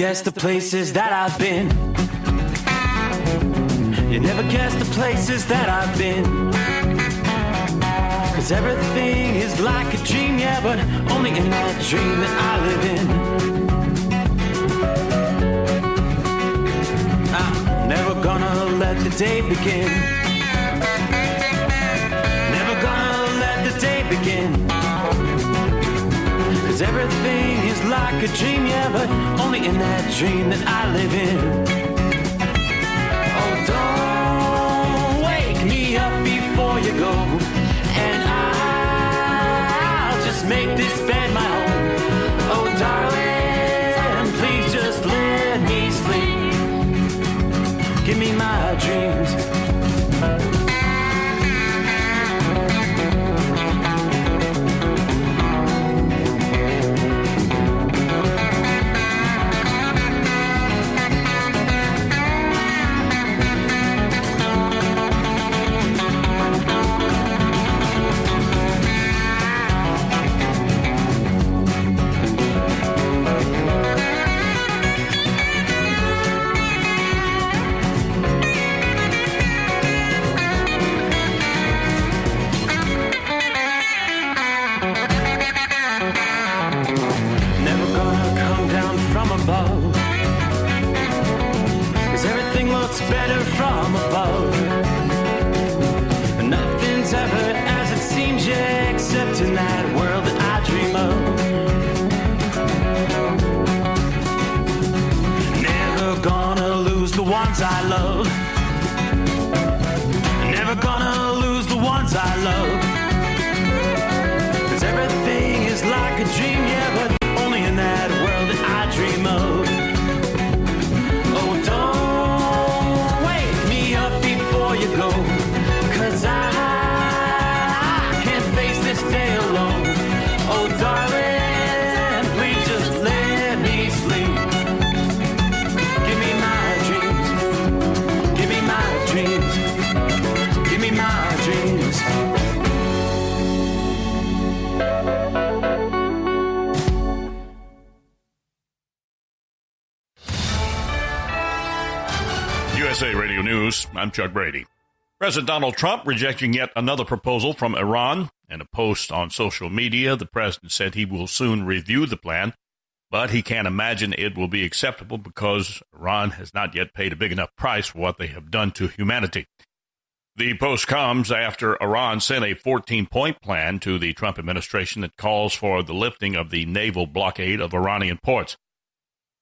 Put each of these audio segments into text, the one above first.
guess the places that I've been. You never guess the places that I've been. 'Cause everything is like a dream, yeah, but only in that dream that I live in. I'm never gonna let the day begin. Never gonna let the day begin. 'Cause everything is like a dream, yeah, but only in that dream that I live in. Oh, don't wake me up before you go, and I'll just make this bed my home. Oh, darling, please just let me sleep. Give me my dreams. Better from above. Nothing's ever as it seems, yeah, except in that world that I dream of. Never gonna lose the ones I love. Never gonna lose the ones I love. 'Cause everything is like a dream, yeah, but only in that world that I dream of. Oh, don't you go, 'cause I can't face this day alone. Oh, darling, please just let me sleep. Give me my dreams. Give me my dreams. Give me my dreams. USA Radio News, I'm Chuck Brady. President Donald Trump rejecting yet another proposal from Iran. In a post on social media, the president said he will soon review the plan, but he can't imagine it will be acceptable because Iran has not yet paid a big enough price for what they have done to humanity. The post comes after Iran sent a 14-point plan to the Trump administration that calls for the lifting of the naval blockade of Iranian ports.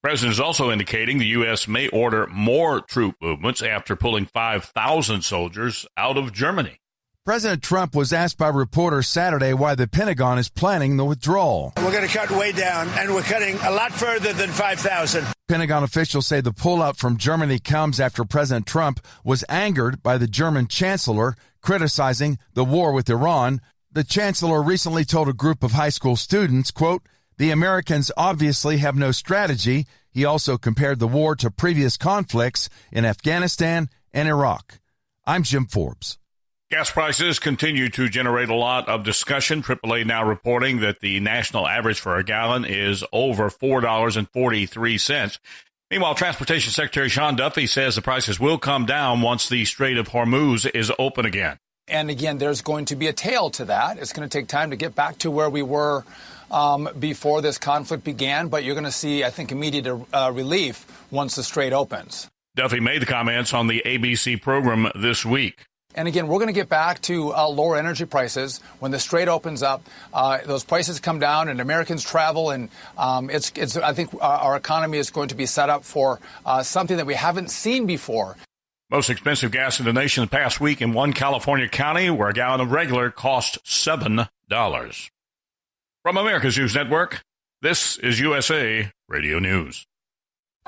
The president is also indicating the U.S. may order more troop movements after pulling 5,000 soldiers out of Germany. President Trump was asked by reporters Saturday why the Pentagon is planning the withdrawal. We're going to cut way down, and we're cutting a lot further than 5,000. Pentagon officials say the pullout from Germany comes after President Trump was angered by the German chancellor criticizing the war with Iran. The chancellor recently told a group of high school students, quote, "The Americans obviously have no strategy." He also compared the war to previous conflicts in Afghanistan and Iraq. I'm Jim Forbes. Gas prices continue to generate a lot of discussion. AAA now reporting that the national average for a gallon is over $4.43. Meanwhile, Transportation Secretary Sean Duffy says the prices will come down once the Strait of Hormuz is open again. And again, there's going to be a tail to that. It's going to take time to get back to where we were before this conflict began, but you're going to see, I think, immediate relief once the strait opens. Duffy made the comments on the ABC program this week. And again, we're going to get back to lower energy prices when the strait opens up. Those prices come down, and Americans travel, and it's. I think our economy is going to be set up for something that we haven't seen before. Most expensive gas in the nation the past week in one California county, where a gallon of regular cost $7. From America's News Network, this is USA Radio News.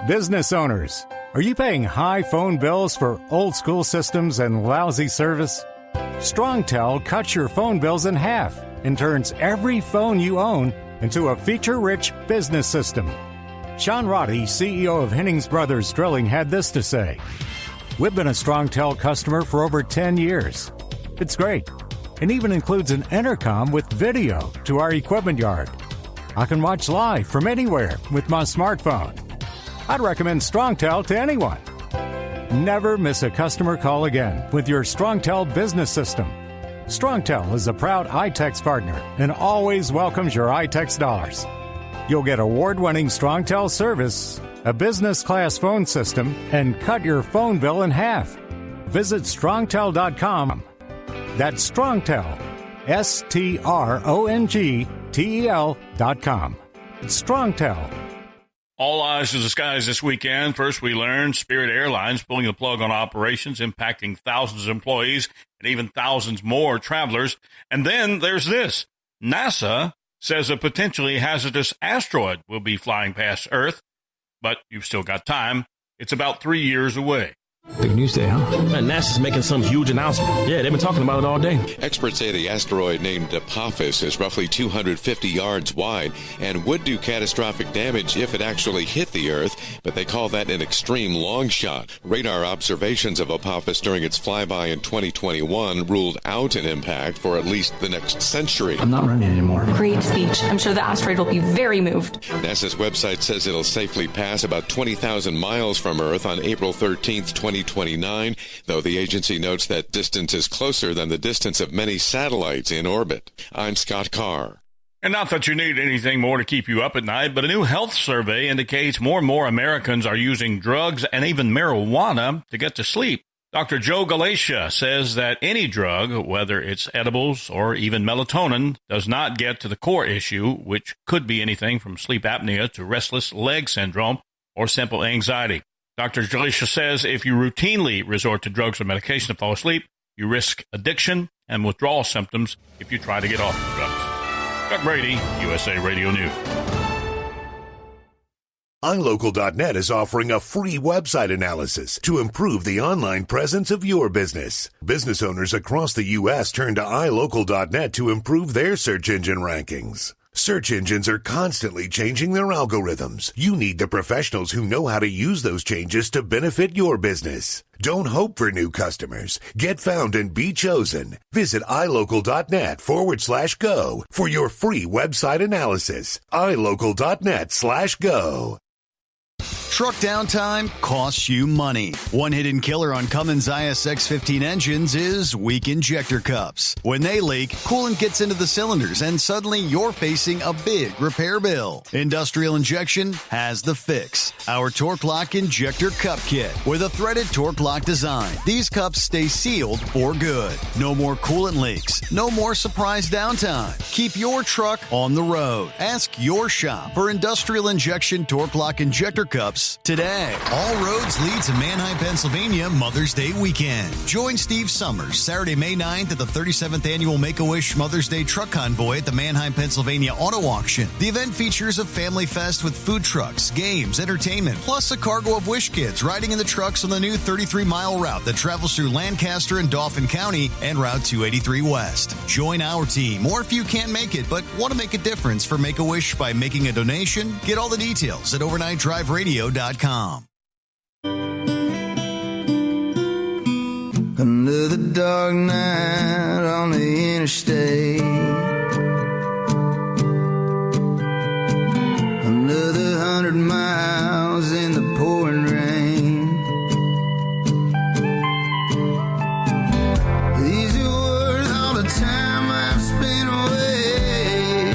Business owners, are you paying high phone bills for old-school systems and lousy service? StrongTel cuts your phone bills in half and turns every phone you own into a feature-rich business system. Sean Roddy, CEO of Hennings Brothers Drilling, had this to say. We've been a StrongTel customer for over 10 years. It's great. It even includes an intercom with video to our equipment yard. I can watch live from anywhere with my smartphone. I'd recommend StrongTel to anyone. Never miss a customer call again with your StrongTel business system. StrongTel is a proud iTex partner and always welcomes your iTex dollars. You'll get award-winning StrongTel service, a business-class phone system, and cut your phone bill in half. Visit StrongTel.com. That's StrongTel, StrongTel.com. It's StrongTel. All eyes to the skies this weekend. First, we learned Spirit Airlines pulling the plug on operations, impacting thousands of employees and even thousands more travelers. And then there's this. NASA says a potentially hazardous asteroid will be flying past Earth, but you've still got time. It's about 3 years away. Big news day, huh? Man, NASA's making some huge announcement. Yeah, they've been talking about it all day. Experts say the asteroid named Apophis is roughly 250 yards wide and would do catastrophic damage if it actually hit the Earth, but they call that an extreme long shot. Radar observations of Apophis during its flyby in 2021 ruled out an impact for at least the next century. I'm not running anymore. Great speech. I'm sure the asteroid will be very moved. NASA's website says it'll safely pass about 20,000 miles from Earth on April 13th, 2029, though the agency notes that distance is closer than the distance of many satellites in orbit. I'm Scott Carr. And not that you need anything more to keep you up at night, but a new health survey indicates more and more Americans are using drugs and even marijuana to get to sleep. Dr. Joe Galatia says that any drug, whether it's edibles or even melatonin, does not get to the core issue, which could be anything from sleep apnea to restless leg syndrome or simple anxiety. Dr. Galatia says if you routinely resort to drugs or medication to fall asleep, you risk addiction and withdrawal symptoms if you try to get off the drugs. Chuck Brady, USA Radio News. iLocal.net is offering a free website analysis to improve the online presence of your business. Business owners across the U.S. turn to iLocal.net to improve their search engine rankings. Search engines are constantly changing their algorithms. You need the professionals who know how to use those changes to benefit your business. Don't hope for new customers. Get found and be chosen. Visit iLocal.net/go for your free website analysis. iLocal.net/go. Truck downtime costs you money. One hidden killer on Cummins ISX-15 engines is weak injector cups. When they leak, coolant gets into the cylinders and suddenly you're facing a big repair bill. Industrial Injection has the fix. Our Torque Lock Injector Cup Kit with a threaded Torque Lock design. These cups stay sealed for good. No more coolant leaks. No more surprise downtime. Keep your truck on the road. Ask your shop for Industrial Injection Torque Lock Injector Cups today. All roads lead to Manheim, Pennsylvania Mother's Day weekend. Join Steve Summers Saturday, May 9th at the 37th Annual Make-A-Wish Mother's Day Truck Convoy at the Manheim, Pennsylvania Auto Auction. The event features a family fest with food trucks, games, entertainment, plus a cargo of Wish kids riding in the trucks on the new 33-mile route that travels through Lancaster and Dauphin County and Route 283 West. Join our team, or if you can't make it but want to make a difference for Make-A-Wish by making a donation, get all the details at overnightdriveradio.com. Another dark night on the interstate. Another 100 miles in the pouring rain. These are worth all the time I've spent away.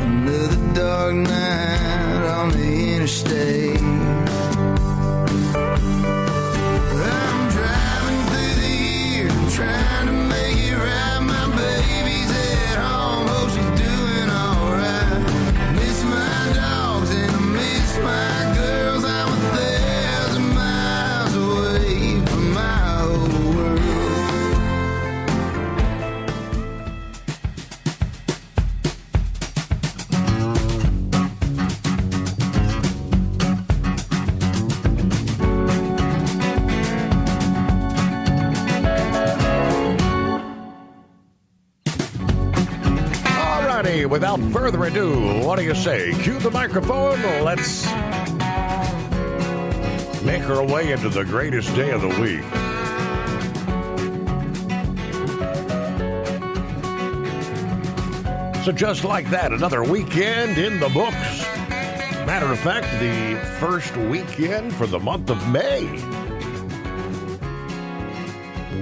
Another dark night on the interstate. Trying to make it right, my baby's at home, hope she's doing alright. Miss my dogs and I miss my girls, I'm 1,000 miles away from my whole Without further ado, what do you say? Cue the microphone. Let's make our way into the greatest day of the week. So just like that, another weekend in the books. Matter of fact, the first weekend for the month of May.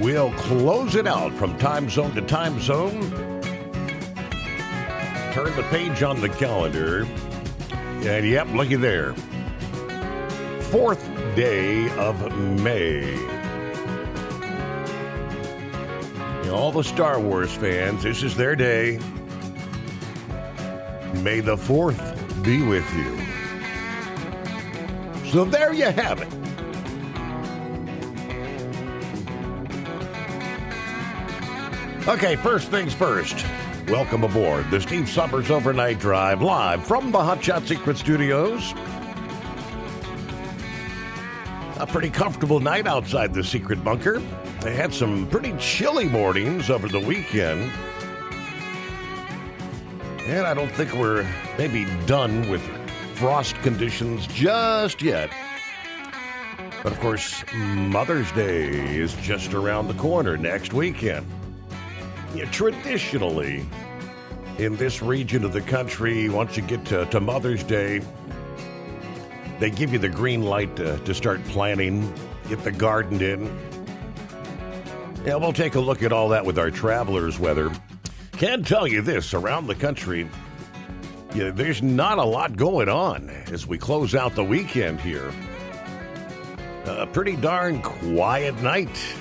We'll close it out from time zone to time zone. Turn the page on the calendar. And yep, looky there. 4th day of May. All the Star Wars fans, this is their day. May the 4th be with you. So there you have it. Okay, first things first. Welcome aboard the Steve Summers Overnight Drive, live from the Hot Shot Secret Studios. A pretty comfortable night outside the secret bunker. They had some pretty chilly mornings over the weekend. And I don't think we're maybe done with frost conditions just yet. But of course, Mother's Day is just around the corner next weekend. Yeah, traditionally, in this region of the country, once you get to Mother's Day, they give you the green light to start planning, get the garden in. Yeah, we'll take a look at all that with our traveler's weather. Can tell you this, around the country, yeah, there's not a lot going on as we close out the weekend here. A pretty darn quiet night.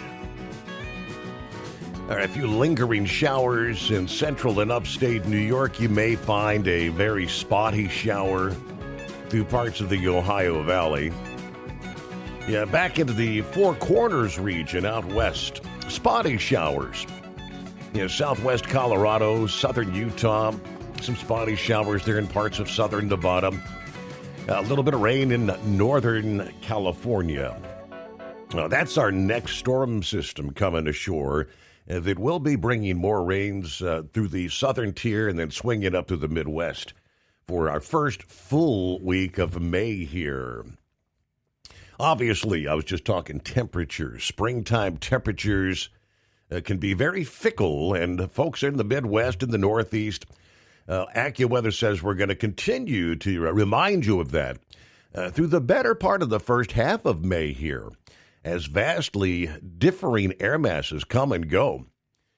All right, a few lingering showers in central and upstate New York. You may find a very spotty shower through parts of the Ohio Valley. Yeah, back into the Four Corners region out west. Spotty showers. You know, southwest Colorado, southern Utah, some spotty showers there in parts of southern Nevada. A little bit of rain in northern California. That's our next storm system coming ashore that will be bringing more rains through the southern tier and then swinging up to the Midwest for our first full week of May here. Obviously, I was just talking temperatures. Springtime temperatures can be very fickle, and folks in the Midwest and the Northeast, AccuWeather says we're going to continue to remind you of that through the better part of the first half of May here, as vastly differing air masses come and go.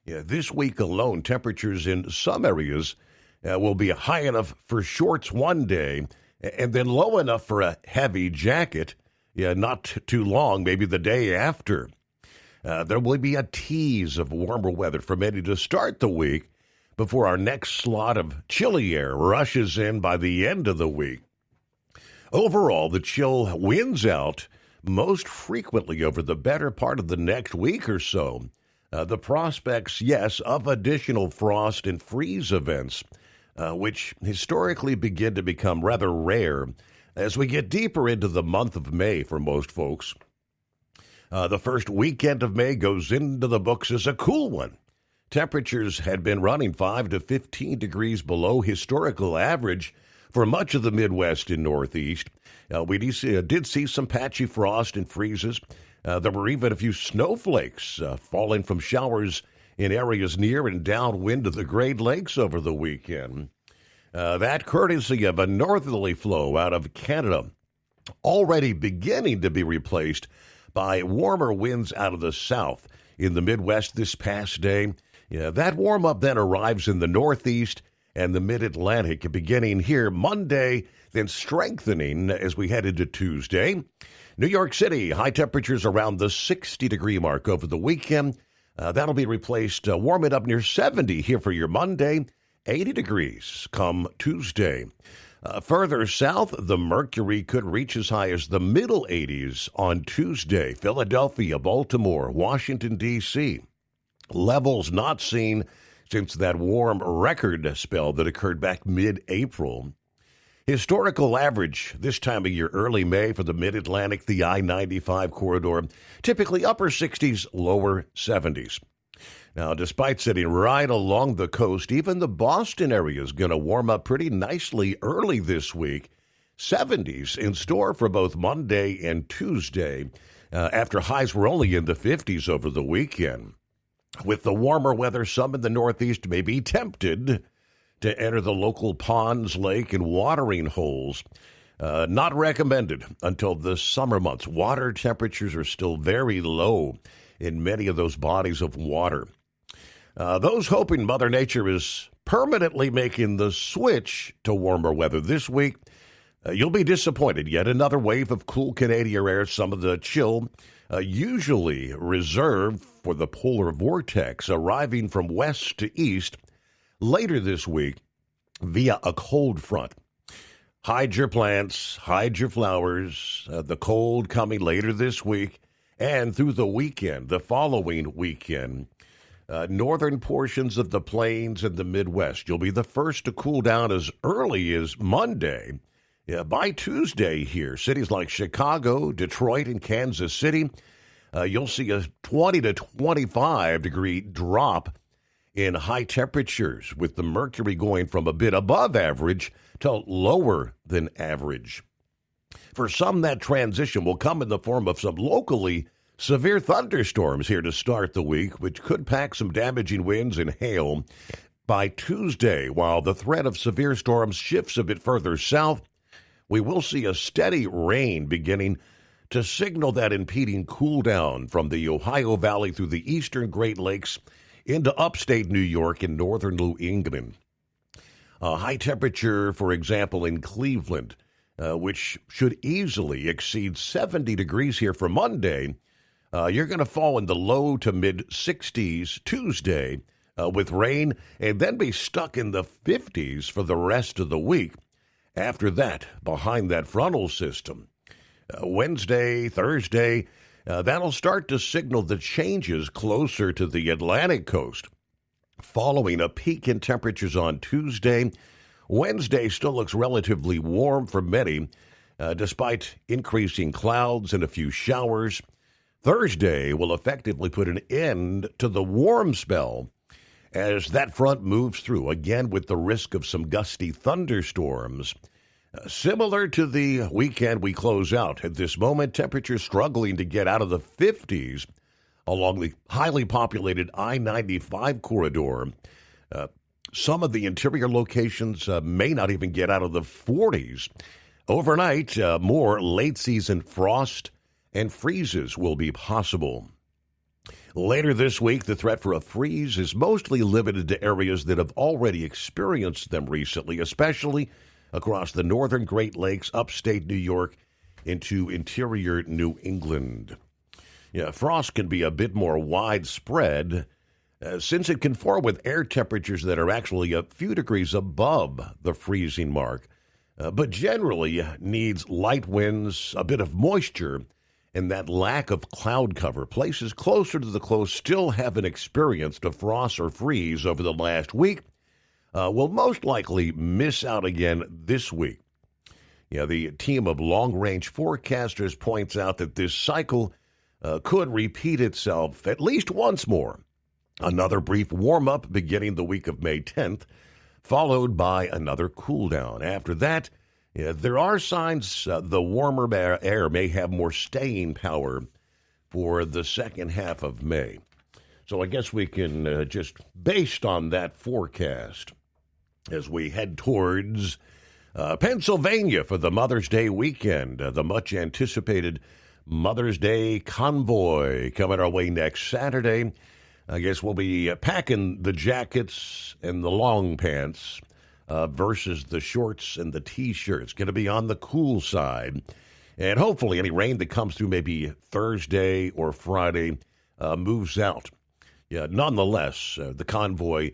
Yeah, this week alone, temperatures in some areas will be high enough for shorts one day, and then low enough for a heavy jacket, not too long, maybe the day after. There will be a tease of warmer weather for many to start the week before our next slot of chilly air rushes in by the end of the week. Overall, the chill wins out most frequently over the better part of the next week or so. The prospects, yes, of additional frost and freeze events, which historically begin to become rather rare as we get deeper into the month of May for most folks. The first weekend of May goes into the books as a cool one. Temperatures had been running 5 to 15 degrees below historical average for much of the Midwest and Northeast. We did see some patchy frost and freezes. There were even a few snowflakes falling from showers in areas near and downwind of the Great Lakes over the weekend. That courtesy of a northerly flow out of Canada, already beginning to be replaced by warmer winds out of the south in the Midwest this past day. Yeah, that warm-up then arrives in the Northeast and the Mid-Atlantic, beginning here Monday, then strengthening as we head into Tuesday. New York City, high temperatures around the 60-degree mark over the weekend. That'll be replaced, warming up near 70 here for your Monday, 80 degrees come Tuesday. Further south, the mercury could reach as high as the middle 80s on Tuesday. Philadelphia, Baltimore, Washington, D.C. Levels not seen since that warm record spell that occurred back mid-April. Historical average this time of year, early May for the Mid-Atlantic, the I-95 corridor, typically upper 60s, lower 70s. Now, despite sitting right along the coast, even the Boston area is going to warm up pretty nicely early this week. 70s in store for both Monday and Tuesday, after highs were only in the 50s over the weekend. With the warmer weather, some in the Northeast may be tempted to enter the local ponds, lake, and watering holes. Not recommended until the summer months. Water temperatures are still very low in many of those bodies of water. Those hoping Mother Nature is permanently making the switch to warmer weather this week, you'll be disappointed. Yet another wave of cool Canadian air, some of the chill usually reserved for the polar vortex, arriving from west to east later this week via a cold front. Hide your plants, hide your flowers. The cold coming later this week and through the weekend, the following weekend. Northern portions of the plains and the Midwest, you'll be the first to cool down as early as Monday. By Tuesday here, cities like Chicago, Detroit, and Kansas City, you'll see a 20 to 25 degree drop in high temperatures, with the mercury going from a bit above average to lower than average. For some, that transition will come in the form of some locally severe thunderstorms here to start the week, which could pack some damaging winds and hail by Tuesday. While the threat of severe storms shifts a bit further south, we will see a steady rain beginning to signal that impeding cool down from the Ohio Valley through the eastern Great Lakes into upstate New York and northern New England. A high temperature, for example, in Cleveland, which should easily exceed 70 degrees here for Monday. You're going to fall in the low to mid 60s Tuesday with rain, and then be stuck in the 50s for the rest of the week. After that, behind that frontal system, Wednesday, Thursday, that'll start to signal the changes closer to the Atlantic coast. Following a peak in temperatures on Tuesday, Wednesday still looks relatively warm for many, despite increasing clouds and a few showers. Thursday will effectively put an end to the warm spell as that front moves through, again with the risk of some gusty thunderstorms. Similar to the weekend we close out, at this moment, temperatures struggling to get out of the 50s along the highly populated I-95 corridor. Some of the interior locations may not even get out of the 40s. Overnight, more late-season frost and freezes will be possible. Later this week, the threat for a freeze is mostly limited to areas that have already experienced them recently, especially across the northern Great Lakes, upstate New York, into interior New England. Frost can be a bit more widespread since it can form with air temperatures that are actually a few degrees above the freezing mark, but generally needs light winds, a bit of moisture, and that lack of cloud cover. Places closer to the coast still haven't experienced a frost or freeze over the last week. Will most likely miss out again this week. The team of long-range forecasters points out that this cycle could repeat itself at least once more. Another brief warm-up beginning the week of May 10th, followed by another cool-down. After that, there are signs the warmer air may have more staying power for the second half of May. So I guess we can just, based on that forecast, as we head towards Pennsylvania for the Mother's Day weekend, the much-anticipated Mother's Day convoy coming our way next Saturday. I guess we'll be packing the jackets and the long pants versus the shorts and the T-shirts. Going to be on the cool side. And hopefully any rain that comes through maybe Thursday or Friday moves out. Nonetheless, the convoy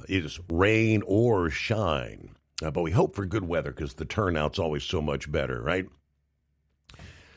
is rain or shine. But we hope for good weather because the turnout's always so much better, right?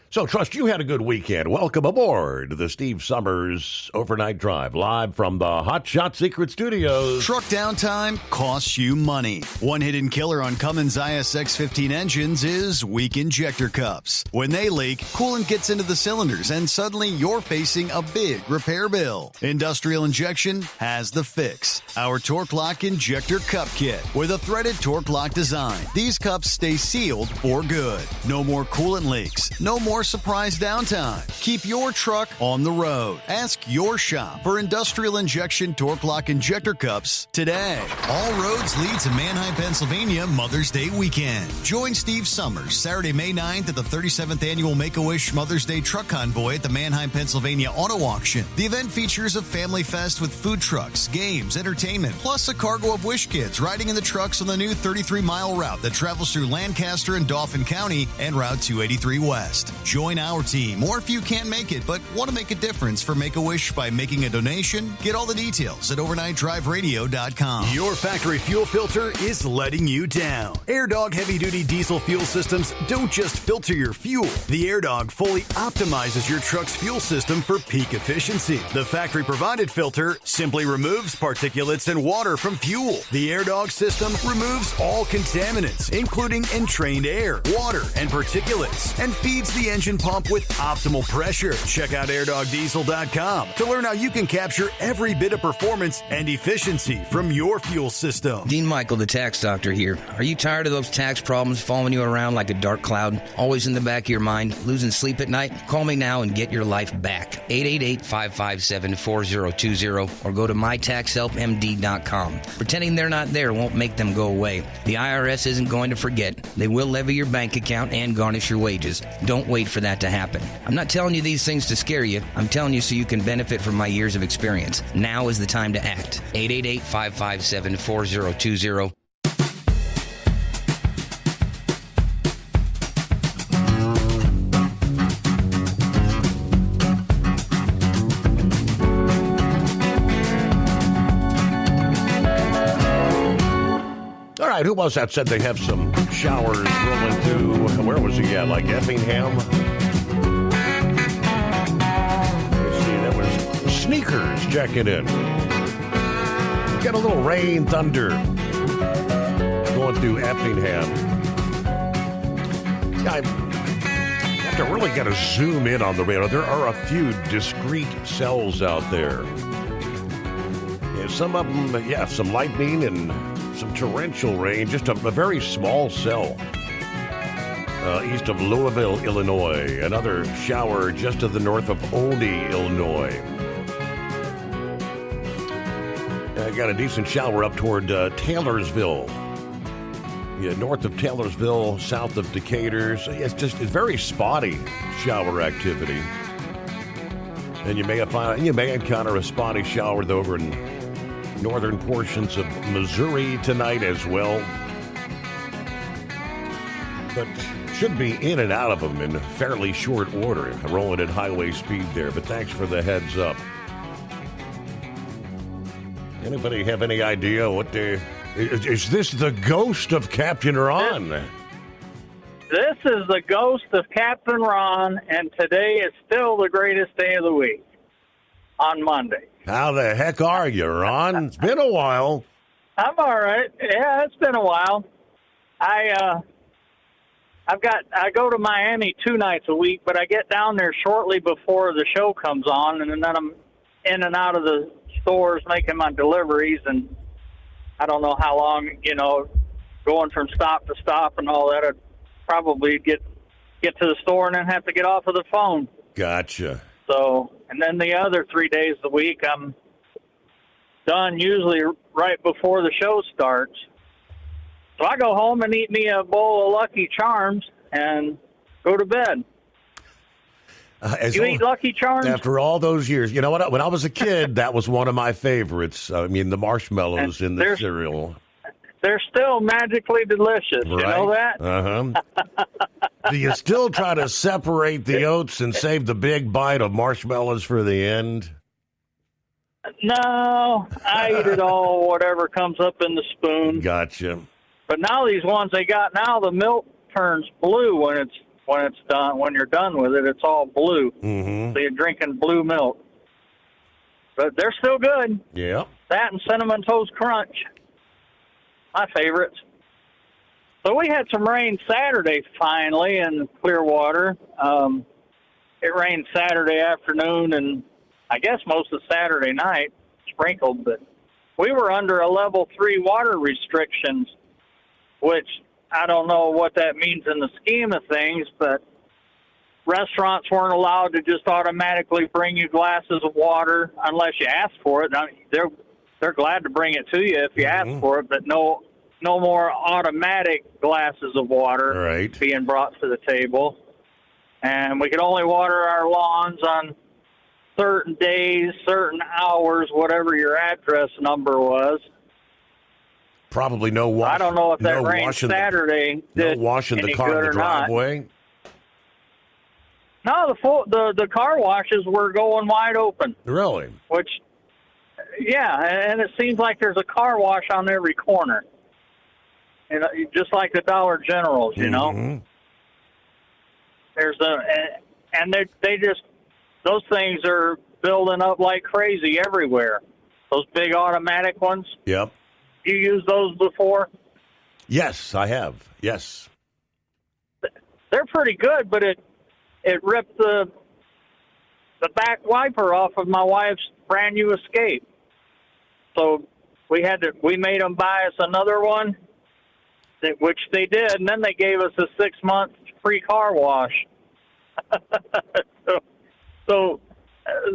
So, trust you had a good weekend. Welcome aboard the Steve Summers Overnight Drive, live from the Hot Shot Secret Studios. Truck downtime costs you money. One hidden killer on Cummins ISX-15 engines is weak injector cups. When they leak, coolant gets into the cylinders, and suddenly you're facing a big repair bill. Industrial Injection has the fix. Our Torque Lock Injector Cup Kit with a threaded Torque Lock design. These cups stay sealed for good. No more coolant leaks. No more more surprise downtime. Keep your truck on the road. Ask your shop for industrial injection torque lock injector cups today. All roads lead to Manheim, Pennsylvania Mother's Day weekend. Join Steve Summers Saturday, May 9th at the 37th Annual Make-A-Wish Mother's Day Truck Convoy at the Manheim, Pennsylvania Auto Auction. The event features a family fest with food trucks, games, entertainment, plus a cargo of Wish kids riding in the trucks on the new 33-mile route that travels through Lancaster and Dauphin County and Route 283 West. Join our team, or if you can't make it but want to make a difference for Make-A-Wish by making a donation, get all the details at overnightdriveradio.com. Your factory fuel filter is letting you down. AirDog heavy-duty diesel fuel systems don't just filter your fuel. The AirDog fully optimizes your truck's fuel system for peak efficiency. The factory-provided filter simply removes particulates and water from fuel. The AirDog system removes all contaminants, including entrained air, water, and particulates, and feeds the engine pump with optimal pressure. Check out airdogdiesel.com to learn how you can capture every bit of performance and efficiency from your fuel system. Dean Michael, the tax doctor here. Are you tired of those tax problems following you around like a dark cloud, always in the back of your mind, losing sleep at night? Call me now and get your life back. 888-557-4020 or go to mytaxhelpmd.com. Pretending they're not there won't make them go away. The IRS isn't going to forget. They will levy your bank account and garnish your wages. Don't wait for that to happen. I'm not telling you these things to scare you. I'm telling you so you can benefit from my years of experience. Now is the time to act. 888-557-4020. All right, who was that said they have some showers rolling through? Where was he at? Like Effingham? Let's see, that was Sneakers checking in. Got a little rain, thunder going through Effingham. I have to really got to zoom in on the radar. There are a few discrete cells out there. And some of them, some lightning and some torrential rain, just a very small cell east of Louisville, Illinois. Another shower just to the north of Olney, Illinois. I got a decent shower up toward Taylorsville. Yeah, north of Taylorsville, south of Decatur. So it's very spotty shower activity. And you may encounter a spotty shower over in northern portions of Missouri tonight as well. But should be in and out of them in fairly short order, rolling at highway speed there. But thanks for the heads up. Anybody have any idea what is this the ghost of Captain Ron? This is the ghost of Captain Ron, and today is still the greatest day of the week on Monday. How the heck are you, Ron? It's been a while. I'm all right. Yeah, it's been a while. I go to Miami 2 nights a week, but I get down there shortly before the show comes on, and then I'm in and out of the stores making my deliveries, and I don't know how long, going from stop to stop and all that. I'd probably get to the store and then have to get off of the phone. Gotcha. So, and then the other 3 days of the week, I'm done usually right before the show starts. So I go home and eat me a bowl of Lucky Charms and go to bed. You eat Lucky Charms? After all those years. You know what? When I was a kid, that was one of my favorites. I mean, the marshmallows in the cereal. They're still magically delicious. Right? You know that? Uh-huh. Do you still try to separate the oats and save the big bite of marshmallows for the end? No, I eat it all, whatever comes up in the spoon. Gotcha. But now these ones they got now, the milk turns blue when it's done. When you're done with it, it's all blue. Mm-hmm. So you're drinking blue milk. But they're still good. Yeah. That and Cinnamon Toast Crunch, my favorites. So we had some rain Saturday finally in Clearwater. It rained Saturday afternoon and I guess most of Saturday night, sprinkled. But we were under a level 3 water restrictions, which I don't know what that means in the scheme of things, but restaurants weren't allowed to just automatically bring you glasses of water unless you asked for it. Now, they're glad to bring it to you if you ask for it, but no more automatic glasses of water being brought to the table. And we could only water our lawns on certain days, certain hours, whatever your address number was. Probably no washing. I don't know if that rain Saturday did washing any the car good in the or not. driveway. No, the car washes were going wide open. Really? Which, yeah, and it seems like there's a car wash on every corner. You know, just like the Dollar Generals, you know. There's and they just, those things are building up like crazy everywhere. Those big automatic ones. Yep. You used those before? Yes, I have. Yes. They're pretty good, but it ripped the back wiper off of my wife's brand new Escape. So we made them buy us another one, which they did, and then they gave us a 6-month free car wash. so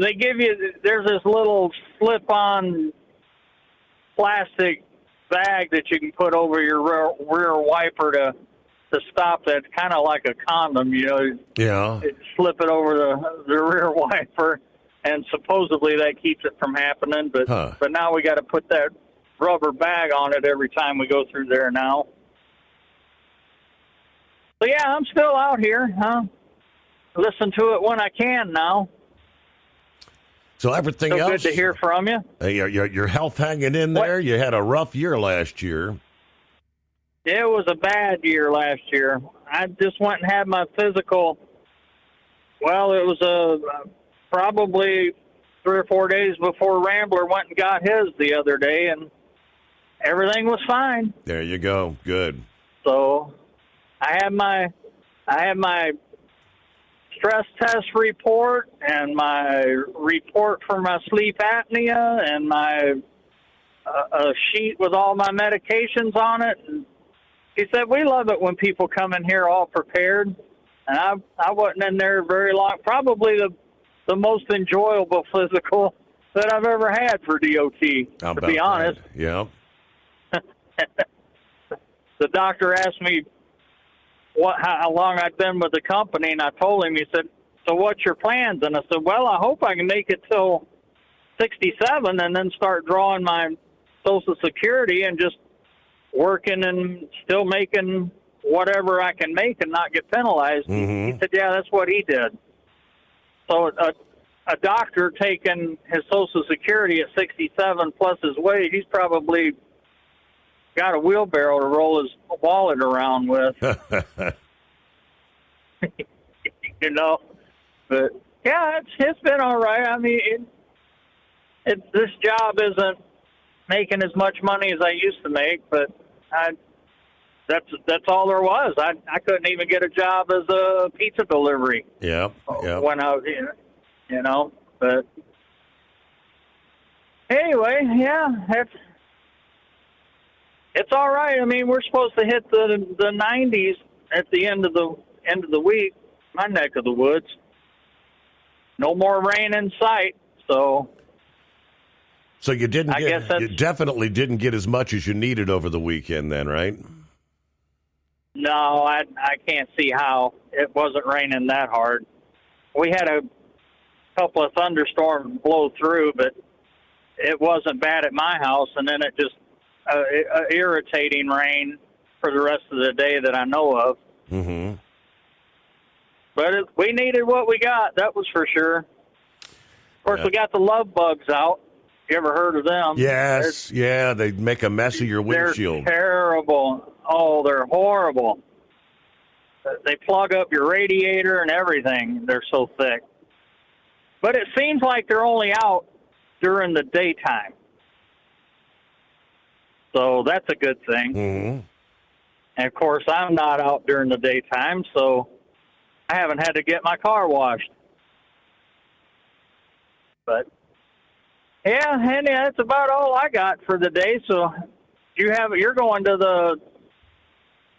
they give you, there's this little slip-on plastic bag that you can put over your rear wiper to stop that, kind of like a condom, you know. Yeah. Slip it over the rear wiper, and supposedly that keeps it from happening. But now we got to put that rubber bag on it every time we go through there now. So yeah, I'm still out here. Listen to it when I can now. So everything so else. Good to hear from you. Your health hanging in there. You had a rough year last year. It was a bad year last year. I just went and had my physical. Well, it was probably 3 or 4 days before Rambler went and got his the other day, and everything was fine. There you go. Good. So I had my stress test report and my report for my sleep apnea and my a sheet with all my medications on it. And he said, we love it when people come in here all prepared. And I wasn't in there very long. Probably the most enjoyable physical that I've ever had for DOT, to be honest. Yeah. The doctor asked me how long I'd been with the company, and I told him. He said, so what's your plans? And I said, well, I hope I can make it till 67 and then start drawing my Social Security and just working and still making whatever I can make and not get penalized. He said, yeah, that's what he did. So a doctor taking his Social Security at 67 plus his wage, he's probably got a wheelbarrow to roll his wallet around with. You know, but yeah, it's been all right. I mean, this job isn't making as much money as I used to make, but that's all there was. I couldn't even get a job as a pizza delivery. Yeah. When I was, you know, but anyway, yeah, it's all right. I mean, we're supposed to hit the 90s at the end of the week, my neck of the woods. No more rain in sight, so. So you definitely didn't get as much as you needed over the weekend then, right? No, I can't see how. It wasn't raining that hard. We had a couple of thunderstorms blow through, but it wasn't bad at my house, and then it just irritating rain for the rest of the day that I know of. Mm-hmm. But we needed what we got, that was for sure. Of course, we got the love bugs out. You ever heard of them? Yes, they make a mess of your windshield. They're terrible. Oh, they're horrible. They plug up your radiator and everything. They're so thick. But it seems like they're only out during the daytime. So that's a good thing. Mm-hmm. And, of course, I'm not out during the daytime, so I haven't had to get my car washed. But, yeah, and that's about all I got for the day. So you're going to the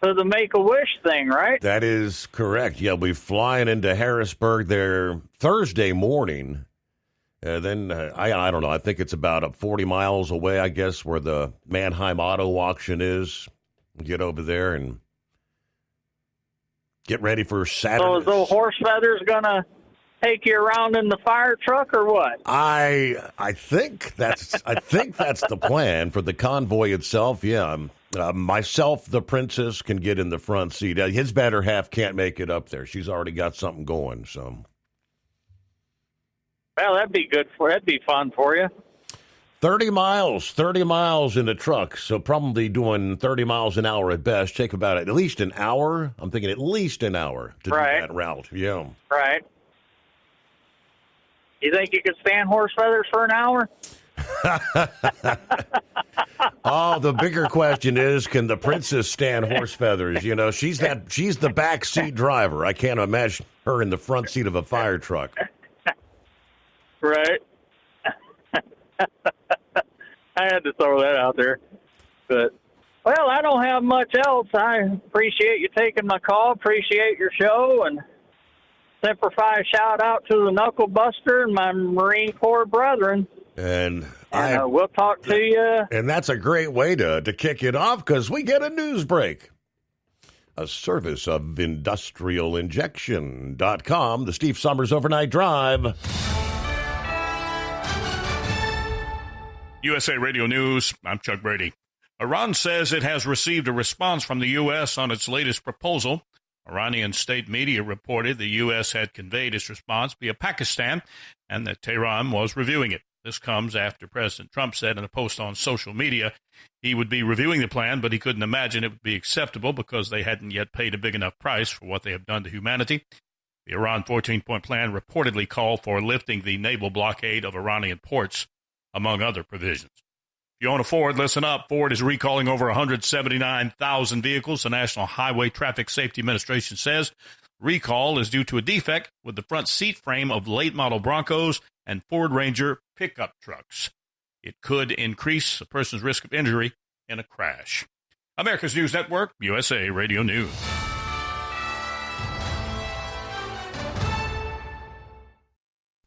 to the Make-A-Wish thing, right? That is correct. Yeah, we're flying into Harrisburg there Thursday morning. Then, I don't know, I think it's about 40 miles away, I guess, where the Mannheim Auto Auction is. Get over there and get ready for Saturday. So is those horse feathers going to take you around in the fire truck or what? I think that's the plan for the convoy itself. Yeah, myself, the princess, can get in the front seat. His better half can't make it up there. She's already got something going. So, well, that'd be fun for you. 30 miles in the truck. So probably doing 30 miles an hour at best. Take about at least an hour. I'm thinking at least an hour to do that route. Yeah. Right. You think you could stand horse feathers for an hour? Oh, the bigger question is, can the princess stand horse feathers? You know, she's the back seat driver. I can't imagine her in the front seat of a fire truck. Right. I had to throw that out there. But, well, I don't have much else. I appreciate you taking my call, appreciate your show, and simplify a shout-out to the Knuckle Buster and my Marine Corps brethren. And we'll talk to you. And that's a great way to kick it off, because we get a news break. A service of industrialinjection.com, the Steve Summers Overnight Drive. USA Radio News, I'm Chuck Brady. Iran says it has received a response from the U.S. on its latest proposal. Iranian state media reported the U.S. had conveyed its response via Pakistan and that Tehran was reviewing it. This comes after President Trump said in a post on social media he would be reviewing the plan, but he couldn't imagine it would be acceptable because they hadn't yet paid a big enough price for what they have done to humanity. The Iran 14-point plan reportedly called for lifting the naval blockade of Iranian ports, among other provisions. If you own a Ford, listen up. Ford is recalling over 179,000 vehicles. The National Highway Traffic Safety Administration says recall is due to a defect with the front seat frame of late-model Broncos and Ford Ranger pickup trucks. It could increase a person's risk of injury in a crash. America's News Network, USA Radio News.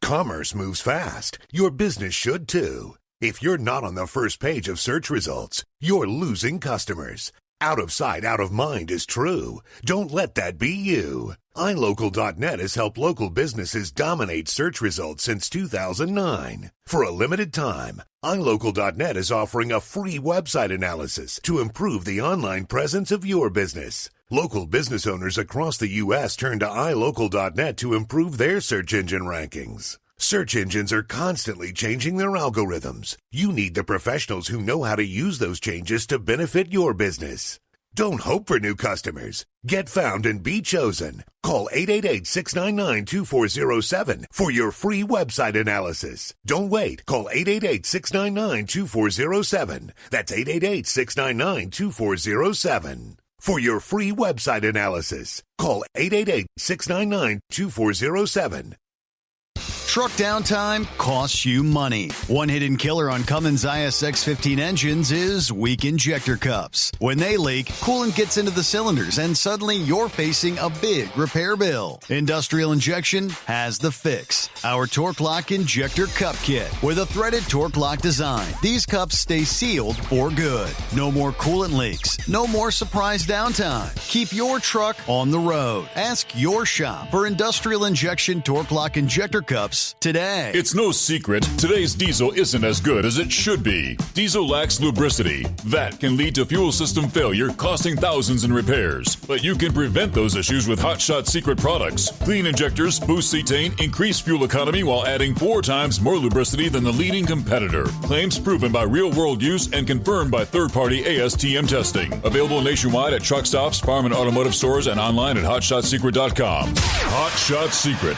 Commerce moves fast. Your business should too. If you're not on the first page of search results, you're losing customers. Out of sight, out of mind is true. Don't let that be you. iLocal.net has helped local businesses dominate search results since 2009. For a limited time, iLocal.net is offering a free website analysis to improve the online presence of your business. Local business owners across the U.S. turn to iLocal.net to improve their search engine rankings. Search engines are constantly changing their algorithms. You need the professionals who know how to use those changes to benefit your business. Don't hope for new customers. Get found and be chosen. Call 888-699-2407 for your free website analysis. Don't wait. Call 888-699-2407. That's 888-699-2407. For your free website analysis, call 888-699-2407. Truck downtime costs you money. One hidden killer on Cummins ISX 15 engines is weak injector cups. When they leak, coolant gets into the cylinders and suddenly you're facing a big repair bill. Industrial Injection has the fix. Our Torque Lock Injector Cup Kit with a threaded Torque Lock design. These cups stay sealed for good. No more coolant leaks. No more surprise downtime. Keep your truck on the road. Ask your shop for Industrial Injection Torque Lock Injector Cups today. It's no secret, today's diesel isn't as good as it should be. Diesel lacks lubricity. That can lead to fuel system failure, costing thousands in repairs. But you can prevent those issues with Hot Shot Secret products. Clean injectors, boost cetane, increase fuel economy while adding 4 times more lubricity than the leading competitor. Claims proven by real-world use and confirmed by third-party ASTM testing. Available nationwide at truck stops, farm and automotive stores, and online at HotShotSecret.com. Hot Shot Secret.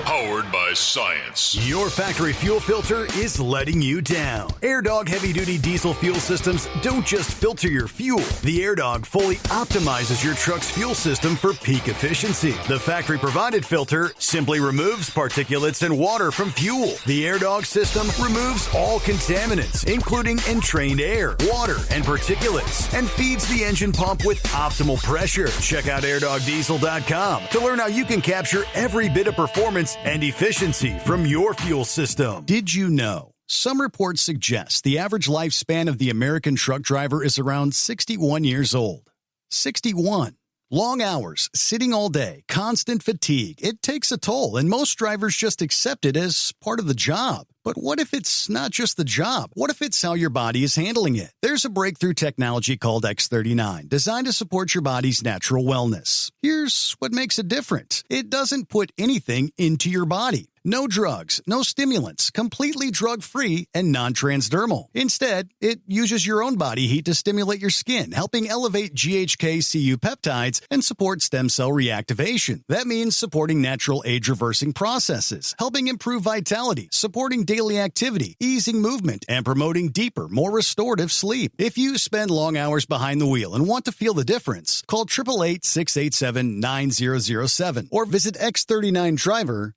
Powered by science. Your factory fuel filter is letting you down. AirDog heavy-duty diesel fuel systems don't just filter your fuel. The AirDog fully optimizes your truck's fuel system for peak efficiency. The factory-provided filter simply removes particulates and water from fuel. The AirDog system removes all contaminants, including entrained air, water, and particulates, and feeds the engine pump with optimal pressure. Check out airdogdiesel.com to learn how you can capture every bit of performance and efficiency from your fuel system. Did you know? Some reports suggest the average lifespan of the American truck driver is around 61 years old. 61. Long hours, sitting all day, constant fatigue. It takes a toll, and most drivers just accept it as part of the job. But what if it's not just the job? What if it's how your body is handling it? There's a breakthrough technology called X39, designed to support your body's natural wellness. Here's what makes it different. It doesn't put anything into your body. No drugs, no stimulants, completely drug-free and non-transdermal. Instead, it uses your own body heat to stimulate your skin, helping elevate GHK-Cu peptides and support stem cell reactivation. That means supporting natural age-reversing processes, helping improve vitality, supporting daily activity, easing movement, and promoting deeper, more restorative sleep. If you spend long hours behind the wheel and want to feel the difference, call 888-687-9007 or visit X39Driver.com.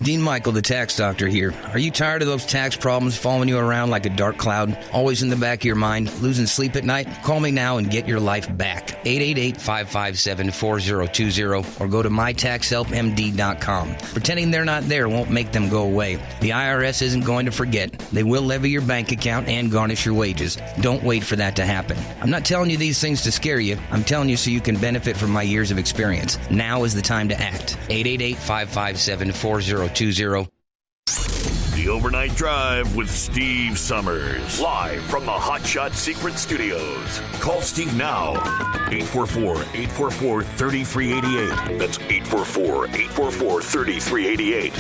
Dean Michael, the tax doctor here. Are you tired of those tax problems following you around like a dark cloud, always in the back of your mind, losing sleep at night? Call me now and get your life back. 888-557-4020 or go to mytaxhelpmd.com. Pretending they're not there won't make them go away. The IRS isn't going to forget. They will levy your bank account and garnish your wages. Don't wait for that to happen. I'm not telling you these things to scare you. I'm telling you so you can benefit from my years of experience. Now is the time to act. 888-557-4020. The Overnight Drive with Steve Summers. Live from the Hot Shot Secret Studios. Call Steve now. 844-844-3388. That's 844-844-3388.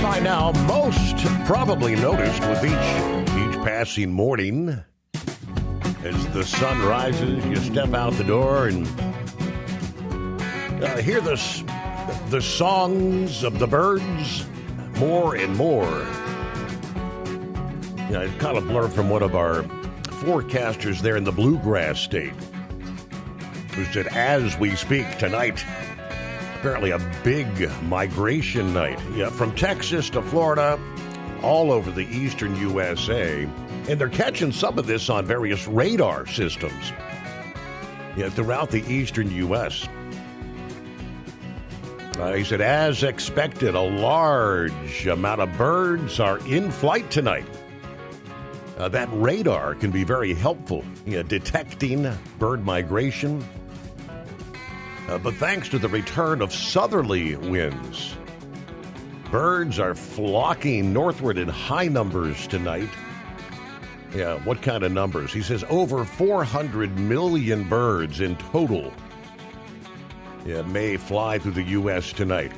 By now, most probably noticed with each passing morning, as the sun rises, you step out the door and hear the songs of the birds more and more. It's kind of blurred from one of our forecasters there in the Bluegrass State, who said, as we speak tonight, apparently a big migration night. Yeah, from Texas to Florida, all over the eastern USA. And they're catching some of this on various radar systems throughout the eastern U.S. He said, as expected, a large amount of birds are in flight tonight. That radar can be very helpful detecting bird migration. But thanks to the return of southerly winds, birds are flocking northward in high numbers tonight. Yeah, what kind of numbers? He says over 400 million birds in total may fly through the U.S. tonight.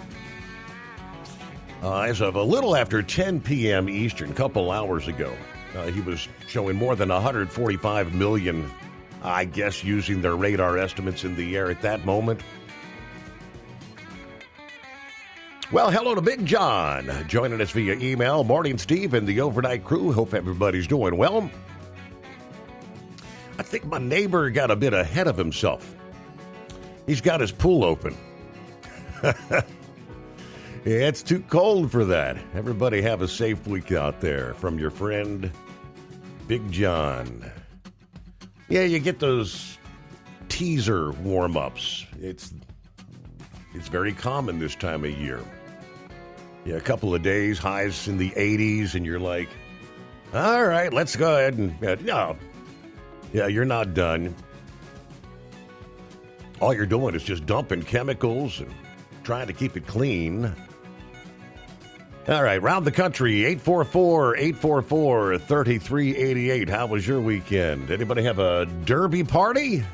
As of a little after 10 p.m. Eastern, a couple hours ago, he was showing more than 145 million, I guess, using their radar estimates in the air at that moment. Well, hello to Big John, joining us via email. Morning, Steve, and the overnight crew. Hope everybody's doing well. I think my neighbor got a bit ahead of himself. He's got his pool open. It's too cold for that. Everybody have a safe week out there. From your friend, Big John. Yeah, you get those teaser warm-ups. It's very common this time of year. Yeah, a couple of days, highs in the 80s, and you're like, all right, let's go ahead and, no. Yeah, you're not done. All you're doing is just dumping chemicals and trying to keep it clean. All right, round the country, 844-844-3388. How was your weekend? Anybody have a derby party?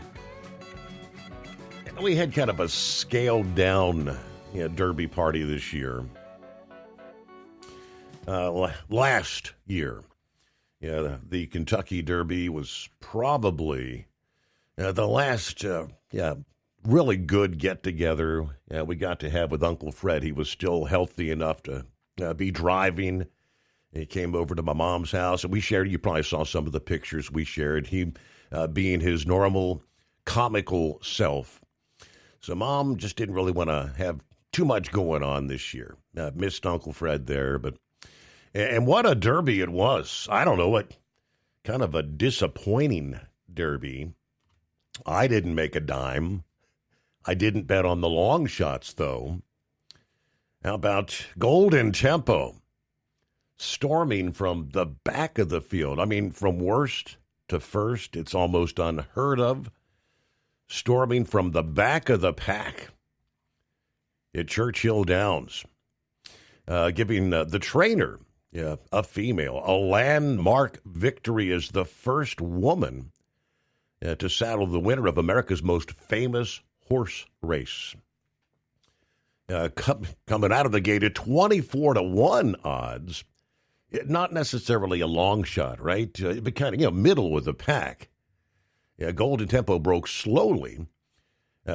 We had kind of a scaled-down derby party this year. Last year. Yeah, the Kentucky Derby was probably the last really good get-together we got to have with Uncle Fred. He was still healthy enough to be driving. He came over to my mom's house, and we shared, you probably saw some of the pictures we shared, he being his normal comical self. So Mom just didn't really want to have too much going on this year. Missed Uncle Fred there, but and what a derby it was. I don't know, what kind of a disappointing derby. I didn't make a dime. I didn't bet on the long shots, though. How about Golden Tempo storming from the back of the field? I mean, from worst to first, it's almost unheard of. Storming from the back of the pack at Churchill Downs, giving the trainer, a female, a landmark victory as the first woman to saddle the winner of America's most famous horse race. Coming out of the gate at 24-1 odds, not necessarily a long shot, right? But kind of, middle of the pack. Golden Tempo broke slowly,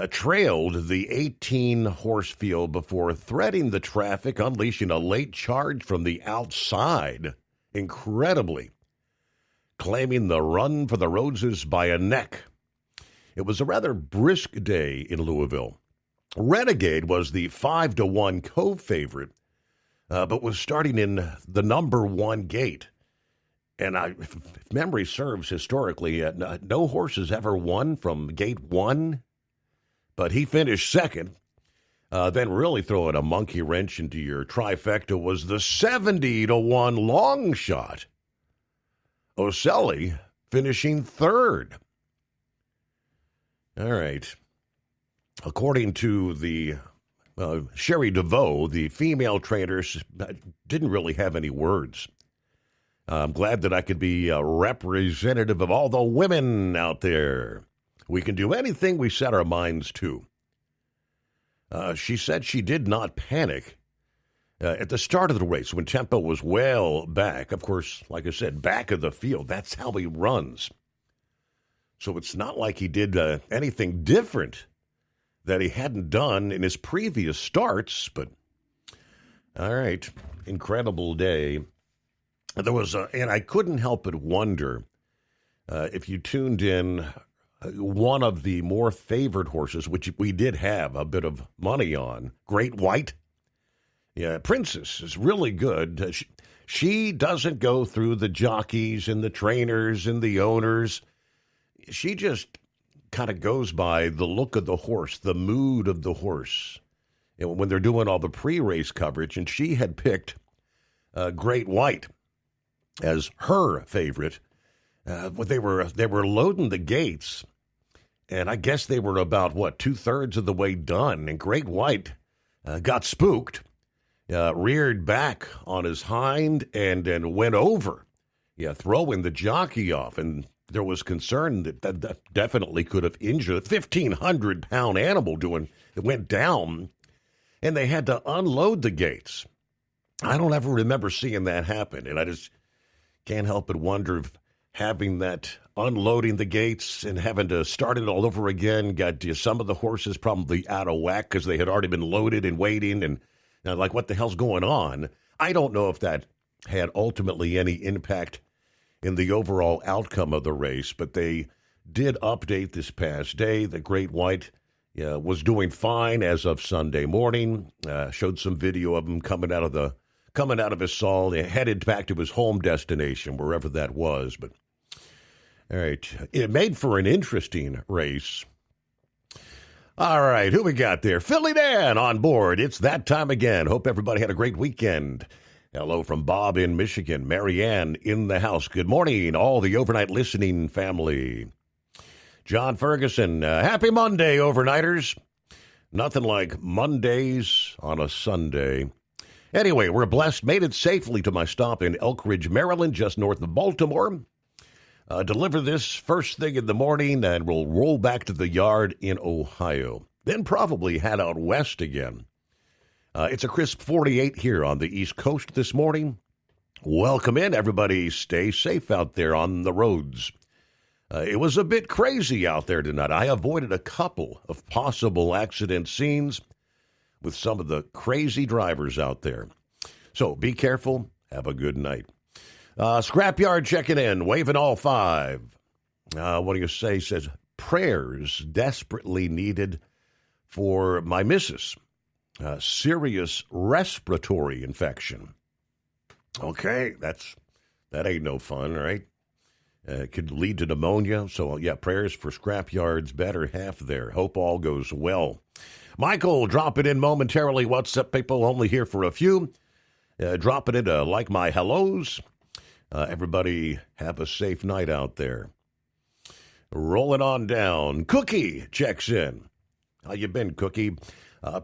trailed the 18-horse field before threading the traffic, unleashing a late charge from the outside, incredibly, claiming the run for the Roses by a neck. It was a rather brisk day in Louisville. Renegade was the 5-1 co-favorite, but was starting in the number 1 gate. And if memory serves, historically, no horses ever won from gate 1, but he finished second. Then really throwing a monkey wrench into your trifecta was the 70-1 long shot. Oselli finishing third. All right. According to the Sherry DeVoe, the female trainers didn't really have any words. I'm glad that I could be a representative of all the women out there. We can do anything we set our minds to. She said she did not panic at the start of the race when Tempo was well back. Of course, like I said, back of the field. That's how he runs. So it's not like he did anything different that he hadn't done in his previous starts. But, all right, incredible day. There was, and I couldn't help but wonder if you tuned in, one of the more favored horses, which we did have a bit of money on, Great White. Yeah, Princess is really good. She doesn't go through the jockeys and the trainers and the owners. She just kind of goes by the look of the horse, the mood of the horse. And when they're doing all the pre-race coverage, and she had picked Great White as her favorite. They were loading the gates, and I guess they were about, 2/3 of the way done, and Great White got spooked, reared back on his hind, and went over, throwing the jockey off, and there was concern that definitely could have injured a 1,500-pound animal it went down, and they had to unload the gates. I don't ever remember seeing that happen, and I just can't help but wonder if having that unloading the gates and having to start it all over again got some of the horses probably out of whack because they had already been loaded and waiting and like, what the hell's going on? I don't know if that had ultimately any impact in the overall outcome of the race, but they did update this past day. The Great White was doing fine as of Sunday morning. Showed some video of him coming out of his stall, headed back to his home destination, wherever that was. But all right, it made for an interesting race. All right, who we got there? Philly Dan on board. It's that time again. Hope everybody had a great weekend. Hello from Bob in Michigan. Marianne in the house. Good morning, all the overnight listening family. John Ferguson, happy Monday, overnighters. Nothing like Mondays on a Sunday. Anyway, we're blessed. Made it safely to my stop in Elk Ridge, Maryland, just north of Baltimore. Deliver this first thing in the morning, and we'll roll back to the yard in Ohio. Then probably head out west again. It's a crisp 48 here on the East Coast this morning. Welcome in, everybody. Stay safe out there on the roads. It was a bit crazy out there tonight. I avoided a couple of possible accident scenes with some of the crazy drivers out there. So be careful. Have a good night. Scrapyard checking in, waving all five. What do you say? Says, prayers desperately needed for my missus. Serious respiratory infection. Okay, that ain't no fun, right? It could lead to pneumonia. So, yeah, prayers for Scrapyard's better half there. Hope all goes well. Michael, dropping in momentarily. What's up, people? Only here for a few. Dropping in to like my hellos. Everybody have a safe night out there. Rolling on down. Cookie checks in. How you been, Cookie?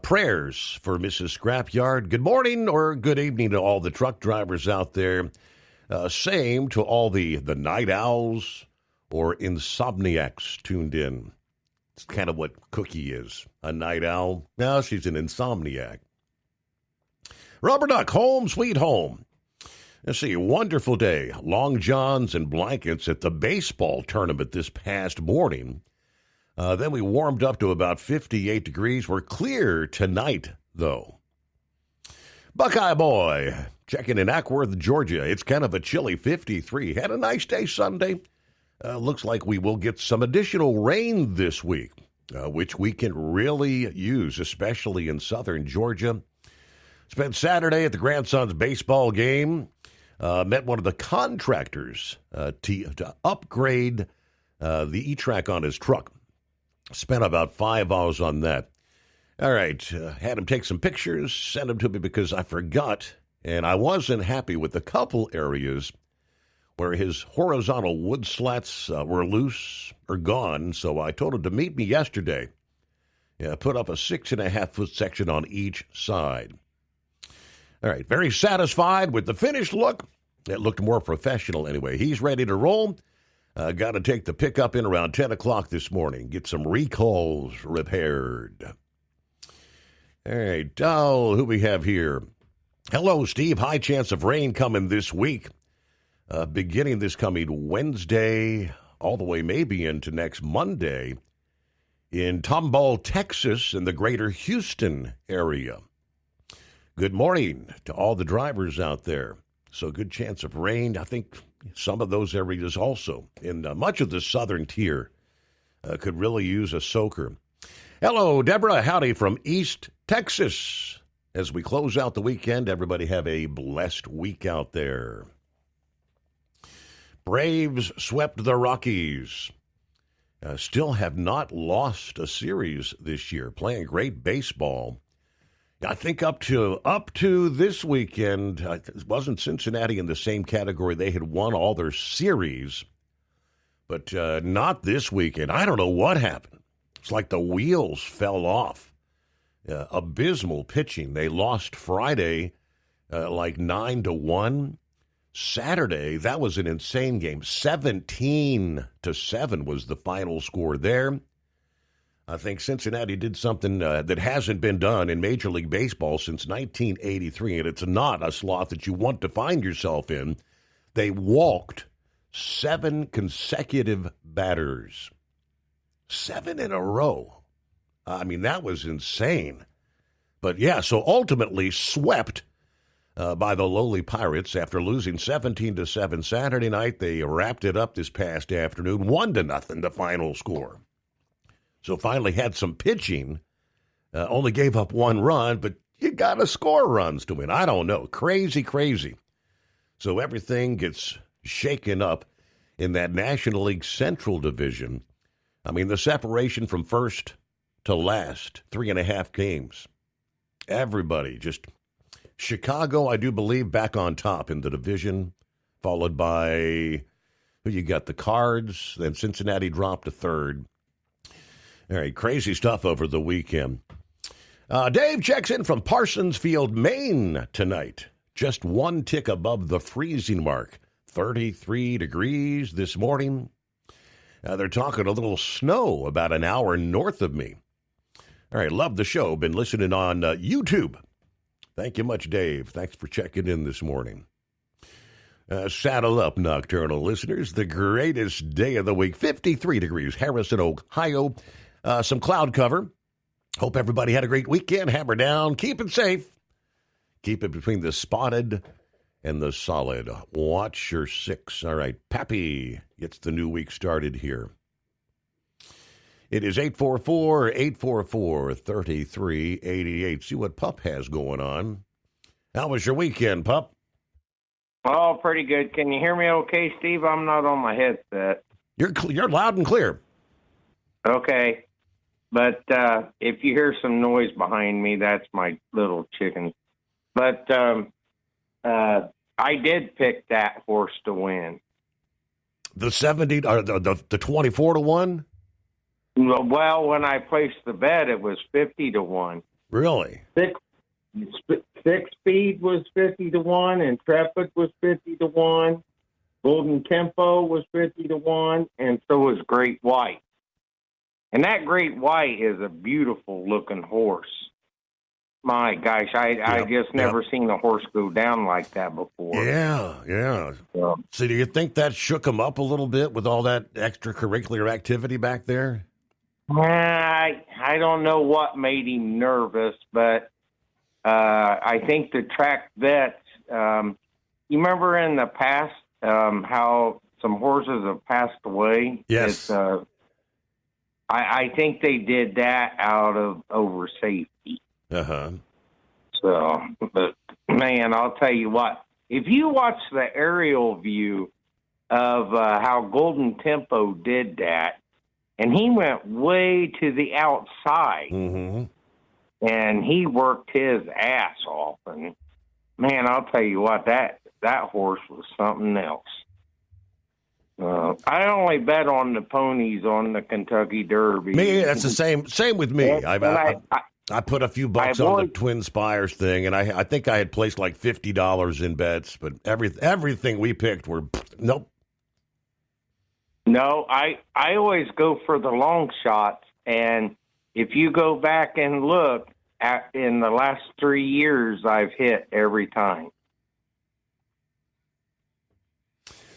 Prayers for Mrs. Scrapyard. Good morning or good evening to all the truck drivers out there. Same to all the night owls or insomniacs tuned in. It's kind of what Cookie is. A night owl. Now she's an insomniac. Rubber Duck, home sweet home. Let's see, wonderful day. Long johns and blankets at the baseball tournament this past morning. Then we warmed up to about 58 degrees. We're clear tonight, though. Buckeye Boy, checking in Ackworth, Georgia. It's kind of a chilly 53. Had a nice day Sunday. Looks like we will get some additional rain this week, which we can really use, especially in southern Georgia. Spent Saturday at the Grandsons baseball game. Met one of the contractors to upgrade the E-Track on his truck. Spent about 5 hours on that. All right, had him take some pictures, sent them to me because I forgot, and I wasn't happy with a couple areas where his horizontal wood slats were loose or gone, so I told him to meet me yesterday. Yeah, put up a 6.5-foot section on each side. All right, very satisfied with the finished look. It looked more professional anyway. He's ready to roll. Got to take the pickup in around 10 o'clock this morning. Get some recalls repaired. All right, who we have here? Hello, Steve. High chance of rain coming this week. Beginning this coming Wednesday, all the way maybe into next Monday in Tomball, Texas, in the greater Houston area. Good morning to all the drivers out there. So good chance of rain. I think some of those areas also in much of the southern tier could really use a soaker. Hello, Deborah. Howdy from East Texas. As we close out the weekend, everybody have a blessed week out there. Braves swept the Rockies. Still have not lost a series this year. Playing great baseball. I think up to this weekend, it wasn't Cincinnati in the same category. They had won all their series, but not this weekend. I don't know what happened. It's like the wheels fell off. Abysmal pitching. They lost Friday like 9-1. Saturday, that was an insane game. 17-7 was the final score there. I think Cincinnati did something that hasn't been done in Major League Baseball since 1983, and it's not a slot that you want to find yourself in. They walked 7 consecutive batters. 7 in a row. I mean, that was insane. But, yeah, so ultimately swept by the lowly Pirates after losing 17-7 Saturday night. They wrapped it up this past afternoon, 1-0, the final score. So finally had some pitching, only gave up 1 run, but you got to score runs to win. I don't know. Crazy. So everything gets shaken up in that National League Central Division. I mean, the separation from first to last, 3.5 games. Everybody just... Chicago, I do believe, back on top in the division, followed by, who you got, the Cards, then Cincinnati dropped to third. All right, crazy stuff over the weekend. Dave checks in from Parsonsfield, Maine tonight. Just 1 tick above the freezing mark. 33 degrees this morning. They're talking a little snow about an hour north of me. All right, love the show. Been listening on YouTube. Thank you much, Dave. Thanks for checking in this morning. Saddle up, nocturnal listeners. The greatest day of the week. 53 degrees, Harrison, Ohio. Some cloud cover. Hope everybody had a great weekend. Hammer down. Keep it safe. Keep it between the spotted and the solid. Watch your six. All right. Pappy gets the new week started here. It is 844-844-3388. See what Pup has going on. How was your weekend, Pup? Oh, pretty good. Can you hear me okay, Steve? I'm not on my headset. You're loud and clear. Okay. But if you hear some noise behind me, that's my little chicken. But I did pick that horse to win. The 70 or the 24-1? Well, when I placed the bet, it was 50-1. Really? Six Speed was 50-1, Intrepid was 50-1, Golden Tempo was 50-1, and so was Great White. And that Great White is a beautiful looking horse. My gosh, I just never seen a horse go down like that before. Yeah. So do you think that shook him up a little bit with all that extracurricular activity back there? I don't know what made him nervous, but I think the track vets, you remember in the past how some horses have passed away? Yes. I think they did that out of over safety. Uh-huh. So, but man, I'll tell you what, if you watch the aerial view of how Golden Tempo did that, and he went way to the outside, and he worked his ass off, and man, I'll tell you what, that horse was something else. I only bet on the ponies on the Kentucky Derby. Me, that's the same with me. I put a few bucks on the Twin Spires thing, and I think I had placed like $50 in bets, but everything we picked were nope. No, I always go for the long shots, and if you go back and look in the last 3 years, I've hit every time.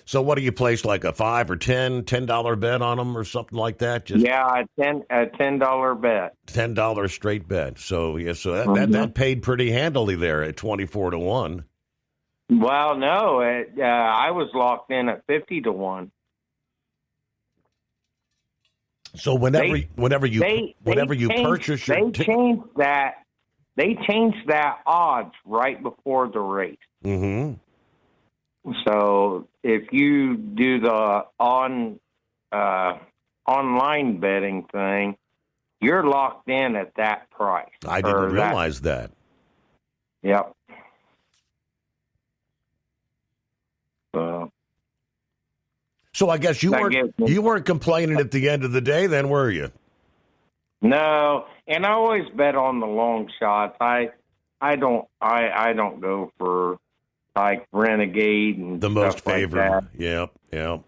So what do you place, like a $5 or $10 bet on them or something like that? A $10 bet. $10 straight bet. So that paid pretty handily there at 24-1. Well, no, I was locked in at 50-1. So whenever you purchase your they changed that odds right before the race. Mm-hmm. So if you do the online betting thing, you're locked in at that price. I didn't realize that. Yep. So I guess you weren't complaining at the end of the day, then, were you? No, and I always bet on the long shots. I don't go for like Renegade and the most stuff favored. Like Yep. No,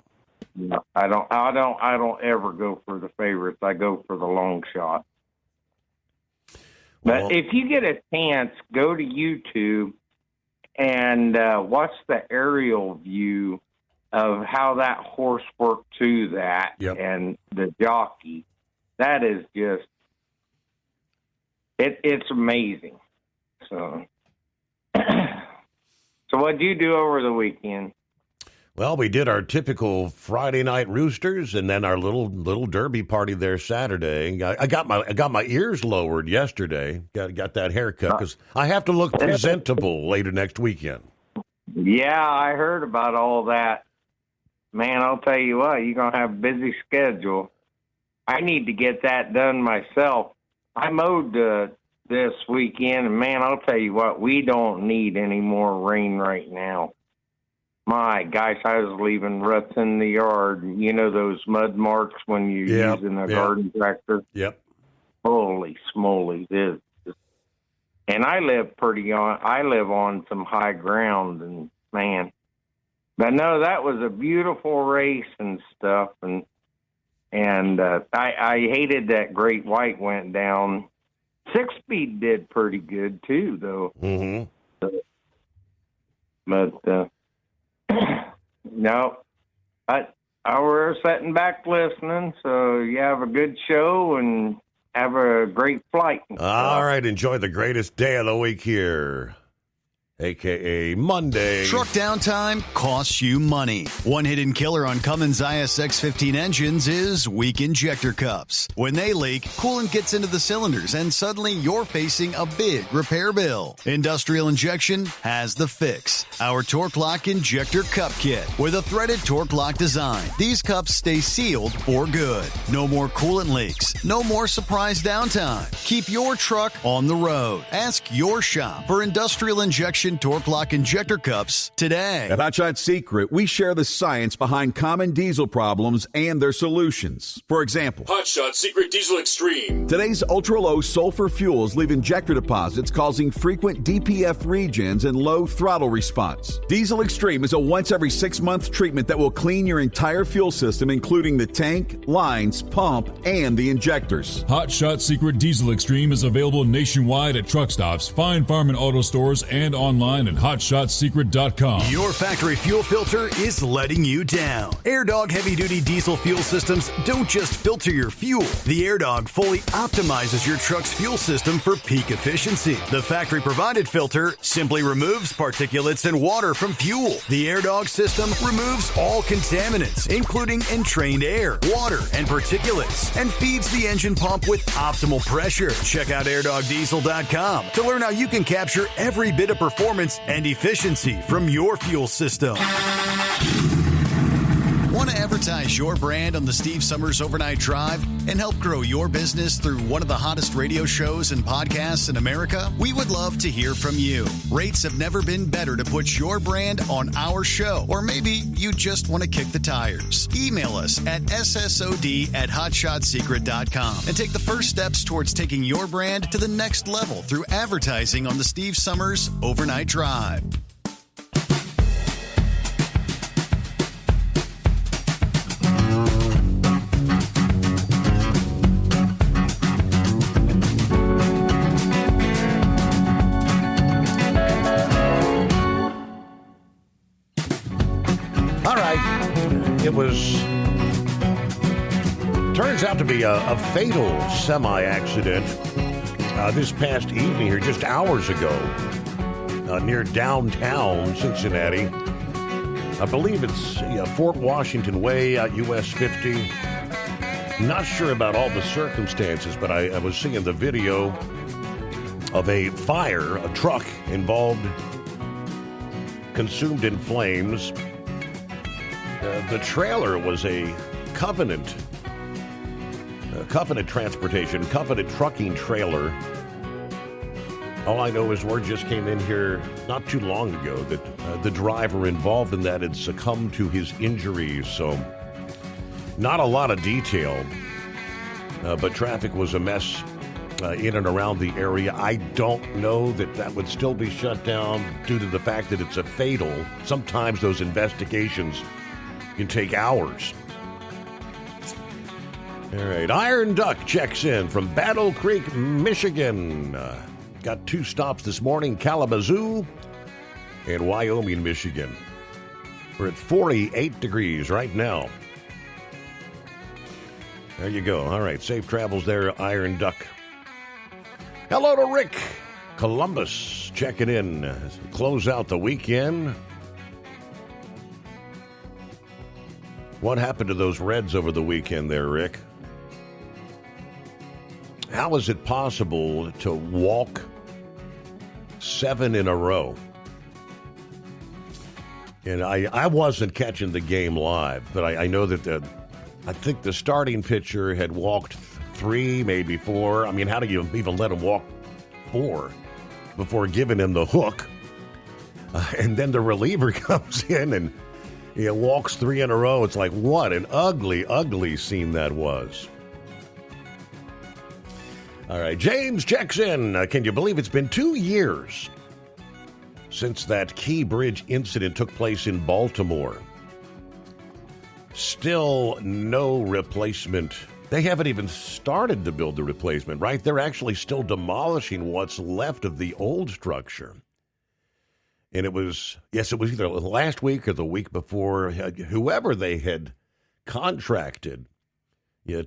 I don't ever go for the favorites. I go for the long shot. Well, but if you get a chance, go to YouTube and watch the aerial view of how that horse worked to that and the jockey. That is just it's amazing. So what'd you do over the weekend? Well, we did our typical Friday night roosters, and then our little derby party there Saturday. I got my ears lowered yesterday. Got that haircut because I have to look presentable later next weekend. Yeah, I heard about all that. Man, I'll tell you what, you're gonna have a busy schedule. I need to get that done myself. I mowed this weekend, and man, I'll tell you what, we don't need any more rain right now. My gosh, I was leaving ruts in the yard. You know those mud marks when you're using a garden tractor? Yep. Holy smoly, this. And I live on some high ground, and man. But no, that was a beautiful race and stuff, and I hated that Great White went down. 6 Speed did pretty good too, though. Mm-hmm. But No. We're sitting back listening, so you have a good show and have a great flight. All right, enjoy the greatest day of the week here, a.k.a. Monday. Truck downtime costs you money. One hidden killer on Cummins ISX-15 engines is weak injector cups. When they leak, coolant gets into the cylinders, and suddenly you're facing a big repair bill. Industrial Injection has the fix. Our Torque Lock Injector Cup Kit with a threaded Torque Lock design. These cups stay sealed for good. No more coolant leaks. No more surprise downtime. Keep your truck on the road. Ask your shop for Industrial Injection Torque Lock Injector Cups today. At Hot Shot Secret, we share the science behind common diesel problems and their solutions. For example, Hot Shot Secret Diesel Extreme. Today's ultra-low sulfur fuels leave injector deposits causing frequent DPF regens and low throttle response. Diesel Extreme is a once every 6-month treatment that will clean your entire fuel system, including the tank, lines, pump, and the injectors. Hot Shot Secret Diesel Extreme is available nationwide at truck stops, fine farm and auto stores, and online at hotshotsecret.com. Your factory fuel filter is letting you down. AirDog heavy-duty diesel fuel systems don't just filter your fuel. The AirDog fully optimizes your truck's fuel system for peak efficiency. The factory-provided filter simply removes particulates and water from fuel. The AirDog system removes all contaminants, including entrained air, water, and particulates, and feeds the engine pump with optimal pressure. Check out airdogdiesel.com to learn how you can capture every bit of performance and efficiency from your fuel system. Want to advertise your brand on the Steve Summers Overnight Drive and help grow your business through one of the hottest radio shows and podcasts in America? We would love to hear from you. Rates have never been better to put your brand on our show, or maybe you just want to kick the tires. Email us at ssod@hotshotsecret.com and take the first steps towards taking your brand to the next level through advertising on the Steve Summers Overnight Drive. It turns out to be a fatal semi-accident this past evening here, just hours ago, near downtown Cincinnati. I believe it's Fort Washington Way, US 50. Not sure about all the circumstances, but I was seeing the video of a fire, a truck involved, consumed in flames. The trailer was a Covenant Transportation, Covenant Trucking trailer. All I know is word just came in here not too long ago that the driver involved in that had succumbed to his injuries. So not a lot of detail, but traffic was a mess in and around the area. I don't know that would still be shut down due to the fact that it's a fatal. Sometimes those investigations can take hours. All right, Iron Duck checks in from Battle Creek, Michigan. Got 2 stops this morning, Kalamazoo and Wyoming, Michigan. We're at 48 degrees right now. There you go. All right, safe travels there, Iron Duck. Hello to Rick, Columbus, checking in. Close out the weekend. What happened to those Reds over the weekend there, Rick? How is it possible to walk 7 in a row? And I wasn't catching the game live, but I know that I think the starting pitcher had walked 3, maybe 4. I mean, how do you even let him walk 4 before giving him the hook? And then the reliever comes in and he walks 3 in a row. It's like, what an ugly, ugly scene that was. All right, James checks in. Can you believe it's been 2 years since that Key Bridge incident took place in Baltimore? Still no replacement. They haven't even started to build the replacement, right? They're actually still demolishing what's left of the old structure. And it was either last week or the week before, whoever they had contracted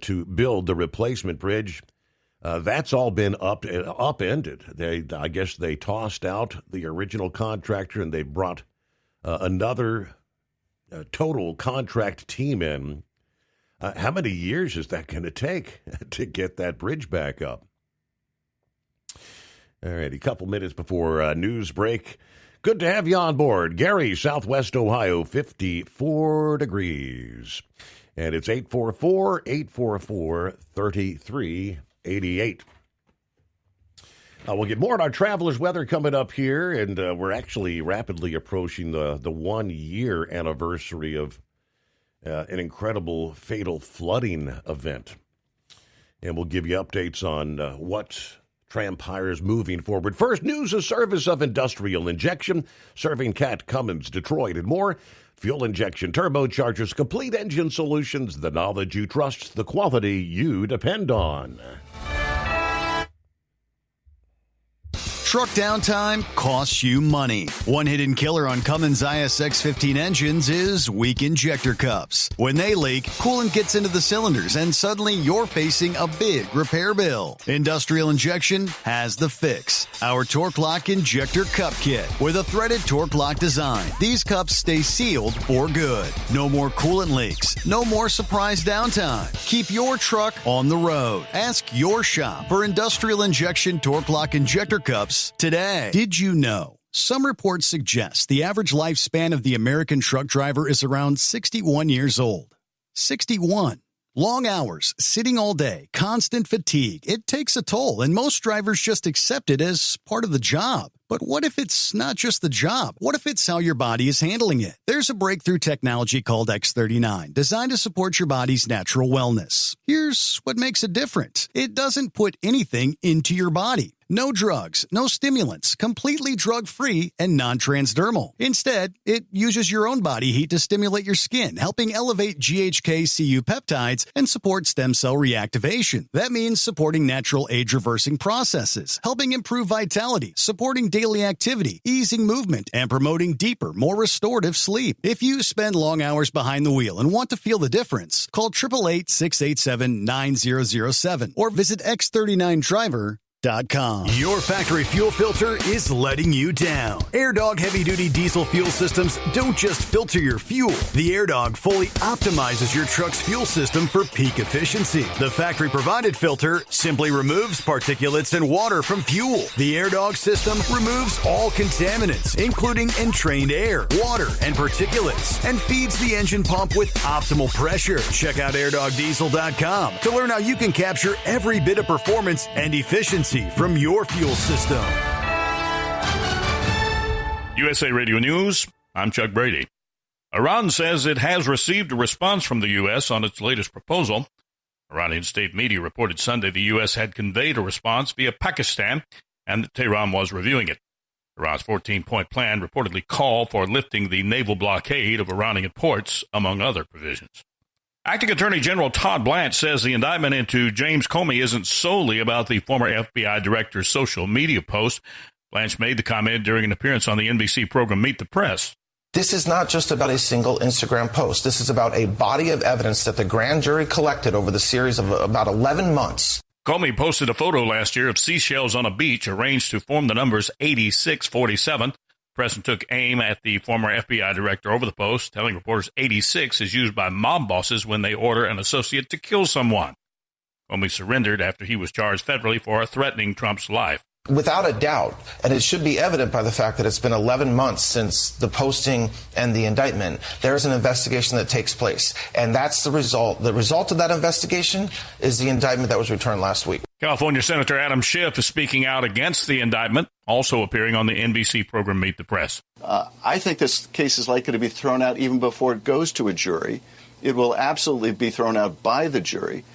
to build the replacement bridge, that's all been upended. I guess they tossed out the original contractor and they brought another total contract team in. How many years is that going to take to get that bridge back up? All right, a couple minutes before news break. Good to have you on board. Gary, Southwest Ohio, 54 degrees. And it's 844-844-3388. We'll get more on our travelers' weather coming up here, and we're actually rapidly approaching the 1 year anniversary of an incredible fatal flooding event. And we'll give you updates on what transpires moving forward. First, news of service of industrial injection, serving Cat, Cummins, Detroit, and more. Fuel injection, turbochargers, complete engine solutions, the knowledge you trust, the quality you depend on. Truck downtime costs you money. One hidden killer on Cummins ISX 15 engines is weak injector cups. When they leak, coolant gets into the cylinders and suddenly you're facing a big repair bill. Industrial Injection has the fix. Our Torque Lock Injector Cup Kit with a threaded Torque Lock design. These cups stay sealed for good. No more coolant leaks. No more surprise downtime. Keep your truck on the road. Ask your shop for Industrial Injection Torque Lock Injector Cups today. Did you know? Some reports suggest the average lifespan of the American truck driver is around 61 years old. 61. Long hours, sitting all day, constant fatigue. It takes a toll, and most drivers just accept it as part of the job. But what if it's not just the job? What if it's how your body is handling it? There's a breakthrough technology called X39, designed to support your body's natural wellness. Here's what makes it different. It doesn't put anything into your body. No drugs, no stimulants, completely drug-free and non-transdermal. Instead, it uses your own body heat to stimulate your skin, helping elevate GHK-Cu peptides and support stem cell reactivation. That means supporting natural age-reversing processes, helping improve vitality, supporting daily activity, easing movement, and promoting deeper, more restorative sleep. If you spend long hours behind the wheel and want to feel the difference, call 888-687-9007 or visit X39Driver.com. Your factory fuel filter is letting you down. AirDog heavy-duty diesel fuel systems don't just filter your fuel. The AirDog fully optimizes your truck's fuel system for peak efficiency. The factory-provided filter simply removes particulates and water from fuel. The AirDog system removes all contaminants, including entrained air, water, and particulates, and feeds the engine pump with optimal pressure. Check out AirDogDiesel.com to learn how you can capture every bit of performance and efficiency from your fuel system. USA Radio News, I'm Chuck Brady. Iran says it has received a response from the U.S. on its latest proposal. Iranian state media reported Sunday the U.S. had conveyed a response via Pakistan and that Tehran was reviewing it. Iran's 14-point plan reportedly called for lifting the naval blockade of Iranian ports, among other provisions. Acting Attorney General Todd Blanche says the indictment into James Comey isn't solely about the former FBI director's social media post. Blanche made the comment during an appearance on the NBC program Meet the Press. This is not just about a single Instagram post. This is about a body of evidence that the grand jury collected over the series of about 11 months. Comey posted a photo last year of seashells on a beach arranged to form the numbers 8647. The president took aim at the former FBI director over the post, telling reporters 86 is used by mob bosses when they order an associate to kill someone. Comey surrendered after he was charged federally for threatening Trump's life. Without a doubt, and it should be evident by the fact that it's been 11 months since the posting and the indictment, there's an investigation that takes place. And that's the result. The result of that investigation is the indictment that was returned last week. California Senator Adam Schiff is speaking out against the indictment, also appearing on the NBC program Meet the Press. I think this case is likely to be thrown out even before it goes to a jury. It will absolutely be thrown out by the jury.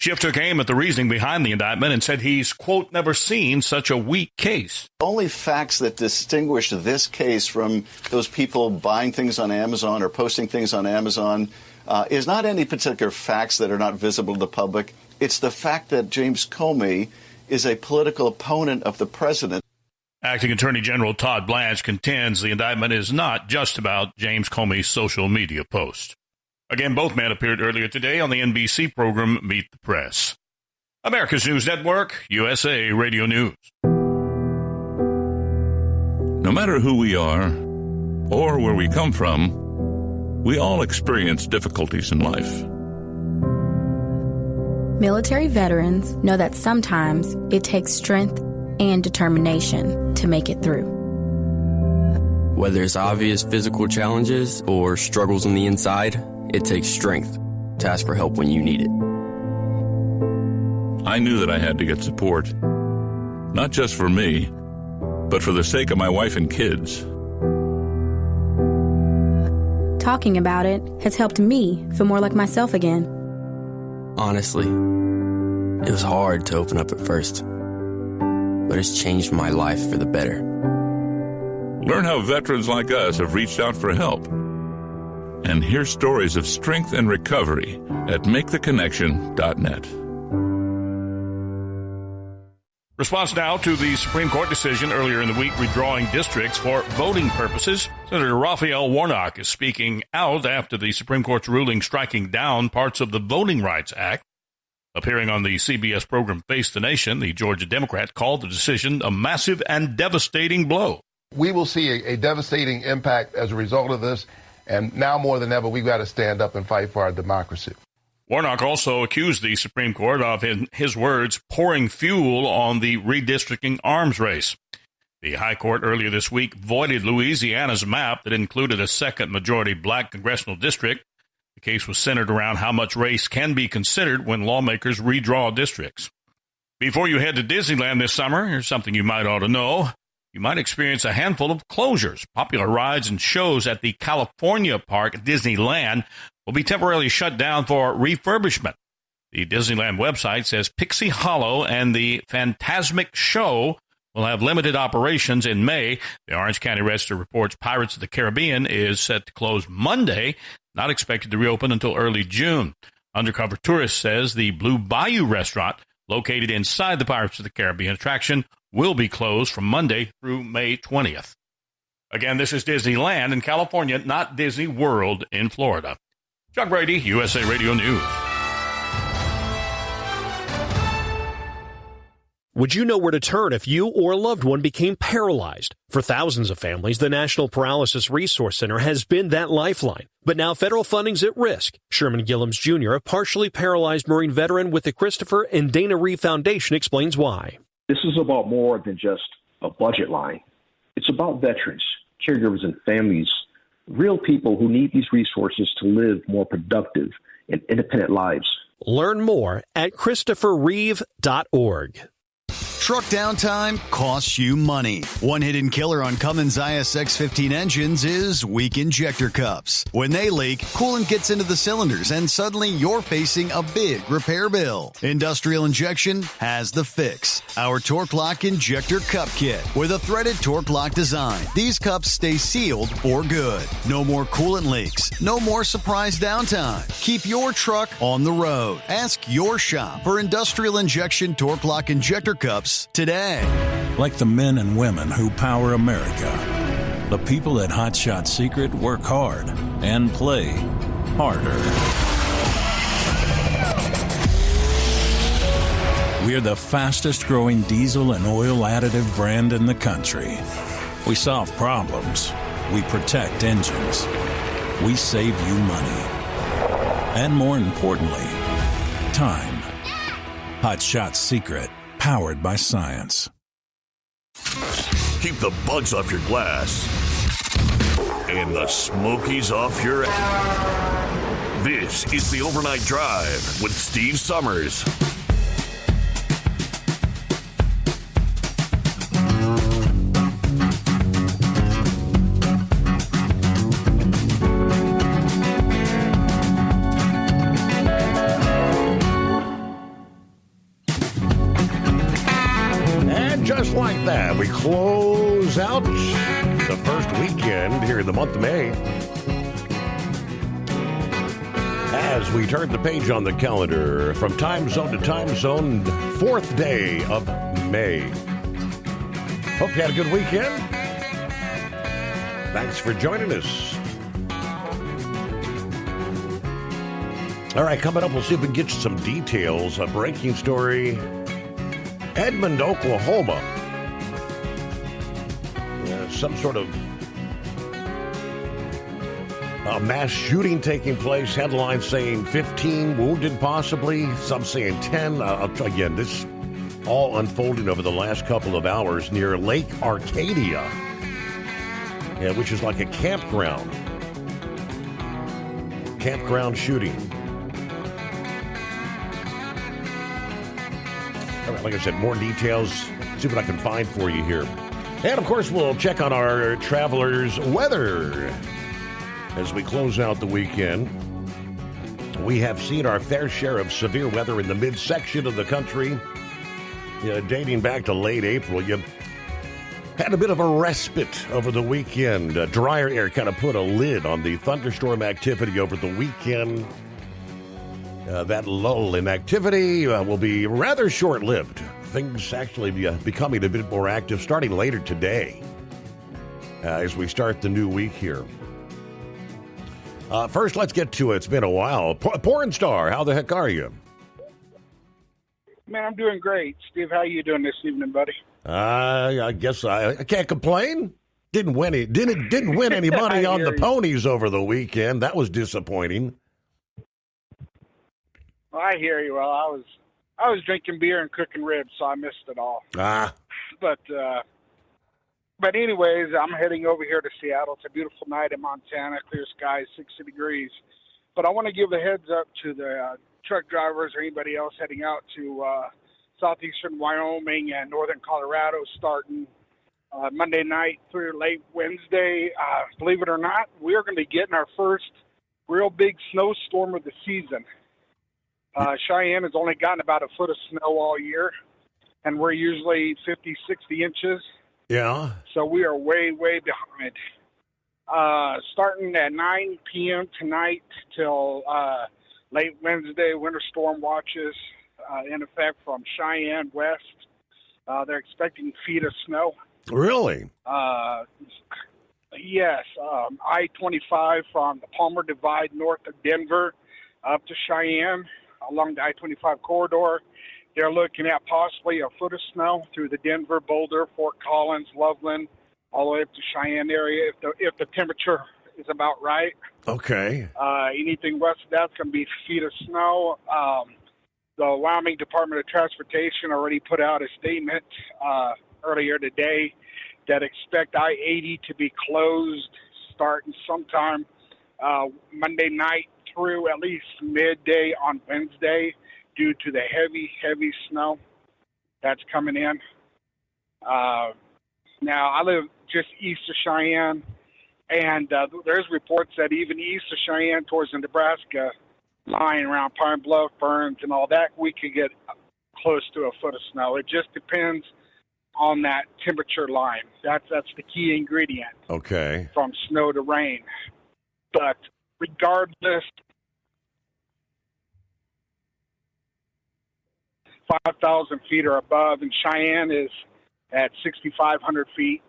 Schiff took aim at the reasoning behind the indictment and said he's, quote, never seen such a weak case. Only facts that distinguish this case from those people buying things on Amazon or posting things on Amazon is not any particular facts that are not visible to the public. It's the fact that James Comey is a political opponent of the president. Acting Attorney General Todd Blanche contends the indictment is not just about James Comey's social media post. Again, both men appeared earlier today on the NBC program Meet the Press. America's News Network, USA Radio News. No matter who we are or where we come from, we all experience difficulties in life. Military veterans know that sometimes it takes strength and determination to make it through. Whether it's obvious physical challenges or struggles on the inside, it takes strength to ask for help when you need it. I knew that I had to get support, not just for me, but for the sake of my wife and kids. Talking about it has helped me feel more like myself again. Honestly, it was hard to open up at first, but it's changed my life for the better. Learn how veterans like us have reached out for help. And hear stories of strength and recovery at MakeTheConnection.net. Response now to the Supreme Court decision earlier in the week redrawing districts for voting purposes. Senator Raphael Warnock is speaking out after the Supreme Court's ruling striking down parts of the Voting Rights Act. Appearing on the CBS program Face the Nation, the Georgia Democrat called the decision a massive and devastating blow. We will see a devastating impact as a result of this, and now more than ever, we've got to stand up and fight for our democracy. Warnock also accused the Supreme Court of, in his words, pouring fuel on the redistricting arms race. The High Court earlier this week voided Louisiana's map that included a second majority black congressional district. The case was centered around how much race can be considered when lawmakers redraw districts. Before you head to Disneyland this summer, here's something you might ought to know. You might experience a handful of closures. Popular rides and shows at the California Park at Disneyland will be temporarily shut down for refurbishment. The Disneyland website says Pixie Hollow and the Fantasmic Show will have limited operations in May. The Orange County Register reports Pirates of the Caribbean is set to close Monday, not expected to reopen until early June. Undercover Tourist says the Blue Bayou restaurant, located inside the Pirates of the Caribbean attraction, will be closed from Monday through May 20th. Again, this is Disneyland in California, not Disney World in Florida. Chuck Brady, USA Radio News. Would you know where to turn if you or a loved one became paralyzed? For thousands of families, the National Paralysis Resource Center has been that lifeline. But now federal funding's at risk. Sherman Gillums Jr., a partially paralyzed Marine veteran with the Christopher and Dana Reeve Foundation, explains why. This is about more than just a budget line. It's about veterans, caregivers, and families, real people who need these resources to live more productive and independent lives. Learn more at ChristopherReeve.org. Truck downtime costs you money. One hidden killer on Cummins ISX-15 engines is weak injector cups. When they leak, coolant gets into the cylinders and suddenly you're facing a big repair bill. Industrial Injection has the fix. Our Torque Lock Injector Cup Kit with a threaded Torque Lock design. These cups stay sealed for good. No more coolant leaks. No more surprise downtime. Keep your truck on the road. Ask your shop for Industrial Injection Torque Lock Injector Cups today. Like the men and women who power America, the people at Hot Shot Secret work hard and play harder. We're the fastest growing diesel and oil additive brand in the country. We solve problems. We protect engines. We save you money. And more importantly, time. Hot Shot Secret. Powered by science. Keep the bugs off your glass and the smokies off your ass. This is the Overnight Drive with Steve Summers. Just like that, we close out the first weekend here in the month of May. As we turn the page on the calendar from time zone to time zone, 4th day of May. Hope you had a good weekend. Thanks for joining us. All right, coming up, we'll see if we can get you some details. A breaking story. Edmond, Oklahoma. Some sort of mass shooting taking place. Headlines saying 15 wounded possibly. Some saying 10. Again, this all unfolding over the last couple of hours near Lake Arcadia, which is like a campground. Campground shooting. All right, like I said, more details. See what I can find for you here. And, of course, we'll check on our travelers' weather as we close out the weekend. We have seen our fair share of severe weather in the midsection of the country, dating back to late April. You had a bit of a respite over the weekend. Drier air kind of put a lid on the thunderstorm activity over the weekend. That lull in activity will be rather short-lived. Things actually becoming a bit more active starting later today as we start the new week here. First, let's get to it. It's been a while. Porn star, how the heck are you? Man, I'm doing great. Steve, how you doing this evening, buddy? I guess I can't complain. Didn't win any money on the ponies over the weekend. That was disappointing. Well, I hear you. Well, I was drinking beer and cooking ribs, so I missed it all. But anyways, I'm heading over here to Seattle. It's a beautiful night in Montana, clear skies, 60 degrees. But I want to give a heads up to the truck drivers or anybody else heading out to southeastern Wyoming and northern Colorado starting Monday night through late Wednesday. Believe it or not, we're going to be getting our first real big snowstorm of the season. Cheyenne has only gotten about a foot of snow all year, and we're usually 50, 60 inches. Yeah. So we are way, way behind. Starting at 9 p.m. tonight till late Wednesday, winter storm watches in effect from Cheyenne west. They're expecting feet of snow. Really? Yes. I-25 from the Palmer Divide north of Denver up to Cheyenne along the I-25 corridor. They're looking at possibly a foot of snow through the Denver, Boulder, Fort Collins, Loveland, all the way up to Cheyenne area if the temperature is about right. Okay. Anything west of that's going to be feet of snow. The Wyoming Department of Transportation already put out a statement earlier today that expect I-80 to be closed starting sometime Monday night through at least midday on Wednesday due to the heavy, heavy snow that's coming in. Now, I live just east of Cheyenne, and there's reports that even east of Cheyenne towards the Nebraska line around Pine Bluff, Burns, and all that, we could get close to a foot of snow. It just depends on that temperature line. That's the key ingredient. Okay. From snow to rain. But regardless, 5,000 feet or above, and Cheyenne is at 6,500 feet.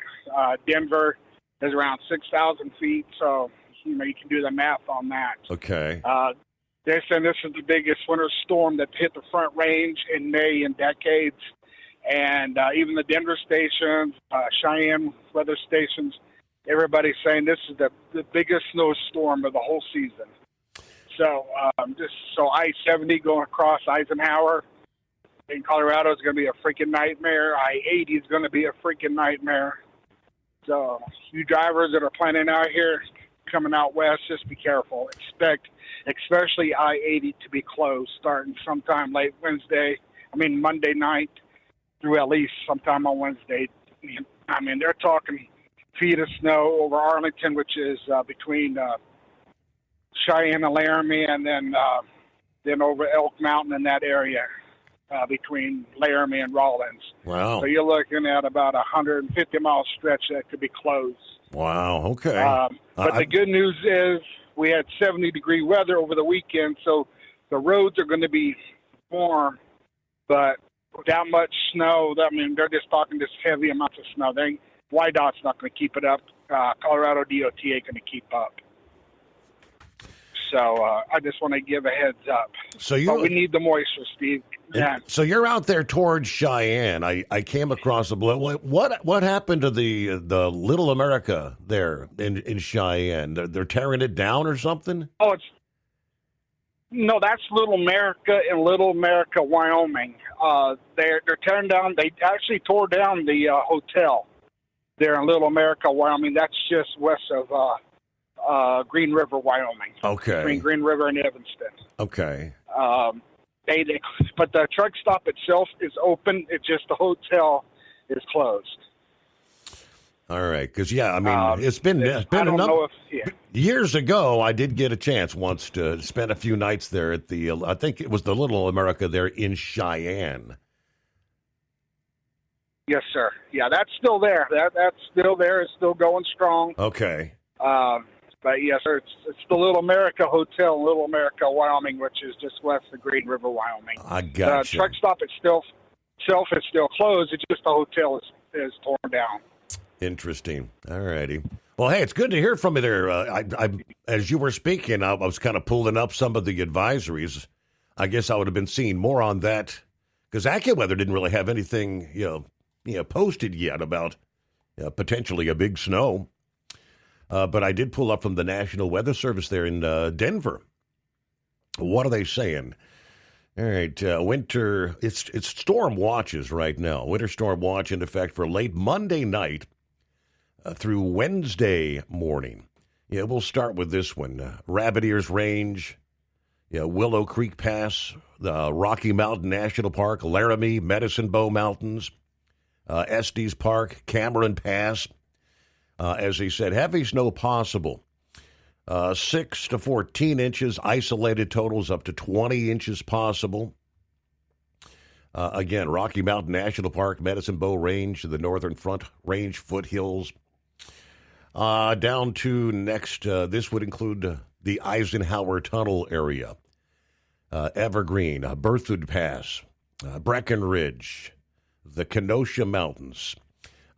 Denver is around 6,000 feet, so you can do the math on that. Okay. They're saying this is the biggest winter storm that hit the Front Range in May in decades, and even the Denver stations, Cheyenne weather stations, everybody's saying this is the biggest snowstorm of the whole season. So I-70 going across Eisenhower in Colorado is going to be a freaking nightmare. I-80 is going to be a freaking nightmare. So you drivers that are planning out here, coming out west, just be careful. Expect, especially I-80 to be closed starting sometime late Monday night through at least sometime on Wednesday. I mean, they're talking feet of snow over Arlington, which is between Cheyenne and Laramie, and then over Elk Mountain in that area between Laramie and Rawlins. Wow. So you're looking at about a 150-mile stretch that could be closed. Wow, okay. But the good news is we had 70-degree weather over the weekend, so the roads are going to be warm, but that much snow. I mean, they're just talking this heavy amounts of snow. YDOT's not going to keep it up. Colorado DOT ain't going to keep up. So I just want to give a heads up. But we need the moisture, Steve. Yeah. So you're out there towards Cheyenne. I came across a what happened to the Little America there in Cheyenne? They're tearing it down or something? Oh, that's Little America in Little America, Wyoming. They're tearing down. They actually tore down the hotel there in Little America, Wyoming. That's just west of Green River, Wyoming. Okay. Between Green River and Evanston. Okay. But the truck stop itself is open. It's just the hotel is closed. All right, because it's been years ago. I did get a chance once to spend a few nights there at I think it was the Little America there in Cheyenne. Yes, sir. Yeah, that's still there. That's still there. It's still going strong. Okay. But yes, sir, it's the Little America Hotel in Little America, Wyoming, which is just west of Green River, Wyoming. I got you. The truck stop itself is still closed. It's just the hotel is torn down. Interesting. All righty. Well, hey, it's good to hear from you there. As you were speaking, I was kind of pulling up some of the advisories. I guess I would have been seeing more on that because AccuWeather didn't really have anything, posted yet about potentially a big snow. But I did pull up from the National Weather Service there in Denver. What are they saying? All right, winter, it's storm watches right now. Winter storm watch in effect for late Monday night through Wednesday morning. Yeah, we'll start with this one. Rabbit Ears Range, Willow Creek Pass, the Rocky Mountain National Park, Laramie, Medicine Bow Mountains, Estes Park, Cameron Pass. As he said, heavy snow possible. 6 to 14 inches, isolated totals up to 20 inches possible. Again, Rocky Mountain National Park, Medicine Bow Range, the Northern Front Range foothills. Down to next, this would include the Eisenhower Tunnel area, Evergreen, Berthoud Pass, Breckenridge, the Kenosha Mountains,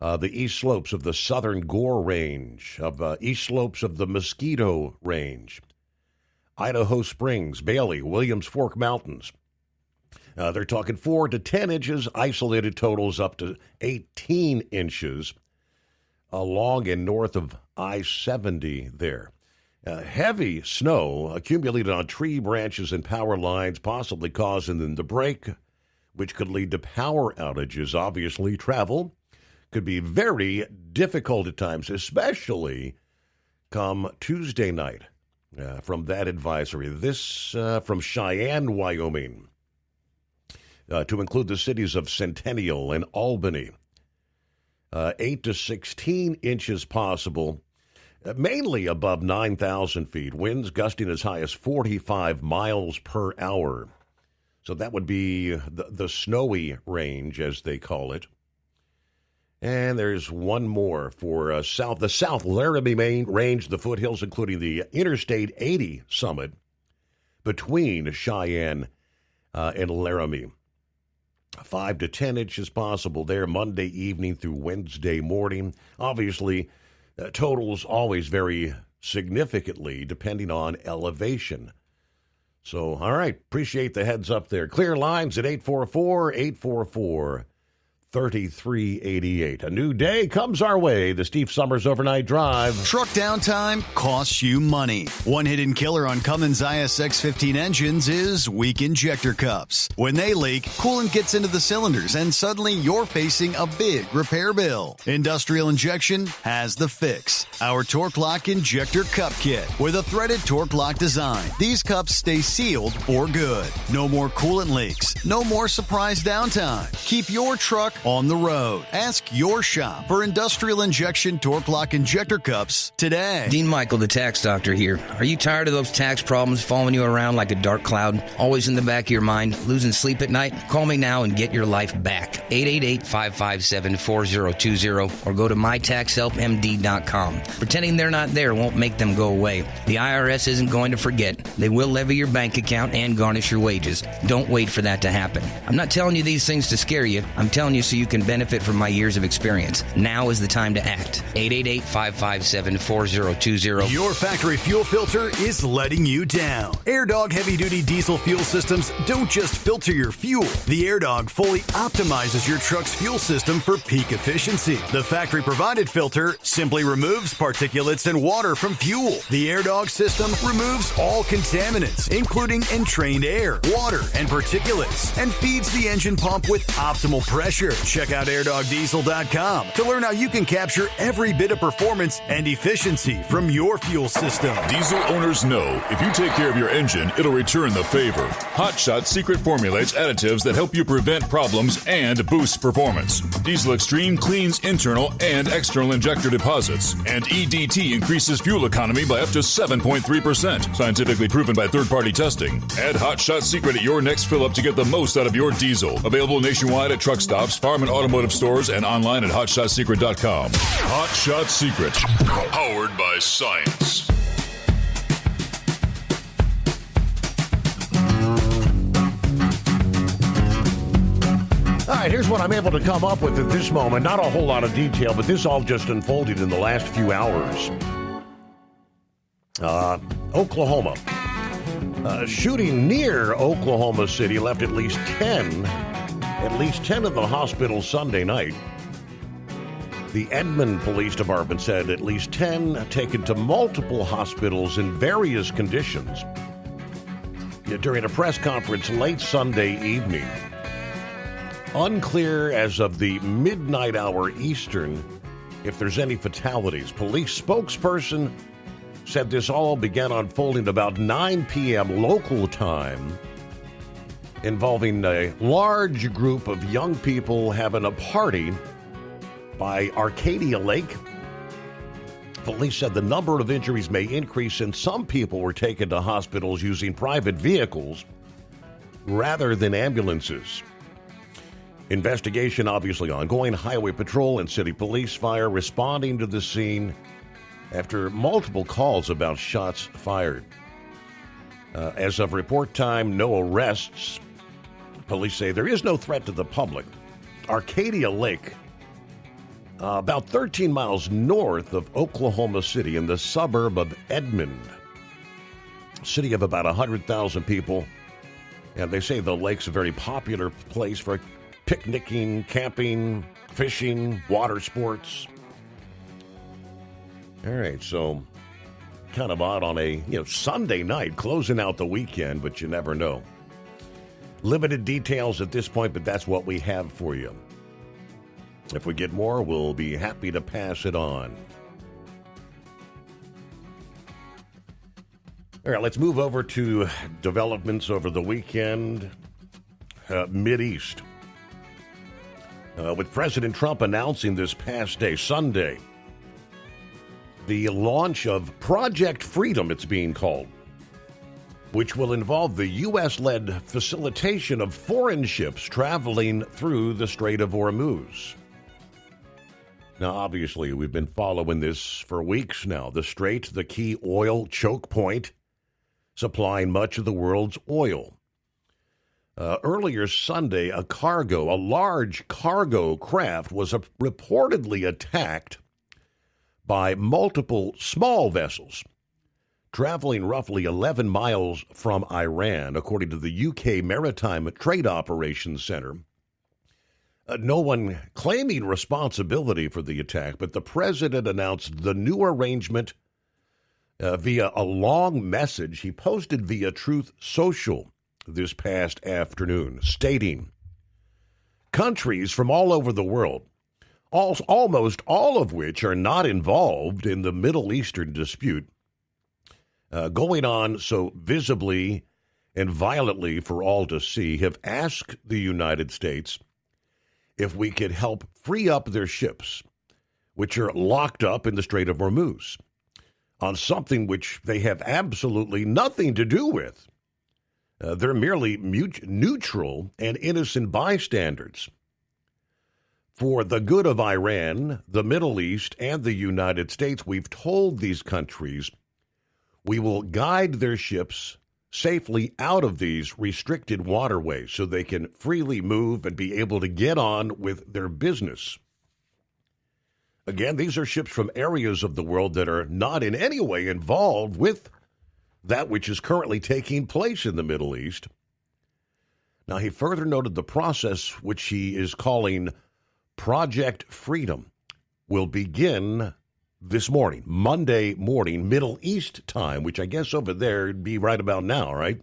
the east slopes of the Southern Gore Range, east slopes of the Mosquito Range, Idaho Springs, Bailey, Williams Fork Mountains. They're talking 4 to 10 inches, isolated totals up to 18 inches along and north of I-70 there. Heavy snow accumulated on tree branches and power lines, possibly causing them to break, which could lead to power outages. Obviously, travel could be very difficult at times, especially come Tuesday night. From that advisory, this from Cheyenne, Wyoming, to include the cities of Centennial and Albany. 8 to 16 inches possible, mainly above 9,000 feet. Winds gusting as high as 45 miles per hour. So that would be the snowy range, as they call it. And there's one more for the South Laramie Range, the foothills, including the Interstate 80 summit between Cheyenne and Laramie. 5 to 10 inches possible there Monday evening through Wednesday morning. Obviously, totals always vary significantly depending on elevation. So, all right, appreciate the heads up there. Clear lines at 844-844-3388. A new day comes our way. The Steve Summers Overnight Drive. Truck downtime costs you money. One hidden killer on Cummins ISX 15 engines is weak injector cups. When they leak, coolant gets into the cylinders and suddenly you're facing a big repair bill. Industrial Injection has the fix. Our Torque Lock Injector Cup Kit with a threaded Torque Lock design. These cups stay sealed for good. No more coolant leaks. No more surprise downtime. Keep your truck on the road. Ask your shop for industrial injection torque lock injector cups today. Dean Michael, the tax doctor here. Are you tired of those tax problems following you around like a dark cloud, always in the back of your mind, losing sleep at night? Call me now and get your life back. 888-557-4020 or go to mytaxhelpmd.com. Pretending they're not there won't make them go away. The IRS isn't going to forget. They will levy your bank account and garnish your wages. Don't wait for that to happen. I'm not telling you these things to scare you. I'm telling you so you can benefit from my years of experience. Now is the time to act. 888-557-4020. Your factory fuel filter is letting you down. AirDog heavy-duty diesel fuel systems don't just filter your fuel. The AirDog fully optimizes your truck's fuel system for peak efficiency. The factory-provided filter simply removes particulates and water from fuel. The AirDog system removes all contaminants, including entrained air, water, and particulates, and feeds the engine pump with optimal pressure. Check out airdogdiesel.com to learn how you can capture every bit of performance and efficiency from your fuel system. Diesel owners know if you take care of your engine, it'll return the favor. Hot Shot secret formulates additives that help you prevent problems and boost performance. Diesel Extreme cleans internal and external injector deposits, and EDT increases fuel economy by up to 7.3%, scientifically proven by third-party testing. Add Hot Shot Secret at your next fill-up to get the most out of your diesel. Available nationwide at truck stops, farm and automotive stores, and online at hotshotsecret.com. Hot Shot Secret, powered by science. All right, here's what I'm able to come up with at this moment. Not a whole lot of detail, but this all just unfolded in the last few hours. Oklahoma. Shooting near Oklahoma City left at least 10 in the hospital Sunday night. The Edmond Police Department said at least 10 taken to multiple hospitals in various conditions during a press conference late Sunday evening. Unclear as of the midnight hour Eastern if there's any fatalities. Police spokesperson said this all began unfolding about 9 p.m. local time, involving a large group of young people having a party by Arcadia Lake. Police said the number of injuries may increase since some people were taken to hospitals using private vehicles rather than ambulances. Investigation obviously ongoing. Highway Patrol and City Police Fire responding to the scene after multiple calls about shots fired. As of report time, no arrests. Police say there is no threat to the public. Arcadia Lake, about 13 miles north of Oklahoma City in the suburb of Edmond. City of about 100,000 people. And they say the lake's a very popular place for picnicking, camping, fishing, water sports. All right, so kind of odd on a Sunday night, closing out the weekend, but you never know. Limited details at this point, but that's what we have for you. If we get more, we'll be happy to pass it on. All right, let's move over to developments over the weekend. Mideast. With President Trump announcing this past day, Sunday, the launch of Project Freedom, it's being called, which will involve the U.S.-led facilitation of foreign ships traveling through the Strait of Hormuz. Now, obviously, we've been following this for weeks now. The Strait, the key oil choke point, supplying much of the world's oil. Earlier Sunday, a large cargo craft was reportedly attacked by multiple small vessels traveling roughly 11 miles from Iran, according to the UK Maritime Trade Operations Center. No one claiming responsibility for the attack, but the president announced the new arrangement via a long message he posted via Truth Social this past afternoon, stating, countries from all over the world, almost all of which are not involved in the Middle Eastern dispute, going on so visibly and violently for all to see, have asked the United States if we could help free up their ships, which are locked up in the Strait of Hormuz, on something which they have absolutely nothing to do with. They're merely neutral and innocent bystanders. For the good of Iran, the Middle East, and the United States, we've told these countries we will guide their ships safely out of these restricted waterways so they can freely move and be able to get on with their business. Again, these are ships from areas of the world that are not in any way involved with that which is currently taking place in the Middle East. Now, he further noted the process, which he is calling Project Freedom, will begin this morning, Monday morning, Middle East time, which I guess over there would be right about now, right?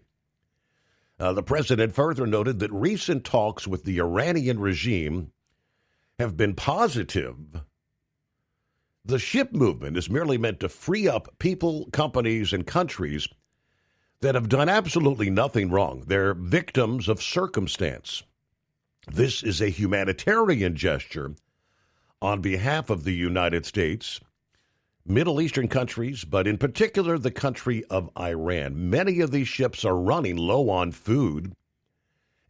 The president further noted that recent talks with the Iranian regime have been positive. The ship movement is merely meant to free up people, companies, and countries that have done absolutely nothing wrong. They're victims of circumstance. This is a humanitarian gesture on behalf of the United States, Middle Eastern countries, but in particular the country of Iran. Many of these ships are running low on food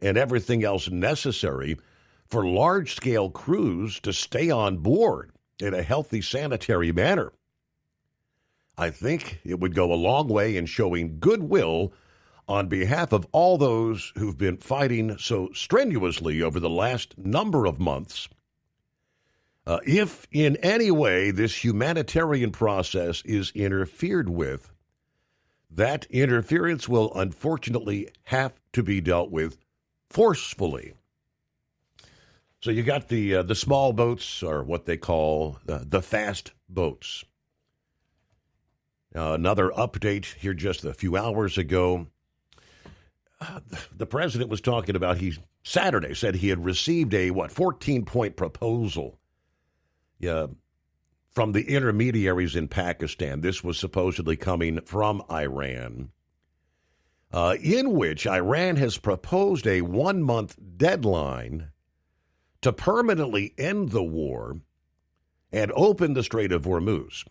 and everything else necessary for large-scale crews to stay on board in a healthy, sanitary manner. I think it would go a long way in showing goodwill on behalf of all those who've been fighting so strenuously over the last number of months. If in any way this humanitarian process is interfered with, that interference will unfortunately have to be dealt with forcefully. So you got the small boats, or what they call the fast boats. Another update here just a few hours ago. The president was talking about, Saturday said he had received a 14-point proposal from the intermediaries in Pakistan. This was supposedly coming from Iran, in which Iran has proposed a 1-month deadline to permanently end the war and open the Strait of Hormuz.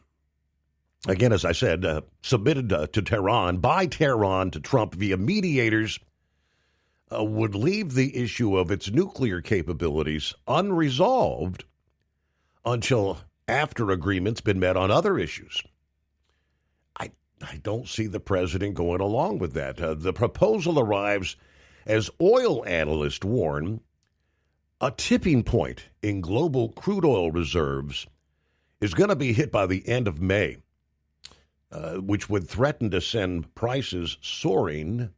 Again, as I said, submitted to Tehran, by Tehran to Trump via mediators, would leave the issue of its nuclear capabilities unresolved until after agreement's been met on other issues. I don't see the president going along with that. The proposal arrives as oil analysts warn a tipping point in global crude oil reserves is going to be hit by the end of May, which would threaten to send prices soaring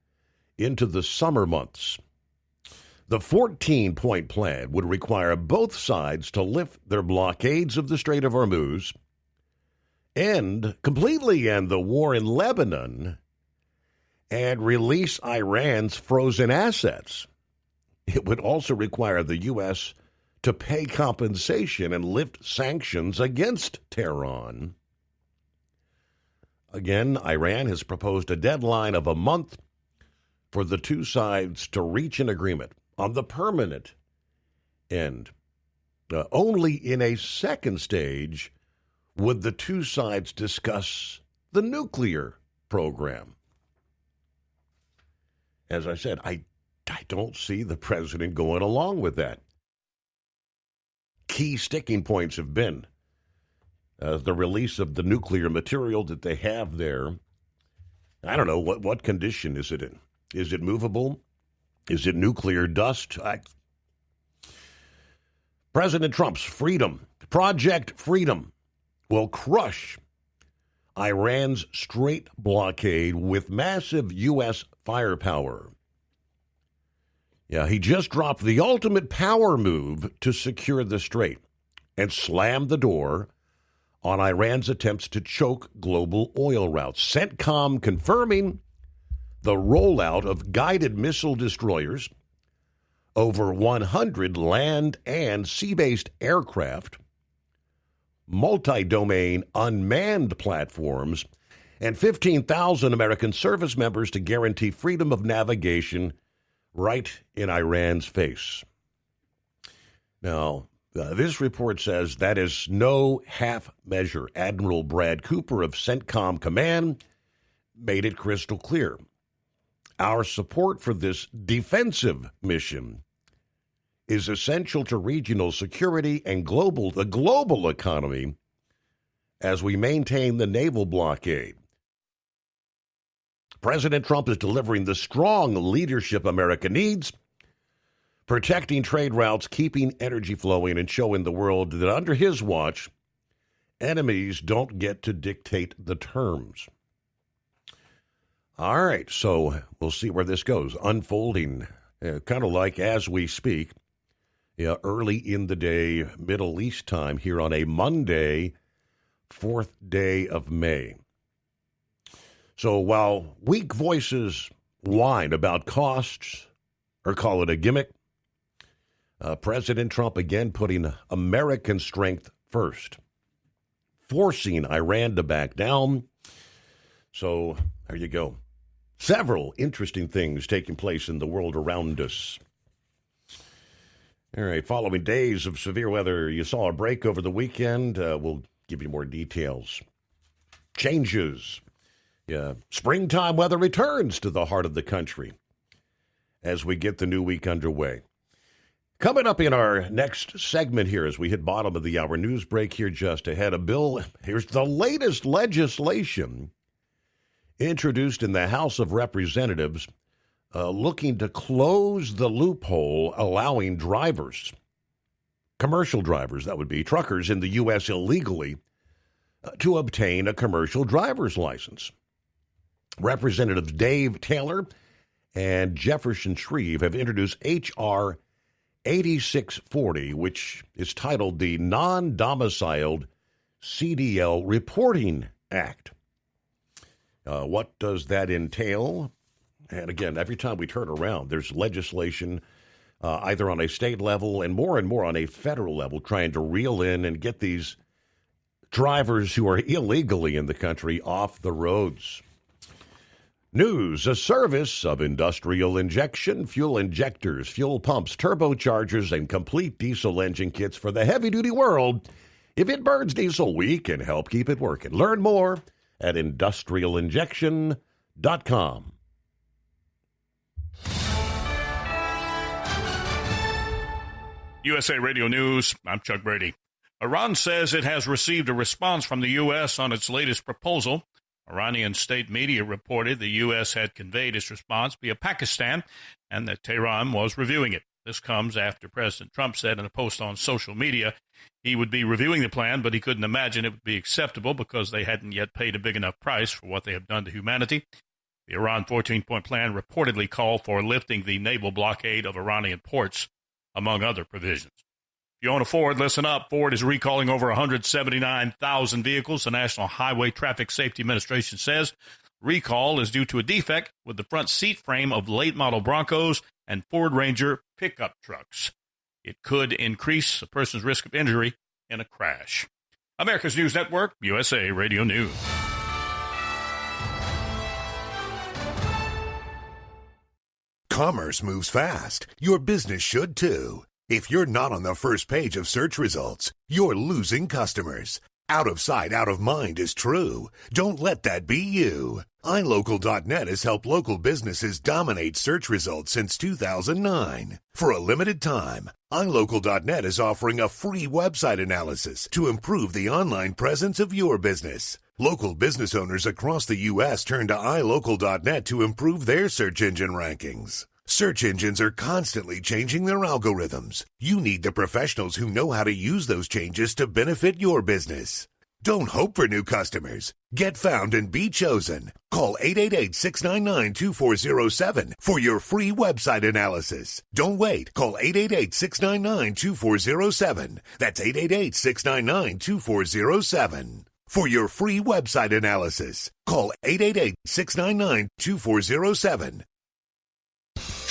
into the summer months. The 14-point plan would require both sides to lift their blockades of the Strait of Hormuz and completely end the war in Lebanon and release Iran's frozen assets. It would also require the U.S. to pay compensation and lift sanctions against Tehran. Again, Iran has proposed a deadline of a month for the two sides to reach an agreement on the permanent end. Only in a second stage would the two sides discuss the nuclear program. As I said, I don't see the president going along with that. Key sticking points have been the release of the nuclear material that they have there. I don't know, what condition is it in? Is it movable? Is it nuclear dust? President Trump's Project Freedom, will crush Iran's Strait blockade with massive U.S. firepower. Yeah, he just dropped the ultimate power move to secure the Strait and slammed the door on Iran's attempts to choke global oil routes. CENTCOM confirming the rollout of guided missile destroyers, over 100 land and sea-based aircraft, multi-domain unmanned platforms, and 15,000 American service members to guarantee freedom of navigation right in Iran's face. Now, this report says that is no half measure. Admiral Brad Cooper of CENTCOM Command made it crystal clear. Our support for this defensive mission is essential to regional security and the global economy as we maintain the naval blockade. President Trump is delivering the strong leadership America needs, protecting trade routes, keeping energy flowing, and showing the world that under his watch, enemies don't get to dictate the terms. All right, so we'll see where this goes, unfolding kind of like as we speak, early in the day, Middle East time here on a Monday, 4th day of May. So while weak voices whine about costs, or call it a gimmick, President Trump again putting American strength first, forcing Iran to back down. So there you go. Several interesting things taking place in the world around us. All right, following days of severe weather, you saw a break over the weekend. We'll give you more details. Changes. Springtime weather returns to the heart of the country as we get the new week underway. Coming up in our next segment here as we hit bottom of the hour news break here just ahead, here's the latest legislation introduced in the House of Representatives looking to close the loophole allowing drivers, commercial drivers, that would be truckers in the U.S. illegally, to obtain a commercial driver's license. Representatives Dave Taylor and Jefferson Shreve have introduced H.R. 8640, which is titled the Non-Domiciled CDL Reporting Act. What does that entail? And again, every time we turn around, there's legislation either on a state level and more on a federal level trying to reel in and get these drivers who are illegally in the country off the roads. News, a service of industrial injection, fuel injectors, fuel pumps, turbochargers, and complete diesel engine kits for the heavy-duty world. If it burns diesel, we can help keep it working. Learn more at industrialinjection.com. USA Radio News, I'm Chuck Brady. Iran says it has received a response from the U.S. on its latest proposal. Iranian state media reported the U.S. had conveyed its response via Pakistan and that Tehran was reviewing it. This comes after President Trump said in a post on social media he would be reviewing the plan, but he couldn't imagine it would be acceptable because they hadn't yet paid a big enough price for what they have done to humanity. The Iran 14-point plan reportedly called for lifting the naval blockade of Iranian ports, among other provisions. If you own a Ford, listen up. Ford is recalling over 179,000 vehicles. The National Highway Traffic Safety Administration says recall is due to a defect with the front seat frame of late-model Broncos and Ford Ranger pickup trucks. It could increase a person's risk of injury in a crash. America's News Network, USA Radio News. Commerce moves fast. Your business should too. If you're not on the first page of search results, you're losing customers. Out of sight, out of mind is true. Don't let that be you. iLocal.net has helped local businesses dominate search results since 2009. For a limited time, iLocal.net is offering a free website analysis to improve the online presence of your business. Local business owners across the U.S. turn to iLocal.net to improve their search engine rankings. Search engines are constantly changing their algorithms. You need the professionals who know how to use those changes to benefit your business. Don't hope for new customers. Get found and be chosen. Call 888-699-2407 for your free website analysis. Don't wait. Call 888-699-2407. That's 888-699-2407. For your free website analysis, call 888-699-2407.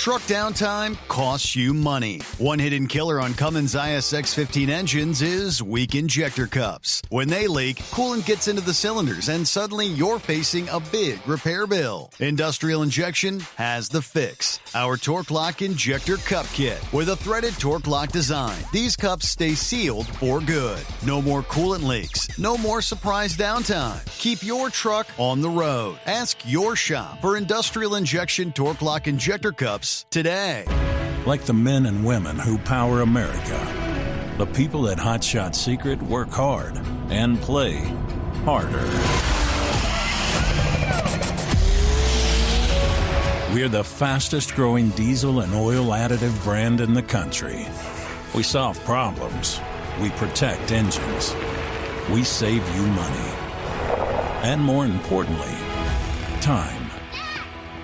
Truck downtime costs you money. One hidden killer on Cummins ISX15 engines is weak injector cups. When they leak, coolant gets into the cylinders and suddenly you're facing a big repair bill. Industrial Injection has the fix. Our Torque Lock Injector Cup Kit with a threaded Torque Lock design. These cups stay sealed for good. No more coolant leaks. No more surprise downtime. Keep your truck on the road. Ask your shop for Industrial Injection Torque Lock Injector Cups today. Like the men and women who power America, the people at Hot Shot Secret work hard and play harder. We're the fastest growing diesel and oil additive brand in the country. We solve problems. We protect engines. We save you money. And more importantly, time.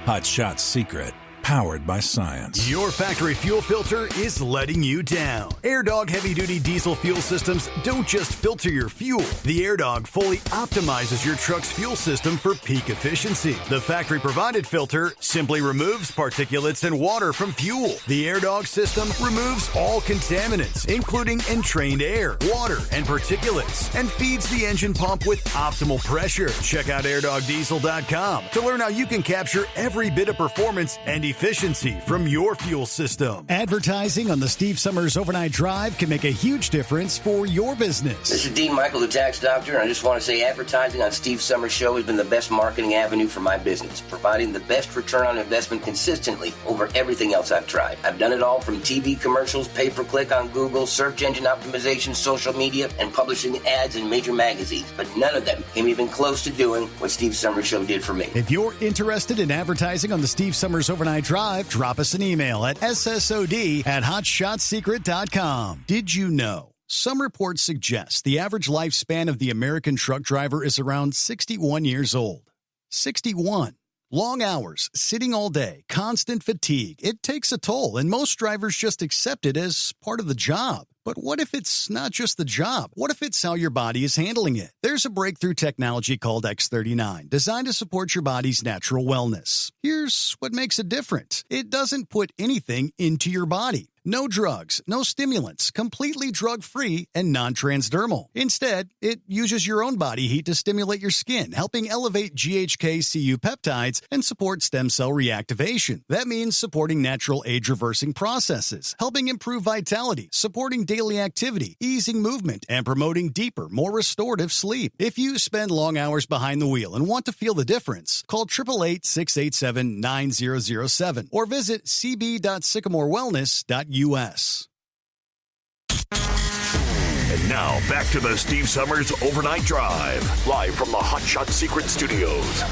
Hot Shot Secret. Powered by science. Your factory fuel filter is letting you down. AirDog heavy-duty diesel fuel systems don't just filter your fuel. The AirDog fully optimizes your truck's fuel system for peak efficiency. The factory-provided filter simply removes particulates and water from fuel. The AirDog system removes all contaminants, including entrained air, water, and particulates, and feeds the engine pump with optimal pressure. Check out airdogdiesel.com to learn how you can capture every bit of performance and efficiency from your fuel system. Advertising on the Steve Summers Overnight Drive can make a huge difference for your business. This is Dean Michael, the tax doctor, and I just want to say advertising on Steve Summers' show has been the best marketing avenue for my business, providing the best return on investment consistently over everything else I've tried. I've done it all from TV commercials, pay-per-click on Google, search engine optimization, social media, and publishing ads in major magazines, but none of them came even close to doing what Steve Summers' show did for me. If you're interested in advertising on the Steve Summers Overnight Drive, drop us an email at ssod@hotshotsecret.com. Did you know? Some reports suggest the average lifespan of the American truck driver is around 61 years old. 61. Long hours, sitting all day, constant fatigue. It takes a toll, and most drivers just accept it as part of the job. But what if it's not just the job? What if it's how your body is handling it? There's a breakthrough technology called X39, designed to support your body's natural wellness. Here's what makes it different. It doesn't put anything into your body. No drugs, no stimulants, completely drug-free and non-transdermal. Instead, it uses your own body heat to stimulate your skin, helping elevate GHK-Cu peptides and support stem cell reactivation. That means supporting natural age-reversing processes, helping improve vitality, supporting daily activity, easing movement, and promoting deeper, more restorative sleep. If you spend long hours behind the wheel and want to feel the difference, call 888-687-9007 or visit cb.sycamorewellness.us. And now, back to the Steve Summers Overnight Drive, live from the Hot Shot Secret Studios.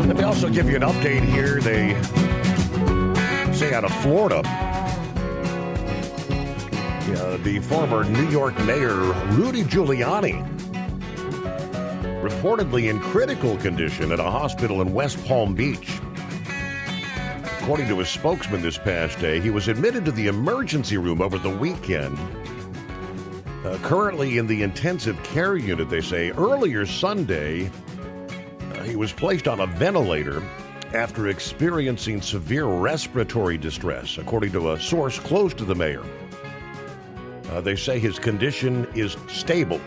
Let me also give you an update here. They say out of Florida, the former New York Mayor Rudy Giuliani reportedly in critical condition at a hospital in West Palm Beach. According to his spokesman this past day, he was admitted to the emergency room over the weekend. Currently in the intensive care unit, they say. Earlier Sunday, he was placed on a ventilator after experiencing severe respiratory distress, according to a source close to the mayor. They say his condition is stable.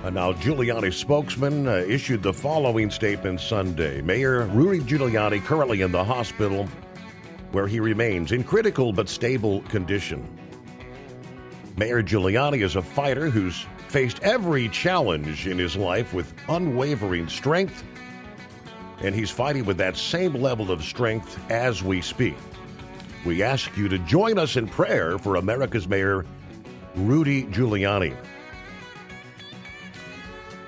Now, Giuliani's spokesman issued the following statement Sunday. Mayor Rudy Giuliani currently in the hospital where he remains in critical but stable condition. Mayor Giuliani is a fighter who's faced every challenge in his life with unwavering strength, and he's fighting with that same level of strength as we speak. We ask you to join us in prayer for America's Mayor Rudy Giuliani.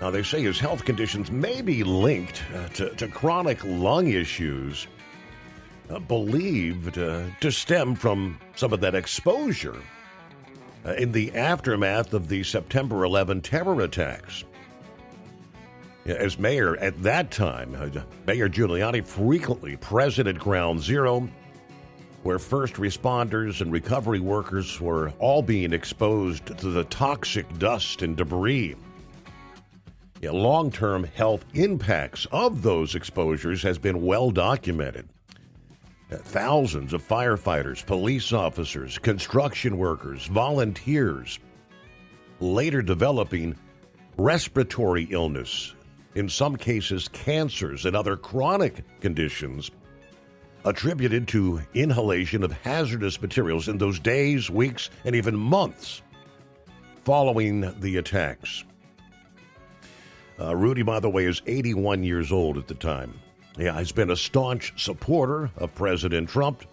Now, they say his health conditions may be linked to chronic lung issues believed to stem from some of that exposure in the aftermath of the September 11 terror attacks. As mayor at that time, Mayor Giuliani frequently present at Ground Zero, where first responders and recovery workers were all being exposed to the toxic dust and debris. Long-term health impacts of those exposures has been well documented. Thousands of firefighters, police officers, construction workers, volunteers later developing respiratory illness, in some cases cancers and other chronic conditions attributed to inhalation of hazardous materials in those days, weeks, and even months following the attacks. Rudy, by the way, is 81 years old at the time. He's been a staunch supporter of President Trump,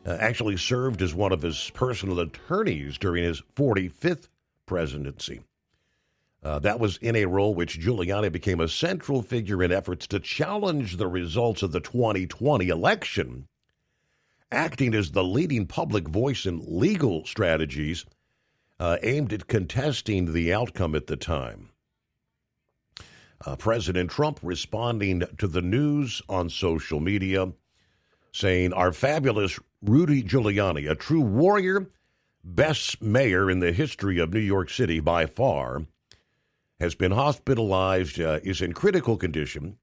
actually served as one of his personal attorneys during his 45th presidency. That was in a role which Giuliani became a central figure in efforts to challenge the results of the 2020 election, acting as the leading public voice in legal strategies aimed at contesting the outcome at the time. President Trump responding to the news on social media, saying, "Our fabulous Rudy Giuliani, a true warrior, best mayor in the history of New York City by far, has been hospitalized, is in critical condition.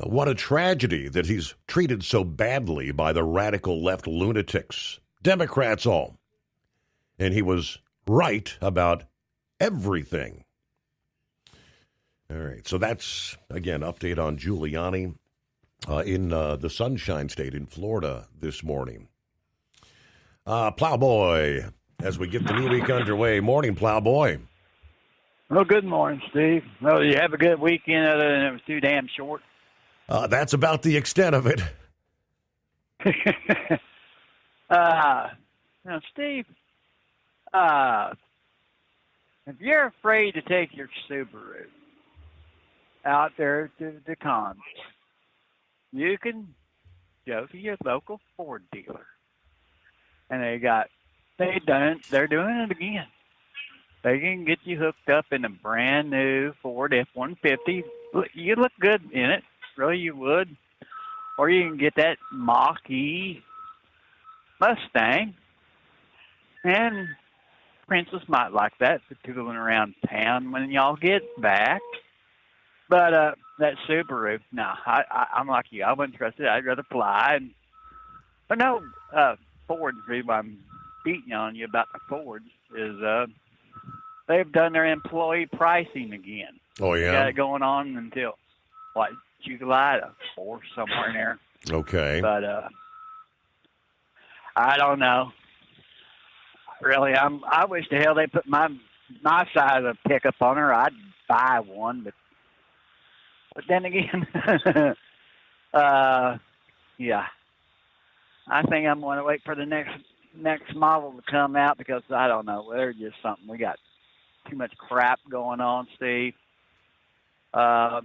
What a tragedy that he's treated so badly by the radical left lunatics, Democrats all. And he was right about everything." All right, so that's, again, update on Giuliani in the Sunshine State in Florida this morning. Plowboy, as we get the new week underway. Morning, Plowboy. Well, good morning, Steve. Well, you have a good weekend other than it was too damn short? That's about the extent of it. Now, Steve, if you're afraid to take your Subaru out there to the cons, you can go to your local Ford dealer. And they're doing it again. They can get you hooked up in a brand new Ford F-150. You look good in it, really you would. Or you can get that Mach-E Mustang. And Princess might like that for tooling around town when y'all get back. But that Subaru, no, I'm like you. I wouldn't trust it. I'd rather fly. But no, Ford, the reason why I'm beating on you about the Fords is they've done their employee pricing again. Oh, yeah? They got it going on until, July the 4th, somewhere in there. Okay. But I don't know. Really, I wish the hell they put my size of pickup on her. I'd buy one, but then again, yeah. I think I'm going to wait for the next model to come out because I don't know. They're just something. We got too much crap going on, Steve. As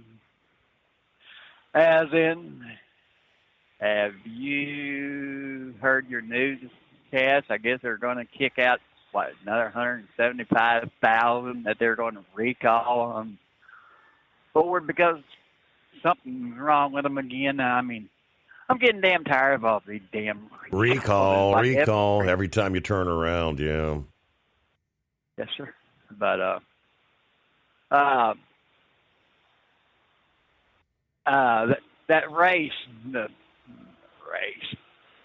in, have you heard your newscast? I guess they're going to kick out, another 175,000 that they're going to recall on Ford because something's wrong with them again. I mean, I'm getting damn tired of all these damn recall every time you turn around, yeah. Yes, sir. But that race,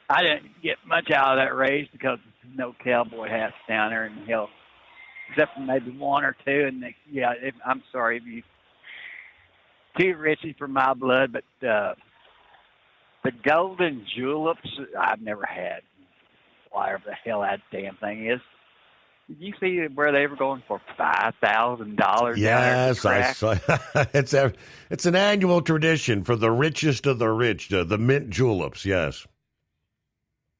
I didn't get much out of that race because no cowboy hats down there in the hill, except for maybe one or two. And I'm sorry if you too richy for my blood, but the golden juleps I've never had. Whatever the hell that damn thing is. Did you see where they were going for $5,000? Yes, I saw. It's an annual tradition for the richest of the rich, the mint juleps. Yes.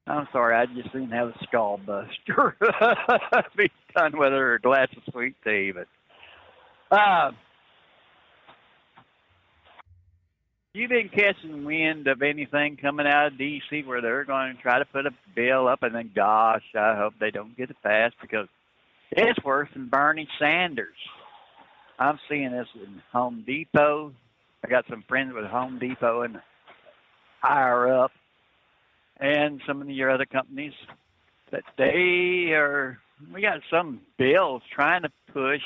I'm sorry, I just didn't have a skull buster. Be done with her a glass of sweet tea, but you been catching wind of anything coming out of D.C. where they're going to try to put a bill up, and then, gosh, I hope they don't get it passed because it's worse than Bernie Sanders. I'm seeing this in Home Depot. I got some friends with Home Depot and higher up, and some of your other companies that we got some bills trying to push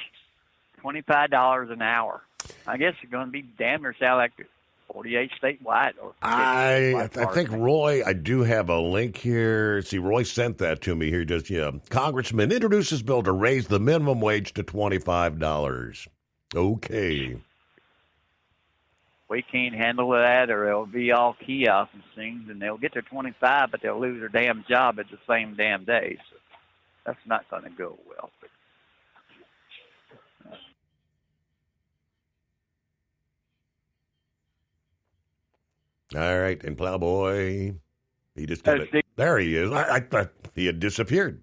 $25 an hour. I guess it's going to be damn near sound like 48 statewide. I think, Roy, I do have a link here. See, Roy sent that to me here. Congressman introduces bill to raise the minimum wage to $25. Okay. We can't handle that, or it'll be all kiosks and things, and they'll get their 25, but they'll lose their damn job at the same damn day. So that's not going to go well. All right, and Plowboy, he just got it. There he is. I thought he had disappeared.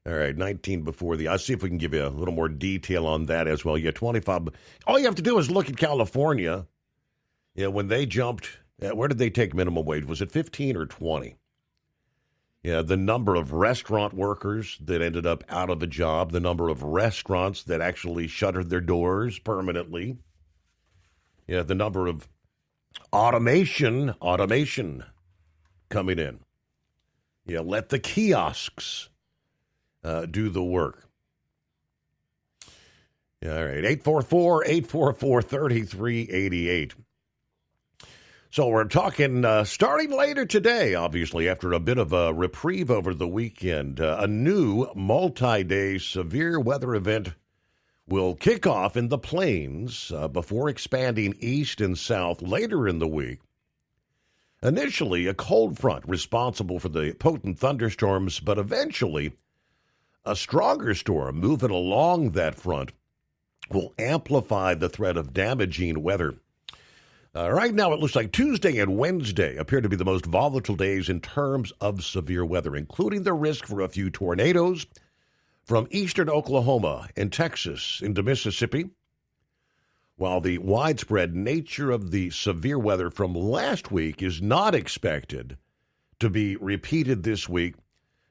All right, 19 before the. I'll see if we can give you a little more detail on that as well. Yeah, 25. All you have to do is look at California. Yeah, when they jumped, where did they take minimum wage? Was it 15 or 20? Yeah, the number of restaurant workers that ended up out of a job, the number of restaurants that actually shuttered their doors permanently. Yeah, the number of automation coming in. Yeah, let the kiosks do the work. Yeah, all right, 844-844-3388. So we're talking starting later today, obviously, after a bit of a reprieve over the weekend. A new multi-day severe weather event will kick off in the plains before expanding east and south later in the week. Initially, a cold front responsible for the potent thunderstorms, but eventually a stronger storm moving along that front will amplify the threat of damaging weather. Right now, it looks like Tuesday and Wednesday appear to be the most volatile days in terms of severe weather, including the risk for a few tornadoes from eastern Oklahoma and Texas into Mississippi. While the widespread nature of the severe weather from last week is not expected to be repeated this week,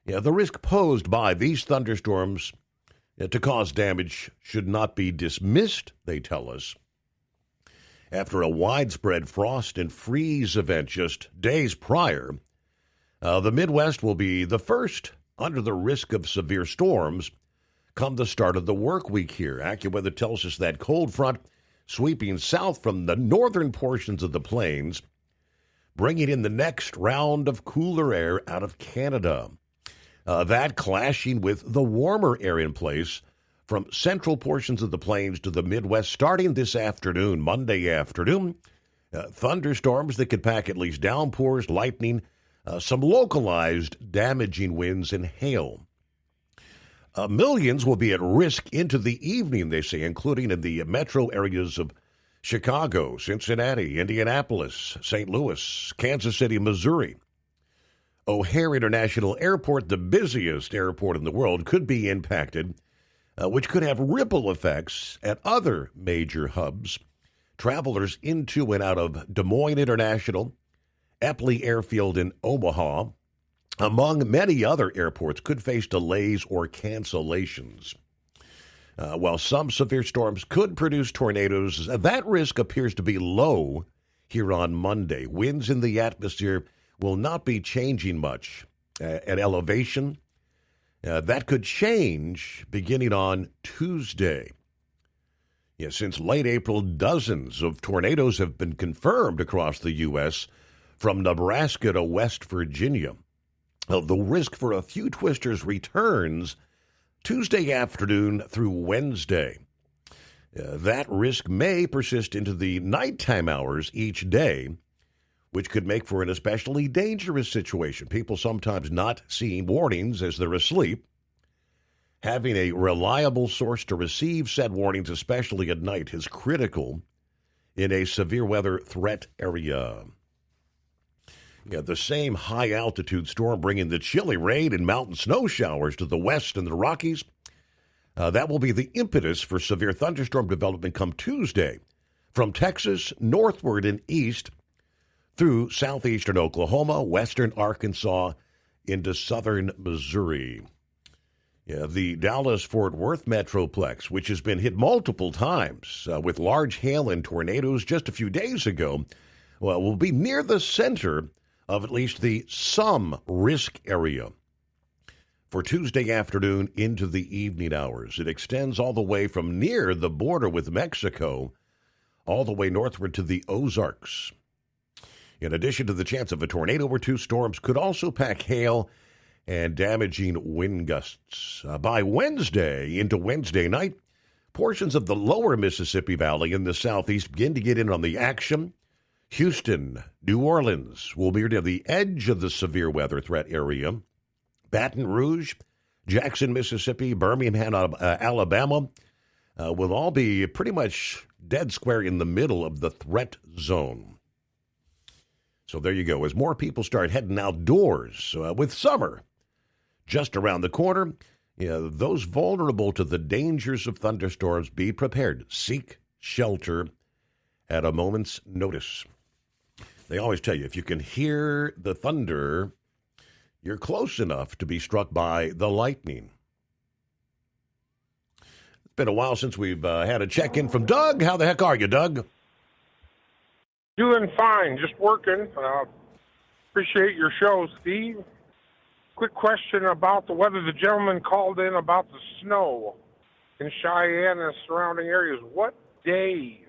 the risk posed by these thunderstorms to cause damage should not be dismissed, they tell us. After a widespread frost and freeze event just days prior, the Midwest will be the first under the risk of severe storms come the start of the work week here. AccuWeather tells us that cold front sweeping south from the northern portions of the plains, bringing in the next round of cooler air out of Canada. That clashing with the warmer air in place from central portions of the plains to the Midwest starting this afternoon, Monday afternoon. Thunderstorms that could pack at least downpours, lightning, some localized damaging winds and hail. Millions will be at risk into the evening, they say, including in the metro areas of Chicago, Cincinnati, Indianapolis, St. Louis, Kansas City, Missouri. O'Hare International Airport, the busiest airport in the world, could be impacted, which could have ripple effects at other major hubs. Travelers into and out of Des Moines International, Eppley Airfield in Omaha, among many other airports, could face delays or cancellations. While some severe storms could produce tornadoes, that risk appears to be low here on Monday. Winds in the atmosphere will not be changing much at elevation. That could change beginning on Tuesday. Since late April, dozens of tornadoes have been confirmed across the U.S., from Nebraska to West Virginia. The risk for a few twisters returns Tuesday afternoon through Wednesday. That risk may persist into the nighttime hours each day, which could make for an especially dangerous situation. People sometimes not seeing warnings as they're asleep. Having a reliable source to receive said warnings, especially at night, is critical in a severe weather threat area. The same high-altitude storm bringing the chilly rain and mountain snow showers to the west and the Rockies. That will be the impetus for severe thunderstorm development come Tuesday from Texas northward and east through southeastern Oklahoma, western Arkansas, into southern Missouri. Yeah, the Dallas-Fort Worth Metroplex, which has been hit multiple times with large hail and tornadoes just a few days ago, will be near the center of at least the some risk area for Tuesday afternoon into the evening hours. It extends all the way from near the border with Mexico all the way northward to the Ozarks. In addition to the chance of a tornado or two, storms could also pack hail and damaging wind gusts. By Wednesday into Wednesday night, portions of the lower Mississippi Valley in the southeast begin to get in on the action. Houston, New Orleans will be near the edge of the severe weather threat area. Baton Rouge, Jackson, Mississippi, Birmingham, Alabama will all be pretty much dead square in the middle of the threat zone. So there you go. As more people start heading outdoors with summer just around the corner, those vulnerable to the dangers of thunderstorms, be prepared. Seek shelter at a moment's notice. They always tell you, if you can hear the thunder, you're close enough to be struck by the lightning. It's been a while since we've had a check-in from Doug. How the heck are you, Doug? Doing fine, just working. Appreciate your show, Steve. Quick question about the weather. The gentleman called in about the snow in Cheyenne and surrounding areas. What day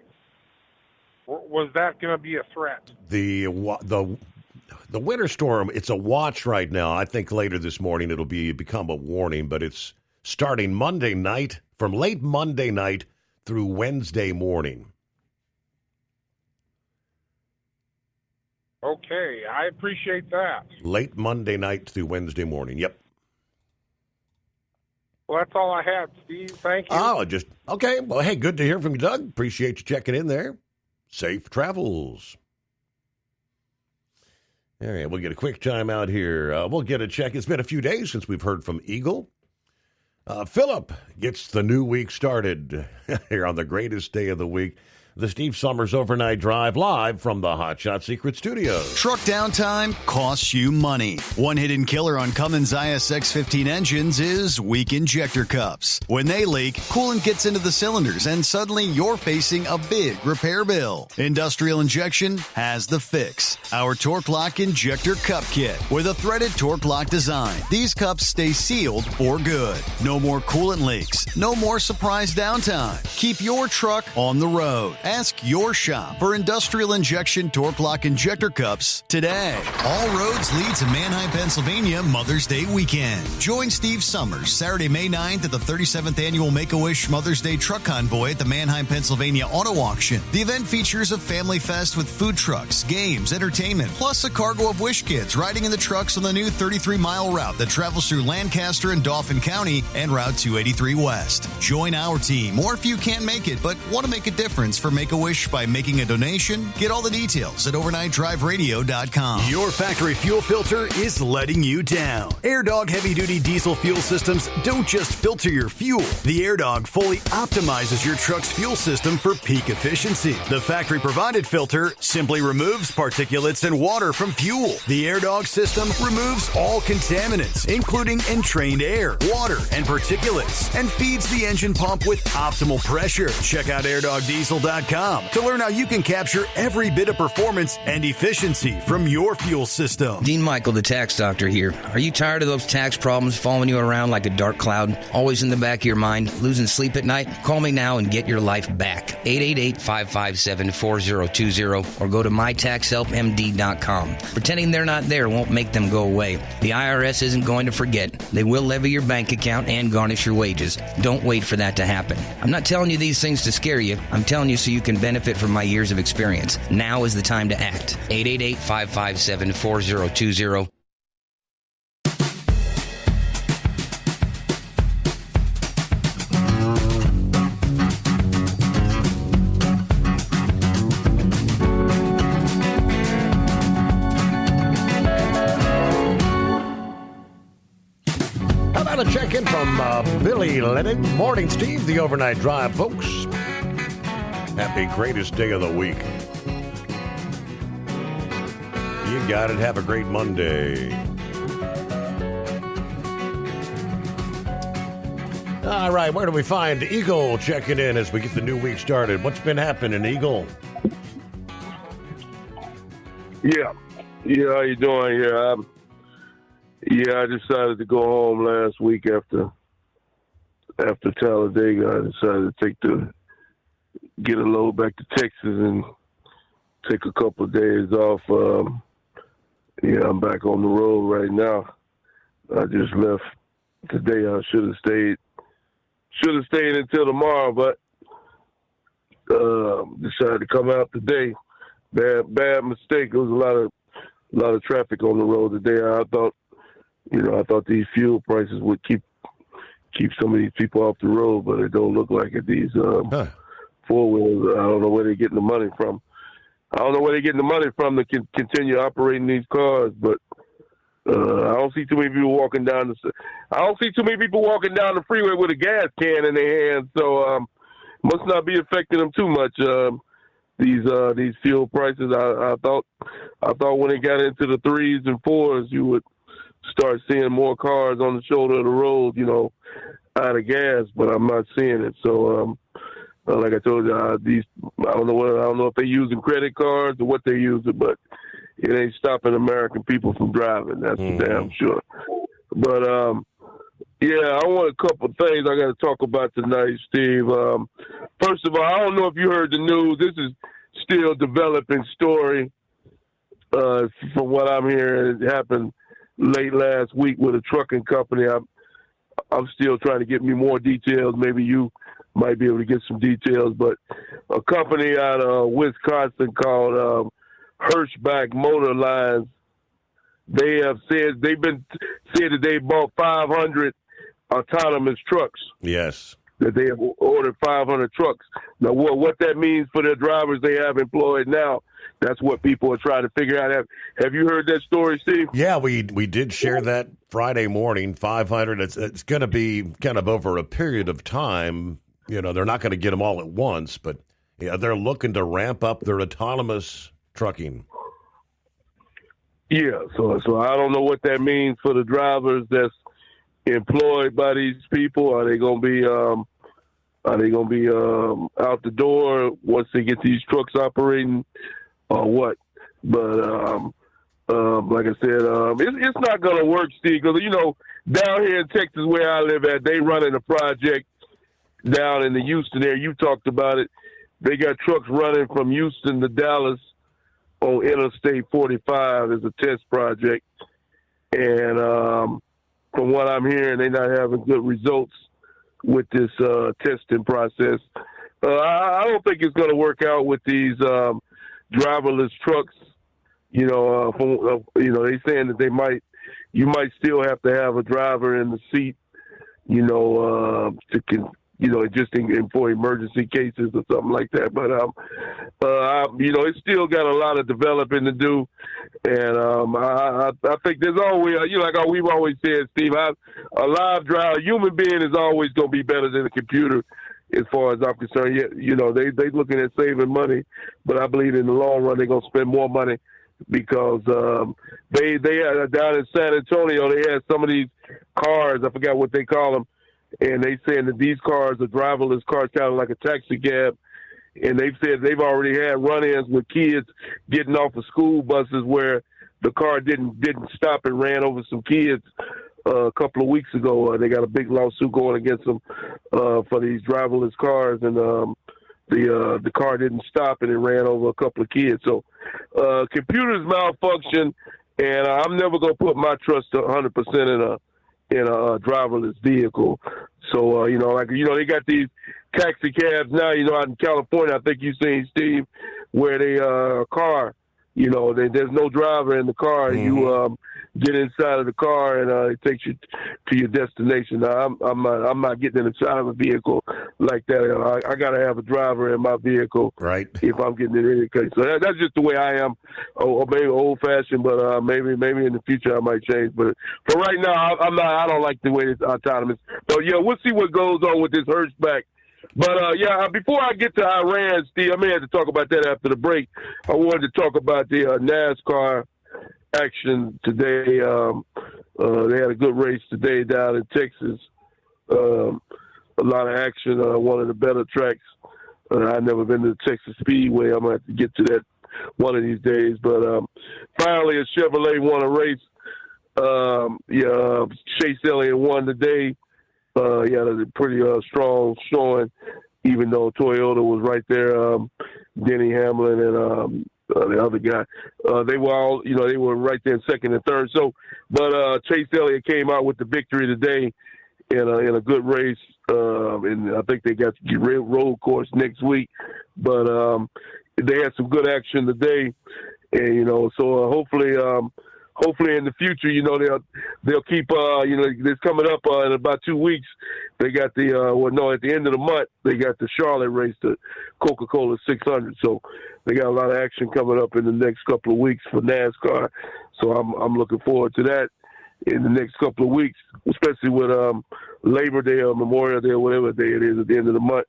was that going to be a threat? The winter storm, it's a watch right now. I think later this morning it'll become a warning, but it's starting Monday night, from late Monday night through Wednesday morning. Okay, I appreciate that. Late Monday night through Wednesday morning, yep. Well, that's all I had, Steve. Thank you. Oh, okay. Well, hey, good to hear from you, Doug. Appreciate you checking in there. Safe travels. All right, we'll get a quick time out here. We'll get a check. It's been a few days since we've heard from Eagle. Philip gets the new week started here on the greatest day of the week. The Steve Summers Overnight Drive, live from the Hot Shot Secret Studios. Truck downtime costs you money. One hidden killer on Cummins ISX 15 engines is weak injector cups. When they leak, coolant gets into the cylinders, and suddenly you're facing a big repair bill. Industrial Injection has the fix. Our Torque Lock Injector Cup Kit with a threaded Torque Lock design. These cups stay sealed for good. No more coolant leaks. No more surprise downtime. Keep your truck on the road. Ask your shop for Industrial Injection Torque Lock Injector Cups today. All roads lead to Manheim, Pennsylvania Mother's Day weekend. Join Steve Summers Saturday, May 9th at the 37th Annual Make-A-Wish Mother's Day Truck Convoy at the Manheim, Pennsylvania Auto Auction. The event features a family fest with food trucks, games, entertainment, plus a cargo of Wish Kids riding in the trucks on the new 33-mile route that travels through Lancaster and Dauphin County and Route 283 West. Join our team, or if you can't make it but want to make a difference for Make-A-Wish by making a donation, get all the details at overnightdriveradio.com. Your factory fuel filter is letting you down. AirDog heavy-duty diesel fuel systems don't just filter your fuel. The AirDog fully optimizes your truck's fuel system for peak efficiency. The factory-provided filter simply removes particulates and water from fuel. The AirDog system removes all contaminants, including entrained air, water, and particulates, and feeds the engine pump with optimal pressure. Check out airdogdiesel.com to learn how you can capture every bit of performance and efficiency from your fuel system. Dean Michael, the tax doctor here. Are you tired of those tax problems following you around like a dark cloud, always in the back of your mind, losing sleep at night? Call me now and get your life back. 888-557-4020 or go to mytaxhelpmd.com. Pretending they're not there won't make them go away. The IRS isn't going to forget. They will levy your bank account and garnish your wages. Don't wait for that to happen. I'm not telling you these things to scare you. I'm telling you so you can benefit from my years of experience. Now is the time to act. 888-557-4020. How about a check-in from Billy Lennon? Morning, Steve, the Overnight Drive, folks. Happy greatest day of the week. You got it. Have a great Monday. All right, where do we find Eagle checking in as we get the new week started? What's been happening, Eagle? Yeah, how you doing? I decided to go home last week after Talladega. I decided to get a load back to Texas and take a couple of days off. I'm back on the road right now. I just left today. I should have stayed until tomorrow, but decided to come out today. Bad mistake. There was a lot of traffic on the road today. I thought these fuel prices would keep some of these people off the road, but it don't look like it. These four-wheelers, I don't know where they're getting the money from. To continue operating these cars, but I don't see too many people walking down the freeway with a gas can in their hand. So must not be affecting them too much. These fuel prices. I thought when it got into the 3s and 4s, you would start seeing more cars on the shoulder of the road, out of gas. But I'm not seeing it. So like I told you, I don't know if they're using credit cards or what they're using, but it ain't stopping American people from driving. That's for damn sure. But I want a couple of things I got to talk about tonight, Steve. First of all, I don't know if you heard the news. This is still developing story. From what I'm hearing, it happened late last week with a trucking company. I'm still trying to get me more details. Maybe you might be able to get some details. But a company out of Wisconsin called Hirschbach Motor Lines, they have said that they bought 500 autonomous trucks. Yes. That they have ordered 500 trucks. Now, what that means for their drivers they have employed now, that's what people are trying to figure out. Have you heard that story, Steve? Yeah, we did share that Friday morning, 500. It's going to be kind of over a period of time. They're not going to get them all at once, but they're looking to ramp up their autonomous trucking. Yeah, so I don't know what that means for the drivers that's employed by these people. Are they going to be out the door once they get these trucks operating, or what? But like I said, it's not going to work, Steve. Because down here in Texas, where I live at, they running a project down in the Houston area. You talked about it. They got trucks running from Houston to Dallas on Interstate 45 as a test project. And from what I'm hearing, they're not having good results with this testing process. I don't think it's going to work out with these driverless trucks. They saying that you might still have to have a driver in the seat, just for emergency cases or something like that. But it's still got a lot of developing to do, and I think there's always, like we've always said, Steve, a live driver, human being is always going to be better than a computer, as far as I'm concerned. They looking at saving money, but I believe in the long run they're going to spend more money because they had down in San Antonio, they had some of these cars, I forgot what they call them. And they saying that these cars are driverless cars, kind of like a taxi cab. And they've said they've already had run-ins with kids getting off of school buses where the car didn't stop and ran over some kids a couple of weeks ago. They got a big lawsuit going against them for these driverless cars, and the car didn't stop and it ran over a couple of kids. So computers malfunction, and I'm never gonna put my trust 100% in a driverless vehicle. So, they got these taxi cabs now, out in California, I think you've seen, Steve, where they car, there's no driver in the car. Mm-hmm. You get inside of the car and it takes you to your destination. Now, I'm not getting inside of a vehicle like that. I got to have a driver in my vehicle, right? If I'm getting in any case. So that's just the way I am. Or maybe old fashioned, but maybe in the future I might change. But for right now, I don't like the way it's autonomous. So we'll see what goes on with this Hirschbach. But before I get to Iran, Steve, I may have to talk about that after the break. I wanted to talk about the NASCAR action today. They had a good race today down in Texas. a lot of action. One of the better tracks. I've never been to Texas Speedway. I'm going to have to get to that one of these days. But finally, a Chevrolet won a race. Chase Elliott won today. He had a pretty strong showing, even though Toyota was right there. Denny Hamlin and the other guy, they were all, they were right there in second and third. So, but Chase Elliott came out with the victory today in a good race. And I think they got the road course next week, but they had some good action today, and so hopefully in the future, they'll keep this coming up in about 2 weeks. They got at the end of the month they got the Charlotte race, the Coca-Cola 600. So they got a lot of action coming up in the next couple of weeks for NASCAR. So I'm looking forward to that in the next couple of weeks, especially with Labor Day or Memorial Day or whatever day it is at the end of the month.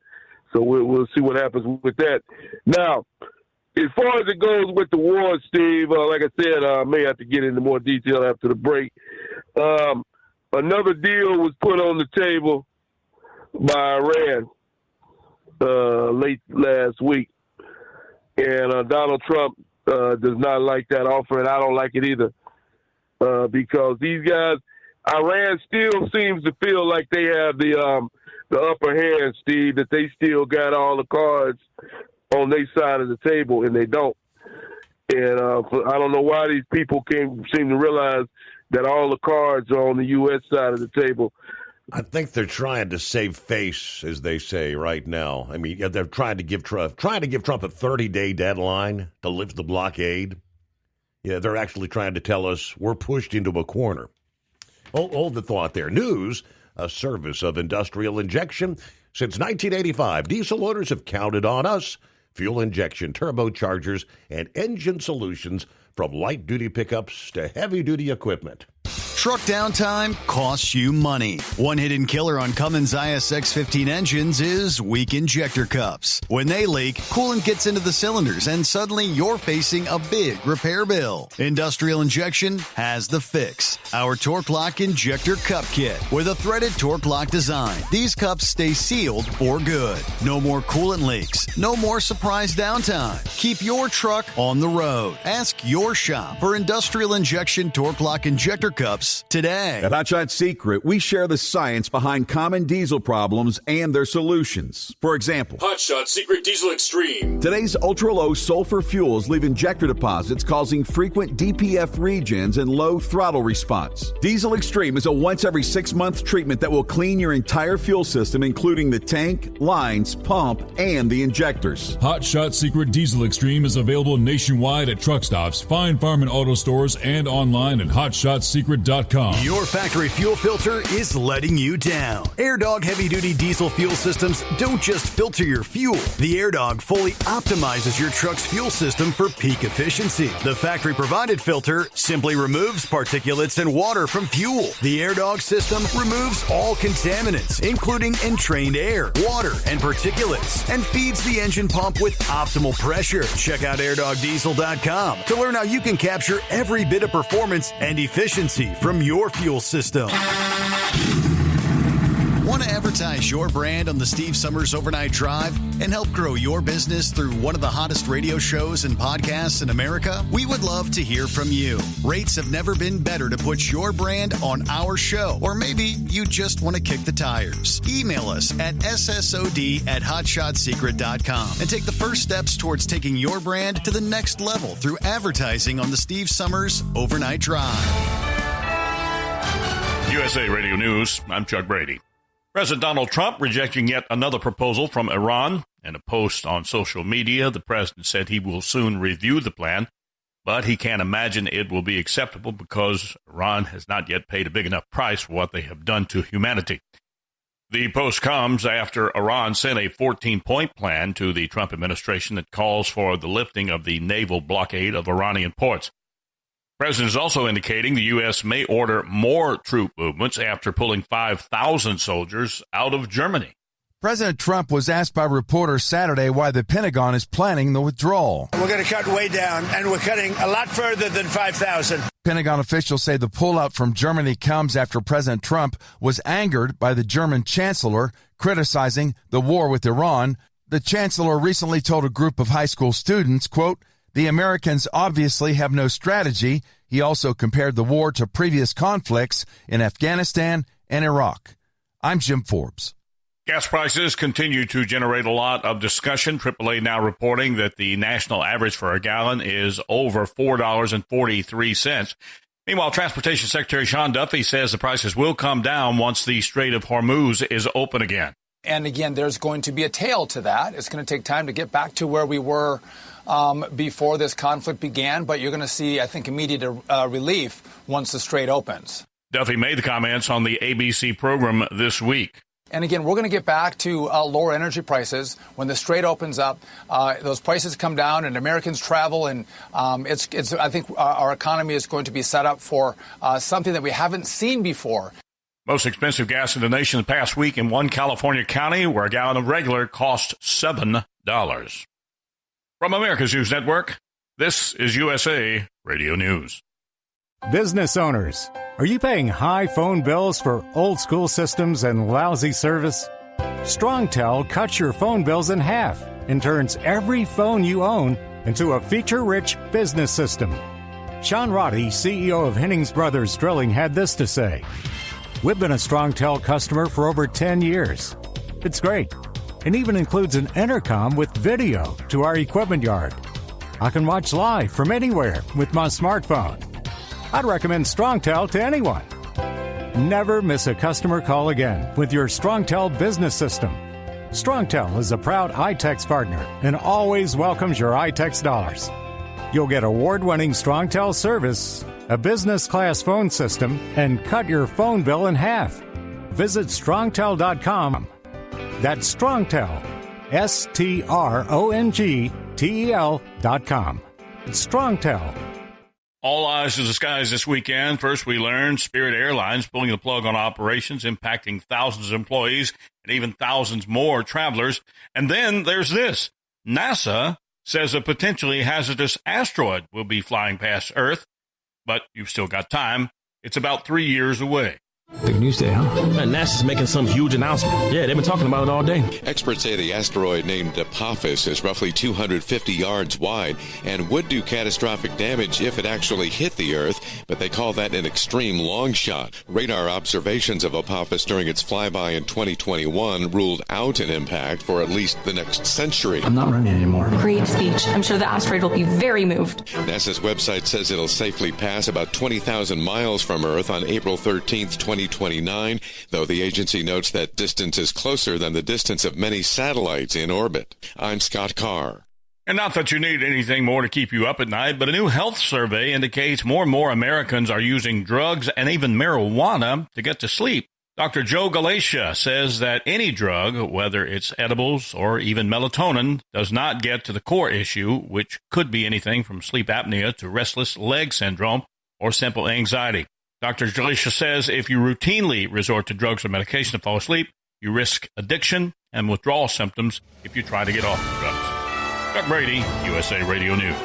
So we'll see what happens with that. Now, as far as it goes with the war, Steve, like I said, I may have to get into more detail after the break. Another deal was put on the table by Iran late last week, and Donald Trump does not like that offer, and I don't like it either. Because these guys, Iran still seems to feel like they have the upper hand, Steve, that they still got all the cards on their side of the table, and they don't. And I don't know why these people seem to realize that all the cards are on the U.S. side of the table. I think they're trying to save face, as they say right now. I mean, they're trying to give Trump a 30-day deadline to lift the blockade. Yeah, they're actually trying to tell us we're pushed into a corner. Hold the thought there. News, a service of industrial injection. Since 1985, diesel owners have counted on us. Fuel injection, turbochargers, and engine solutions from light-duty pickups to heavy-duty equipment. Truck downtime costs you money. One hidden killer on Cummins ISX-15 engines is weak injector cups. When they leak, coolant gets into the cylinders and suddenly you're facing a big repair bill. Industrial Injection has the fix. Our Torque Lock Injector Cup Kit with a threaded Torque Lock design. These cups stay sealed for good. No more coolant leaks. No more surprise downtime. Keep your truck on the road. Ask your shop for Industrial Injection Torque Lock Injector Cups today. At Hot Shot Secret, we share the science behind common diesel problems and their solutions. For example, Hot Shot Secret Diesel Extreme. Today's ultra-low sulfur fuels leave injector deposits causing frequent DPF regens and low throttle response. Diesel Extreme is a once every 6-month treatment that will clean your entire fuel system, including the tank, lines, pump, and the injectors. Hot Shot Secret Diesel Extreme is available nationwide at truck stops, fine farm and auto stores, and online at hotshotsecret.com. Your factory fuel filter is letting you down. AirDog heavy-duty diesel fuel systems don't just filter your fuel. The AirDog fully optimizes your truck's fuel system for peak efficiency. The factory-provided filter simply removes particulates and water from fuel. The AirDog system removes all contaminants, including entrained air, water, and particulates, and feeds the engine pump with optimal pressure. Check out airdogdiesel.com to learn how you can capture every bit of performance and efficiency from your fuel system. Want to advertise your brand on the Steve Summers Overnight Drive and help grow your business through one of the hottest radio shows and podcasts in America? We would love to hear from you. Rates have never been better to put your brand on our show, or maybe you just want to kick the tires. Email us at ssod@hotshotsecret.com and take the first steps towards taking your brand to the next level through advertising on the Steve Summers Overnight Drive. USA Radio News, I'm Chuck Brady. President Donald Trump rejecting yet another proposal from Iran. In a post on social media, the president said he will soon review the plan, but he can't imagine it will be acceptable because Iran has not yet paid a big enough price for what they have done to humanity. The post comes after Iran sent a 14-point plan to the Trump administration that calls for the lifting of the naval blockade of Iranian ports. The president is also indicating the U.S. may order more troop movements after pulling 5,000 soldiers out of Germany. President Trump was asked by reporters Saturday why the Pentagon is planning the withdrawal. We're going to cut way down, and we're cutting a lot further than 5,000. Pentagon officials say the pullout from Germany comes after President Trump was angered by the German chancellor criticizing the war with Iran. The chancellor recently told a group of high school students, quote, "The Americans obviously have no strategy." He also compared the war to previous conflicts in Afghanistan and Iraq. I'm Jim Forbes. Gas prices continue to generate a lot of discussion. AAA now reporting that the national average for a gallon is over $4.43. Meanwhile, Transportation Secretary Sean Duffy says the prices will come down once the Strait of Hormuz is open again. And again, there's going to be a tail to that. It's going to take time to get back to where we were before this conflict began. But you're going to see, I think, immediate relief once the Strait opens. Duffy made the comments on the ABC program this week. And again, we're going to get back to lower energy prices when the Strait opens up. Those prices come down, and Americans travel, and I think our economy is going to be set up for something that we haven't seen before. Most expensive gas in the nation the past week in one California county, where a gallon of regular cost $7. From America's News Network, this is USA Radio News. Business owners, are you paying high phone bills for old school systems and lousy service? StrongTel cuts your phone bills in half and turns every phone you own into a feature-rich business system. Sean Roddy, CEO of Hennings Brothers Drilling, had this to say: "We've been a StrongTel customer for over 10 years. It's great, and even includes an intercom with video to our equipment yard. I can watch live from anywhere with my smartphone. I'd recommend StrongTel to anyone. Never miss a customer call again with your StrongTel business system. StrongTel is a proud iTex partner and always welcomes your iTex dollars. You'll get award-winning StrongTel service, a business-class phone system, and cut your phone bill in half. Visit StrongTel.com. That's StrongTel, StrongTel.com. It's StrongTel. All eyes to the skies this weekend. First, we learned Spirit Airlines pulling the plug on operations, impacting thousands of employees and even thousands more travelers. And then there's this. NASA says a potentially hazardous asteroid will be flying past Earth, but you've still got time. It's about 3 years away. Big news day, huh? Man, NASA's making some huge announcement. Yeah, they've been talking about it all day. Experts say the asteroid named Apophis is roughly 250 yards wide and would do catastrophic damage if it actually hit the Earth, but they call that an extreme long shot. Radar observations of Apophis during its flyby in 2021 ruled out an impact for at least the next century. I'm not running anymore. Great speech. I'm sure the asteroid will be very moved. NASA's website says it'll safely pass about 20,000 miles from Earth on April 13th, 2029, though the agency notes that distance is closer than the distance of many satellites in orbit. I'm Scott Carr. And not that you need anything more to keep you up at night, but a new health survey indicates more and more Americans are using drugs and even marijuana to get to sleep. Dr. Joe Galatia says that any drug, whether it's edibles or even melatonin, does not get to the core issue, which could be anything from sleep apnea to restless leg syndrome or simple anxiety. Dr. Galatia says if you routinely resort to drugs or medication to fall asleep, you risk addiction and withdrawal symptoms if you try to get off the drugs. Chuck Brady, USA Radio News.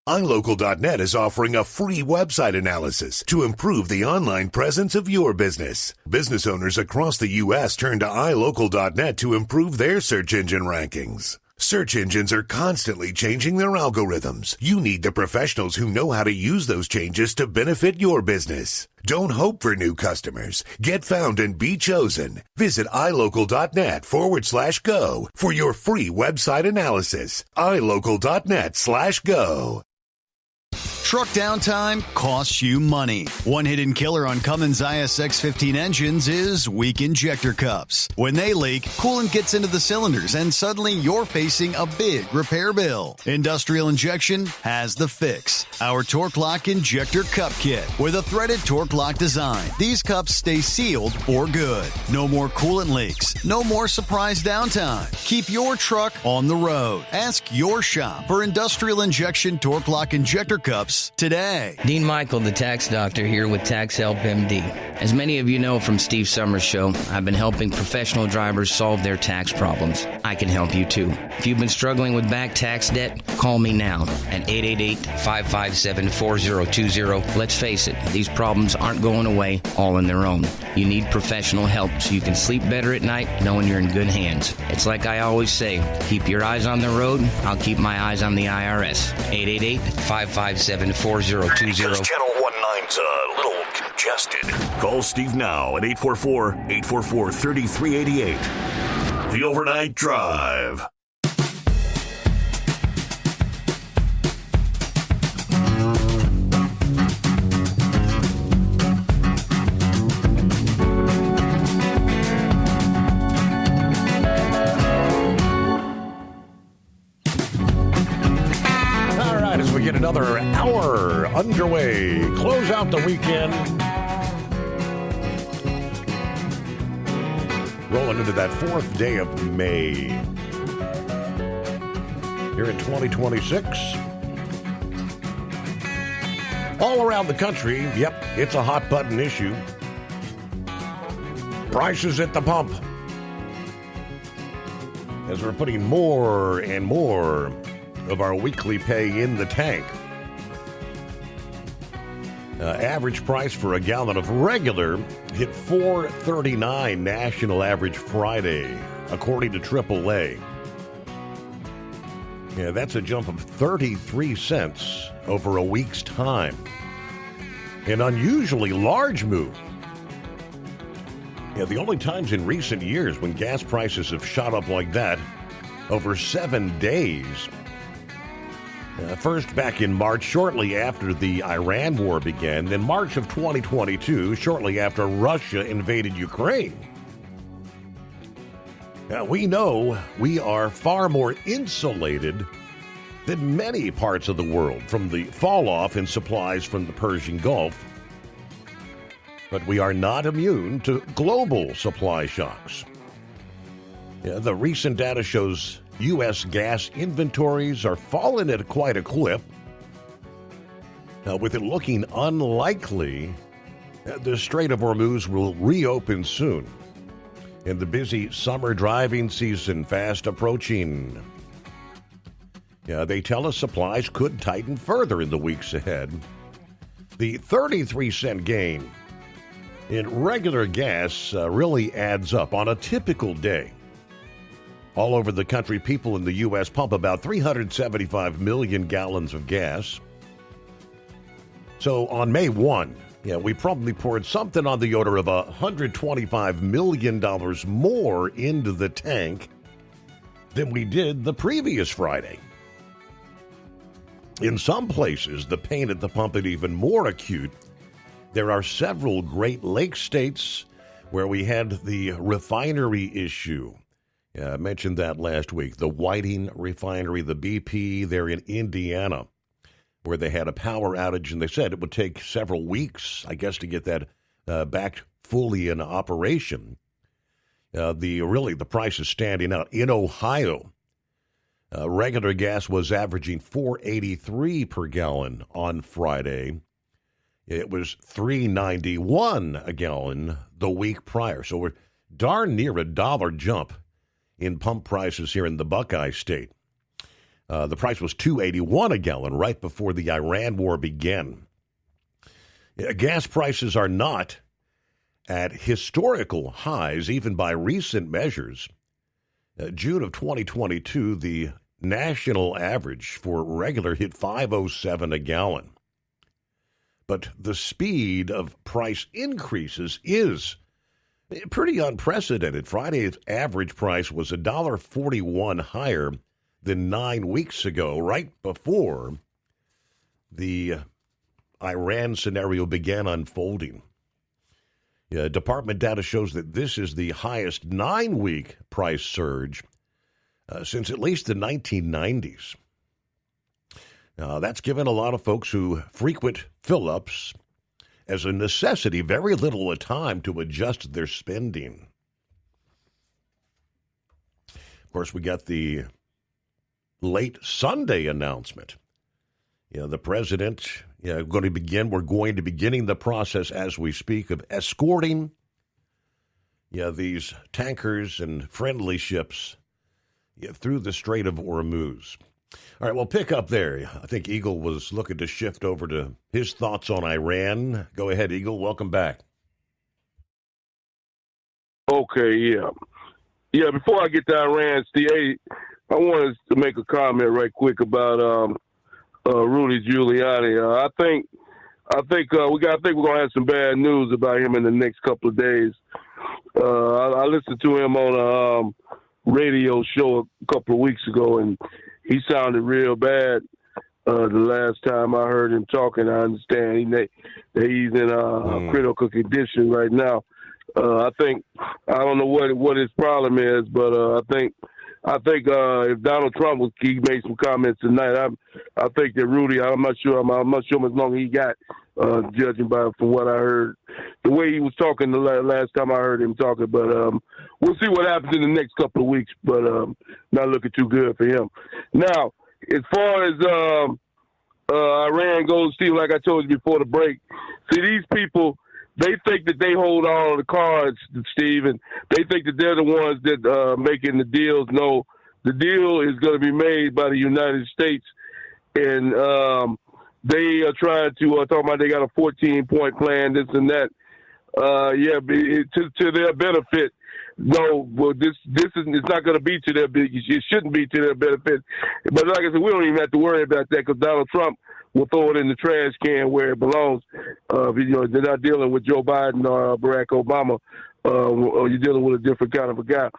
iLocal.net is offering a free website analysis to improve the online presence of your business. Business owners across the U.S. turn to iLocal.net to improve their search engine rankings. Search engines are constantly changing their algorithms. You need the professionals who know how to use those changes to benefit your business. Don't hope for new customers. Get found and be chosen. Visit iLocal.net/go for your free website analysis. iLocal.net/go. Truck downtime costs you money. One hidden killer on Cummins ISX15 engines is weak injector cups. When they leak, coolant gets into the cylinders and suddenly you're facing a big repair bill. Industrial Injection has the fix. Our Torque Lock Injector Cup Kit with a threaded Torque Lock design. These cups stay sealed for good. No more coolant leaks. No more surprise downtime. Keep your truck on the road. Ask your shop for Industrial Injection Torque Lock Injector Cups yours today. Dean Michael, the tax doctor, here with Tax Help MD. As many of you know from Steve Summers' show, I've been helping professional drivers solve their tax problems. I can help you too. If you've been struggling with back tax debt, call me now at 888-557-4020. Let's face it, these problems aren't going away all on their own. You need professional help so you can sleep better at night knowing you're in good hands. It's like I always say, keep your eyes on the road, I'll keep my eyes on the IRS. 888-557-4020. Because Channel 19's a little congested. Call Steve now at 844-844-3388. The Overnight Drive. Get another hour underway. Close out the weekend. Rolling into that fourth day of May. Here in 2026. All around the country, yep, it's a hot button issue. Prices at the pump. As we're putting more and more of our weekly pay in the tank. Average price for a gallon of regular hit $4.39 national average Friday, according to AAA. Yeah, that's a jump of 33 cents over a week's time. An unusually large move. Yeah, the only times in recent years when gas prices have shot up like that over 7 days. First back in March, shortly after the Iran war began, then March of 2022, shortly after Russia invaded Ukraine. We know we are far more insulated than many parts of the world from the fall-off in supplies from the Persian Gulf. But we are not immune to global supply shocks. The recent data shows U.S. gas inventories are falling at quite a clip. With it looking unlikely, the Strait of Hormuz will reopen soon, and the busy summer driving season fast approaching. They tell us supplies could tighten further in the weeks ahead. The 33-cent gain in regular gas really adds up on a typical day. All over the country, people in the U.S. pump about 375 million gallons of gas. So on May 1, we probably poured something on the order of $125 million more into the tank than we did the previous Friday. In some places, the pain at the pump is even more acute. There are several Great Lakes states where we had the refinery issue. I mentioned that last week. The Whiting Refinery, the BP, there in Indiana, where they had a power outage, and they said it would take several weeks, I guess, to get that back fully in operation. The price is standing out. In Ohio, regular gas was averaging $4.83 per gallon on Friday. It was $3.91 a gallon the week prior. So we're darn near $1 jump in pump prices here in the Buckeye State. The price was $2.81 a gallon right before the Iran war began. Gas prices are not at historical highs, even by recent measures. June of 2022, the national average for regular hit $5.07 a gallon. But the speed of price increases is pretty unprecedented. Friday's average price was $1.41 higher than 9 weeks ago, right before the Iran scenario began unfolding. Department data shows that this is the highest 9-week price surge since at least the 1990s. Now, that's given a lot of folks who frequent fill-ups as a necessity, very little a time to adjust their spending. Of course, we got the late Sunday announcement The president, we're going to be beginning the process as we speak of escorting these tankers and friendly ships through the Strait of Hormuz. All right, we'll pick up there. I think Eagle was looking to shift over to his thoughts on Iran. Go ahead, Eagle. Welcome back. Okay, yeah. Yeah, before I get to Iran, Steve, I wanted to make a comment right quick about Rudy Giuliani. I think we're gonna have some bad news about him in the next couple of days. I listened to him on a radio show a couple of weeks ago, and he sounded real bad. The last time I heard him talking, I understand that he's in a critical condition right now. I don't know what his problem is, but I think if Donald Trump he made some comments tonight, I think that Rudy, I'm not sure how long he got, judging from what I heard, the way he was talking the last time I heard him talking. But we'll see what happens in the next couple of weeks. But not looking too good for him. Now, as far as Iran goes, Steve, like I told you before the break, see, these people, they think that they hold all of the cards, Steve, and they think that they're the ones that making the deals. No, the deal is going to be made by the United States, and they are trying to talk about they got a 14-point plan, this and that. To their benefit. No, well, it's not going to be to their benefit. It shouldn't be to their benefit. But like I said, we don't even have to worry about that because Donald Trump will throw it in the trash can where it belongs. They're not dealing with Joe Biden or Barack Obama, or you're dealing with a different kind of a guy.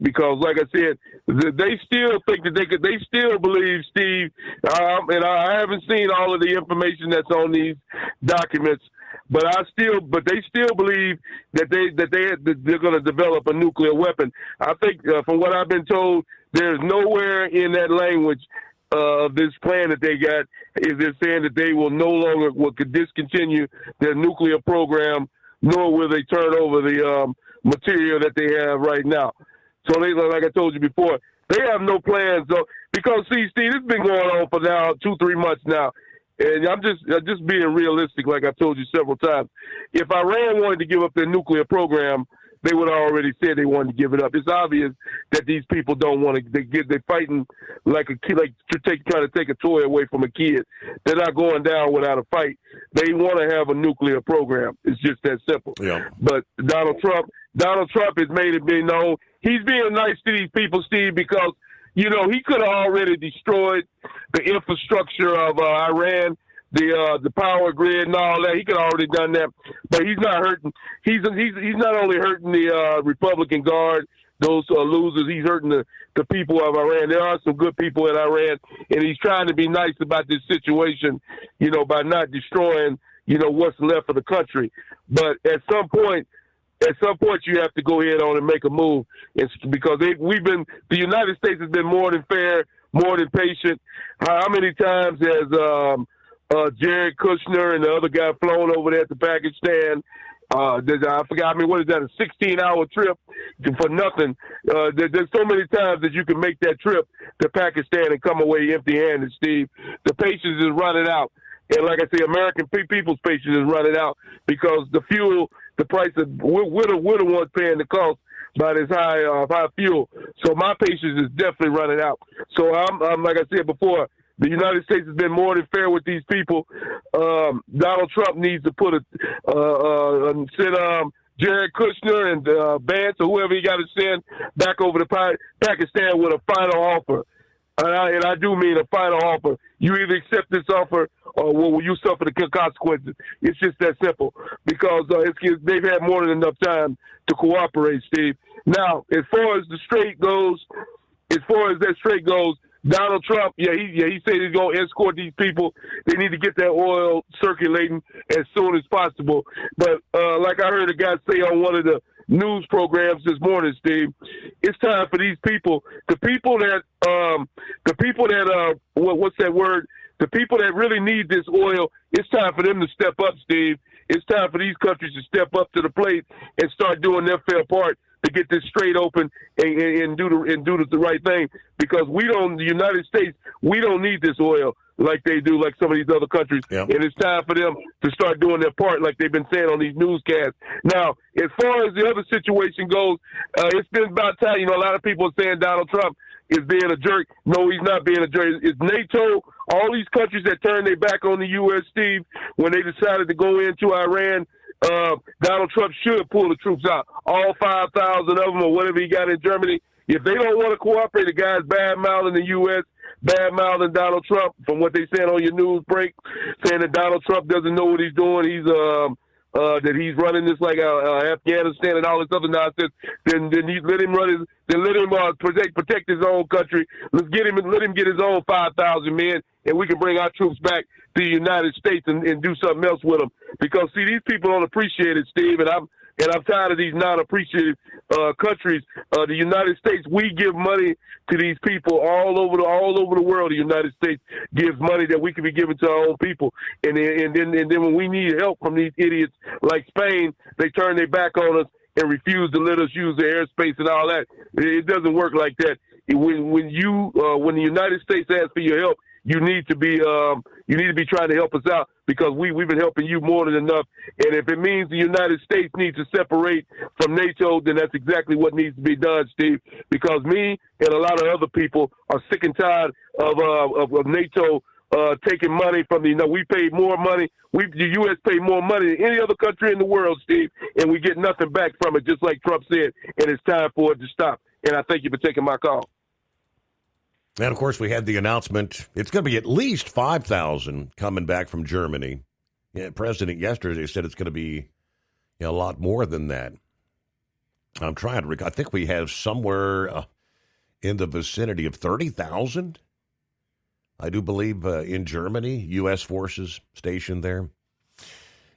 Because, like I said, they still think that they still believe, Steve, and I haven't seen all of the information that's on these documents, but they still believe that they're going to develop a nuclear weapon. I think, from what I've been told, there's nowhere in that language this plan that they got is they're saying that they will no longer discontinue their nuclear program, nor will they turn over the material that they have right now. So they, like I told you before, they have no plans though, because see, Steve, it's been going on for now 2-3 months now, and I'm just being realistic, like I told you several times. If Iran wanted to give up their nuclear program, they would have already said they wanted to give it up. It's obvious that these people don't want to. They're fighting like a kid, trying to take a toy away from a kid. They're not going down without a fight. They want to have a nuclear program. It's just that simple. Yeah. But Donald Trump has made it be known. He's being nice to these people, Steve, because he could have already destroyed the infrastructure of Iran. The power grid and all that. He could have already done that, but he's not hurting. He's not only hurting the Republican Guard, those losers. He's hurting the people of Iran. There are some good people in Iran, and he's trying to be nice about this situation, by not destroying, what's left of the country. But at some point, you have to go ahead on and make a move. It's because the United States has been more than fair, more than patient. How many times has Jared Kushner and the other guy flown over there to Pakistan? I forgot. What is that? A 16-hour trip for nothing? There's so many times that you can make that trip to Pakistan and come away empty-handed, Steve. The patience is running out. And like I say, American people's patience is running out because the price of we're the ones paying the cost by this high fuel. So my patience is definitely running out. So I'm like I said before, the United States has been more than fair with these people. Donald Trump needs to send Jared Kushner and Vance or whoever he got to send back over to Pakistan with a final offer. And I do mean a final offer. You either accept this offer or will you suffer the consequences. It's just that simple because they've had more than enough time to cooperate, Steve. Now, as far as that strait goes, Donald Trump, he said he's going to escort these people. They need to get that oil circulating as soon as possible. But like I heard a guy say on one of the news programs this morning, Steve, it's time for these people, the people that really need this oil, it's time for them to step up, Steve. It's time for these countries to step up to the plate and start doing their fair part to get this strait open and do the right thing, because the United States, we don't need this oil. like they do, like some of these other countries. Yep. And it's time for them to start doing their part like they've been saying on these newscasts. Now, as far as the other situation goes, it's been about time. A lot of people are saying Donald Trump is being a jerk. No, he's not being a jerk. It's NATO, all these countries that turned their back on the U.S., Steve, when they decided to go into Iran. Donald Trump should pull the troops out, all 5,000 of them or whatever he got in Germany. If they don't want to cooperate, the guy's bad-mouthing the U.S., bad-mouthing Donald Trump, from what they said on your news break, saying that Donald Trump doesn't know what he's doing. He's that he's running this like Afghanistan and all this other nonsense. Then let him run protect his own country. Let him get his own 5,000 men, and we can bring our troops back to the United States and do something else with them. Because see, these people don't appreciate it, Steve, and I'm tired of these non-appreciative countries. The United States, we give money to these people all over the world. The United States gives money that we could be giving to our own people, and then when we need help from these idiots like Spain, they turn their back on us and refuse to let us use their airspace and all that. It doesn't work like that. When the United States asks for your help, you need to be trying to help us out, because we've been helping you more than enough. And if it means the United States needs to separate from NATO, then that's exactly what needs to be done, Steve. Because me and a lot of other people are sick and tired of NATO taking money from we pay more money. The U.S. pay more money than any other country in the world, Steve, and we get nothing back from it, just like Trump said. And it's time for it to stop. And I thank you for taking my call. And, of course, we had the announcement. It's going to be at least 5,000 coming back from Germany. Yeah, President yesterday said it's going to be a lot more than that. I'm trying to I think we have somewhere in the vicinity of 30,000, I do believe, in Germany, U.S. forces stationed there.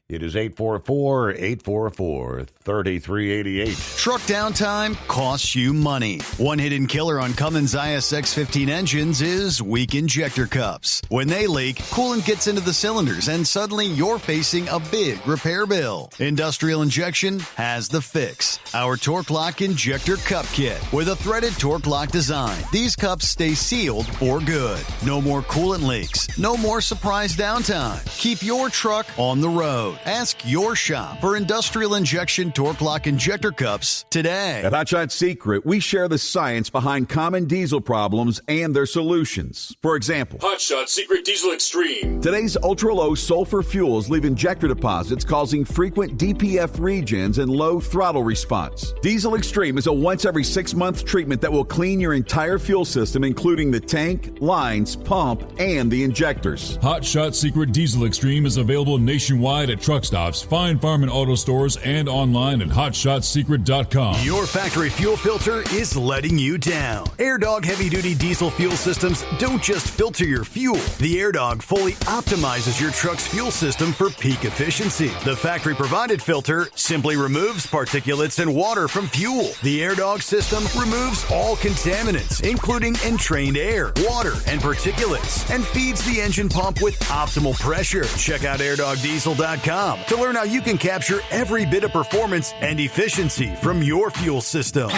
It is 844-844-3388. Truck downtime costs you money. One hidden killer on Cummins ISX 15 engines is weak injector cups. When they leak, coolant gets into the cylinders and suddenly you're facing a big repair bill. Industrial Injection has the fix. Our Torque Lock Injector Cup Kit with a threaded Torque Lock design. These cups stay sealed for good. No more coolant leaks. No more surprise downtime. Keep your truck on the road. Ask your shop for Industrial Injection Torque Lock Injector Cups today. At Hot Shot Secret, we share the science behind common diesel problems and their solutions. For example, Hot Shot Secret Diesel Extreme. Today's ultra-low sulfur fuels leave injector deposits causing frequent DPF regens and low throttle response. Diesel Extreme is a once every 6-month treatment that will clean your entire fuel system, including the tank, lines, pump, and the injectors. Hot Shot Secret Diesel Extreme is available nationwide at truck stops, fine farm and auto stores, and online at hotshotsecret.com. Your factory fuel filter is letting you down. AirDog heavy-duty diesel fuel systems don't just filter your fuel. The AirDog fully optimizes your truck's fuel system for peak efficiency. The factory-provided filter simply removes particulates and water from fuel. The AirDog system removes all contaminants, including entrained air, water, and particulates, and feeds the engine pump with optimal pressure. Check out airdogdiesel.com to learn how you can capture every bit of performance and efficiency from your fuel system.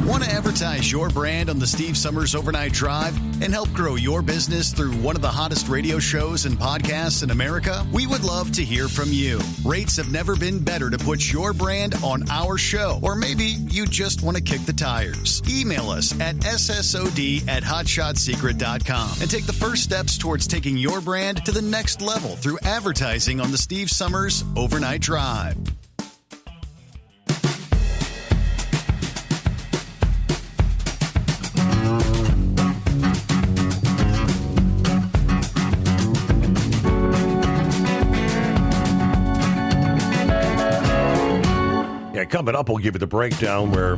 Want to advertise your brand on the Steve Summers Overnight Drive and help grow your business through one of the hottest radio shows and podcasts in America? We would love to hear from you. Rates have never been better to put your brand on our show, or maybe you just want to kick the tires. Email us at ssod@hotshotsecret.com and take the first steps towards taking your brand to the next level through advertising on the Steve Summers Overnight Drive. Coming up, we'll give you the breakdown where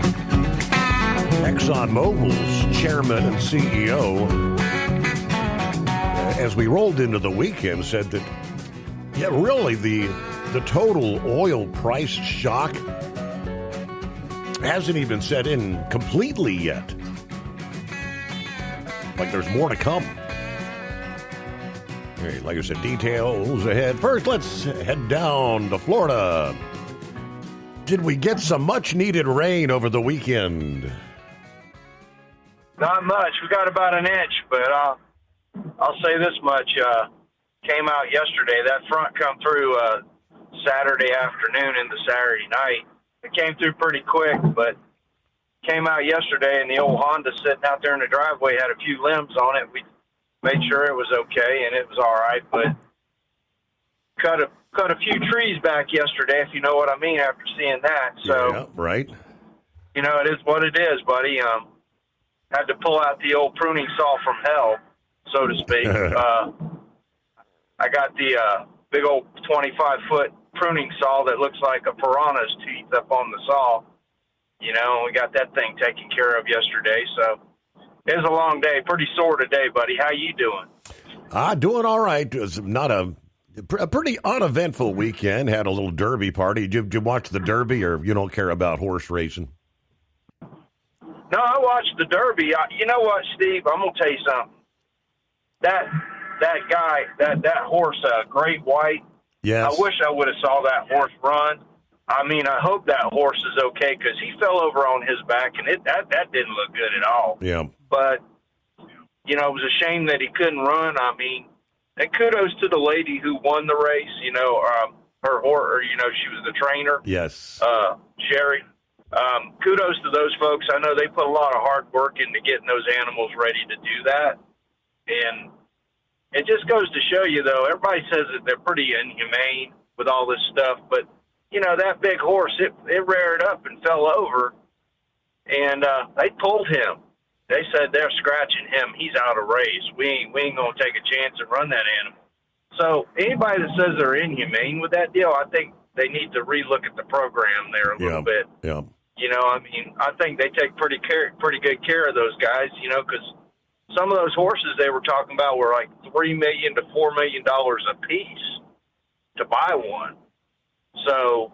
ExxonMobil's chairman and CEO, as we rolled into the weekend, said that, really the total oil price shock hasn't even set in completely yet. Like there's more to come. Hey, like I said, details ahead. First, let's head down to Florida. Did we get some much-needed rain over the weekend? Not much. We got about an inch, but I'll say this much. Came out yesterday. That front come through Saturday afternoon into Saturday night. It came through pretty quick, but came out yesterday, and the old Honda sitting out there in the driveway had a few limbs on it. We made sure it was okay, and it was all right, but cut a few trees back yesterday, if you know what I mean, after seeing that. So, yeah, right. You know, it is what it is, buddy. Had to pull out the old pruning saw from hell, so to speak. I got the big old 25-foot pruning saw that looks like a piranha's teeth up on the saw. You know, we got that thing taken care of yesterday. So it was a long day. Pretty sore today, buddy. How you doing? Doing all right. It was not a pretty uneventful weekend. Had a little derby party. Did you watch the derby, or you don't care about horse racing? No, I watched the derby. You know what, Steve? I'm going to tell you something. That guy, that horse, Great White, yes. I wish I would have saw that horse run. I mean, I hope that horse is okay, because he fell over on his back, and that didn't look good at all. Yeah. But, you know, it was a shame that he couldn't run. I mean, and kudos to the lady who won the race. You know, her horse, you know, she was the trainer. Yes. Sherry. Kudos to those folks. I know they put a lot of hard work into getting those animals ready to do that. And it just goes to show you, though, everybody says that they're pretty inhumane with all this stuff, but, you know, that big horse, it reared up and fell over, and they pulled him. They said they're scratching him. He's out of race. We ain't going to take a chance and run that animal. So anybody that says they're inhumane with that deal, I think they need to relook at the program there a little bit. Yeah. You know, I mean, I think they take pretty good care of those guys, you know, because some of those horses they were talking about were like $3 million to $4 million a piece to buy one. So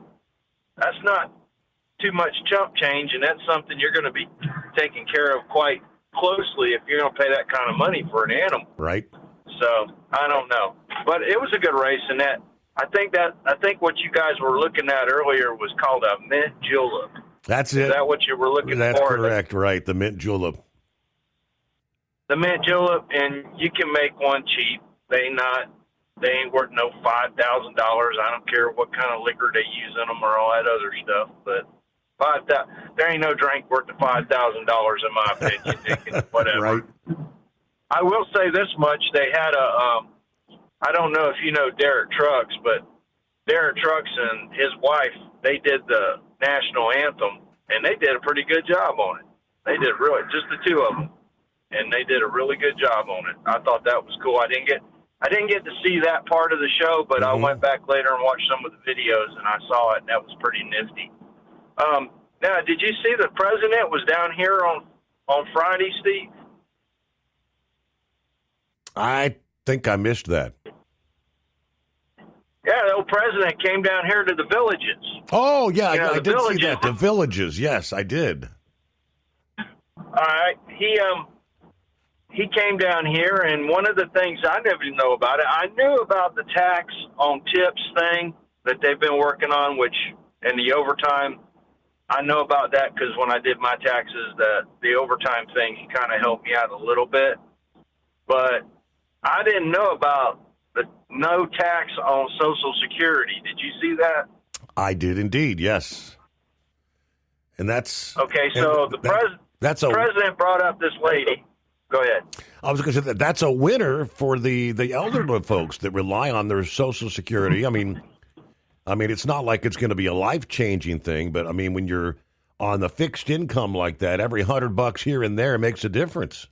that's not too much chump change, and that's something you're going to be taking care of quite closely if you're going to pay that kind of money for an animal. Right. So I don't know, but it was a good race, and I think what you guys were looking at earlier was called a mint julep. That's it. Is that what you were looking for? That's correct, right, the mint julep. The mint julep, and you can make one cheap. They ain't worth no $5,000. I don't care what kind of liquor they use in them or all that other stuff, but there ain't no drink worth the $5,000 in my opinion. Whatever. Right. I will say this much: they had I don't know if you know Derek Trucks, but Derek Trucks and his wife, they did the national anthem, and they did a pretty good job on it. They did really, just the two of them, and they did a really good job on it. I thought that was cool. I didn't get to see that part of the show, but I went back later and watched some of the videos, and I saw it, and that was pretty nifty. Now, did you see the president was down here on Friday, Steve? I think I missed that. Yeah, the old president came down here to the Villages. Oh, yeah, I did Villages. see that. The Villages, yes, I did. All right. He came down here, and one of the things I never know about it, I knew about the tax on tips thing that they've been working on, and the overtime. I know about that because when I did my taxes, the overtime thing, he kind of helped me out a little bit. But I didn't know about the no tax on Social Security. Did you see that? I did indeed, yes. And that's... Okay, so the president brought up this lady. Go ahead. I was going to say that's a winner for the elderly folks that rely on their Social Security. I mean, it's not like it's going to be a life-changing thing, but I mean, when you're on the fixed income like that, every $100 here and there makes a difference.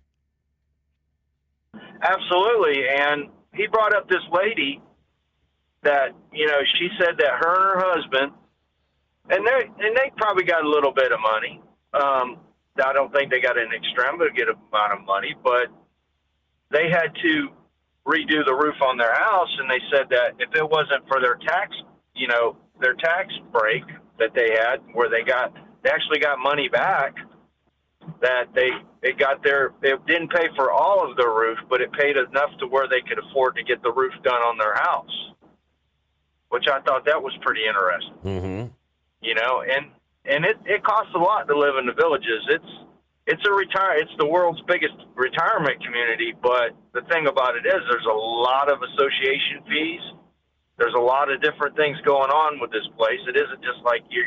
Absolutely, and he brought up this lady that, you know, she said that her and her husband, and they probably got a little bit of money. I don't think they got an extravagant amount of money, but they had to redo the roof on their house, and they said that if it wasn't for their tax break that they had, where they actually got money back, that it didn't pay for all of the roof, but it paid enough to where they could afford to get the roof done on their house, which I thought that was pretty interesting. Mm-hmm. You know, and it costs a lot to live in the Villages. it's the world's biggest retirement community, but the thing about it is there's a lot of association fees. There's a lot of different things going on with this place. It isn't just like you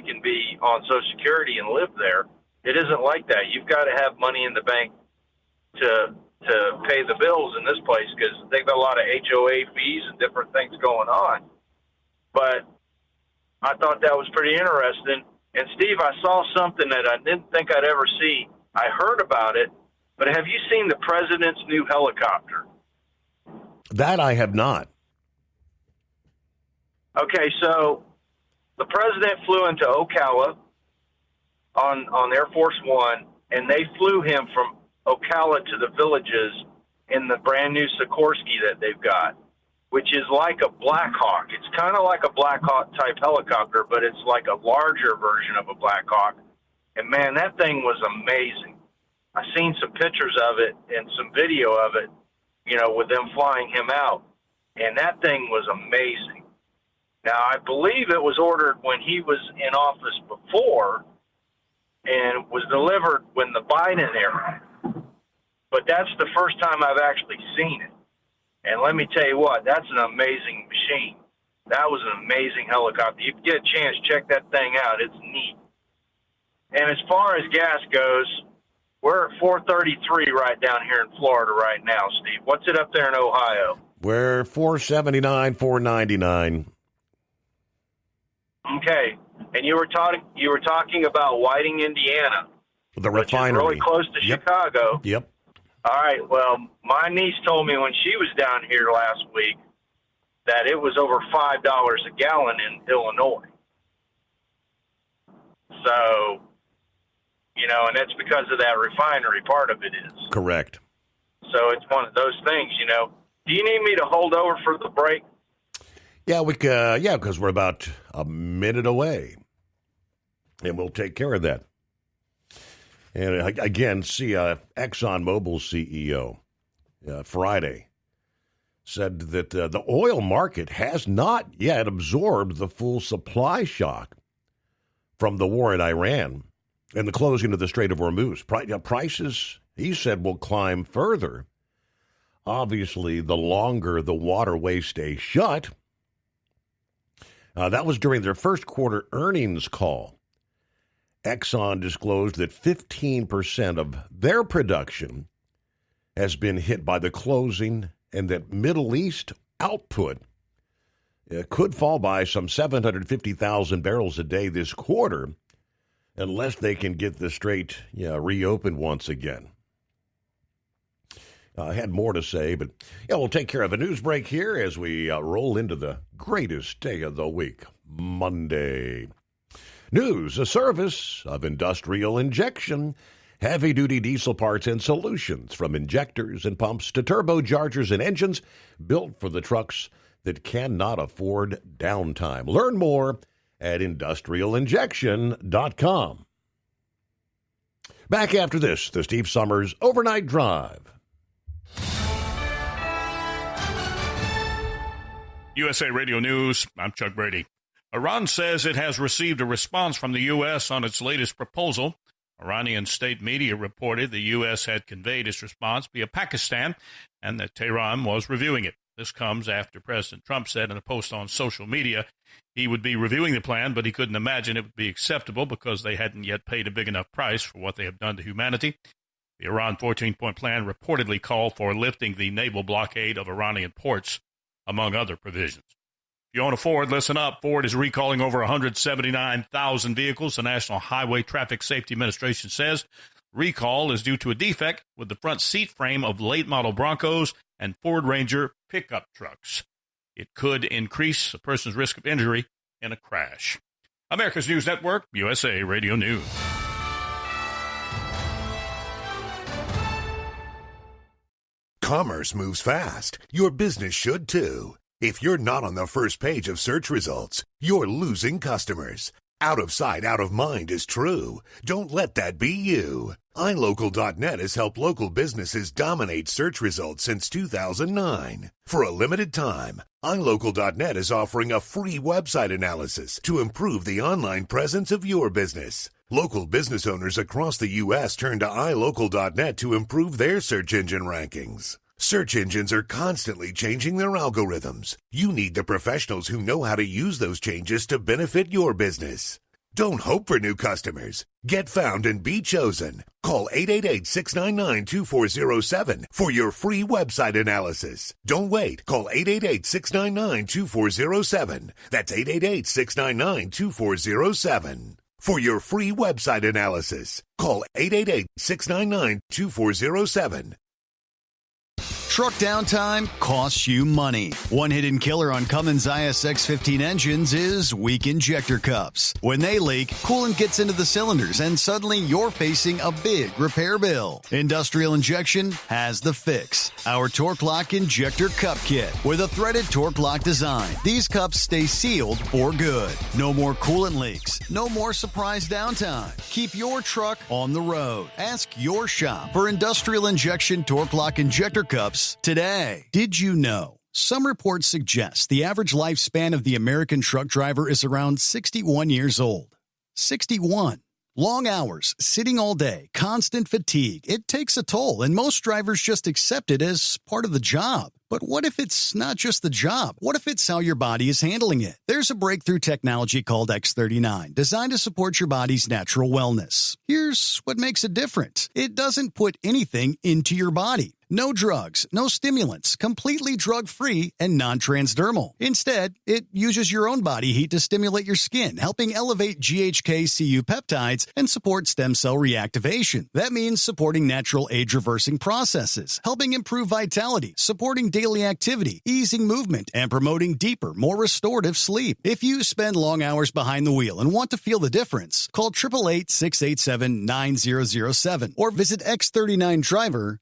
can be on Social Security and live there. It isn't like that. You've got to have money in the bank to pay the bills in this place because they've got a lot of HOA fees and different things going on. But I thought that was pretty interesting. And, Steve, I saw something that I didn't think I'd ever see. I heard about it, but have you seen the president's new helicopter? That I have not. Okay, so the president flew into Ocala on Air Force One, and they flew him from Ocala to the villages in the brand new Sikorsky that they've got, which is like a Black Hawk. It's kind of like a Black Hawk type helicopter, but it's like a larger version of a Black Hawk. And, man, that thing was amazing. I seen some pictures of it and some video of it, with them flying him out. And that thing was amazing. Now, I believe it was ordered when he was in office before and was delivered when the Biden era. But that's the first time I've actually seen it. And let me tell you what, that's an amazing machine. That was an amazing helicopter. You get a chance, check that thing out. It's neat. And as far as gas goes, we're at 433 right down here in Florida right now, Steve. What's it up there in Ohio? We're 479, 499. Okay. And you were talking about Whiting, Indiana. The refinery. Which is really close to Chicago. Yep. All right. Well, my niece told me when she was down here last week that it was over $5 a gallon in Illinois. So, and that's because of that refinery part of it is. Correct. So it's one of those things, Do you need me to hold over for the break? Yeah, because we're about a minute away, and we'll take care of that. And again, see, ExxonMobil CEO Friday said that the oil market has not yet absorbed the full supply shock from the war in Iran and the closing of the Strait of Hormuz. Prices, he said, will climb further. Obviously, the longer the waterway stays shut. That was during their first quarter earnings call. Exxon disclosed that 15% of their production has been hit by the closing and that Middle East output could fall by some 750,000 barrels a day this quarter unless they can get the strait reopened once again. I had more to say, but we'll take care of a news break here as we roll into the greatest day of the week, Monday. News, a service of Industrial Injection, heavy-duty diesel parts and solutions from injectors and pumps to turbochargers and engines built for the trucks that cannot afford downtime. Learn more at industrialinjection.com. Back after this, the Steve Summers Overnight Drive. USA Radio News, I'm Chuck Brady. Iran says it has received a response from the U.S. on its latest proposal. Iranian state media reported the U.S. had conveyed its response via Pakistan and that Tehran was reviewing it. This comes after President Trump said in a post on social media he would be reviewing the plan, but he couldn't imagine it would be acceptable because they hadn't yet paid a big enough price for what they have done to humanity. The Iran 14-point plan reportedly called for lifting the naval blockade of Iranian ports, among other provisions. If you own a Ford, listen up. Ford is recalling over 179,000 vehicles. The National Highway Traffic Safety Administration says recall is due to a defect with the front seat frame of late-model Broncos and Ford Ranger pickup trucks. It could increase a person's risk of injury in a crash. America's News Network, USA Radio News. Commerce moves fast. Your business should too. If you're not on the first page of search results, you're losing customers. Out of sight, out of mind is true. Don't let that be you. iLocal.net has helped local businesses dominate search results since 2009. For a limited time, iLocal.net is offering a free website analysis to improve the online presence of your business. Local business owners across the U.S. turn to iLocal.net to improve their search engine rankings. Search engines are constantly changing their algorithms. You need the professionals who know how to use those changes to benefit your business. Don't hope for new customers. Get found and be chosen. Call 888-699-2407 for your free website analysis. Don't wait. Call 888-699-2407. That's 888-699-2407. For your free website analysis, call 888-699-2407. Truck downtime costs you money. One hidden killer on Cummins ISX-15 engines is weak injector cups. When they leak, coolant gets into the cylinders and suddenly you're facing a big repair bill. Industrial Injection has the fix. Our Torque Lock Injector Cup Kit with a threaded Torque Lock design. These cups stay sealed for good. No more coolant leaks. No more surprise downtime. Keep your truck on the road. Ask your shop for Industrial Injection Torque Lock Injector Cups today. Did you know? Some reports suggest the average lifespan of the American truck driver is around 61 years old. 61. Long hours, sitting all day, constant fatigue. It takes a toll, and most drivers just accept it as part of the job. But what if it's not just the job? What if it's how your body is handling it? There's a breakthrough technology called X39, designed to support your body's natural wellness. Here's what makes it different. It doesn't put anything into your body. No drugs, no stimulants, completely drug-free and non-transdermal. Instead, it uses your own body heat to stimulate your skin, helping elevate GHK-Cu peptides and support stem cell reactivation. That means supporting natural age-reversing processes, helping improve vitality, supporting daily activity, easing movement, and promoting deeper, more restorative sleep. If you spend long hours behind the wheel and want to feel the difference, call 888-687-9007 or visit X39Driver.com.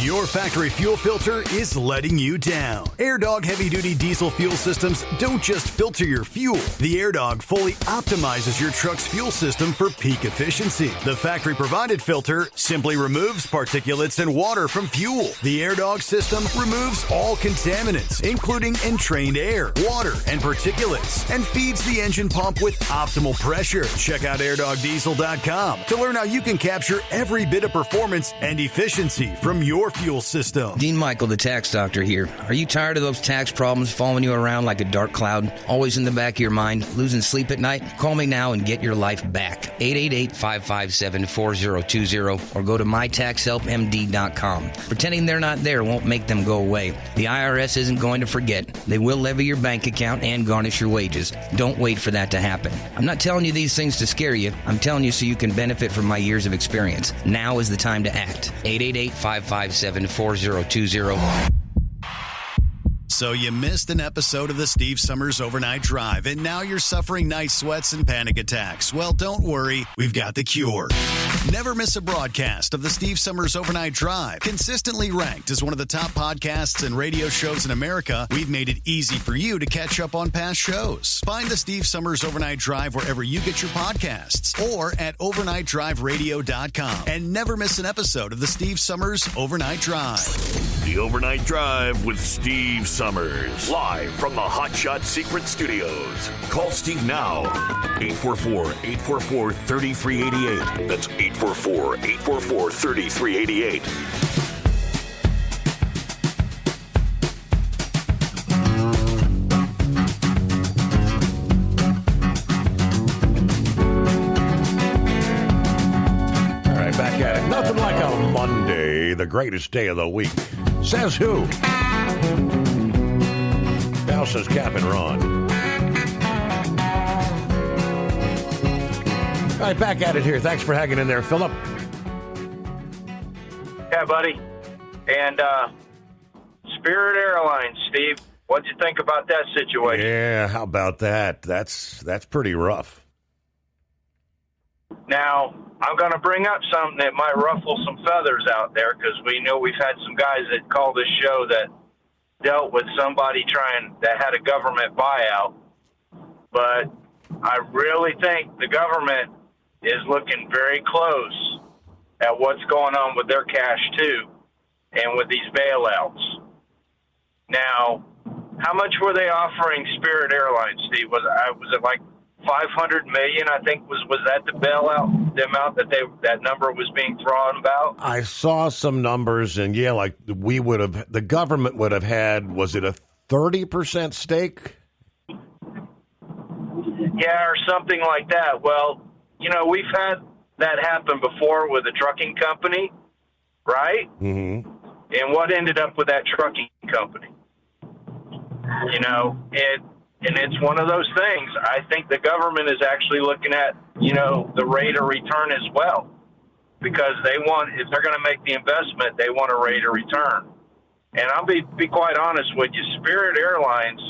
Your factory fuel filter is letting you down. AirDog heavy-duty diesel fuel systems don't just filter your fuel. The AirDog fully optimizes your truck's fuel system for peak efficiency. The factory-provided filter simply removes particulates and water from fuel. The AirDog system removes all contaminants, including entrained air, water, and particulates, and feeds the engine pump with optimal pressure. Check out AirDogDiesel.com to learn how you can capture every bit of performance and efficiency from your fuel system. Dean Michael, the tax doctor here. Are you tired of those tax problems following you around like a dark cloud, always in the back of your mind, losing sleep at night? Call me now and get your life back. 888-557-4020 or go to mytaxhelpmd.com. Pretending they're not there won't make them go away. The IRS isn't going to forget. They will levy your bank account and garnish your wages. Don't wait for that to happen. I'm not telling you these things to scare you. I'm telling you so you can benefit from my years of experience. Now is the time to act. 888-557-4020. So you missed an episode of the Steve Summers Overnight Drive, and now you're suffering night sweats and panic attacks. Well, don't worry. We've got the cure. Never miss a broadcast of the Steve Summers Overnight Drive. Consistently ranked as one of the top podcasts and radio shows in America, we've made it easy for you to catch up on past shows. Find the Steve Summers Overnight Drive wherever you get your podcasts or at overnightdriveradio.com. And never miss an episode of the Steve Summers Overnight Drive. The Overnight Drive with Steve Summers. Live from the Hot Shot Secret Studios. Call Steve now. 844-844-3388. That's 844-844-3388. All right, back at it. Nothing like a Monday, the greatest day of the week. Says who? Now says Cap and Ron. All right, back at it here. Thanks for hanging in there, Philip. Yeah, buddy. And Spirit Airlines, Steve, what'd you think about that situation? Yeah, how about that? That's pretty rough. Now, I'm going to bring up something that might ruffle some feathers out there because we know we've had some guys that call this show that dealt with somebody that had a government buyout. But I really think the government is looking very close at what's going on with their cash, too, and with these bailouts. Now, how much were they offering Spirit Airlines, Steve? Was it like $500 million, I think was that the bailout, the amount that number was being thrown about? I saw some numbers, and like the government would have had, was it a 30% stake? Yeah, or something like that. Well, we've had that happen before with a trucking company, right? Mm-hmm. And what ended up with that trucking company? And it's one of those things. I think the government is actually looking at, the rate of return as well, because if they're going to make the investment, they want a rate of return. And I'll be quite honest with you, Spirit Airlines,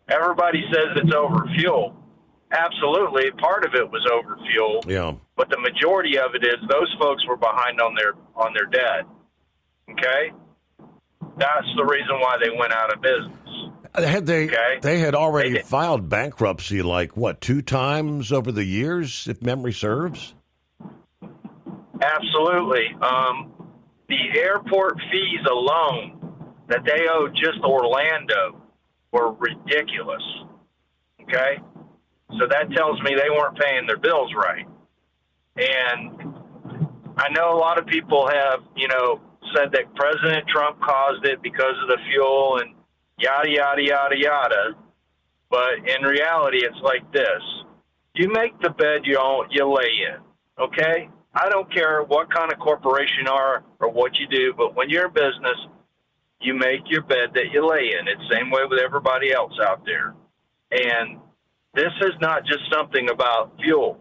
everybody says it's over fuel. Absolutely, part of it was over fuel. Yeah. But the majority of it is those folks were behind on their debt. Okay? That's the reason why they went out of business. They had already filed bankruptcy 2 times over the years, if memory serves? Absolutely. The airport fees alone that they owed just Orlando were ridiculous. Okay? So that tells me they weren't paying their bills right. And I know a lot of people have, said that President Trump caused it because of the fuel and yada, yada, yada, yada. But in reality, it's like this. You make the bed you lay in, okay? I don't care what kind of corporation you are or what you do, but when you're in business, you make your bed that you lay in. It's the same way with everybody else out there. And this is not just something about fuel.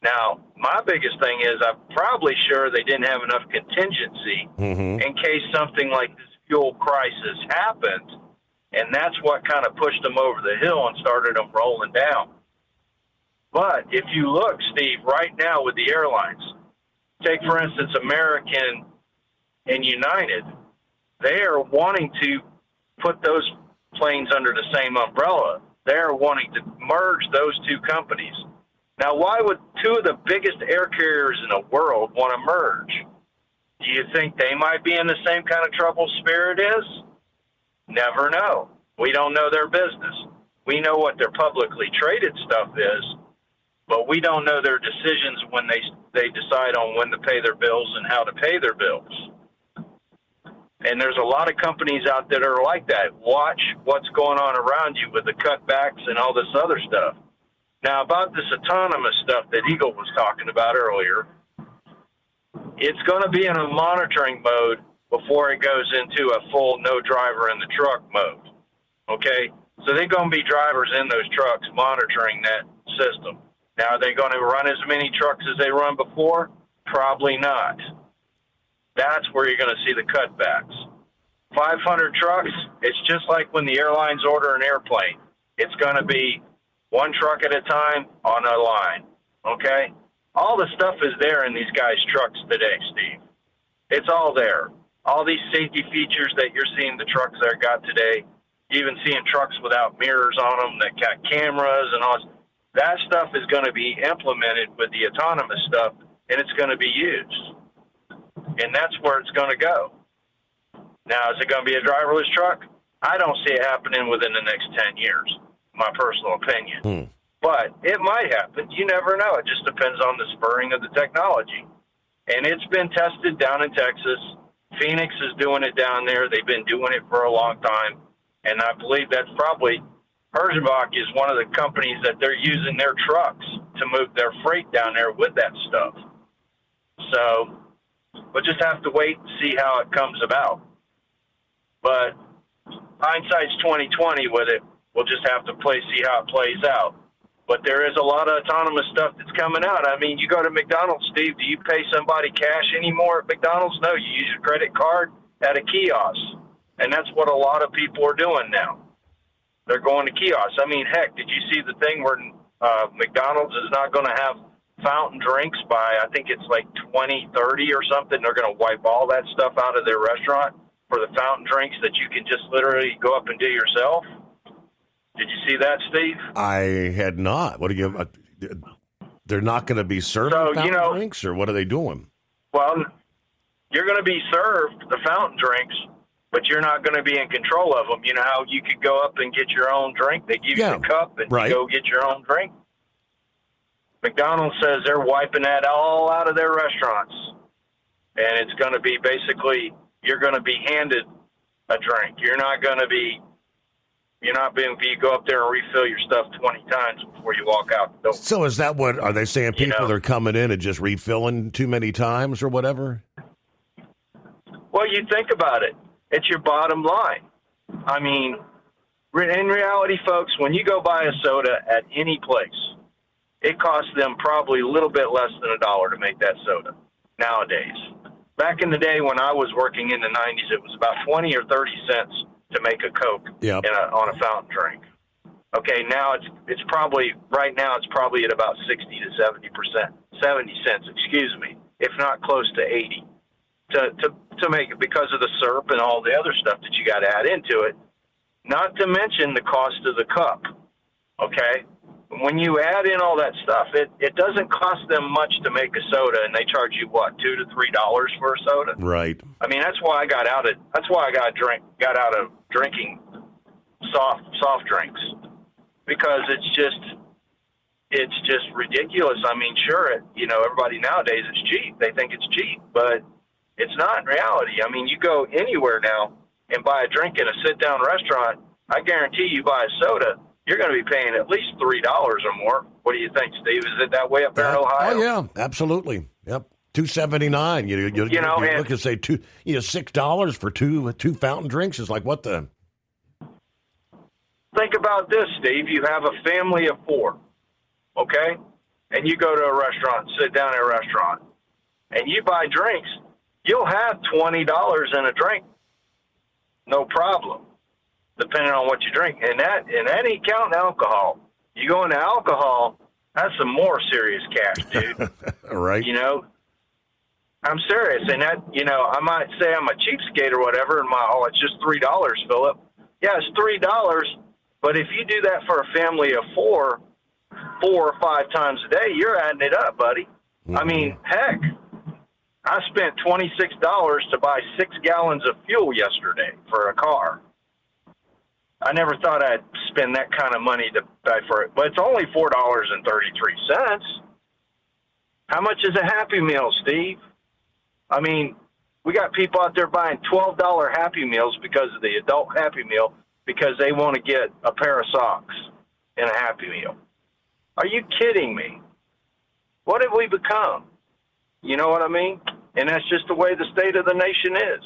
Now, my biggest thing is I'm probably sure they didn't have enough contingency in case something like this fuel crisis happened, and that's what kind of pushed them over the hill and started them rolling down. But if you look, Steve, right now with the airlines, take, for instance, American and United, they are wanting to put those planes under the same umbrella. They are wanting to merge those two companies. Now, why would two of the biggest air carriers in the world want to merge? Do you think they might be in the same kind of trouble Spirit is? Never know. We don't know their business. We know what their publicly traded stuff is, but we don't know their decisions when they decide on when to pay their bills and how to pay their bills. And there's a lot of companies out there that are like that. Watch what's going on around you with the cutbacks and all this other stuff. Now, about this autonomous stuff that Eagle was talking about earlier, it's going to be in a monitoring mode before it goes into a full no driver in the truck mode. Okay? So they're going to be drivers in those trucks monitoring that system. Now, are they going to run as many trucks as they run before? Probably not. That's where you're going to see the cutbacks. 500 trucks, it's just like when the airlines order an airplane. It's going to be one truck at a time on a line, okay? All the stuff is there in these guys' trucks today, Steve. It's all there. All these safety features that you're seeing the trucks that are got today, even seeing trucks without mirrors on them that got cameras and all that stuff is going to be implemented with the autonomous stuff, and it's going to be used. And that's where it's going to go. Now, is it going to be a driverless truck? I don't see it happening within the next 10 years. My personal opinion. But it might happen. You never know. It just depends on the spurring of the technology. And it's been tested down in Texas. Phoenix is doing it down there. They've been doing it for a long time. And I believe that's probably, Herzenbach is one of the companies that they're using their trucks to move their freight down there with that stuff. So we'll just have to wait and see how it comes about. But hindsight's 20/20 with it. We'll just have to see how it plays out. But there is a lot of autonomous stuff that's coming out. I mean, you go to McDonald's, Steve, do you pay somebody cash anymore at McDonald's? No, you use your credit card at a kiosk. And that's what a lot of people are doing now. They're going to kiosks. I mean, heck, did you see the thing where McDonald's is not going to have fountain drinks by, I think it's like 2030 or something? They're going to wipe all that stuff out of their restaurant for the fountain drinks that you can just literally go up and do yourself. Did you see that, Steve? I had not. What do you? They're not going to be serving fountain drinks, or what are they doing? Well, you're going to be served the fountain drinks, but you're not going to be in control of them. You know how you could go up and get your own drink? They give you the cup and you go get your own drink. McDonald's says they're wiping that all out of their restaurants. And it's going to be basically, you're going to be handed a drink. You're not being, you go up there and refill your stuff 20 times before you walk out the door. So is that what, are they saying people are coming in and just refilling too many times or whatever? Well, you think about it. It's your bottom line. I mean, in reality, folks, when you go buy a soda at any place, it costs them probably a little bit less than $1 to make that soda nowadays. Back in the day when I was working in the 90s, it was about 20 or 30 cents to make a Coke on a fountain drink. Okay, now it's probably, right now it's probably at about 60 to 70 cents, excuse me, if not close to 80 to make it, because of the syrup and all the other stuff that you got to add into it, not to mention the cost of the cup. Okay, when you add in all that stuff, it doesn't cost them much to make a soda, and they charge you what, $2 to $3 for a soda? Right. I mean, that's why I got out of drinking soft drinks, because it's just ridiculous. I mean, sure, everybody nowadays, it's cheap. They think it's cheap, but it's not in reality. I mean, you go anywhere now and buy a drink in a sit-down restaurant, I guarantee you buy a soda, you're going to be paying at least $3 or more. What do you think, Steve? Is it that way up there in Ohio? Oh, yeah, absolutely. Yep. $2.79. You look and say $6 for two fountain drinks is like what the? Think about this, Steve. You have a family of 4, okay? And you go to a restaurant, sit down at a restaurant, and you buy drinks. You'll have $20 in a drink, no problem, depending on what you drink. And that ain't counting alcohol. You go into alcohol, that's some more serious cash, dude. Right. I'm serious. And that, I might say I'm a cheapskate or whatever, and it's just $3, Philip. Yeah, it's $3, but if you do that for a family of 4 or 5 times a day, you're adding it up, buddy. Mm-hmm. I mean, heck, I spent $26 to buy 6 gallons of fuel yesterday for a car. I never thought I'd spend that kind of money to buy for it, but it's only $4.33. How much is a Happy Meal, Steve? I mean, we got people out there buying $12 Happy Meals because of the adult Happy Meal because they want to get a pair of socks in a Happy Meal. Are you kidding me? What have we become? You know what I mean? And that's just the way the state of the nation is.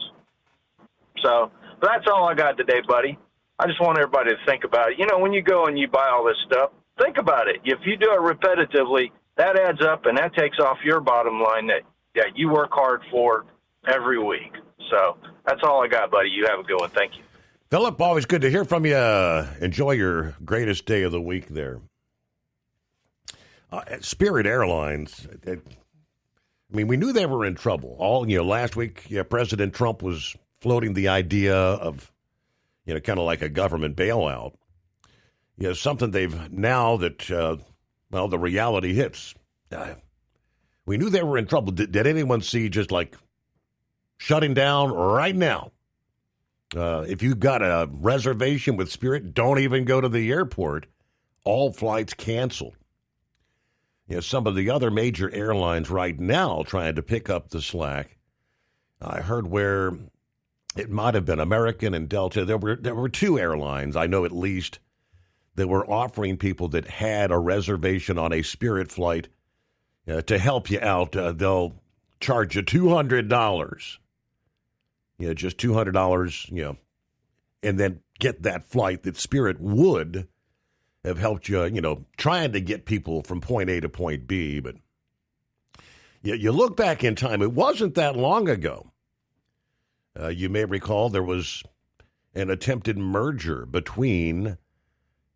So that's all I got today, buddy. I just want everybody to think about it. When you go and you buy all this stuff, think about it. If you do it repetitively, that adds up, and that takes off your bottom line that you work hard for every week. So that's all I got, buddy. You have a good one. Thank you. Philip, always good to hear from you. Enjoy your greatest day of the week there. Spirit Airlines, we knew they were in trouble. Last week, President Trump was floating the idea of, kind of like a government bailout. Something they've now that, the reality hits. We knew they were in trouble. Did anyone see just like shutting down right now? If you've got a reservation with Spirit, don't even go to the airport. All flights canceled. Some of the other major airlines right now trying to pick up the slack. I heard where it might have been American and Delta. There were 2 airlines, I know at least, that were offering people that had a reservation on a Spirit flight to help you out. They'll charge you $200. Just $200, and then get that flight that Spirit would have helped you, trying to get people from point A to point B. But you look back in time, it wasn't that long ago. You may recall there was an attempted merger between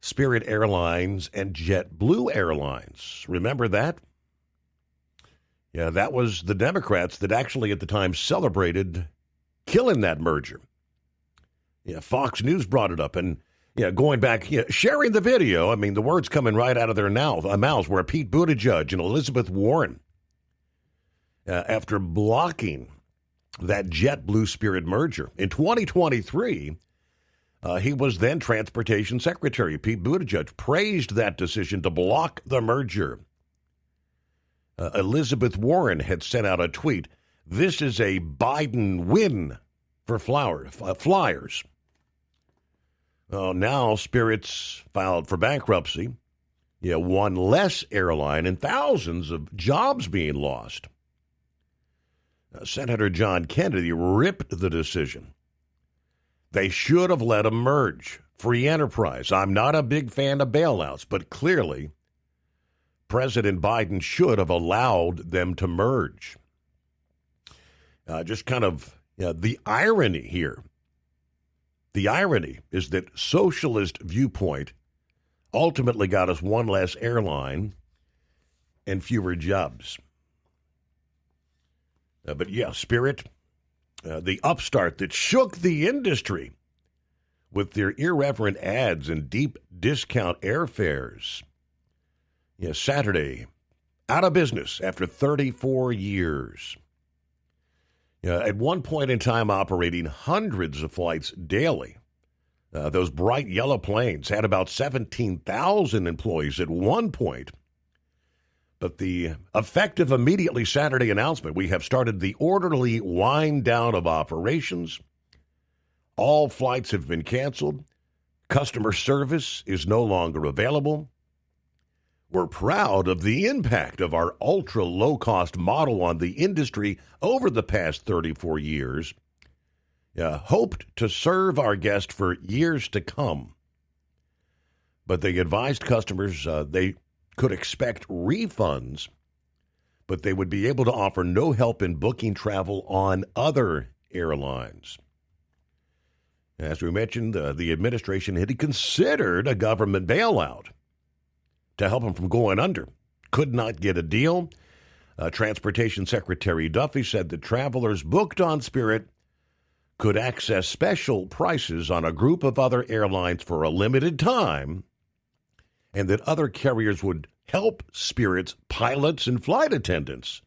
Spirit Airlines and JetBlue Airlines. Remember that? Yeah, that was the Democrats that actually at the time celebrated killing that merger. Yeah, Fox News brought it up, and going back, sharing the video. The words coming right out of their mouths were Pete Buttigieg and Elizabeth Warren. After blocking that JetBlue Spirit merger in 2023, he was then Transportation Secretary. Pete Buttigieg praised that decision to block the merger. Elizabeth Warren had sent out a tweet. This is a Biden win for Flyers. Now Spirit's filed for bankruptcy. One less airline and thousands of jobs being lost. Senator John Kennedy ripped the decision. They should have let them merge. Free enterprise. I'm not a big fan of bailouts, but clearly President Biden should have allowed them to merge. Just kind of the irony here. The irony is that socialist viewpoint ultimately got us one less airline and fewer jobs. But Spirit, the upstart that shook the industry with their irreverent ads and deep discount airfares. Saturday, out of business after 34 years. At one point in time, operating hundreds of flights daily. Those bright yellow planes had about 17,000 employees at one point. But the effective immediately Saturday announcement, we have started the orderly wind down of operations. All flights have been canceled. Customer service is no longer available. We're proud of the impact of our ultra-low-cost model on the industry over the past 34 years. Hoped to serve our guests for years to come. But they advised customers they could expect refunds, but they would be able to offer no help in booking travel on other airlines. As we mentioned, the administration had considered a government bailout to help them from going under. Could not get a deal. Transportation Secretary Duffy said that travelers booked on Spirit could access special prices on a group of other airlines for a limited time, and that other carriers would help Spirit's pilots and flight attendants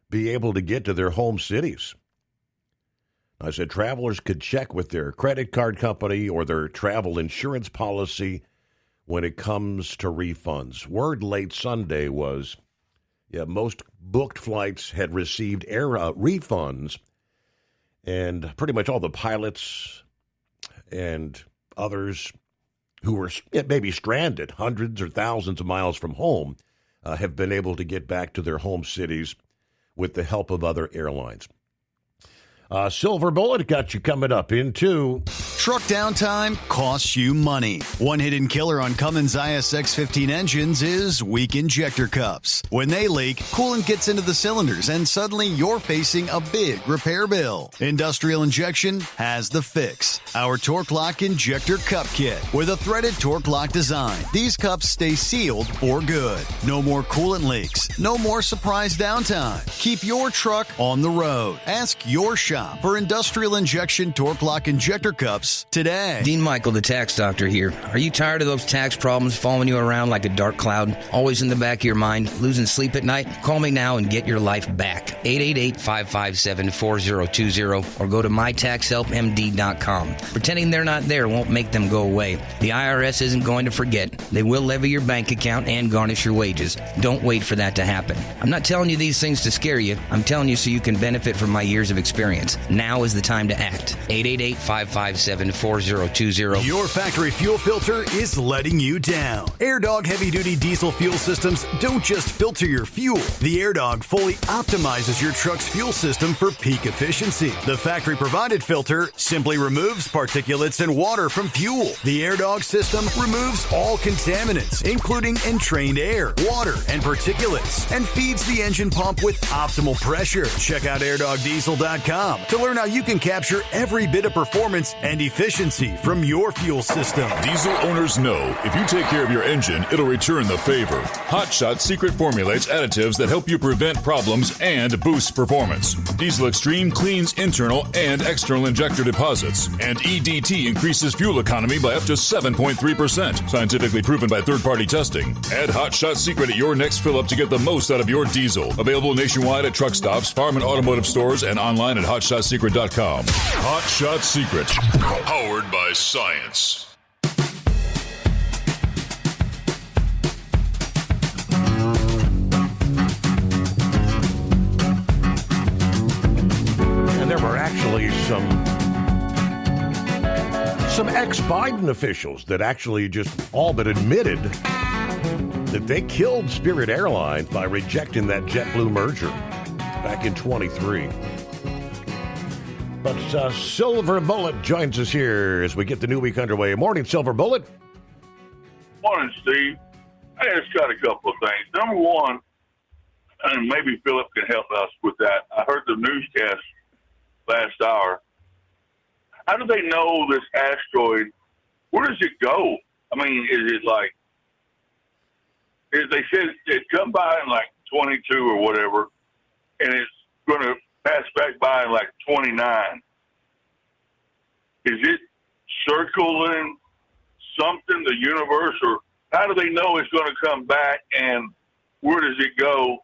be able to get to their home cities. I said travelers could check with their credit card company or their travel insurance policy when it comes to refunds. Word late Sunday was, most booked flights had received air refunds, and pretty much all the pilots and others who were maybe stranded hundreds or thousands of miles from home have been able to get back to their home cities with the help of other airlines. Silver Bullet got you coming up in 2. Truck downtime costs you money. One hidden killer on Cummins ISX-15 engines is weak injector cups. When they leak, coolant gets into the cylinders and suddenly you're facing a big repair bill. Industrial Injection has the fix. Our Torque Lock Injector Cup Kit with a threaded Torque Lock design. These cups stay sealed for good. No more coolant leaks. No more surprise downtime. Keep your truck on the road. Ask your shop for Industrial Injection Torque Lock Injector Cups today. Dean Michael, the tax doctor here. Are you tired of those tax problems following you around like a dark cloud, always in the back of your mind, losing sleep at night? Call me now and get your life back. 888-557-4020 or go to mytaxhelpmd.com. Pretending they're not there won't make them go away. The IRS isn't going to forget. They will levy your bank account and garnish your wages. Don't wait for that to happen. I'm not telling you these things to scare you. I'm telling you so you can benefit from my years of experience. Now is the time to act. 888-557-4020. Your factory fuel filter is letting you down. AirDog heavy-duty diesel fuel systems don't just filter your fuel. The AirDog fully optimizes your truck's fuel system for peak efficiency. The factory-provided filter simply removes particulates and water from fuel. The AirDog system removes all contaminants, including entrained air, water, and particulates, and feeds the engine pump with optimal pressure. Check out airdogdiesel.com to learn how you can capture every bit of performance and efficiency from your fuel system. Diesel owners know if you take care of your engine, it'll return the favor. Hot Shot secret formulates additives that help you prevent problems and boost performance. Diesel Extreme cleans internal and external injector deposits, and EDT increases fuel economy by up to 7.3%, scientifically proven by third-party testing. Add Hot Shot secret at your next fill-up to get the most out of your diesel. Available nationwide at truck stops, farm and automotive stores, and online at HotShotSecret.com. Hot Shot Secret, powered by science. actually some ex-Biden officials that actually just all but admitted that they killed Spirit Airlines by rejecting that JetBlue merger back in 23. But Silver Bullet joins us here as we get the new week underway. Morning, Silver Bullet. Morning, Steve. I just got a couple of things. Number one, and maybe Philip can help us with that. I heard the newscast last hour. How do they know this asteroid? Where does it go? I mean, is it like, they said it come by in like 22 or whatever, and it's going to pass back by in like 29. Is it circling something, the universe, or how do they know it's going to come back, and where does it go?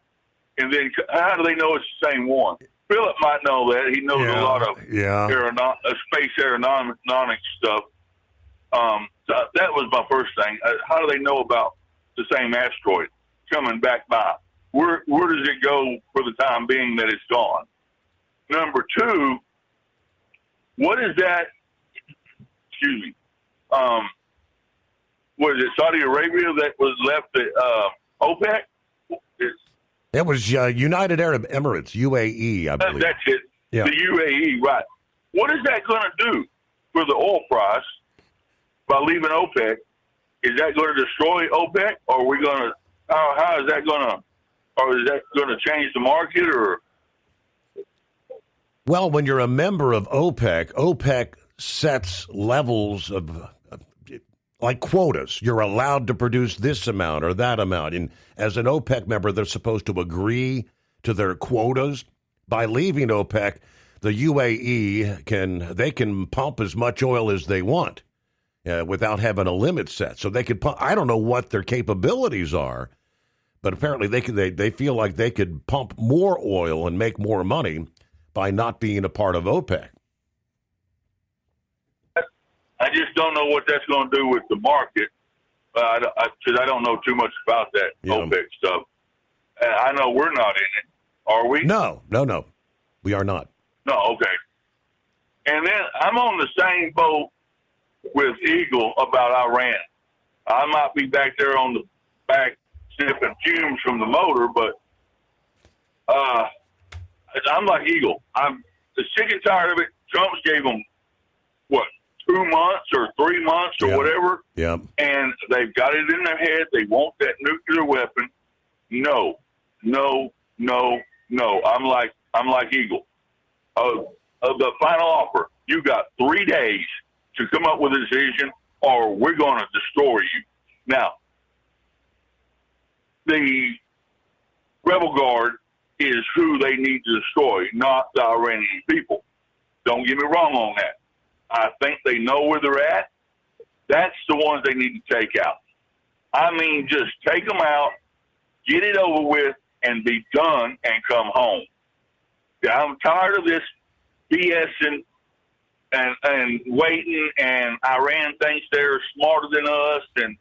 And then how do they know it's the same one? Philip might know that. He knows a lot of space aeronautics stuff. So that was my first thing. How do they know about the same asteroid coming back by? Where does it go for the time being that it's gone? Number two, what is that? Excuse me. Was it Saudi Arabia that was left at OPEC? That was United Arab Emirates, UAE, I believe. That's it. Yeah. The UAE, right. What is that going to do for the oil price by leaving OPEC? Is that going to destroy OPEC, or are we going to? How is that going to? Or is that going to change the market? Or well, when you're a member of OPEC, OPEC sets levels of like quotas. You're allowed to produce this amount or that amount. And as an OPEC member, they're supposed to agree to their quotas. By leaving OPEC, the UAE can pump as much oil as they want without having a limit set. So they could pump. I don't know what their capabilities are, but apparently they feel like they could pump more oil and make more money by not being a part of OPEC. I just don't know what that's going to do with the market, because I don't know too much about that OPEC stuff. I know we're not in it. Are we? No. We are not. No, okay. And then I'm on the same boat with Eagle about Iran. I might be back there on the back sniffing fumes from the motor, but I'm like Eagle. I'm sick and tired of it. Trump's gave them, 2 months or 3 months or whatever. Yeah. And they've got it in their head. They want that nuclear weapon. No. I'm like Eagle. The final offer, you got 3 days to come up with a decision, or we're going to destroy you. Now, the rebel guard is who they need to destroy, not the Iranian people. Don't get me wrong on that. I think they know where they're at. That's the ones they need to take out. I mean, just take them out, get it over with, and be done and come home. Yeah, I'm tired of this BSing and waiting, and Iran thinks they're smarter than us, and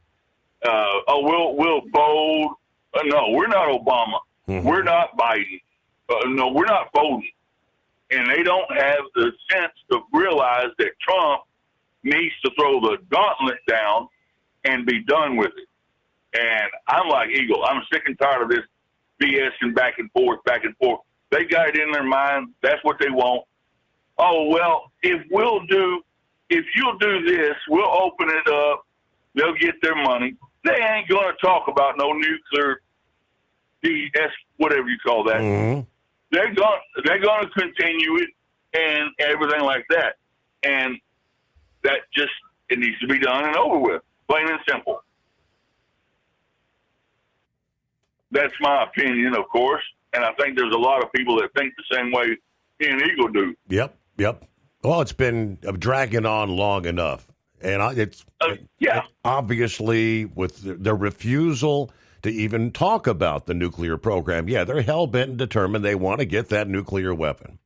we'll fold. No, we're not Obama. Mm-hmm. We're not Biden. No, we're not folding. And they don't have the sense to realize that Trump needs to throw the gauntlet down and be done with it. And I'm like Eagle. I'm sick and tired of this BS and back and forth. They got it in their mind. That's what they want. Oh, well, if you'll do this, we'll open it up. They'll get their money. They ain't going to talk about no nuclear BS, whatever you call that. Mm-hmm. They're going to continue it and everything like that. And that it needs to be done and over with, plain and simple. That's my opinion, of course. And I think there's a lot of people that think the same way me and Eagle do. Yep. Well, it's been dragging on long enough. And it's obviously with the refusal to even talk about the nuclear program. Yeah, they're hell-bent and determined they want to get that nuclear weapon.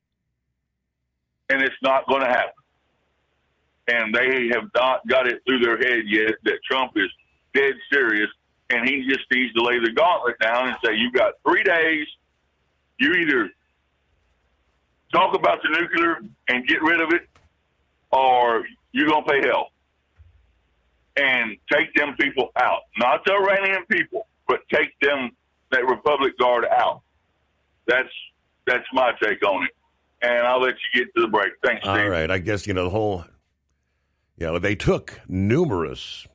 And it's not going to happen. And they have not got it through their head yet that Trump is dead serious, and he just needs to lay the gauntlet down and say, you've got 3 days. You either talk about the nuclear and get rid of it, or you're going to pay hell. And take them people out. Not the Iranian people, but take them, that Republic Guard, out. That's my take on it. And I'll let you get to the break. Thanks, Steve. All right. I guess, the whole, they took numerous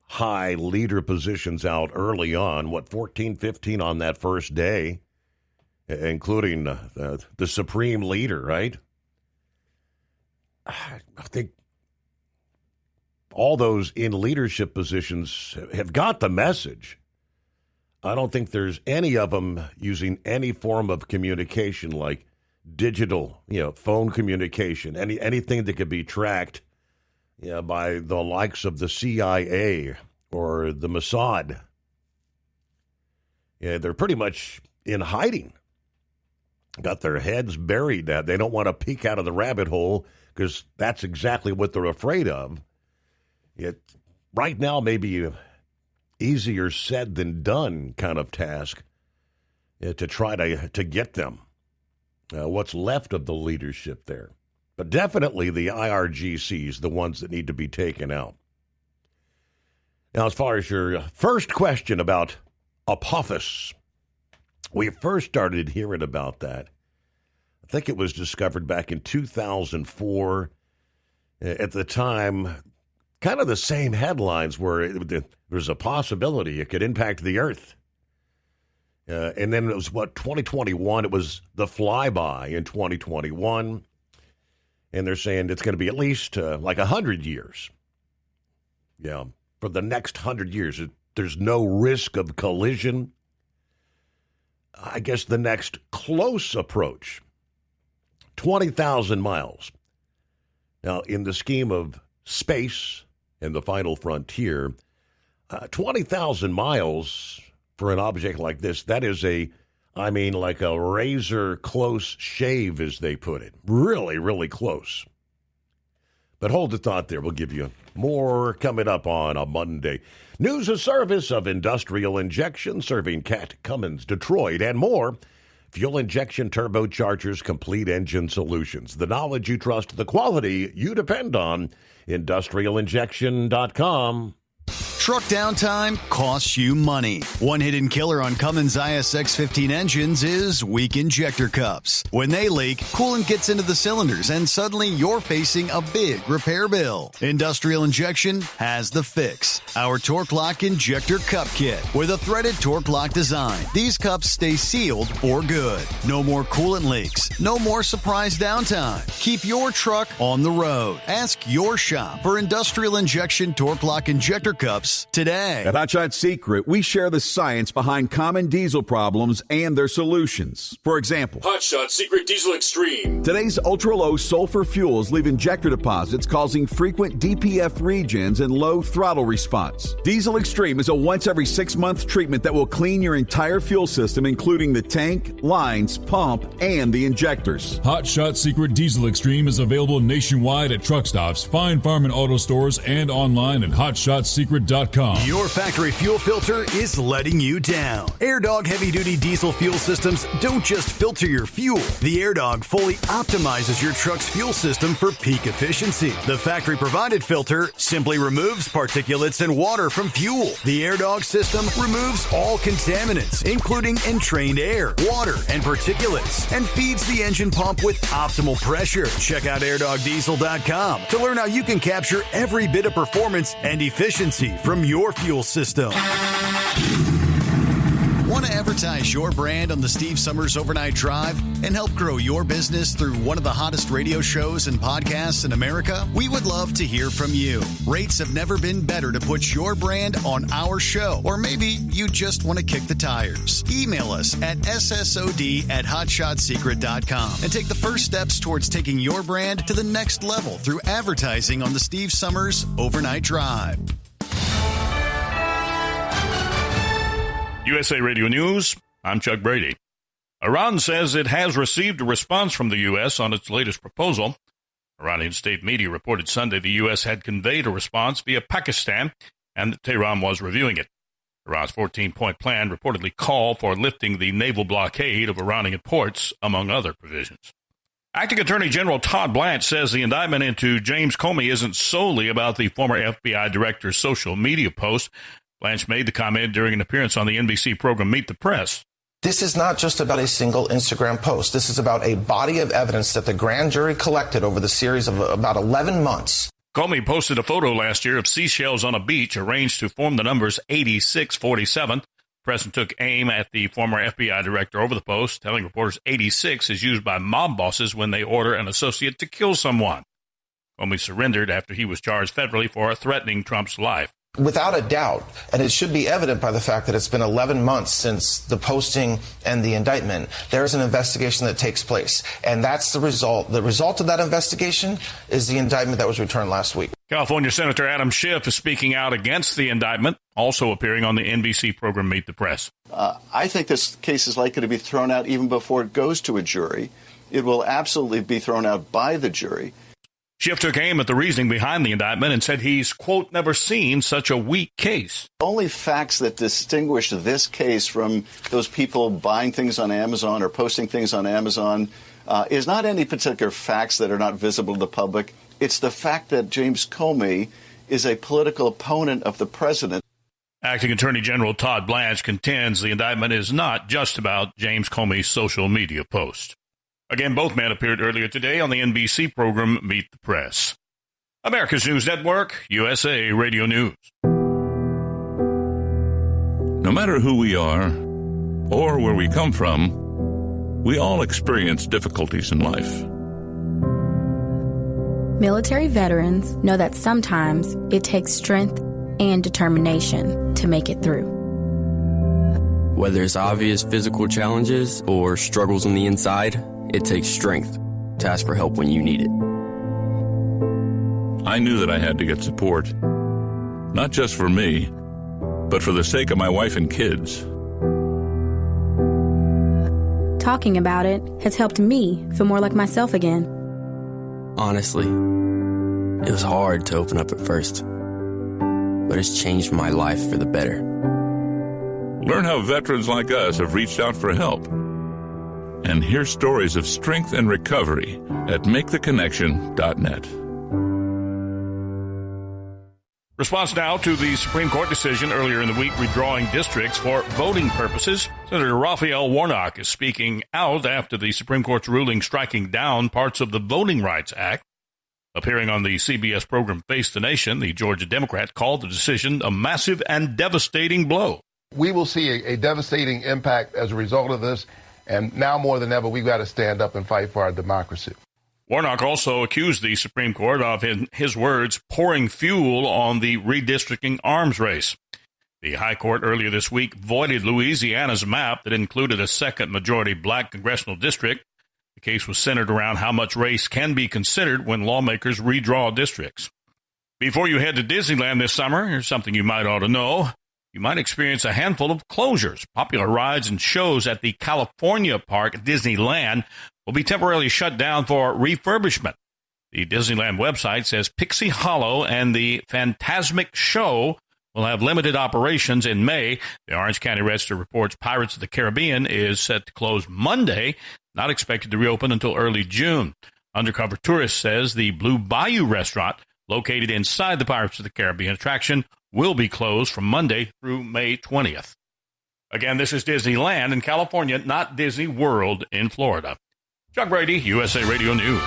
high leader positions out early on, 14, 15 on that first day, including the supreme leader, right? I think all those in leadership positions have got the message. I don't think there's any of them using any form of communication like digital, phone communication, anything that could be tracked by the likes of the CIA or the Mossad. They're pretty much in hiding. Got their heads buried. They don't want to peek out of the rabbit hole because that's exactly what they're afraid of. Right now, maybe easier said than done kind of task to try to get them. What's left of the leadership there. But definitely the IRGCs, the ones that need to be taken out. Now, as far as your first question about Apophis, we first started hearing about that. I think it was discovered back in 2004. At the time, kind of the same headlines where there's a possibility it could impact the Earth. And then it was 2021? It was the flyby in 2021. And they're saying it's going to be at least 100 years. For the next 100 years. There's no risk of collision. I guess the next close approach, 20,000 miles. Now, in the scheme of space and the final frontier, 20,000 miles for an object like this, that is like a razor close shave, as they put it. Really, really close. But hold the thought there. We'll give you more coming up on a Monday. News and service of Industrial Injection, serving Cat, Cummins, Detroit, and more. Fuel injection turbochargers, complete engine solutions. The knowledge you trust, the quality you depend on. IndustrialInjection.com. Truck downtime costs you money. One hidden killer on Cummins ISX 15 engines is weak injector cups. When they leak, coolant gets into the cylinders and suddenly you're facing a big repair bill. Industrial Injection has the fix. Our Torque Lock Injector Cup Kit with a threaded Torque Lock design. These cups stay sealed for good. No more coolant leaks. No more surprise downtime. Keep your truck on the road. Ask your shop for Industrial Injection Torque Lock Injector Cups today. At Hot Shot Secret, we share the science behind common diesel problems and their solutions. For example, Hot Shot Secret Diesel Extreme. Today's ultra-low sulfur fuels leave injector deposits causing frequent DPF regens and low throttle response. Diesel Extreme is a once every 6-month treatment that will clean your entire fuel system, including the tank, lines, pump, and the injectors. Hot Shot Secret Diesel Extreme is available nationwide at truck stops, Fine Farm and auto stores, and online at hotshotsecret.com. Your factory fuel filter is letting you down. AirDog heavy-duty diesel fuel systems don't just filter your fuel. The AirDog fully optimizes your truck's fuel system for peak efficiency. The factory-provided filter simply removes particulates and water from fuel. The AirDog system removes all contaminants, including entrained air, water, and particulates, and feeds the engine pump with optimal pressure. Check out airdogdiesel.com to learn how you can capture every bit of performance and efficiency from your fuel system. Want to advertise your brand on the Steve Summers Overnight Drive and help grow your business through one of the hottest radio shows and podcasts in America? We would love to hear from you. Rates have never been better to put your brand on our show. Or maybe you just want to kick the tires. Email us at ssod@hotshotsecret.com and take the first steps towards taking your brand to the next level through advertising on the Steve Summers Overnight Drive. USA Radio News, I'm Chuck Brady. Iran says it has received a response from the U.S. on its latest proposal. Iranian state media reported Sunday the U.S. had conveyed a response via Pakistan and that Tehran was reviewing it. Iran's 14-point plan reportedly called for lifting the naval blockade of Iranian ports, among other provisions. Acting Attorney General Todd Blanche says the indictment into James Comey isn't solely about the former FBI director's social media post. Blanche made the comment during an appearance on the NBC program Meet the Press. This is not just about a single Instagram post. This is about a body of evidence that the grand jury collected over the series of about 11 months. Comey posted a photo last year of seashells on a beach arranged to form the numbers 8647. The president took aim at the former FBI director over the post, telling reporters 86 is used by mob bosses when they order an associate to kill someone. Comey surrendered after he was charged federally for threatening Trump's life. Without a doubt, and it should be evident by the fact that it's been 11 months since the posting and the indictment, there's an investigation that takes place. And that's the result. The result of that investigation is the indictment that was returned last week. California Senator Adam Schiff is speaking out against the indictment, also appearing on the NBC program Meet the Press. I think this case is likely to be thrown out even before it goes to a jury. It will absolutely be thrown out by the jury. Schiff took aim at the reasoning behind the indictment and said he's, quote, never seen such a weak case. Only facts that distinguish this case from those people buying things on Amazon or posting things on Amazon is not any particular facts that are not visible to the public. It's the fact that James Comey is a political opponent of the president. Acting Attorney General Todd Blanche contends the indictment is not just about James Comey's social media post. Again, both men appeared earlier today on the NBC program Meet the Press. America's News Network, USA Radio News. No matter who we are or where we come from, we all experience difficulties in life. Military veterans know that sometimes it takes strength and determination to make it through. Whether it's obvious physical challenges or struggles on the inside, it takes strength to ask for help when you need it. I knew that I had to get support, not just for me, but for the sake of my wife and kids. Talking about it has helped me feel more like myself again. Honestly, it was hard to open up at first, but it's changed my life for the better. Learn how veterans like us have reached out for help. And hear stories of strength and recovery at MakeTheConnection.net. Response now to the Supreme Court decision earlier in the week redrawing districts for voting purposes. Senator Raphael Warnock is speaking out after the Supreme Court's ruling striking down parts of the Voting Rights Act. Appearing on the CBS program Face the Nation, the Georgia Democrat called the decision a massive and devastating blow. We will see a devastating impact as a result of this. And now more than ever, we've got to stand up and fight for our democracy. Warnock also accused the Supreme Court of, in his words, pouring fuel on the redistricting arms race. The High Court earlier this week voided Louisiana's map that included a second majority black congressional district. The case was centered around how much race can be considered when lawmakers redraw districts. Before you head to Disneyland this summer, here's something you might ought to know. You might experience a handful of closures. Popular rides and shows at the California park at Disneyland will be temporarily shut down for refurbishment. The Disneyland website says Pixie Hollow and the Fantasmic Show will have limited operations in May. The Orange County Register reports Pirates of the Caribbean is set to close Monday, not expected to reopen until early June. Undercover Tourist says the Blue Bayou restaurant, located inside the Pirates of the Caribbean attraction, will be closed from Monday through May 20th. Again, this is Disneyland in California, not Disney World in Florida. Chuck Brady, USA Radio News.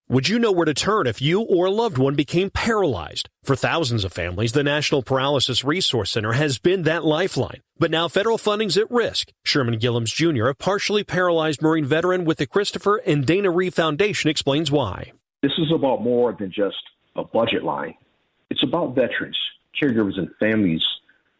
Would you know where to turn if you or a loved one became paralyzed? For thousands of families, the National Paralysis Resource Center has been that lifeline. But now federal funding's at risk. Sherman Gillums Jr., a partially paralyzed Marine veteran with the Christopher and Dana Reeve Foundation, explains why. This is about more than just a budget line. It's about veterans, caregivers, and families,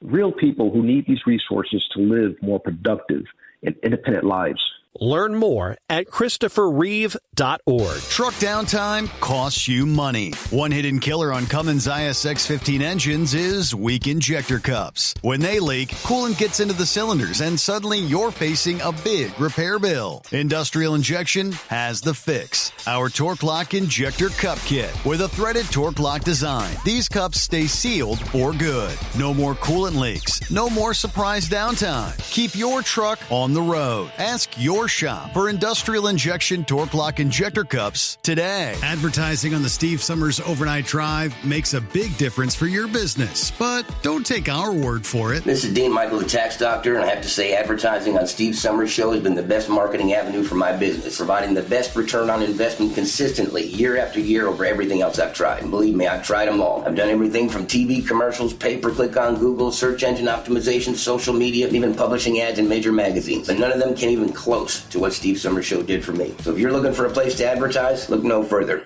real people who need these resources to live more productive and independent lives. Learn more at ChristopherReeve.org. Truck downtime costs you money. One hidden killer on Cummins ISX-15 engines is weak injector cups. When they leak, coolant gets into the cylinders and suddenly you're facing a big repair bill. Industrial Injection has the fix. Our Torque Lock Injector Cup Kit with a threaded Torque Lock design. These cups stay sealed for good. No more coolant leaks. No more surprise downtime. Keep your truck on the road. Ask your shop for Industrial Injection Torque Lock Injector Cups today. Advertising on the Steve Summers Overnight Drive makes a big difference for your business, but don't take our word for it. This is Dean Michael, the tax doctor, and I have to say advertising on Steve Summers' show has been the best marketing avenue for my business, providing the best return on investment consistently year after year over everything else I've tried. And believe me, I've tried them all. I've done everything from TV commercials, pay-per-click on Google, search engine optimization, social media, and even publishing ads in major magazines. But none of them came even close to what Steve Summers' show did for me. So if you're looking for a place to advertise, look no further.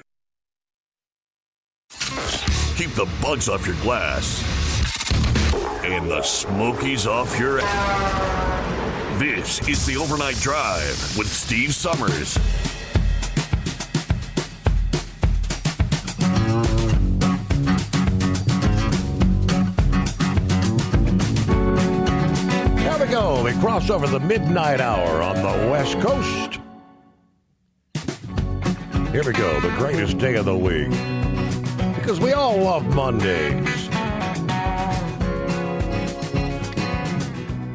Keep the bugs off your glass and the smokies off your ass. This is the Overnight Drive with Steve Summers. Here we go. We cross over the midnight hour on the West Coast. Here we go. The greatest day of the week. Because we all love Mondays.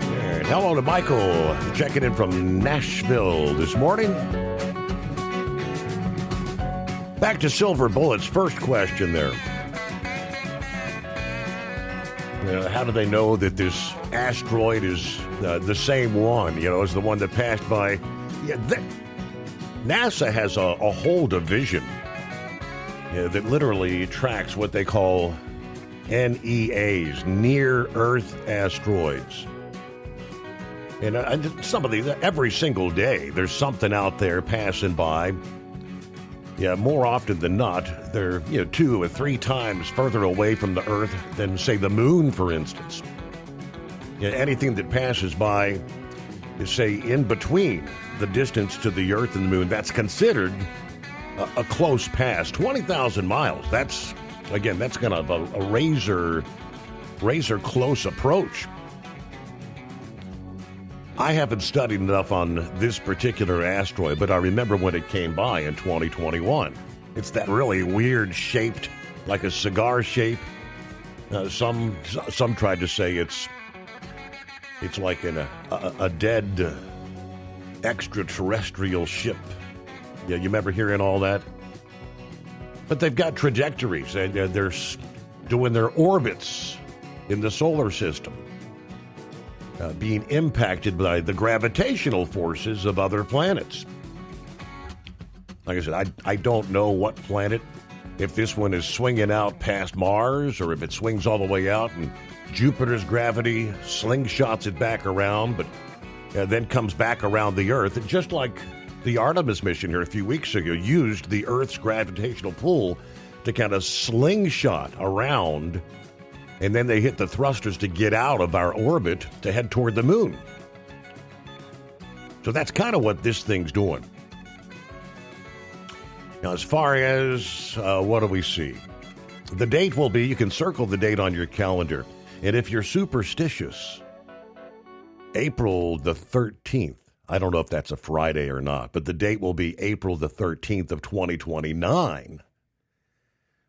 And hello to Michael, checking in from Nashville this morning. Back to Silver Bullet's first question there. How do they know that this asteroid is the same one, as the one that passed by? NASA has a whole division that literally tracks what they call NEAs, near-Earth asteroids. And some of these, every single day, there's something out there passing by. Yeah, more often than not, they're 2 or 3 times further away from the Earth than, say, the Moon, for instance. Anything that passes by is, say, in between the distance to the Earth and the Moon, that's considered a close pass. 20,000 miles. That's kind of a razor close approach. I haven't studied enough on this particular asteroid, but I remember when it came by in 2021. It's that really weird shaped, like a cigar shape. Some tried to say it's like a dead extraterrestrial ship. Yeah, you remember hearing all that? But they've got trajectories. They're doing their orbits in the solar system, being impacted by the gravitational forces of other planets. Like I said, I don't know what planet, if this one is swinging out past Mars or if it swings all the way out and Jupiter's gravity slingshots it back around, but then comes back around the Earth. And just like the Artemis mission here a few weeks ago used the Earth's gravitational pull to kind of slingshot around, and then they hit the thrusters to get out of our orbit to head toward the Moon. So that's kind of what this thing's doing. Now, as far as what do we see? The date will be, you can circle the date on your calendar. And if you're superstitious, April the 13th. I don't know if that's a Friday or not, but the date will be April the 13th of 2029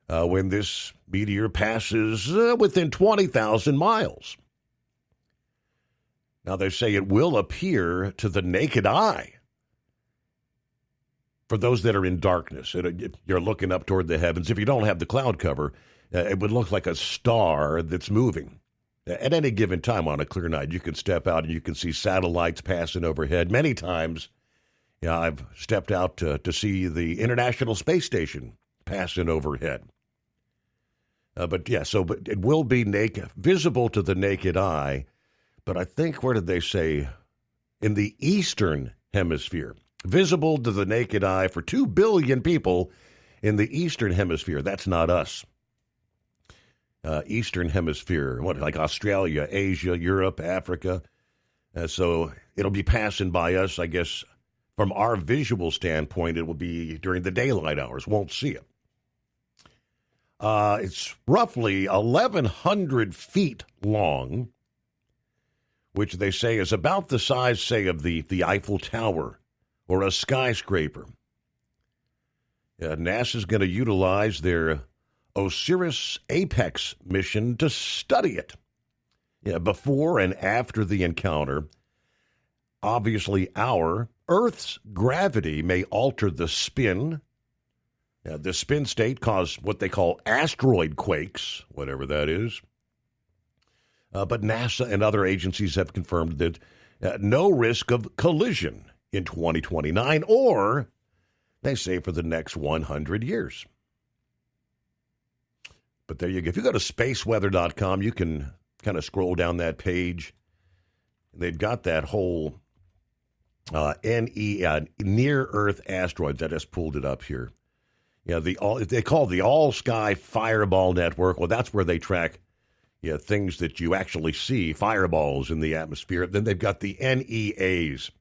when this meteor passes within 20,000 miles. Now, they say it will appear to the naked eye. For those that are in darkness, you're looking up toward the heavens. If you don't have the cloud cover, it would look like a star that's moving. At any given time on a clear night, you can step out and you can see satellites passing overhead. Many times, I've stepped out to see the International Space Station passing overhead. But it will be visible to the naked eye. But I think, where did they say? In the Eastern Hemisphere. Visible to the naked eye for 2 billion people in the Eastern Hemisphere. That's not us. Eastern Hemisphere, like Australia, Asia, Europe, Africa. So it'll be passing by us, I guess, from our visual standpoint, it will be during the daylight hours. Won't see it. It's roughly 1,100 feet long, which they say is about the size, say, of the Eiffel Tower or a skyscraper. NASA's going to utilize their OSIRIS-APEX mission to study it. Before and after the encounter, obviously our Earth's gravity may alter the spin. The spin state caused what they call asteroid quakes, whatever that is. But NASA and other agencies have confirmed that no risk of collision in 2029 or, they say, for the next 100 years. But there you go. If you go to spaceweather.com, you can kind of scroll down that page. They've got that whole near-Earth asteroids. I just pulled it up here. They call it the All-Sky Fireball Network. Well, that's where they track things that you actually see, fireballs in the atmosphere. Then they've got the NEAs.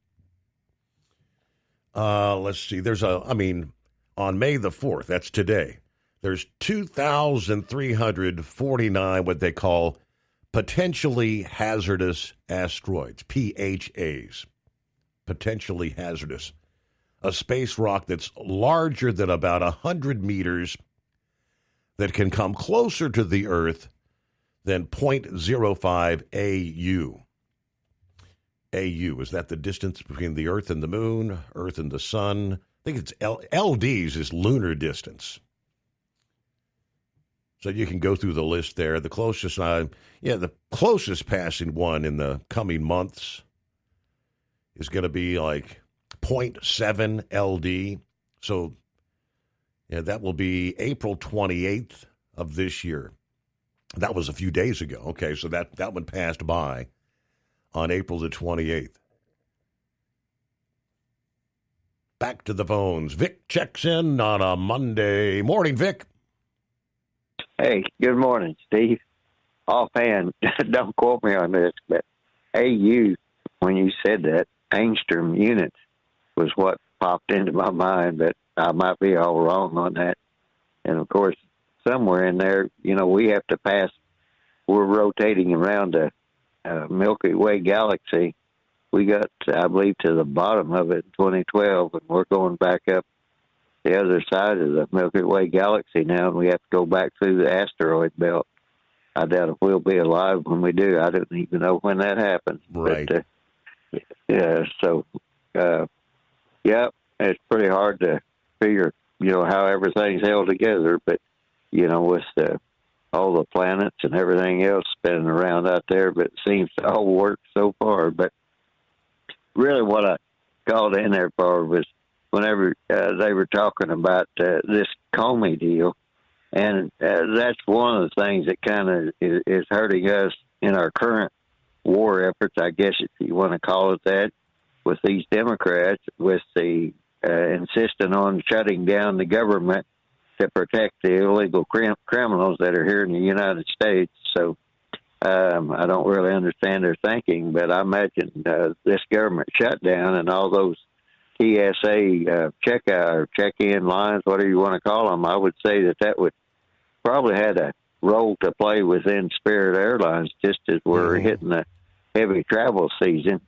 Let's see. On May the 4th, that's today, there's 2,349 what they call potentially hazardous asteroids, PHAs, potentially hazardous. A space rock that's larger than about 100 meters that can come closer to the Earth than 0.05 AU. AU, is that the distance between the Earth and the Moon, Earth and the Sun? I think it's LDs is lunar distance. So you can go through the list there. The closest, the closest passing one in the coming months is going to be like 0.7 LD. So, that will be April 28th of this year. That was a few days ago. Okay, so that one passed by on April the 28th. Back to the phones. Vic checks in on a Monday. Morning, Vic. Hey, good morning, Steve. Offhand, don't quote me on this, but AU, when you said that, angstrom units was what popped into my mind, but I might be all wrong on that. And, of course, somewhere in there, we have to pass, we're rotating around the Milky Way galaxy. We got, I believe, to the bottom of it in 2012, and we're going back up the other side of the Milky Way galaxy now, and we have to go back through the asteroid belt. I doubt if we'll be alive when we do. I don't even know when that happens. Right. But, it's pretty hard to figure, how everything's held together. But, with all the planets and everything else spinning around out there, but it seems to all work so far. But really what I called in there for was whenever they were talking about this Comey deal, and that's one of the things that kind of is hurting us in our current war efforts, I guess, if you want to call it that, with these Democrats, with the insisting on shutting down the government to protect the illegal criminals that are here in the United States. So I don't really understand their thinking, but I imagine this government shutdown and all those TSA checkout or check-in lines, whatever you want to call them, I would say that would probably had a role to play within Spirit Airlines, just as we're hitting the heavy travel season.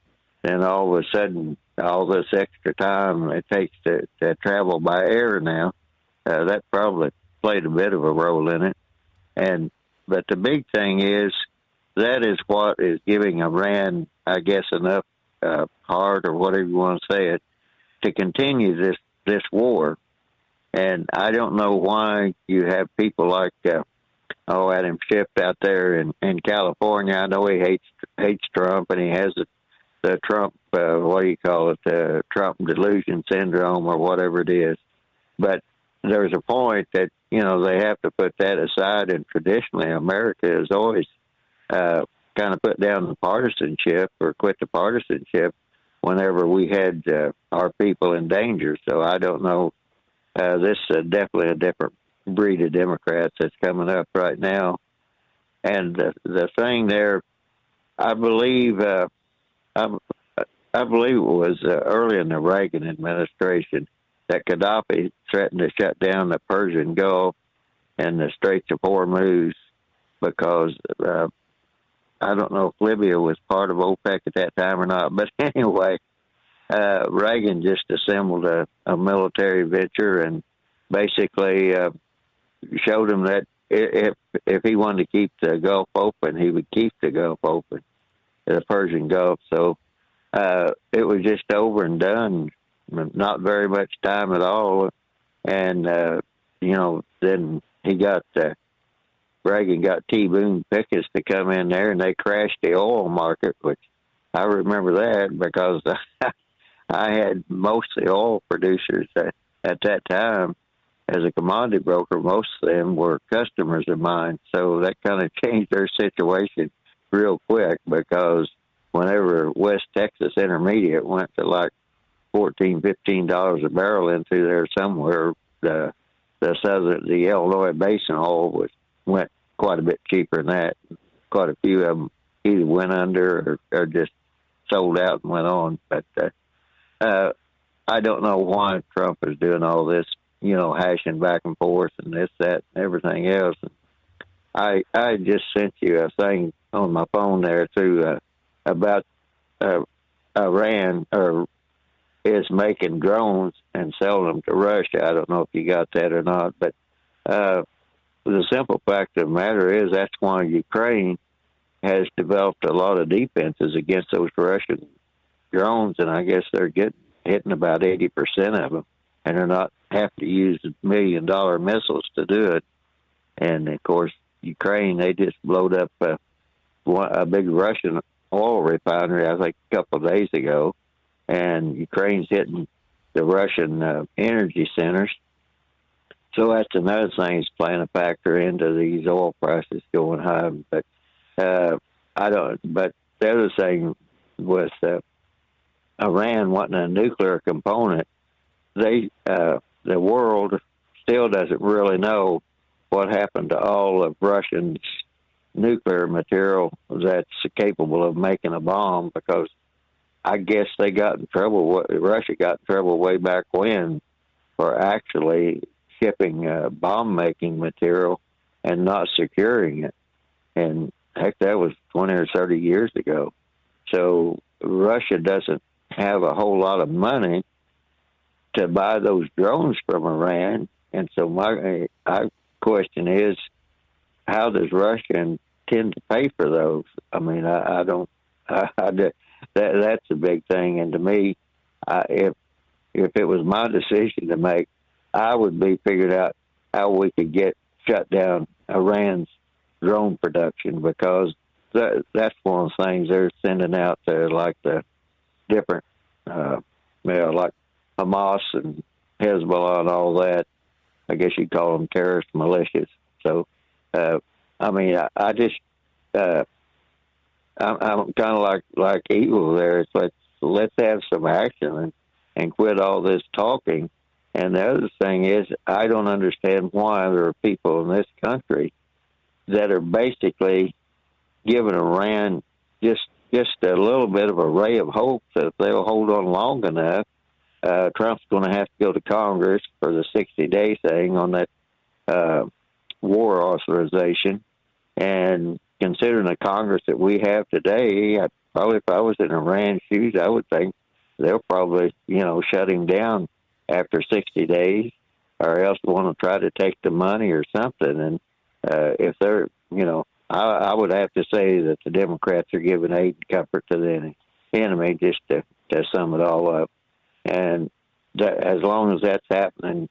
And all of a sudden, all this extra time it takes to travel by air now, that probably played a bit of a role in it. But the big thing is that is what is giving Iran, I guess, enough heart or whatever you want to say it, to continue this war. And I don't know why you have people like Adam Schiff out there in California. I know he hates Trump, and he has the Trump, Trump delusion syndrome or whatever it is. But there's a point that, they have to put that aside, and traditionally America has always kind of put down the partisanship or quit the partisanship whenever we had our people in danger. So I don't know. This is definitely a different breed of Democrats that's coming up right now. And the thing there, I believe, I I believe it was early in the Reagan administration that Gaddafi threatened to shut down the Persian Gulf and the Straits of Hormuz because I don't know if Libya was part of OPEC at that time or not. But anyway, Reagan just assembled a military venture and basically showed him that if he wanted to keep the Gulf open, he would keep the Gulf open, the Persian Gulf. So it was just over and done, not very much time at all. And, then he got, Reagan got T. Boone Pickens to come in there, and they crashed the oil market, which I remember that because I had most of the oil producers at that time as a commodity broker. Most of them were customers of mine. So that kind of changed their situation real quick because whenever West Texas Intermediate went to like $14, $15 a barrel into there somewhere, the Illinois Basin oil went quite a bit cheaper than that. Quite a few of them either went under or just sold out and went on. But I don't know why Trump is doing all this, hashing back and forth and this, that, and everything else. I just sent you a thing on my phone there too about Iran is making drones and selling them to Russia. I don't know if you got that or not, but the simple fact of the matter is that's why Ukraine has developed a lot of defenses against those Russian drones, and I guess they're hitting about 80% of them, and they're not have to use $1 million missiles to do it. And of course, Ukraine, they just blowed up a big Russian oil refinery, I think, a couple of days ago, and Ukraine's hitting the Russian energy centers. So that's another thing that's playing a factor into these oil prices going high. But But the other thing with Iran wanting a nuclear component, the world still doesn't really know what happened to all of Russia's nuclear material that's capable of making a bomb, because I guess they got in trouble. Russia got in trouble way back when for actually shipping bomb-making material and not securing it. And heck, that was 20 or 30 years ago. So Russia doesn't have a whole lot of money to buy those drones from Iran. And so my question is, how does Russia intend to pay for those? I mean, I don't. That's a big thing. And to me, if it was my decision to make, I would be figured out how we could shut down Iran's drone production, because that's one of the things they're sending out to, like the different, like Hamas and Hezbollah and all that. I guess you'd call them terrorist militias. So, I mean, I just, I'm kind of like Eagle there. It's like, let's have some action and quit all this talking. And the other thing is, I don't understand why there are people in this country that are basically giving Iran just a little bit of a ray of hope that if they'll hold on long enough, Trump's going to have to go to Congress for the 60-day thing on that war authorization. And considering the Congress that we have today, probably if I was in Iran's shoes, I would think they'll probably, shut him down after 60 days, or else want to try to take the money or something. And if they're, I would have to say that the Democrats are giving aid and comfort to the enemy, just to sum it all up. And as long as that's happening,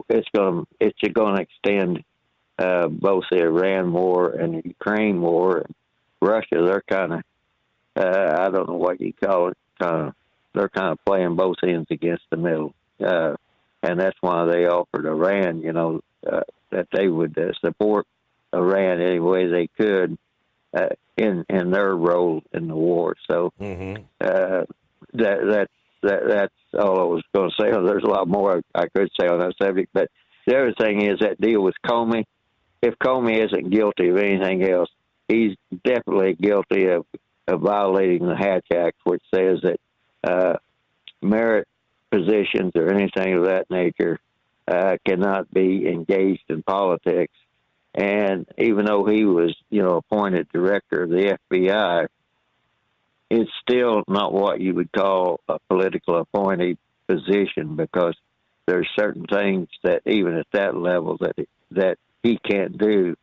it's going to extend both the Iran war and the Ukraine war. And Russia, they're kind of, I don't know what you call it, they're kind of playing both ends against the middle. And that's why they offered Iran, that they would support Iran any way they could in their role in the war. So that's all I was going to say. There's a lot more I could say on that subject. But the other thing is that deal with Comey. If Comey isn't guilty of anything else, he's definitely guilty of of violating the Hatch Act, which says that merit positions or anything of that nature cannot be engaged in politics. And even though he was, appointed director of the FBI, it's still not what you would call a political appointee position, because there's certain things that even at that level that he can't do.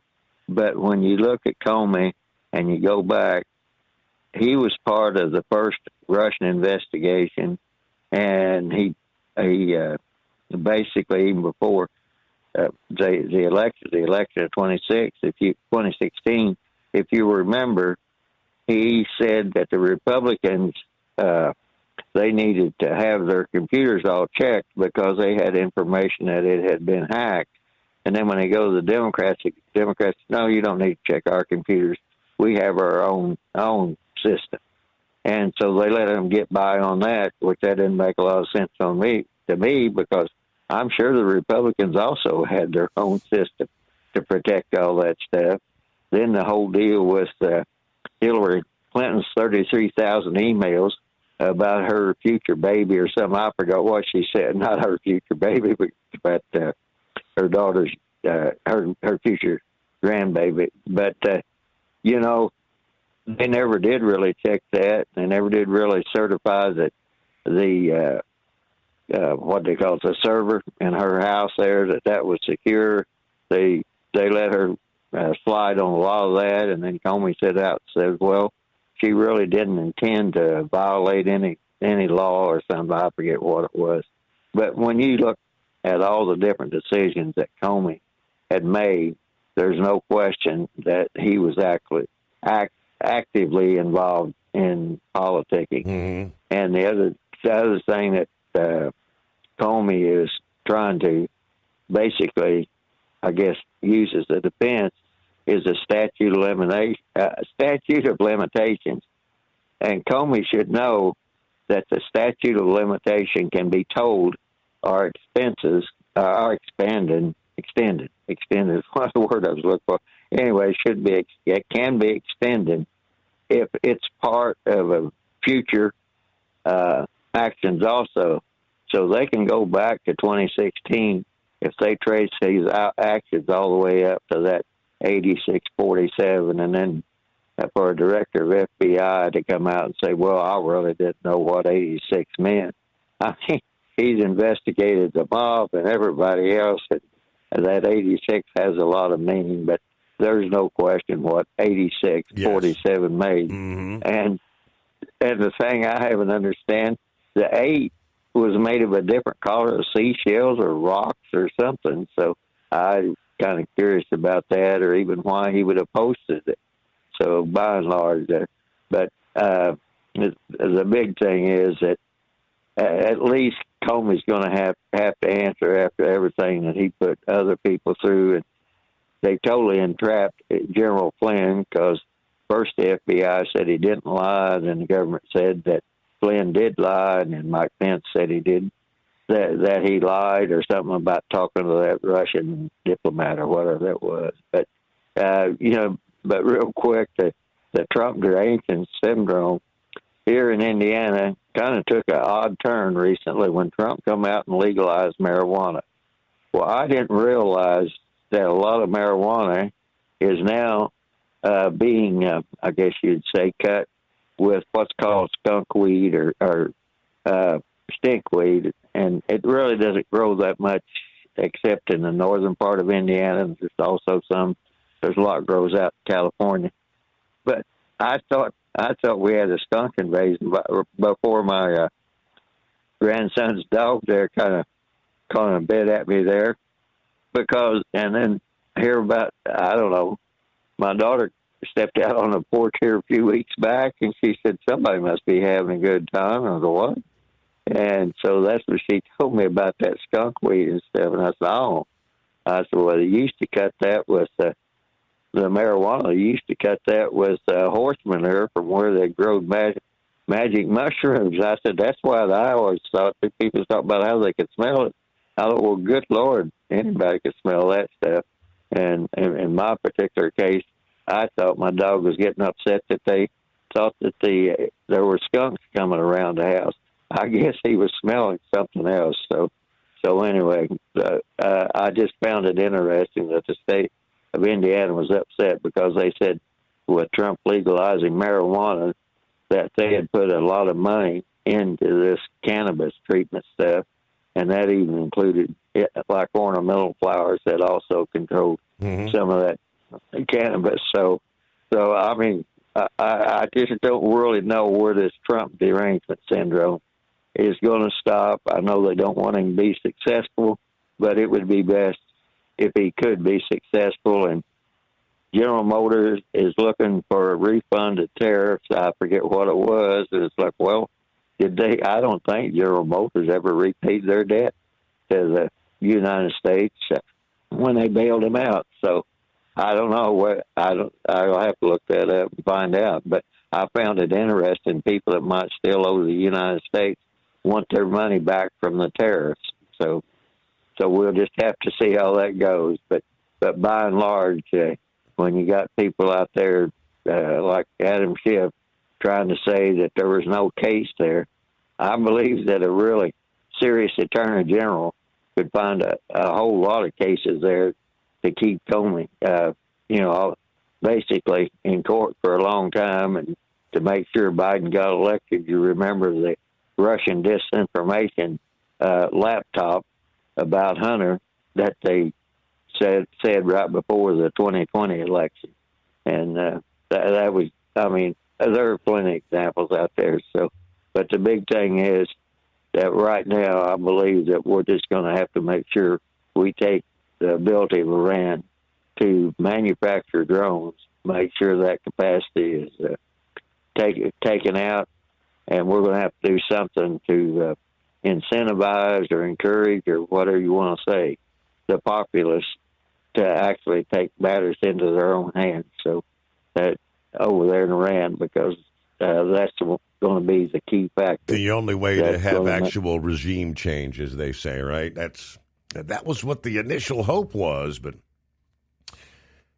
But when you look at Comey and you go back, he was part of the first Russian investigation, and he basically, even before the election of 2016, if you remember, he said that the Republicans they needed to have their computers all checked because they had information that it had been hacked. And then when they go to the Democrats, no, you don't need to check our computers. We have our own system. And so they let them get by on that, which that didn't make a lot of sense to me, because I'm sure the Republicans also had their own system to protect all that stuff. Then the whole deal with Hillary Clinton's 33,000 emails about her future baby or something. I forgot what she said. Not her future baby, but her daughter's, her future grandbaby. But, they never did really check that. They never did really certify that the, what they call it, the server in her house there, that was secure. They let her slide on a lot of that, and then Comey said, well, she really didn't intend to violate any law or something. I forget what it was. But when you look at all the different decisions that Comey had made, there's no question that he was actively involved in politicking. Mm-hmm. And the other thing that Comey is trying to basically, I guess, use as a defense is a statute of limitations. And Comey should know that the statute of limitation can be told our expenses are extended. Extended is what the word I was looking for. Anyway, it can be extended if it's part of a future actions also. So they can go back to 2016 if they trace these actions all the way up to that 8647, and then for a director of FBI to come out and say, well, I really didn't know what 86 meant. I mean, he's investigated the mob and everybody else, and that 86 has a lot of meaning, but there's no question what 8647 made. Mm-hmm. And the thing I haven't understand, the 8 was made of a different color of seashells or rocks or something. So I'm kind of curious about that, or even why he would have posted it. So by and large, but the big thing is that at least Comey's going to have to answer after everything that he put other people through, and they totally entrapped General Flynn, because first the FBI said he didn't lie, then the government said that Flynn did lie, and then Mike Pence said he did, that he lied or something about talking to that Russian diplomat or whatever that was. But but real quick, the Trump derangement syndrome here in Indiana kind of took an odd turn recently when Trump come out and legalized marijuana. Well, I didn't realize that a lot of marijuana is now being, I guess you'd say, cut with what's called skunk weed or stinkweed, and it really doesn't grow that much except in the northern part of Indiana. There's also there's a lot grows out in California. But I thought we had a skunk invasion before my grandson's dog there kind of bit at me there, and then hear about, I don't know, my daughter stepped out on the porch here a few weeks back, and she said, somebody must be having a good time. I go, what? And so that's what she told me about that skunk weed and stuff. And I said, oh. I said, well, they used to cut that with the marijuana. They used to cut that with horse manure from where they grow magic mushrooms. I said, that's why I always thought that people talk about how they could smell it. I thought, well, good Lord, anybody could smell that stuff. And in my particular case, I thought my dog was getting upset that they thought that there were skunks coming around the house. I guess he was smelling something else. So anyway, I just found it interesting that the state of Indiana was upset because they said with Trump legalizing marijuana that they had put a lot of money into this cannabis treatment stuff, and that even included like ornamental flowers that also controlled some of that cannabis. So I mean, I just don't really know where this Trump derangement syndrome is going to stop. I know they don't want him to be successful, but it would be best if he could be successful. And General Motors is looking for a refund of tariffs. I forget what it was. It's like, well, I don't think General Motors ever repaid their debt to the United States when they bailed them out. So I don't know I'll have to look that up and find out. But I found it interesting. People that might still owe the United States want their money back from the tariffs. So we'll just have to see how that goes. But by and large, when you got people out there like Adam Schiff trying to say that there was no case there, I believe that a really serious attorney general could find a whole lot of cases there to keep Comey, basically in court for a long time, and to make sure Biden got elected. You remember the Russian disinformation laptop about Hunter that they said right before the 2020 election, and that was, I mean, there are plenty of examples out there. So, but the big thing is that right now, I believe that we're just going to have to make sure we take the ability of Iran to manufacture drones, make sure that capacity is taken out, and we're going to have to do something to incentivize or encourage or whatever you want to say the populace to actually take matters into their own hands. So that over there in Iran, because that's going to be the key factor. The only way to have actual regime change, as they say, right? That was what the initial hope was, but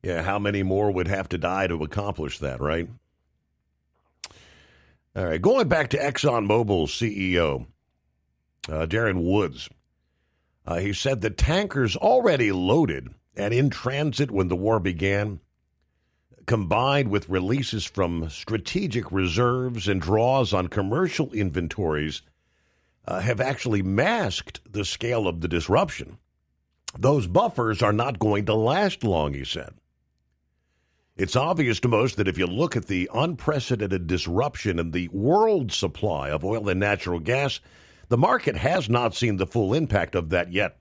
yeah, how many more would have to die to accomplish that, right? All right, going back to ExxonMobil's CEO, Darren Woods, he said the tankers already loaded and in transit when the war began, combined with releases from strategic reserves and draws on commercial inventories, have actually masked the scale of the disruption. Those buffers are not going to last long, he said. It's obvious to most that if you look at the unprecedented disruption in the world supply of oil and natural gas, the market has not seen the full impact of that yet.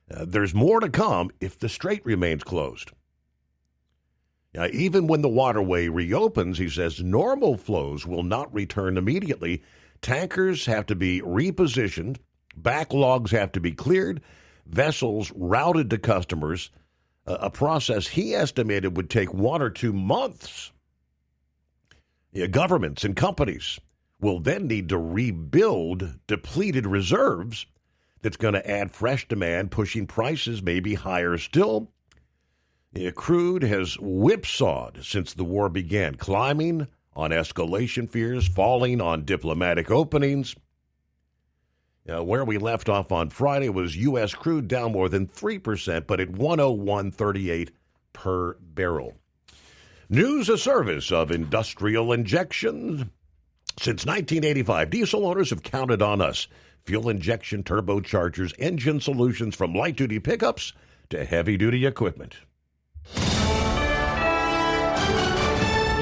There's more to come if the strait remains closed. Even when the waterway reopens, he says, normal flows will not return immediately. Tankers have to be repositioned, backlogs have to be cleared, vessels routed to customers, a process he estimated would take 1 or 2 months. Governments and companies will then need to rebuild depleted reserves. That's going to add fresh demand, pushing prices maybe higher still. Crude has whipsawed since the war began, climbing on escalation fears, falling on diplomatic openings. Where we left off on Friday was U.S. crude down more than 3%, but at $101.38 per barrel. News, a service of Industrial Injection. Since 1985, diesel owners have counted on us. Fuel injection, turbochargers, engine solutions from light-duty pickups to heavy-duty equipment.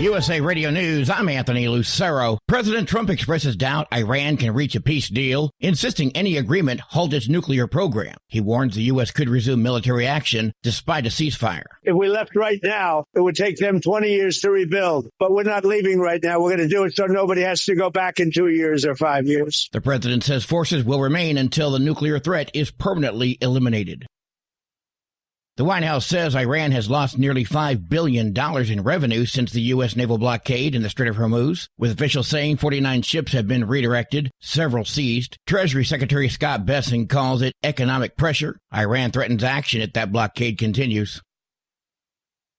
USA Radio News, I'm Anthony Lucero. President Trump expresses doubt Iran can reach a peace deal, insisting any agreement halt its nuclear program. He warns the U.S. could resume military action despite a ceasefire. If we left right now, it would take them 20 years to rebuild. But we're not leaving right now. We're going to do it so nobody has to go back in 2 years or 5 years. The president says forces will remain until the nuclear threat is permanently eliminated. The White House says Iran has lost nearly $5 billion in revenue since the U.S. naval blockade in the Strait of Hormuz, with officials saying 49 ships have been redirected, several seized. Treasury Secretary Scott Bessent calls it economic pressure. Iran threatens action if that blockade continues.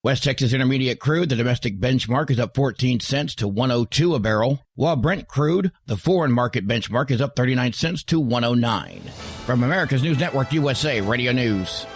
West Texas Intermediate crude, the domestic benchmark is up 14 cents to 102 a barrel, while Brent crude, the foreign market benchmark, is up 39 cents to 109. From America's News Network USA Radio News.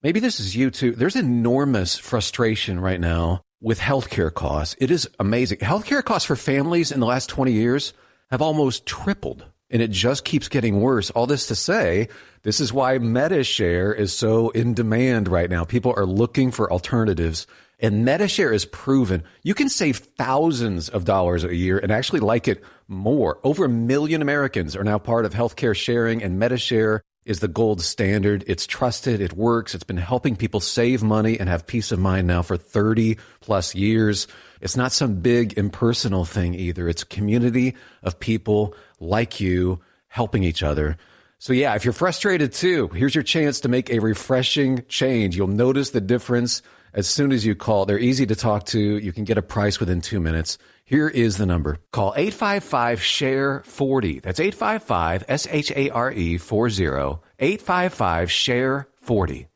Maybe this is you too. There's enormous frustration right now with healthcare costs. It is amazing. Healthcare costs for families in the last 20 years have almost tripled, and it just keeps getting worse. All this to say, this is why MediShare is so in demand right now. People are looking for alternatives, and MediShare is proven you can save thousands of dollars a year and actually like it more. Over 1 million Americans are now part of healthcare sharing, and MediShare is the gold standard. It's trusted. It works. It's been helping people save money and have peace of mind now for 30 plus years. It's not some big impersonal thing either. It's a community of people like you helping each other. So yeah, if you're frustrated too, here's your chance to make a refreshing change. You'll notice the difference as soon as you call. They're easy to talk to. You can get a price within 2 minutes. Here is the number. Call 855-SHARE-40. That's 855-SHARE-40. 855-SHARE-40.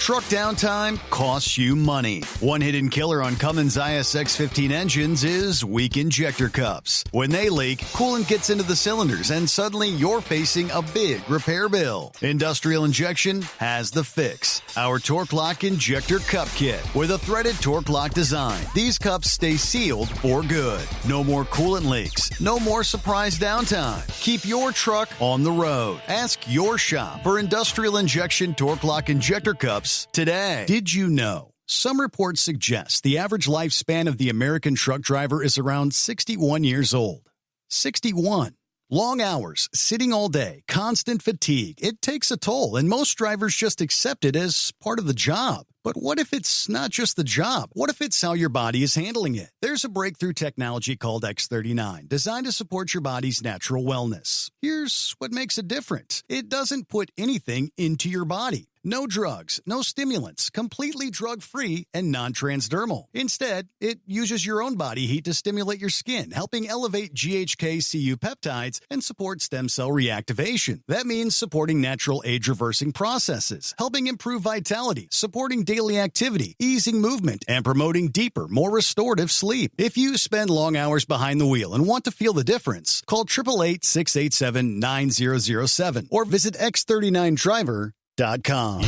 Truck downtime costs you money. One hidden killer on Cummins ISX 15 engines is weak injector cups. When they leak, coolant gets into the cylinders and suddenly you're facing a big repair bill. Industrial Injection has the fix. Our Torque Lock Injector Cup Kit with a threaded Torque Lock design. These cups stay sealed for good. No more coolant leaks. No more surprise downtime. Keep your truck on the road. Ask your shop for Industrial Injection Torque Lock Injector Cups today. Did you know? Some reports suggest the average lifespan of the American truck driver is around 61 years old. 61. Long hours, sitting all day, constant fatigue. It takes a toll, and most drivers just accept it as part of the job. But what if it's not just the job? What if it's how your body is handling it? There's a breakthrough technology called X39, designed to support your body's natural wellness. Here's what makes it different. It doesn't put anything into your body. No drugs, no stimulants, completely drug-free and non-transdermal. Instead, it uses your own body heat to stimulate your skin, helping elevate GHK-Cu peptides and support stem cell reactivation. That means supporting natural age-reversing processes, helping improve vitality, supporting daily activity, easing movement, and promoting deeper, more restorative sleep. If you spend long hours behind the wheel and want to feel the difference, call 888-687-9007 or visit X39Driver.com.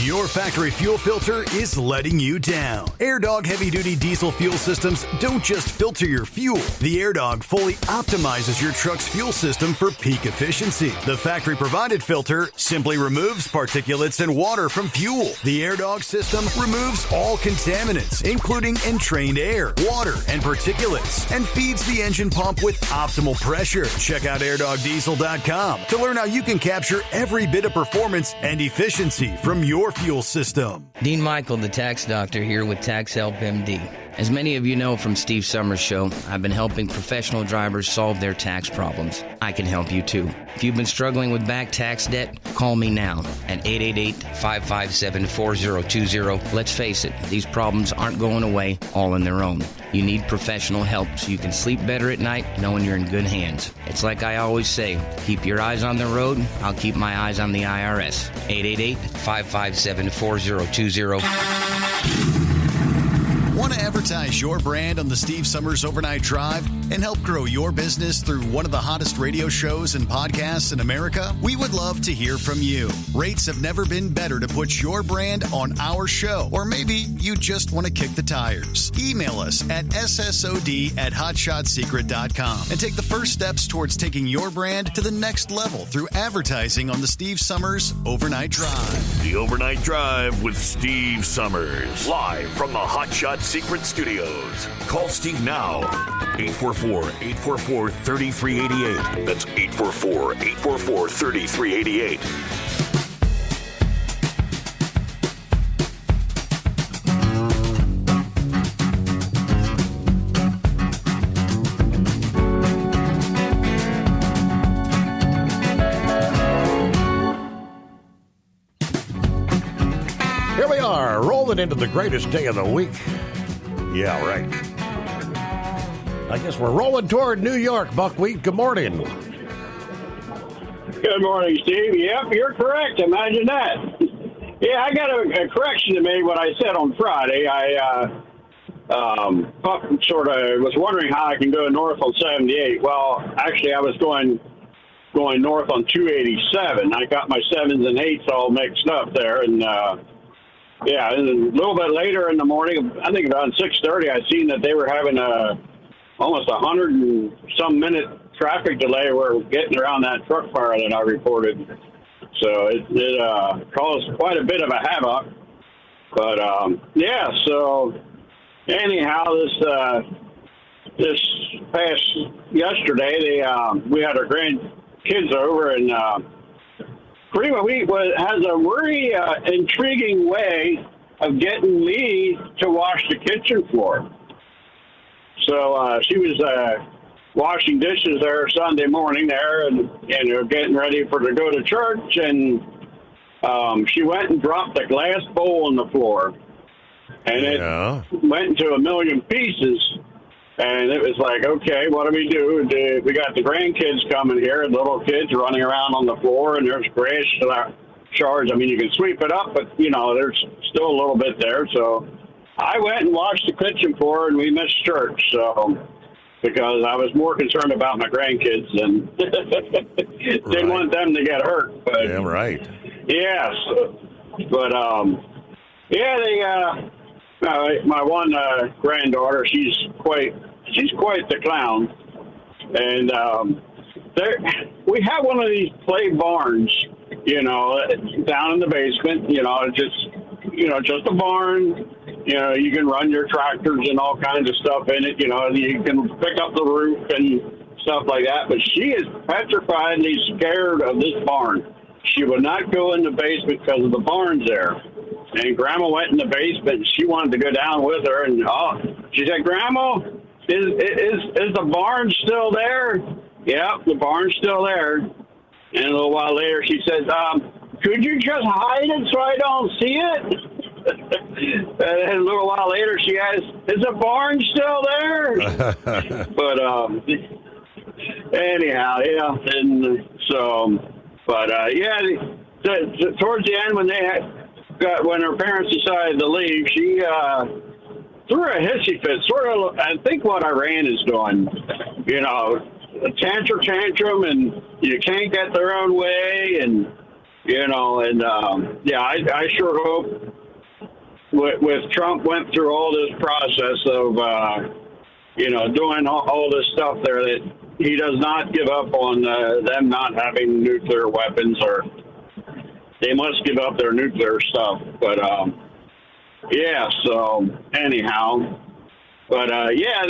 Your factory fuel filter is letting you down. AirDog heavy-duty diesel fuel systems don't just filter your fuel. The AirDog fully optimizes your truck's fuel system for peak efficiency. The factory-provided filter simply removes particulates and water from fuel. The AirDog system removes all contaminants, including entrained air, water, and particulates, and feeds the engine pump with optimal pressure. Check out AirDogDiesel.com to learn how you can capture every bit of performance and efficiency from your fuel system. Dean Michael, the tax doctor, here with Tax Help MD. As many of you know from Steve Summers' show, I've been helping professional drivers solve their tax problems. I can help you too. If you've been struggling with back tax debt, call me now at 888-557-4020. Let's face it, these problems aren't going away all on their own. You need professional help so you can sleep better at night knowing you're in good hands. It's like I always say, keep your eyes on the road, I'll keep my eyes on the IRS. 888-557-4020. Want to advertise your brand on the Steve Summers Overnight Drive and help grow your business through one of the hottest radio shows and podcasts in America? We would love to hear from you. Rates have never been better to put your brand on our show, or maybe you just want to kick the tires. Email us at ssod@hotshotsecret.com and take the first steps towards taking your brand to the next level through advertising on the Steve Summers Overnight Drive. The Overnight Drive with Steve Summers, live from the Hot Shot Secret Studios. Call Steve now. 844-844-3388. That's 844-844-3388. Here we are, rolling into the greatest day of the week. Yeah, right. I guess we're rolling toward New York, Buckwheat. Good morning. Good morning, Steve. Yep, you're correct. Imagine that. Yeah, I got a correction to make what I said on Friday. I sort of was wondering how I can go north on 78. Well, actually, I was going north on 287. I got my 7s and 8s all mixed up there, and yeah, and a little bit later in the morning, I think around 6:30, I seen that they were having almost 100 and some minute traffic delay. We're getting around that truck fire that I reported. So it caused quite a bit of a havoc. But, yeah, so anyhow, this past yesterday, we had our grandkids over, and Prima Wheat has a very intriguing way of getting me to wash the kitchen floor. So she was washing dishes there Sunday morning there, and getting ready to go to church, and she went and dropped a glass bowl on the floor, and it went into a million pieces. And it was like, okay, what do we do? We got the grandkids coming here, and little kids running around on the floor, and there's grass shards. I mean, you can sweep it up, but, there's still a little bit there. So I went and washed the kitchen floor, and we missed church. So because I was more concerned about my grandkids than didn't want them to get hurt. But, yeah, right. Yes. But, yeah, my one granddaughter, she's quite the clown, and we have one of these play barns, down in the basement, just a barn. You can run your tractors and all kinds of stuff in it. You can pick up the roof and stuff like that. But she is petrifiedly scared of this barn. She would not go in the basement because of the barns there. And Grandma went in the basement, and she wanted to go down with her. And she said, "Grandma, is the barn still there?" "Yep, the barn's still there." And a little while later, she says, "Could you just hide it so I don't see it?" And a little while later, she asks, "Is the barn still there?" But anyhow, yeah. And so, but yeah, towards the end when when her parents decided to leave, she threw a hissy fit, sort of, I think what Iran is doing, a tantrum, and you can't get their own way, and, yeah, I sure hope with Trump went through all this process of, doing all this stuff there, that he does not give up on them not having nuclear weapons, or they must give up their nuclear stuff. But, yeah, so anyhow. But, yeah,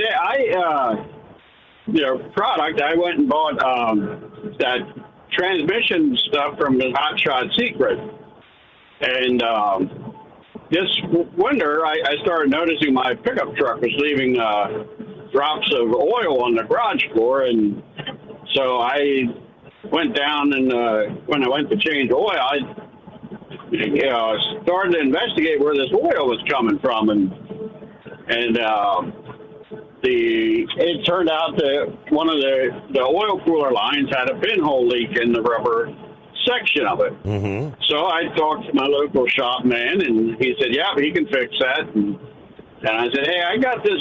their product, I went and bought that transmission stuff from the Hot Shot Secret. And this winter, I started noticing my pickup truck was leaving drops of oil on the garage floor. And so I went down, and when I went to change oil, I started to investigate where this oil was coming from, and it turned out that one of the oil cooler lines had a pinhole leak in the rubber section of it. Mm-hmm. So I talked to my local shop man, and he said, "Yeah, he can fix that." And I said, "Hey, I got this."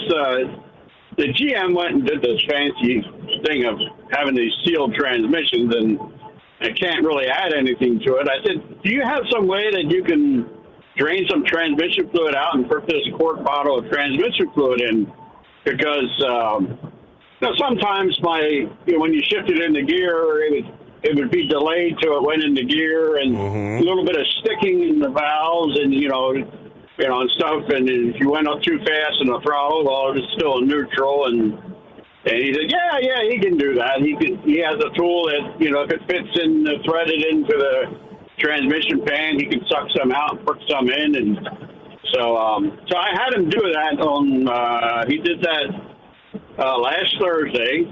The GM went and did this fancy thing of having these sealed transmissions, and I can't really add anything to it. I said, "Do you have some way that you can drain some transmission fluid out and put this quart bottle of transmission fluid in? Because sometimes when you shift it into gear, it would be delayed till it went into gear, and a little bit of sticking in the valves, and and stuff. And if you went up too fast in the throttle, well, it's still in neutral." And he said, yeah, he can do that. He has a tool that, if it fits in, threaded into the transmission pan, he can suck some out and put some in. And so I had him do that he did that last Thursday,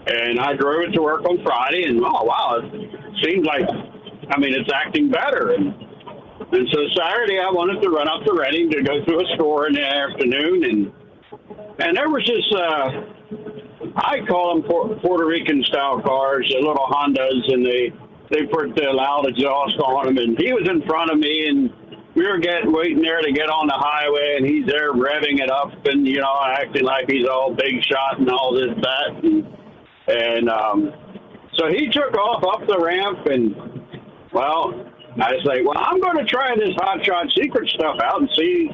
and I drove it to work on Friday, and oh, wow, it seems like, it's acting better. And so Saturday I wanted to run up to Reading to go to a store in the afternoon, and there was this, I call them Puerto Rican style cars, the little Hondas, and they put the loud exhaust on him, and he was in front of me, and we were waiting there to get on the highway, and he's there revving it up and, you know, acting like he's all big shot and all this, that. And so he took off up the ramp, and, well, I was like, well, I'm going to try this Hot Shot Secret stuff out and see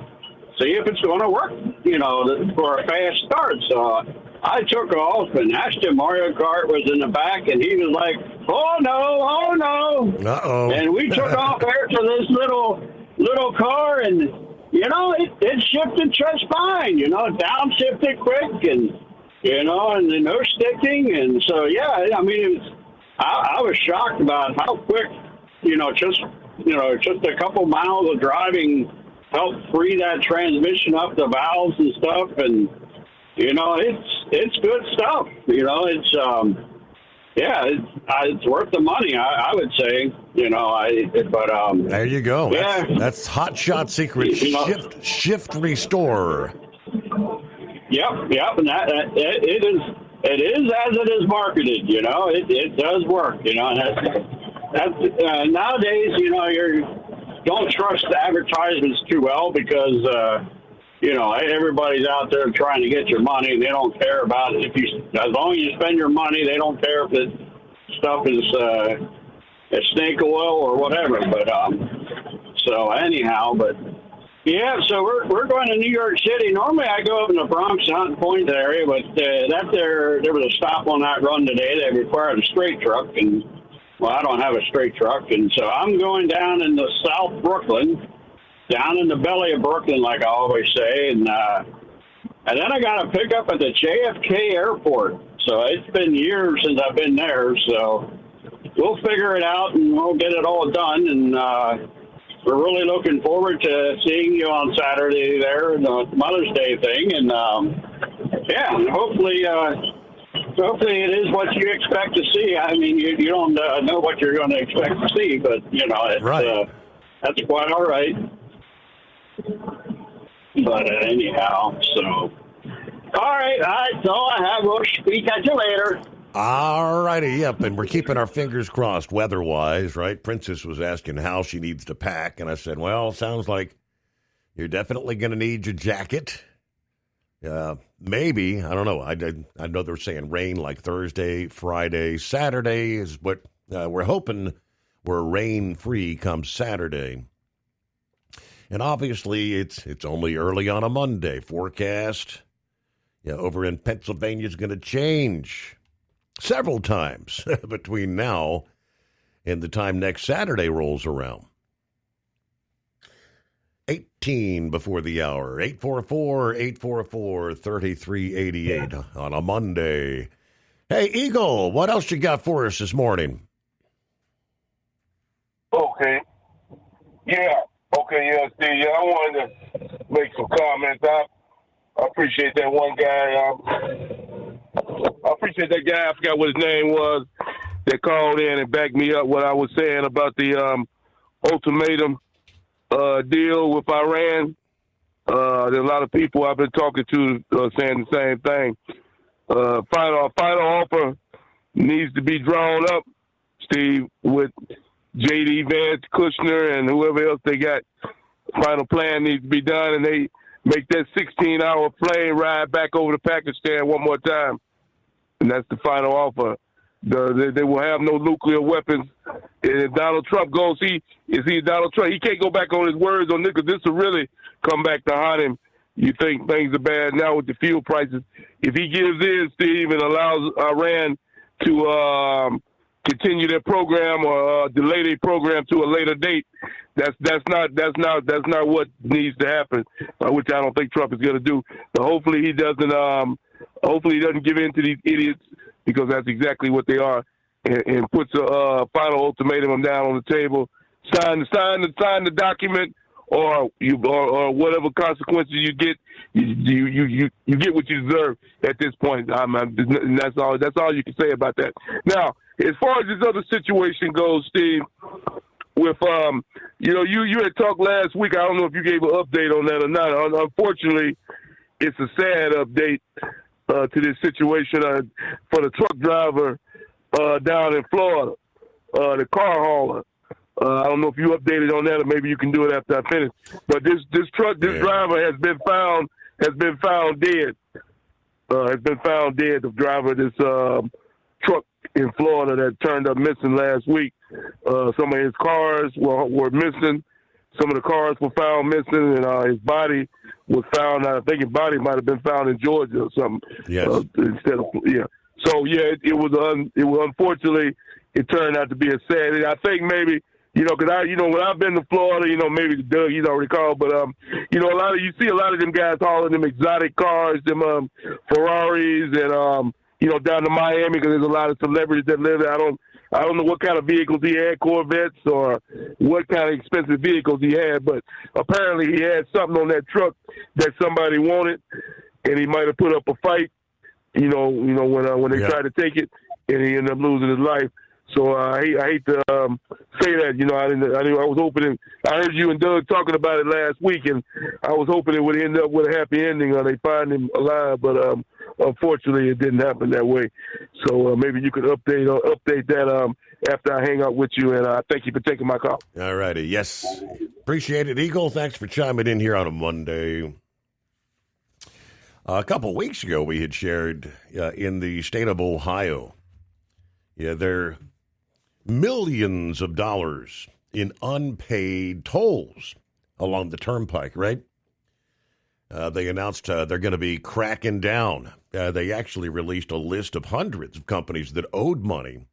if it's going to work, you know, for a fast start. So I took off, and Aston Mario Kart was in the back, and he was like, oh, no. Uh-oh. And we took off there to this little car, and, you know, it shifted just fine, you know, downshifted quick, and, you know, and no sticking. And so, yeah, I mean, I was shocked about how quick, just a couple miles of driving helped free that transmission up the valves and stuff. And, you know, it's good stuff. You know, it's worth the money, I would say. You know, there you go. Yeah. That's Hot Shot Secret Shift Restore. Yep, and it is as it is marketed. You know, it does work. You know, and that's nowadays. You know, don't trust the advertisements too well because you know, everybody's out there trying to get your money, and they don't care about it. As long as you spend your money, they don't care if the stuff is snake oil or whatever. But so anyhow, but. Yeah, so we're going to New York City. Normally I go up in the Bronx, Hunting Point area, but there was a stop on that run today that required a straight truck, and, well, I don't have a straight truck, and so I'm going down into South Brooklyn, down in the belly of Brooklyn, like I always say, and then I got to pick up at the JFK Airport. So it's been years since I've been there, so we'll figure it out, and we'll get it all done, and we're really looking forward to seeing you on Saturday there, the Mother's Day thing, and hopefully it is what you expect to see. I mean, you don't know what you're going to expect to see, but you know, that's quite all right. But anyhow, so all right, that's all I have. We'll speak at you later. All righty, yep, and we're keeping our fingers crossed weather-wise, right? Princess was asking how she needs to pack, and I said, well, sounds like you're definitely going to need your jacket. Maybe, I don't know. I know they're saying rain like Thursday, Friday, Saturday is what we're hoping we're rain-free come Saturday. And obviously, it's only early on a Monday. Forecast over in Pennsylvania is going to change several times between now and the time next Saturday rolls around. 18 before the hour, 844-844-3388 on a Monday. Hey, Eagle, what else you got for us this morning? Okay, Steve, I wanted to make some comments. I appreciate that one guy. I appreciate that guy. I forgot what his name was that called in and backed me up what I was saying about the ultimatum deal with Iran. There's a lot of people I've been talking to saying the same thing. Final offer needs to be drawn up, Steve, with J.D. Vance, Kushner, and whoever else they got. Final plan needs to be done, and they make that 16-hour plane ride back over to Pakistan one more time. And that's the final offer. They will have no nuclear weapons. And if Donald Trump goes, Donald Trump. He can't go back on his words on this because this will really come back to haunt him. You think things are bad now with the fuel prices. If he gives in, Steve, and allows Iran to continue their program or delay their program to a later date, that's not what needs to happen, which I don't think Trump is going to do. So hopefully he doesn't give in to these idiots, because that's exactly what they are, and puts a final ultimatum down on the table. Sign the document, or whatever consequences you get, you get what you deserve at this point. And that's all you can say about that. Now, as far as this other situation goes, Steve, with you had talked last week. I don't know if you gave an update on that or not. Unfortunately, it's a sad update to this situation for the truck driver down in Florida. the car hauler. I don't know if you updated on that, or maybe you can do it after I finish. But this driver has been found dead. Has been found dead. The driver of this truck in Florida that turned up missing last week. Some of his cars were missing. Some of the cars were found missing, and his body was found. I think his body might have been found in Georgia or something. Yes. Instead of So it was unfortunately it turned out to be a sad. I think maybe. Because when I've been to Florida, maybe Doug, he's already called, but you see a lot of them guys hauling them exotic cars, them Ferraris, and down to Miami because there's a lot of celebrities that live there. I don't know what kind of vehicles he had, Corvettes or what kind of expensive vehicles he had, but apparently he had something on that truck that somebody wanted, and he might have put up a fight. When they tried to take it, and he ended up losing his life. So I hate to say that. I was hoping. I heard you and Doug talking about it last week, and I was hoping it would end up with a happy ending, or they find him alive. But unfortunately, it didn't happen that way. So maybe you could update that after I hang out with you. And thank you for taking my call. All righty. Yes, appreciate it, Eagle. Thanks for chiming in here on a Monday. A couple of weeks ago, we had shared in the state of Ohio. There millions of dollars in unpaid tolls along the turnpike, right? They announced they're going to be cracking down. They actually released a list of hundreds of companies that owed money.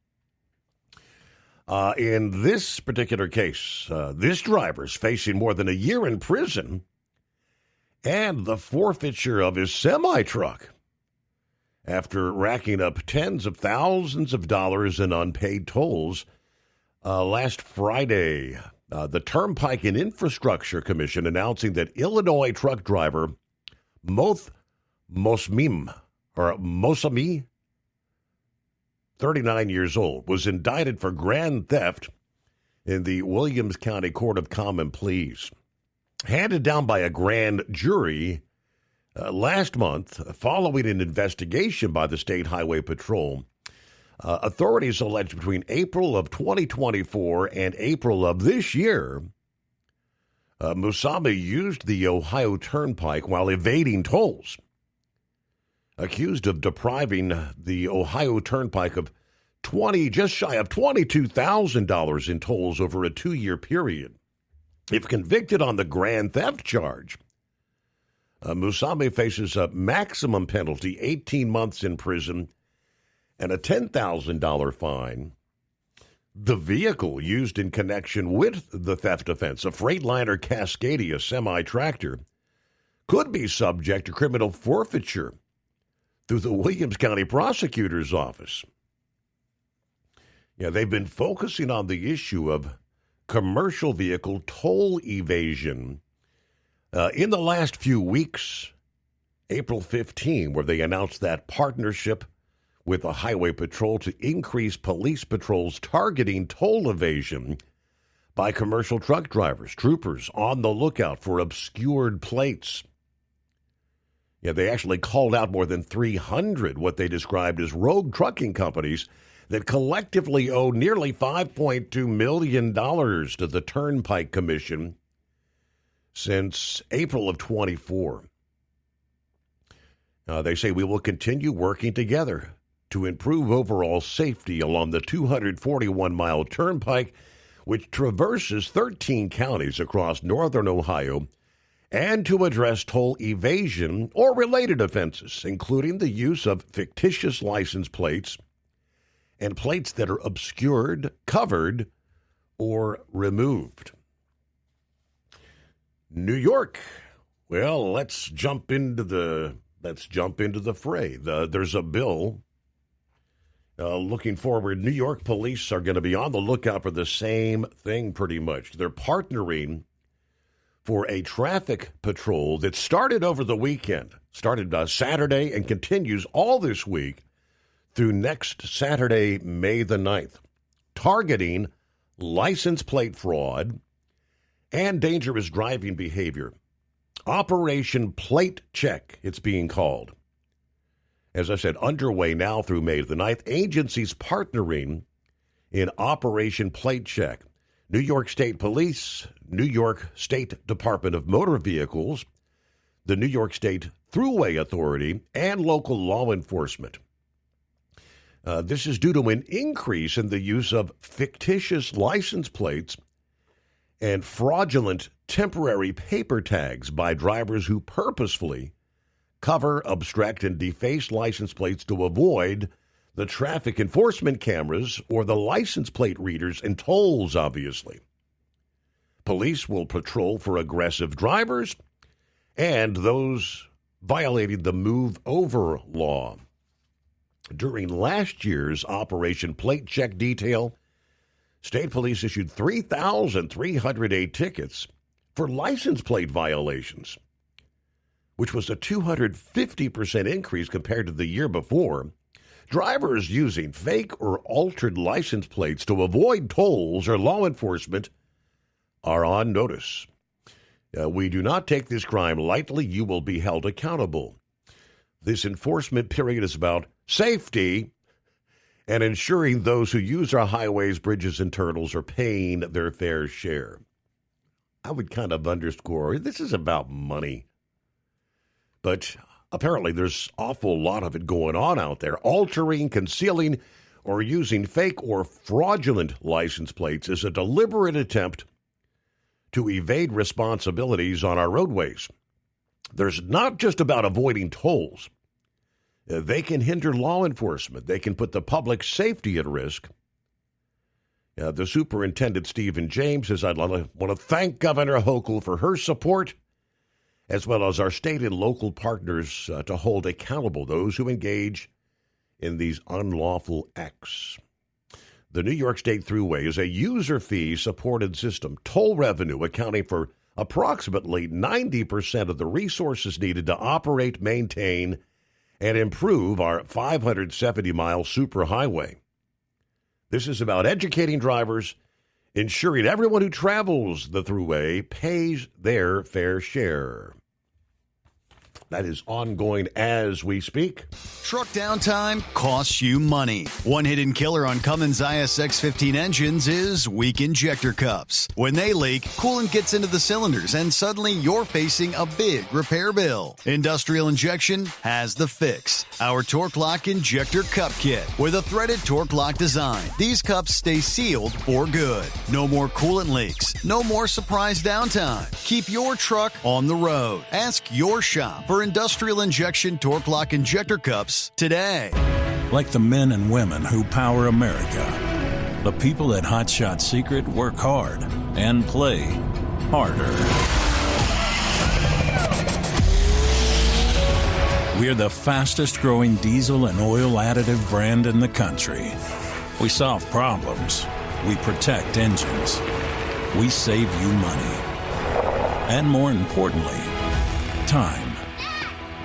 In this particular case, this driver is facing more than a year in prison and the forfeiture of his semi-truck after racking up tens of thousands of dollars in unpaid tolls. Last Friday, the Turnpike and Infrastructure Commission announcing that Illinois truck driver Mosami, 39 years old, was indicted for grand theft in the Williams County Court of Common Pleas. Handed down by a grand jury last month, following an investigation by the State Highway Patrol, authorities alleged between April of 2024 and April of this year, Musami used the Ohio Turnpike while evading tolls, accused of depriving the Ohio Turnpike of just shy of $22,000 in tolls over a 2-year period. If convicted on the grand theft charge, Musami faces a maximum penalty, 18 months in prison, and a $10,000 fine. The vehicle used in connection with the theft offense, a Freightliner Cascadia semi-tractor, could be subject to criminal forfeiture through the Williams County Prosecutor's Office. They've been focusing on the issue of commercial vehicle toll evasion. In the last few weeks, April 15, where they announced that partnership with the Highway Patrol to increase police patrols targeting toll evasion by commercial truck drivers, troopers on the lookout for obscured plates. They actually called out more than 300 what they described as rogue trucking companies that collectively owe nearly $5.2 million to the Turnpike Commission since April of 24. They say we will continue working together to improve overall safety along the 241-mile Turnpike, which traverses 13 counties across northern Ohio, and to address toll evasion or related offenses, including the use of fictitious license plates and plates that are obscured, covered, or removed. New York. Well, let's jump into the fray. There's a bill looking forward. New York police are going to be on the lookout for the same thing pretty much. They're partnering for a traffic patrol that started over the weekend, started Saturday and continues all this week through next Saturday, May the 9th, targeting license plate fraud and dangerous driving behavior. Operation Plate Check, it's being called. As I said, underway now through May the 9th. Agencies partnering in Operation Plate Check. New York State Police, New York State Department of Motor Vehicles, the New York State Thruway Authority, and local law enforcement. This is due to an increase in the use of fictitious license plates and fraudulent temporary paper tags by drivers who purposefully cover, obstruct, and deface license plates to avoid the traffic enforcement cameras or the license plate readers and tolls, obviously. Police will patrol for aggressive drivers and those violating the Move Over law. During last year's Operation Plate Check detail, state police issued 3,308 tickets for license plate violations, which was a 250% increase compared to the year before. Drivers using fake or altered license plates to avoid tolls or law enforcement are on notice. We do not take this crime lightly. You will be held accountable. This enforcement period is about safety and ensuring those who use our highways, bridges, and tunnels are paying their fair share. I would kind of underscore, this is about money. But apparently there's an awful lot of it going on out there. Altering, concealing, or using fake or fraudulent license plates is a deliberate attempt to evade responsibilities on our roadways. There's not just about avoiding tolls. They can hinder law enforcement. They can put the public safety at risk. The Superintendent, Stephen James, says, I want to thank Governor Hochul for her support, as well as our state and local partners to hold accountable those who engage in these unlawful acts. The New York State Thruway is a user fee-supported system, toll revenue accounting for approximately 90% of the resources needed to operate, maintain, and improve our 570-mile superhighway. This is about educating drivers, ensuring everyone who travels the Thruway pays their fair share. That is ongoing as we speak. Truck downtime costs you money. One hidden killer on Cummins ISX-15 engines is weak injector cups. When they leak, coolant gets into the cylinders and suddenly you're facing a big repair bill. Industrial Injection has the fix. Our Torque Lock Injector Cup Kit with a threaded Torque Lock design. These cups stay sealed for good. No more coolant leaks. No more surprise downtime. Keep your truck on the road. Ask your shop for Industrial Injection Torque Lock Injector Cups today. Like the men and women who power America, the people at Hot Shot Secret work hard and play harder. We're the fastest growing diesel and oil additive brand in the country. We solve problems. We protect engines. We save you money. And more importantly, time.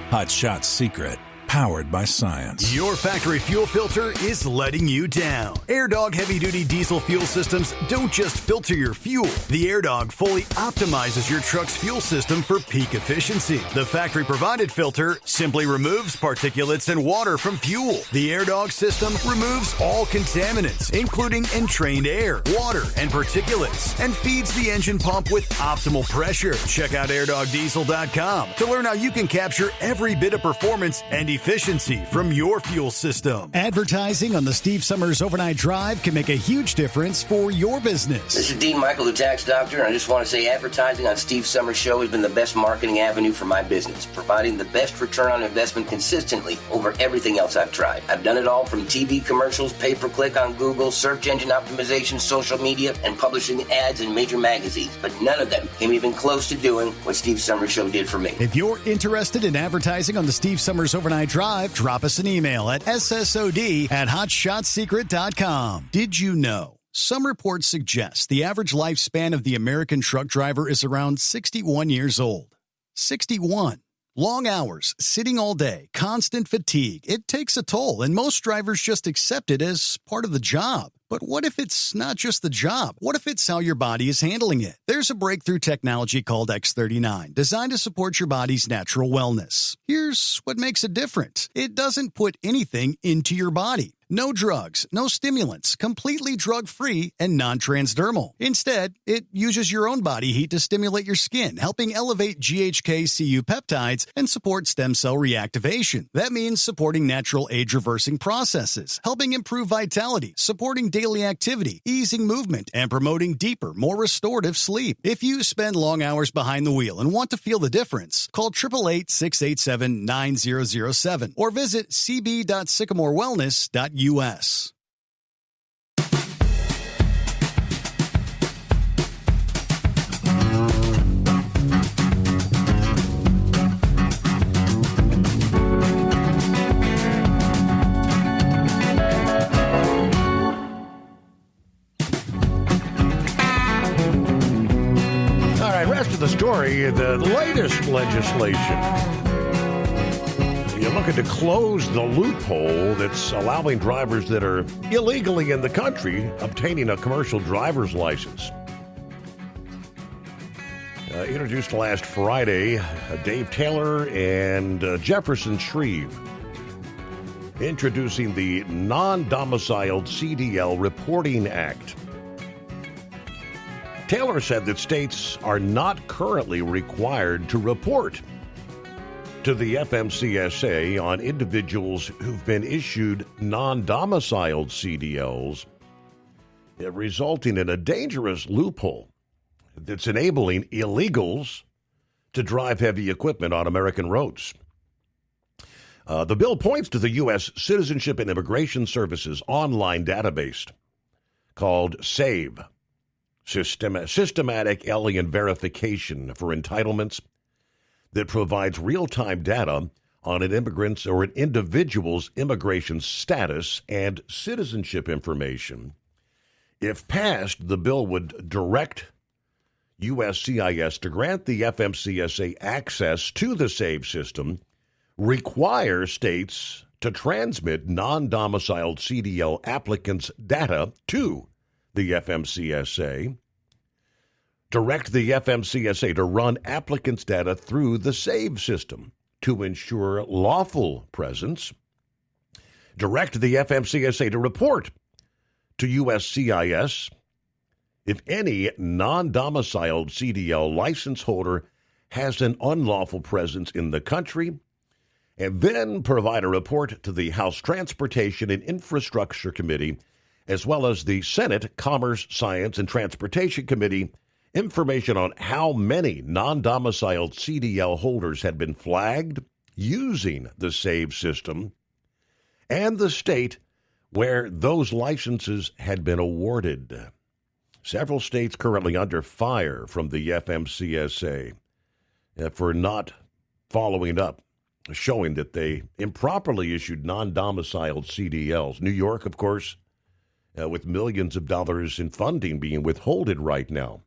Hot Shot Secret, powered by science. Your factory fuel filter is letting you down. AirDog heavy-duty diesel fuel systems don't just filter your fuel. The AirDog fully optimizes your truck's fuel system for peak efficiency. The factory-provided filter simply removes particulates and water from fuel. The AirDog system removes all contaminants, including entrained air, water, and particulates, and feeds the engine pump with optimal pressure. Check out airdogdiesel.com to learn how you can capture every bit of performance and efficiency from your fuel system. Advertising on the Steve Summers Overnight Drive can make a huge difference for your business. This is Dean Michael, the tax doctor, and I just want to say advertising on Steve Summers Show has been the best marketing avenue for my business, providing the best return on investment consistently over everything else I've tried. I've done it all from TV commercials, pay-per-click on Google, search engine optimization, social media, and publishing ads in major magazines, but none of them came even close to doing what Steve Summers Show did for me. If you're interested in advertising on the Steve Summers Overnight Drive, drop us an email at ssod@hotshotsecret.com. Did you know? Some reports suggest the average lifespan of the American truck driver is around 61 years old. 61. Long hours, sitting all day, constant fatigue. It takes a toll, and most drivers just accept it as part of the job. But what if it's not just the job? What if it's how your body is handling it? There's a breakthrough technology called X39, designed to support your body's natural wellness. Here's what makes it different. It doesn't put anything into your body. No drugs, no stimulants, completely drug-free and non-transdermal. Instead, it uses your own body heat to stimulate your skin, helping elevate GHK-Cu peptides and support stem cell reactivation. That means supporting natural age-reversing processes, helping improve vitality, supporting daily activity, easing movement, and promoting deeper, more restorative sleep. If you spend long hours behind the wheel and want to feel the difference, call 888-687-9007 or visit cb.sycamorewellness.us. All right, rest of the story, the latest legislation. You're looking to close the loophole that's allowing drivers that are illegally in the country obtaining a commercial driver's license. Introduced last Friday, Dave Taylor and Jefferson Shreve introducing the Non-Domiciled CDL Reporting Act. Taylor said that states are not currently required to report to the FMCSA on individuals who've been issued non-domiciled CDLs, resulting in a dangerous loophole that's enabling illegals to drive heavy equipment on American roads. The bill points to the U.S. Citizenship and Immigration Services online database called SAVE, Systematic Alien Verification for Entitlements, that provides real-time data on an immigrant's or an individual's immigration status and citizenship information. If passed, the bill would direct USCIS to grant the FMCSA access to the SAVE system, require states to transmit non-domiciled CDL applicants' data to the FMCSA, direct the FMCSA to run applicants' data through the SAVE system to ensure lawful presence, direct the FMCSA to report to USCIS if any non-domiciled CDL license holder has an unlawful presence in the country, and then provide a report to the House Transportation and Infrastructure Committee, as well as the Senate Commerce, Science, and Transportation Committee, information on how many non-domiciled CDL holders had been flagged using the SAVE system and the state where those licenses had been awarded. Several states currently under fire from the FMCSA for not following up, showing that they improperly issued non-domiciled CDLs. New York, of course, with millions of dollars in funding being withholded right now.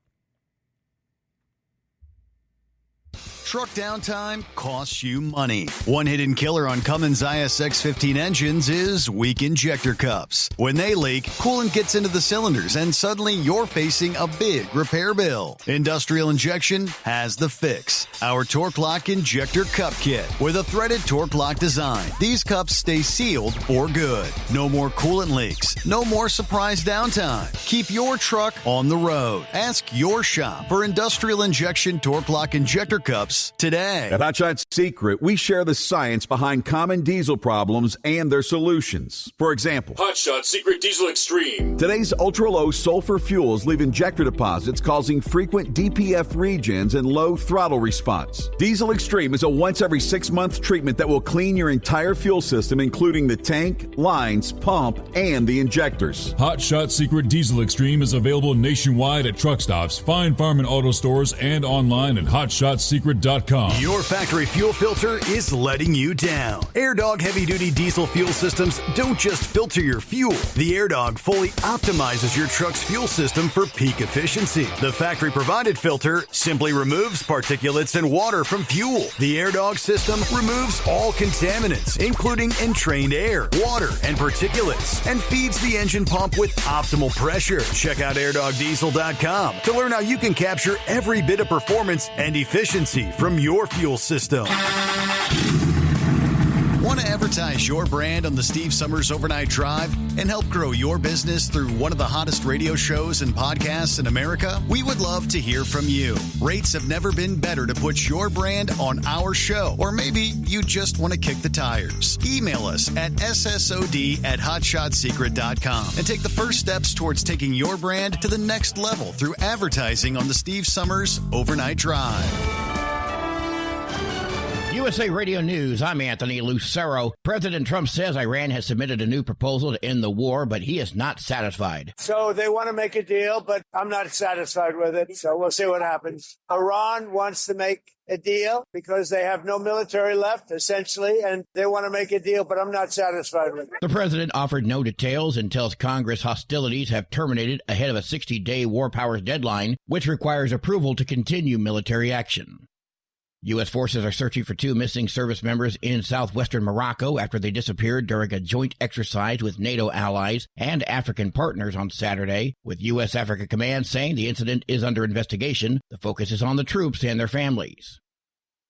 Truck downtime costs you money. One hidden killer on Cummins ISX15 engines is weak injector cups. When they leak, coolant gets into the cylinders and suddenly you're facing a big repair bill. Industrial Injection has the fix. Our Torque Lock Injector Cup Kit with a threaded Torque Lock design. These cups stay sealed for good. No more coolant leaks. No more surprise downtime. Keep your truck on the road. Ask your shop for Industrial Injection Torque Lock Injector Cups today. At Hot Shot Secret, we share the science behind common diesel problems and their solutions. For example, Hot Shot Secret Diesel Extreme. Today's ultra-low sulfur fuels leave injector deposits causing frequent DPF regens and low throttle response. Diesel Extreme is a once every 6-month treatment that will clean your entire fuel system, including the tank, lines, pump, and the injectors. Hot Shot Secret Diesel Extreme is available nationwide at truck stops, fine farm and auto stores, and online at hotshotsecret.com. AirDog.com. Your factory fuel filter is letting you down. AirDog heavy-duty diesel fuel systems don't just filter your fuel. The AirDog fully optimizes your truck's fuel system for peak efficiency. The factory-provided filter simply removes particulates and water from fuel. The AirDog system removes all contaminants, including entrained air, water, and particulates, and feeds the engine pump with optimal pressure. Check out airdogdiesel.com to learn how you can capture every bit of performance and efficiency from your fuel system. Want to advertise your brand on the Steve Summers Overnight Drive and help grow your business through one of the hottest radio shows and podcasts in America? We would love to hear from you. Rates have never been better to put your brand on our show, or maybe you just want to kick the tires. Email us at ssod@hotshotsecret.com and take the first steps towards taking your brand to the next level through advertising on the Steve Summers Overnight Drive. USA Radio News, I'm Anthony Lucero. President Trump says Iran has submitted a new proposal to end the war, but he is not satisfied. So they want to make a deal, but I'm not satisfied with it. So we'll see what happens. Iran wants to make a deal because they have no military left, essentially, and they want to make a deal, but I'm not satisfied with it. The president offered no details and tells Congress hostilities have terminated ahead of a 60-day war powers deadline, which requires approval to continue military action. U.S. forces are searching for 2 missing service members in southwestern Morocco after they disappeared during a joint exercise with NATO allies and African partners on Saturday, with U.S. Africa Command saying the incident is under investigation. The focus is on the troops and their families.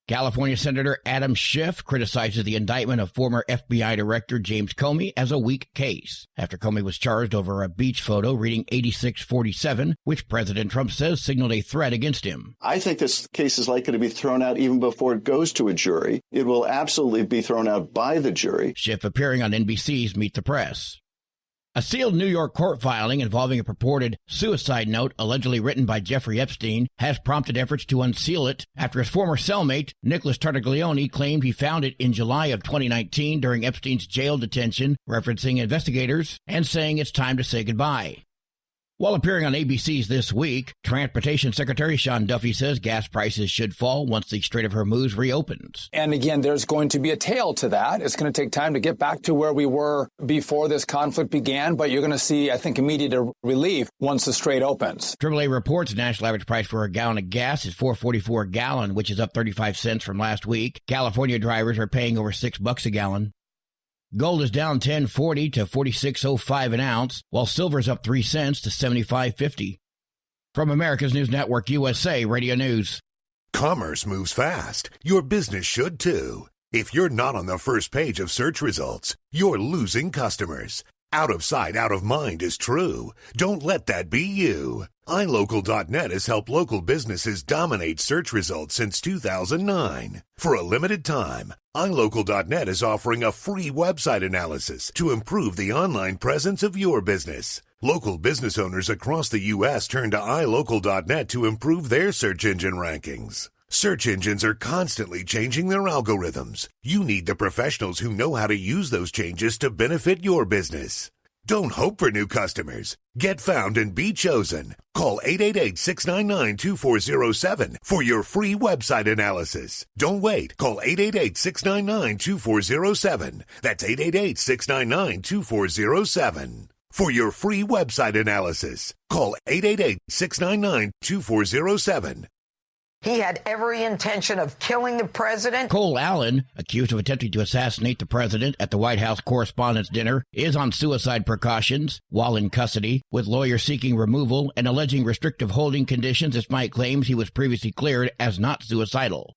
California Senator Adam Schiff criticizes the indictment of former FBI Director James Comey as a weak case, after Comey was charged over a beach photo reading 8647, which President Trump says signaled a threat against him. I think this case is likely to be thrown out even before it goes to a jury. It will absolutely be thrown out by the jury. Schiff appearing on NBC's Meet the Press. A sealed New York court filing involving a purported suicide note allegedly written by Jeffrey Epstein has prompted efforts to unseal it after his former cellmate, Nicholas Tartaglione, claimed he found it in July of 2019 during Epstein's jail detention, referencing investigators and saying it's time to say goodbye. While appearing on ABC's This Week, Transportation Secretary Sean Duffy says gas prices should fall once the Strait of Hormuz reopens. And again, there's going to be a tail to that. It's going to take time to get back to where we were before this conflict began, but you're going to see, I think, immediate relief once the strait opens. AAA reports the national average price for a gallon of gas is $4.44 a gallon, which is up 35 cents from last week. California drivers are paying over $6 a gallon. Gold is down $10.40 to $46.05 an ounce, while silver's up 3 cents to $75.50. From America's News Network, USA Radio News. Commerce moves fast. Your business should too. If you're not on the first page of search results, you're losing customers. Out of sight, out of mind is true. Don't let that be you. iLocal.net has helped local businesses dominate search results since 2009. For a limited time, iLocal.net is offering a free website analysis to improve the online presence of your business. Local business owners across the U.S. turn to iLocal.net to improve their search engine rankings. Search engines are constantly changing their algorithms. You need the professionals who know how to use those changes to benefit your business. Don't hope for new customers. Get found and be chosen. Call 888-699-2407 for your free website analysis. Don't wait. Call 888-699-2407. That's 888-699-2407. For your free website analysis, call 888-699-2407. He had every intention of killing the president. Cole Allen, accused of attempting to assassinate the president at the White House Correspondents' Dinner, is on suicide precautions while in custody, with lawyers seeking removal and alleging restrictive holding conditions despite claims he was previously cleared as not suicidal.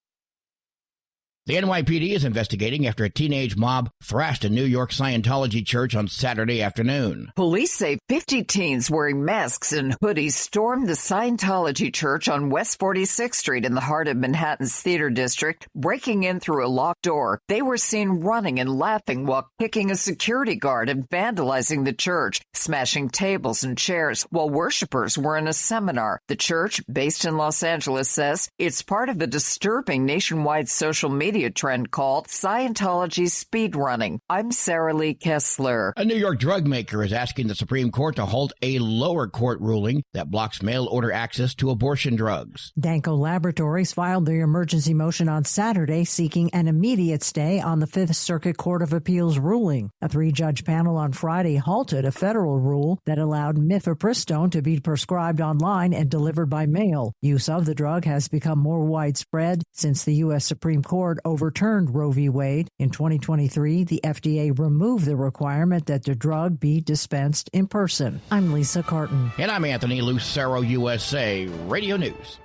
The NYPD is investigating after a teenage mob thrashed a New York Scientology church on Saturday afternoon. Police say 50 teens wearing masks and hoodies stormed the Scientology church on West 46th Street in the heart of Manhattan's Theater District, breaking in through a locked door. They were seen running and laughing while kicking a security guard and vandalizing the church, smashing tables and chairs while worshipers were in a seminar. The church, based in Los Angeles, says it's part of a disturbing nationwide social media media trend called Scientology speedrunning. I'm Sarah Lee Kessler. A New York drug maker is asking the Supreme Court to halt a lower court ruling that blocks mail-order access to abortion drugs. Danco Laboratories filed their emergency motion on Saturday seeking an immediate stay on the Fifth Circuit Court of Appeals ruling. A 3-judge panel on Friday halted a federal rule that allowed mifepristone to be prescribed online and delivered by mail. Use of the drug has become more widespread since the U.S. Supreme Court overturned Roe v. Wade. In 2023, the FDA removed the requirement that the drug be dispensed in person. I'm Lisa Carton. And I'm Anthony Lucero, USA Radio News.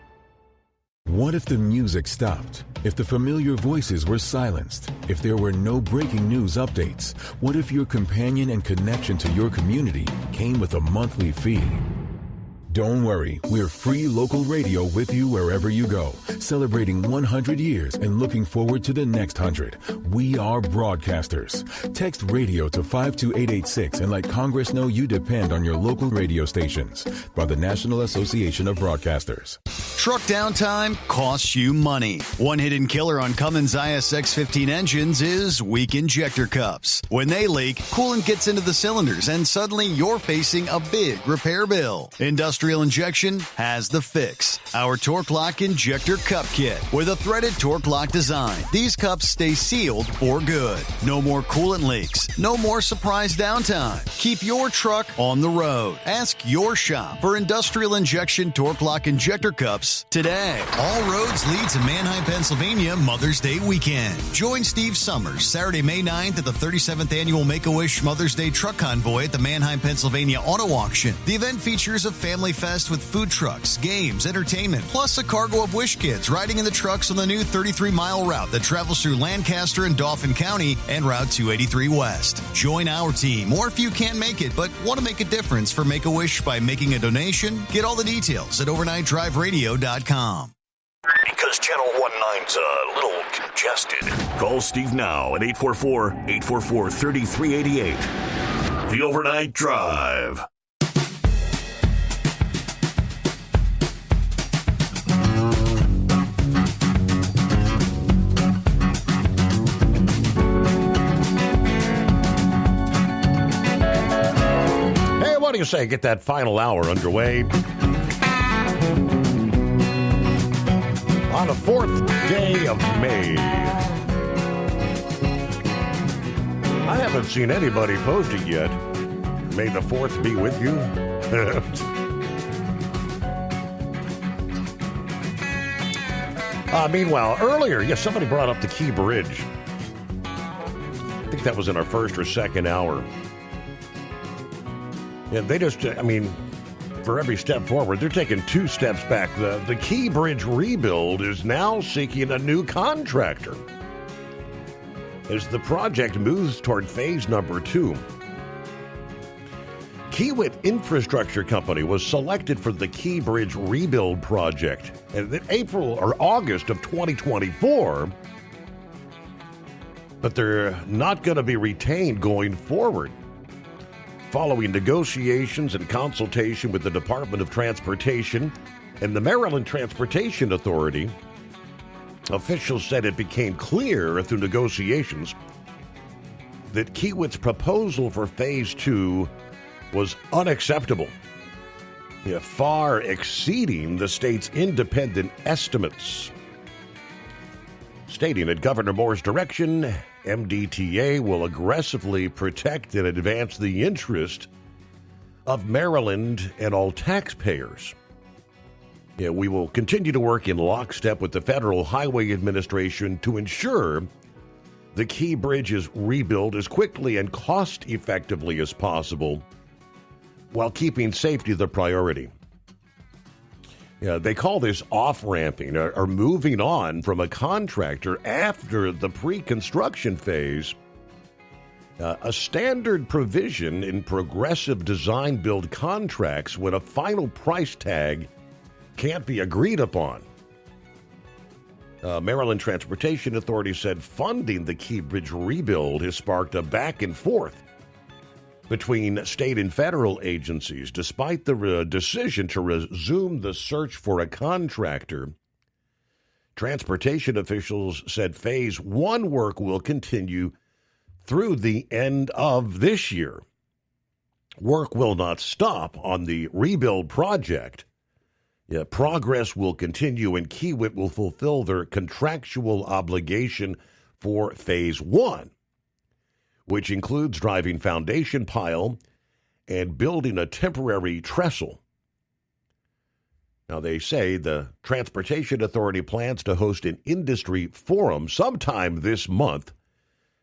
What if the music stopped? If the familiar voices were silenced? If there were no breaking news updates? What if your companion and connection to your community came with a monthly fee? Don't worry, we're free local radio with you wherever you go, celebrating 100 years and looking forward to the next 100. We are broadcasters. Text radio to 52886 and let Congress know you depend on your local radio stations. By the National Association of Broadcasters. Truck downtime costs you money. One hidden killer on Cummins ISX-15 engines is weak injector cups. When they leak, coolant gets into the cylinders and suddenly you're facing a big repair bill. Industrial Injection has the fix. Our Torque Lock Injector Cup Kit with a threaded Torque Lock design. These cups stay sealed for good. No more coolant leaks. No more surprise downtime. Keep your truck on the road. Ask your shop for Industrial Injection Torque Lock Injector Cups today. All roads lead to Manheim, Pennsylvania Mother's Day weekend. Join Steve Summers Saturday, May 9th at the 37th Annual Make-A-Wish Mother's Day Truck Convoy at the Manheim, Pennsylvania Auto Auction. The event features a family fest with food trucks, games, entertainment, plus a cargo of Wish Kids riding in the trucks on the new 33-mile route that travels through Lancaster and Dauphin County and Route 283 West. Join our team, or if you can't make it but want to make a difference for Make-A-Wish by making a donation, get all the details at overnightdriveradio.com. Because Channel 19's a little congested. Call Steve now at 844-844-3388. The Overnight Drive. What do you say? Get that final hour underway. On the 4th day of May. I haven't seen anybody post it yet. May the 4th be with you. Meanwhile, earlier, yes, somebody brought up the Key Bridge. I think that was in our first or second hour. Yeah, they just, for every step forward, they're taking 2 steps back. The Key Bridge rebuild is now seeking a new contractor as the project moves toward phase number 2. Kiewit Infrastructure Company was selected for the Key Bridge rebuild project in April or August of 2024, but they're not going to be retained going forward. Following negotiations and consultation with the Department of Transportation and the Maryland Transportation Authority, officials said it became clear through negotiations that Kiewit's proposal for Phase 2 was unacceptable, far exceeding the state's independent estimates. Stating at Governor Moore's direction, MDTA will aggressively protect and advance the interest of Maryland and all taxpayers. We will continue to work in lockstep with the Federal Highway Administration to ensure the Key Bridge is rebuilt as quickly and cost-effectively as possible while keeping safety the priority. They call this off-ramping or moving on from a contractor after the pre-construction phase, a standard provision in progressive design-build contracts when a final price tag can't be agreed upon. Maryland Transportation Authority said funding the Key Bridge rebuild has sparked a back and forth between state and federal agencies, despite the decision to resume the search for a contractor. Transportation officials said Phase 1 work will continue through the end of this year. Work will not stop on the rebuild project. Progress will continue, and Kiewit will fulfill their contractual obligation for Phase 1, which includes driving foundation pile and building a temporary trestle. Now, they say the Transportation Authority plans to host an industry forum sometime this month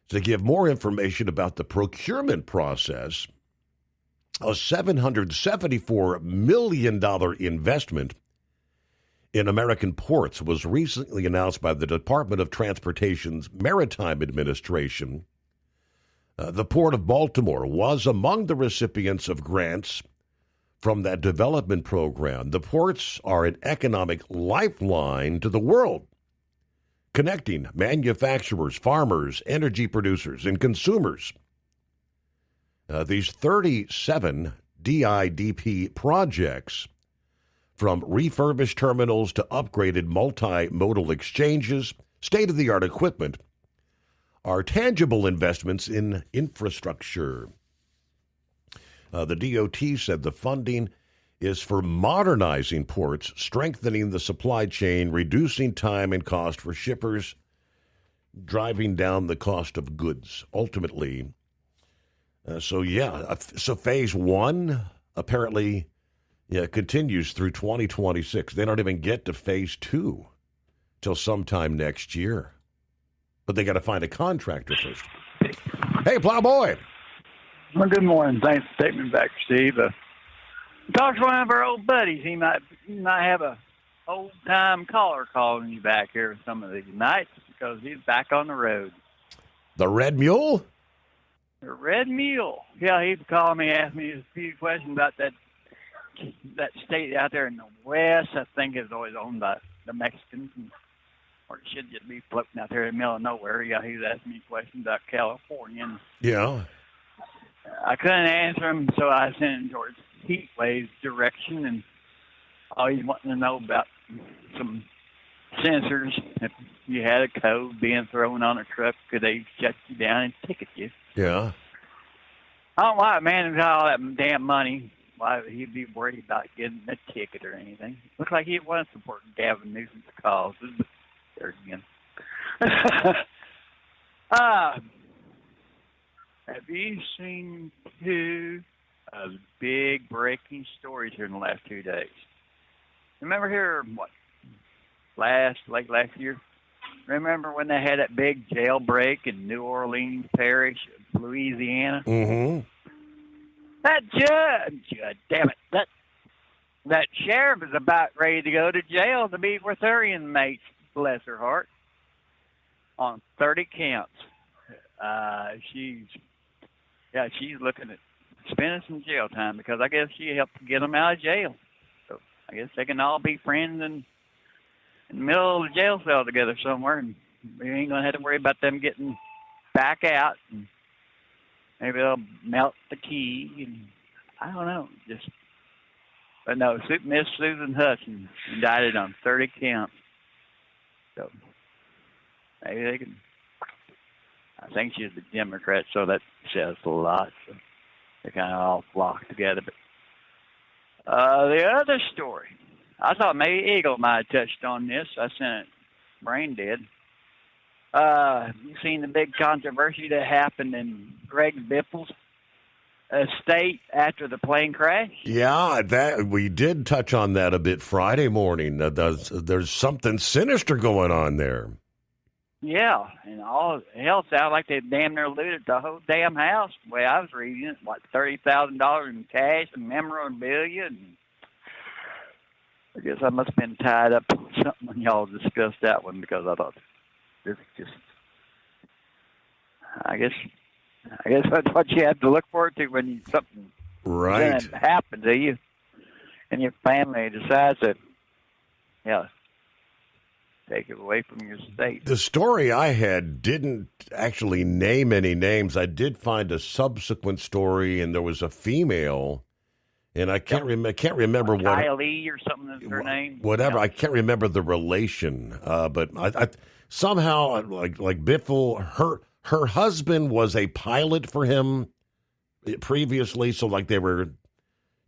to give more information about the procurement process. A $774 million investment in American ports was recently announced by the Department of Transportation's Maritime Administration. The Port of Baltimore was among the recipients of grants from that development program. The ports are an economic lifeline to the world, connecting manufacturers, farmers, energy producers, and consumers. These 37 DIDP projects, from refurbished terminals to upgraded multimodal exchanges, state-of-the-art equipment, are tangible investments in infrastructure. The DOT said the funding is for modernizing ports, strengthening the supply chain, reducing time and cost for shippers, driving down the cost of goods. Ultimately, so Phase 1 apparently continues through 2026. They don't even get to Phase 2 till sometime next year. But they got to find a contractor first. Hey, Plowboy. Well, good morning. Thanks for taking me back, Steve. Talked to one of our old buddies. He might have a old-time caller calling you back here some of these nights because he's back on the road. The Red Mule? The Red Mule. Yeah, he'd call me, ask me a few questions about that state out there in the west. I think it's always owned by the Mexicans, or it should just be floating out there in the middle of nowhere. Yeah, he was asking me questions about California. Yeah. I couldn't answer him, so I sent him towards Heatwave's direction, and all he's wanting to know about some sensors. If you had a code being thrown on a truck, could they shut you down and ticket you? Yeah. I don't know why, man, who's got all that damn money. Why would he be worried about getting a ticket or anything? Looks like he was supporting Gavin Newsom's causes, but there again. Have you seen two of the big breaking stories here in the last 2 days? Remember here, late last year? Remember when they had that big jailbreak in New Orleans Parish, Louisiana? Mm-hmm. That judge, damn it, that sheriff is about ready to go to jail to be with her inmates, bless her heart, on 30 counts. She's looking at spending some jail time because I guess she helped get them out of jail. So I guess they can all be friends in the middle of the jail cell together somewhere, and we ain't going to have to worry about them getting back out. And maybe they'll melt the key, and I don't know. But no, Miss Susan Hutchins indicted on 30 counts. So maybe they can. I think she's a Democrat, so that says a lot. So they kind of all flock together. But the other story, I thought maybe Eagle might have touched on this. I sent it brain dead. You seen the big controversy that happened in Greg Biffle's estate after the plane crash? Yeah, that we did touch on that a bit Friday morning. There's something sinister going on there. Yeah, and all hell sounded like they damn near looted the whole damn house. The way I was reading it, $30,000 in cash and memorabilia. And I guess I must have been tied up with something when y'all discussed that one because I thought this is just. I guess that's what you have to look forward to when something happens to you, and your family decides that, take it away from your state. The story I had didn't actually name any names. I did find a subsequent story, and there was a female And I can't remember what Kylie or something is her name. Whatever, I can't remember the relation. But I somehow like Biffle, her husband was a pilot for him previously, so like they were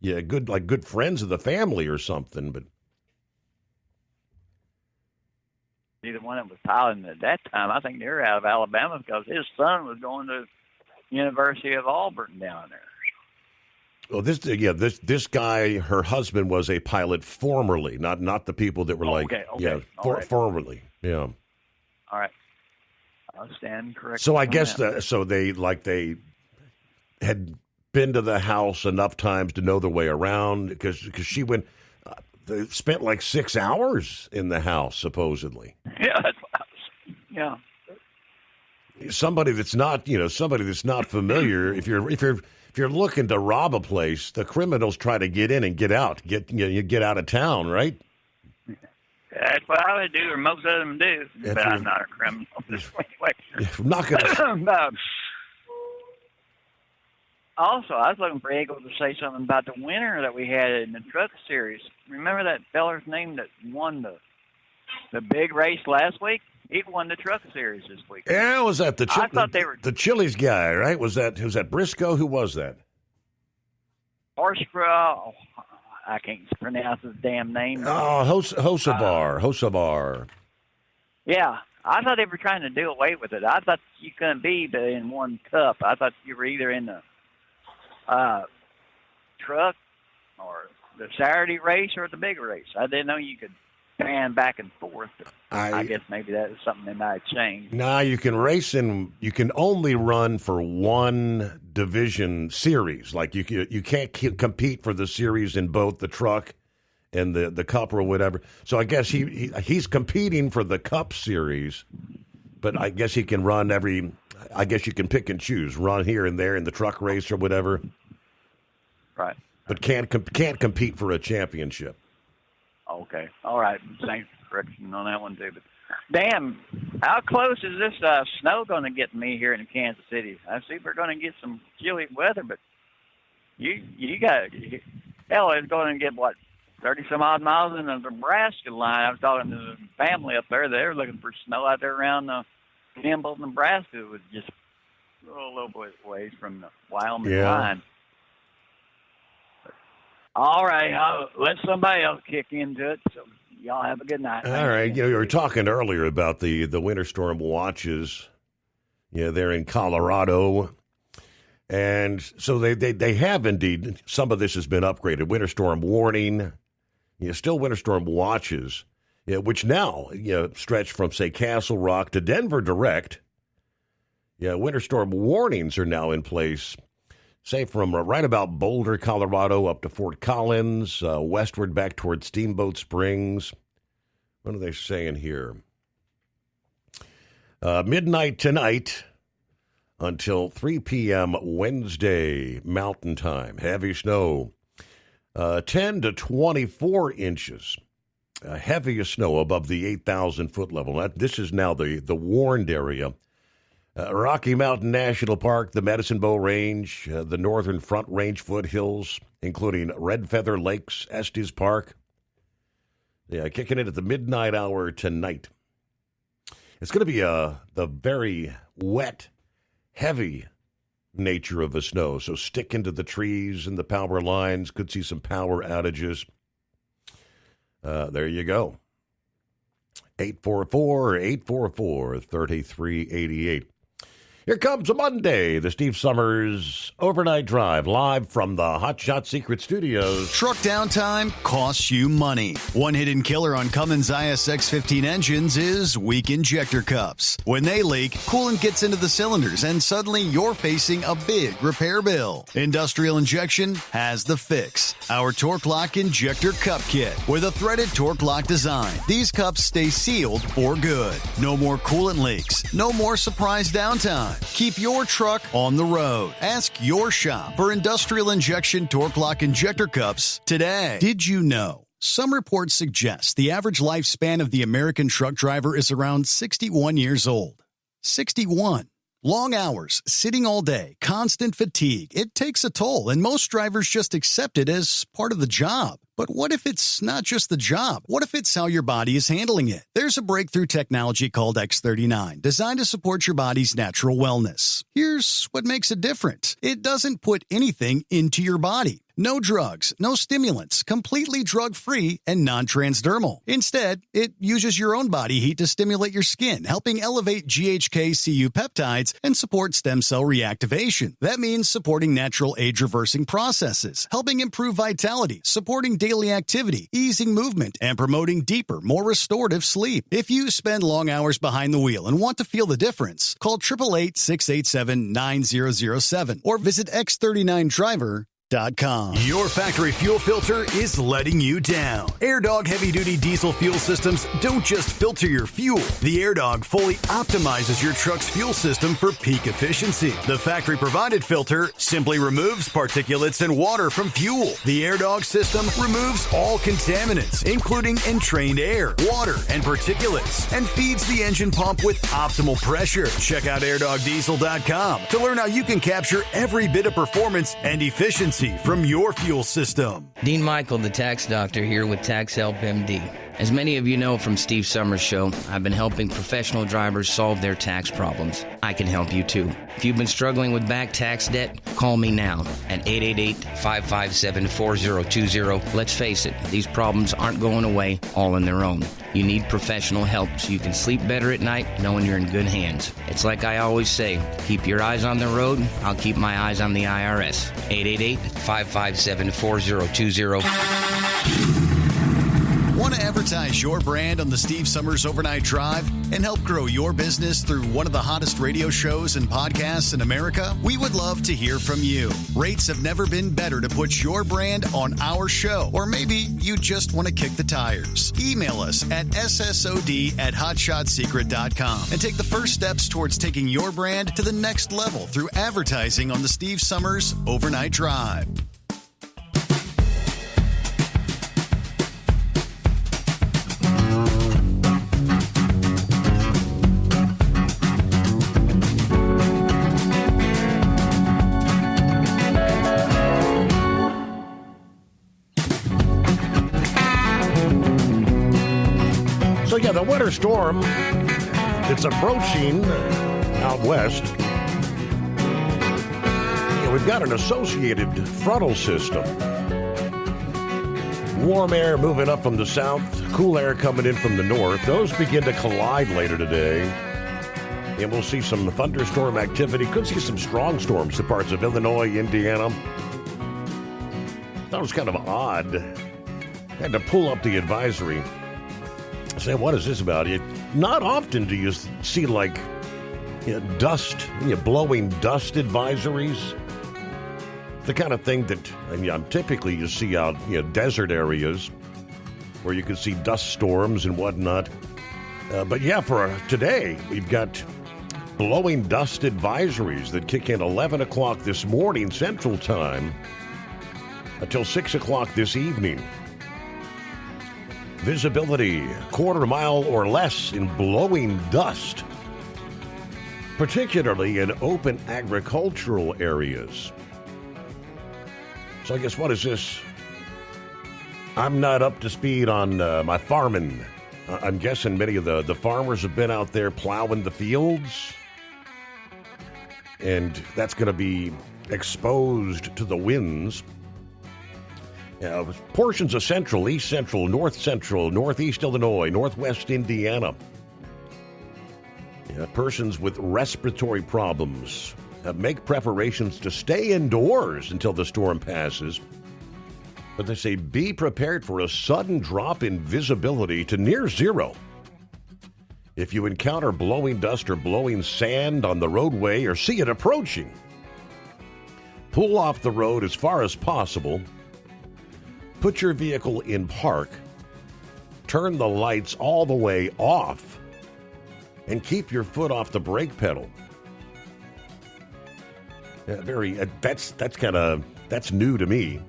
good friends of the family or something. But the one that was piloting at that time, I think they were out of Alabama because his son was going to University of Auburn down there. Oh, this guy, her husband was a pilot formerly, not the people that were formerly, yeah. All right, I'll stand corrected. So I guess they had been to the house enough times to know their way around because she went. They spent like 6 hours in the house supposedly. Yeah, that's what I was, yeah. Somebody that's not familiar. If you're looking to rob a place, the criminals try to get in and get out, get out of town, right? That's what I would do, or most of them do. But I'm not a criminal. I'm not gonna. Also, I was looking for Eagle to say something about the winner that we had in the truck series. Remember that feller's name that won the big race last week? He won the truck series this week. Yeah, was that I thought they were the Chili's guy, right? Was that Briscoe? Who was that? Horsescrow. I can't pronounce his damn name. Oh, Hosavar. Yeah, I thought they were trying to do away with it. I thought you couldn't be in one cup. I thought you were either in the truck or the Saturday race or the big race. I didn't know you could pan back and forth. I guess maybe that is something that might change. Nah, you can race you can only run for one division series. Like you can't compete for the series in both the truck and the cup or whatever. So I guess he's competing for the cup series, but I guess he can run I guess you can pick and choose, run here and there in the truck race or whatever. Right. But can't compete for a championship. Okay. All right. Thanks for correction on that one, too. But damn, how close is this snow going to get me here in Kansas City? I see we're going to get some chilly weather, but you got hell, it's going to get 30-some-odd miles in the Nebraska line. I was talking to the family up there. They were looking for snow out there around Kimball, Nebraska. It was just a little bit away from the Wyoming line. All right, I'll let somebody else kick into it. So y'all have a good night. All right, you were talking earlier about the winter storm watches. Yeah, they're in Colorado, and so they have indeed. Some of this has been upgraded. Winter storm warning. Still winter storm watches. Which now stretch from say Castle Rock to Denver direct. Winter storm warnings are now in place. Say from right about Boulder, Colorado, up to Fort Collins, westward back towards Steamboat Springs. What are they saying here? Midnight tonight until 3 p.m. Wednesday, Mountain Time. Heavy snow, 10 to 24 inches. Heaviest snow above the 8,000-foot level. This is now the warned area. Rocky Mountain National Park, the Medicine Bow Range, the Northern Front Range foothills, including Red Feather Lakes, Estes Park. Kicking in at the midnight hour tonight. It's going to be the very wet, heavy nature of the snow. So stick into the trees and the power lines. Could see some power outages. There you go. 844-844-3388. Here comes a Monday, the Steve Summers Overnight Drive, live from the Hot Shot Secret Studios. Truck downtime costs you money. One hidden killer on Cummins ISX 15 engines is weak injector cups. When they leak, coolant gets into the cylinders and suddenly you're facing a big repair bill. Industrial Injection has the fix. Our Torque Lock Injector Cup Kit with a threaded Torque Lock design. These cups stay sealed for good. No more coolant leaks. No more surprise downtime. Keep your truck on the road. Ask your shop for Industrial Injection Torque Lock Injector Cups today. Did you know? Some reports suggest the average lifespan of the American truck driver is around 61 years old. 61. Long hours, sitting all day, constant fatigue. It takes a toll, and most drivers just accept it as part of the job. But what if it's not just the job? What if it's how your body is handling it? There's a breakthrough technology called X39, designed to support your body's natural wellness. Here's what makes it different. It doesn't put anything into your body. No drugs, no stimulants, completely drug-free and non-transdermal. Instead, it uses your own body heat to stimulate your skin, helping elevate GHK-Cu peptides and support stem cell reactivation. That means supporting natural age-reversing processes, helping improve vitality, supporting daily activity, easing movement, and promoting deeper, more restorative sleep. If you spend long hours behind the wheel and want to feel the difference, call 888-687-9007 or visit X39Driver.com. Your factory fuel filter is letting you down. AirDog heavy-duty diesel fuel systems don't just filter your fuel. The AirDog fully optimizes your truck's fuel system for peak efficiency. The factory-provided filter simply removes particulates and water from fuel. The AirDog system removes all contaminants, including entrained air, water, and particulates, and feeds the engine pump with optimal pressure. Check out AirDogDiesel.com to learn how you can capture every bit of performance and efficiency from your fuel system. Dean Michael, the tax doctor, here with Tax Help MD. As many of you know from Steve Summers' show, I've been helping professional drivers solve their tax problems. I can help you too. If you've been struggling with back tax debt, call me now at 888-557-4020. Let's face it, these problems aren't going away all on their own. You need professional help so you can sleep better at night knowing you're in good hands. It's like I always say, keep your eyes on the road, I'll keep my eyes on the IRS. 888-557-4020. Want to advertise your brand on the Steve Summers Overnight Drive and help grow your business through one of the hottest radio shows and podcasts in America? We would love to hear from you. Rates have never been better to put your brand on our show, or maybe you just want to kick the tires. Email us at ssod@hotshotsecret.com and take the first steps towards taking your brand to the next level through advertising on the Steve Summers Overnight Drive. Yeah, the winter storm, it's approaching out west. Yeah, we've got an associated frontal system. Warm air moving up from the south, cool air coming in from the north. Those begin to collide later today. And we'll see some thunderstorm activity. Could see some strong storms to parts of Illinois, Indiana. That was kind of odd. Had to pull up the advisory. Say, what is this about? Not often do you see dust, blowing dust advisories. The kind of thing that typically you see out desert areas where you can see dust storms and whatnot. But yeah, for today, we've got blowing dust advisories that kick in 11 o'clock this morning Central Time until 6 o'clock this evening. Visibility, quarter mile or less in blowing dust, particularly in open agricultural areas. So I guess, what is this? I'm not up to speed on my farming. I'm guessing many of the farmers have been out there plowing the fields, and that's going to be exposed to the winds. Portions of central, east central, north central, northeast Illinois, northwest Indiana. Persons with respiratory problems make preparations to stay indoors until the storm passes. But they say be prepared for a sudden drop in visibility to near zero. If you encounter blowing dust or blowing sand on the roadway or see it approaching, pull off the road as far as possible. Put your vehicle in park, turn the lights all the way off, and keep your foot off the brake pedal. That's new to me.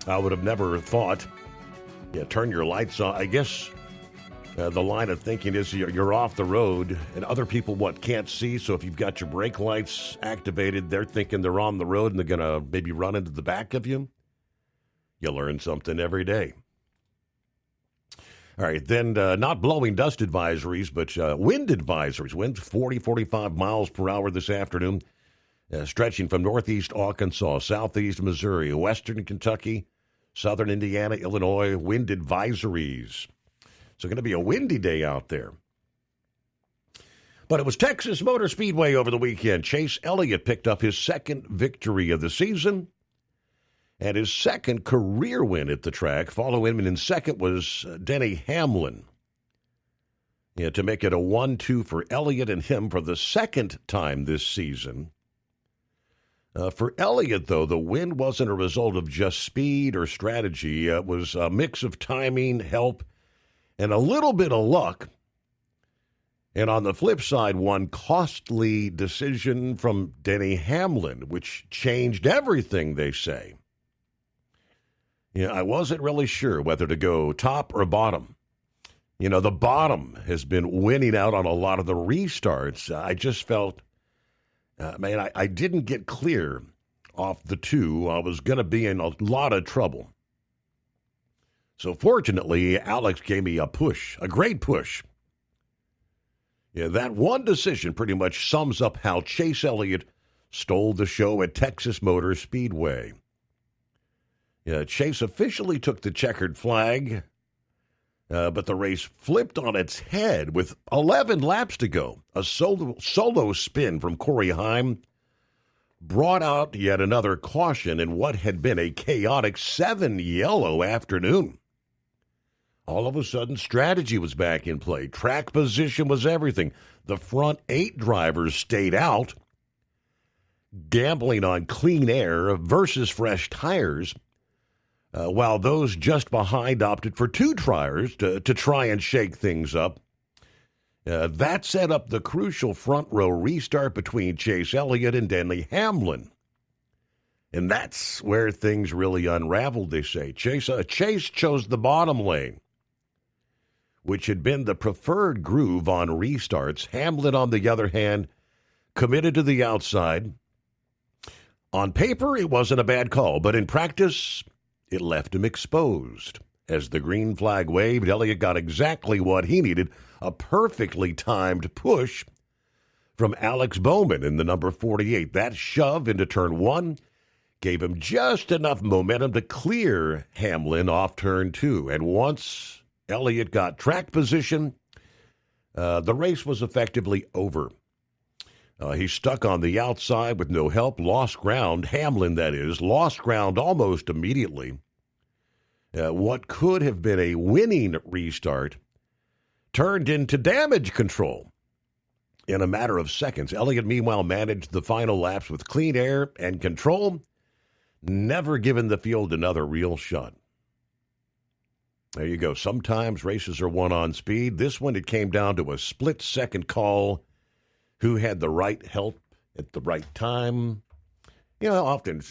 I would have never thought, turn your lights on. I guess The line of thinking is you're off the road and other people, can't see. So if you've got your brake lights activated, they're thinking they're on the road and they're going to maybe run into the back of you. You learn something every day. All right, then not blowing dust advisories, but wind advisories. Winds 40, 45 miles per hour this afternoon, stretching from northeast Arkansas, southeast Missouri, western Kentucky, southern Indiana, Illinois, wind advisories. So going to be a windy day out there. But it was Texas Motor Speedway over the weekend. Chase Elliott picked up his second victory of the season and his second career win at the track. Following him in second was Denny Hamlin. To make it a 1-2 for Elliott and him for the second time this season. For Elliott, though, the win wasn't a result of just speed or strategy. It was a mix of timing, help, and a little bit of luck. And on the flip side, one costly decision from Denny Hamlin, which changed everything, they say. I wasn't really sure whether to go top or bottom. The bottom has been winning out on a lot of the restarts. I just felt, I didn't get clear off the two. I was going to be in a lot of trouble. So fortunately, Alex gave me a push, a great push. That one decision pretty much sums up how Chase Elliott stole the show at Texas Motor Speedway. Chase officially took the checkered flag, but the race flipped on its head with 11 laps to go. A solo spin from Corey Heim brought out yet another caution in what had been a chaotic 7 yellow afternoon. All of a sudden, strategy was back in play. Track position was everything. The front 8 drivers stayed out, gambling on clean air versus fresh tires, while those just behind opted for 2 tires to try and shake things up. That set up the crucial front row restart between Chase Elliott and Denny Hamlin. And that's where things really unraveled, they say. Chase chose the bottom lane, which had been the preferred groove on restarts. Hamlin, on the other hand, committed to the outside. On paper, it wasn't a bad call, but in practice, it left him exposed. As the green flag waved, Elliott got exactly what he needed, a perfectly timed push from Alex Bowman in the number 48. That shove into turn 1 gave him just enough momentum to clear Hamlin off turn 2. And once Elliott got track position, the race was effectively over. He stuck on the outside with no help, lost ground. Hamlin, that is, lost ground almost immediately. What could have been a winning restart turned into damage control in a matter of seconds. Elliott, meanwhile, managed the final laps with clean air and control, never giving the field another real shot. There you go. Sometimes races are won on speed. This one, it came down to a split-second call. Who had the right help at the right time? Often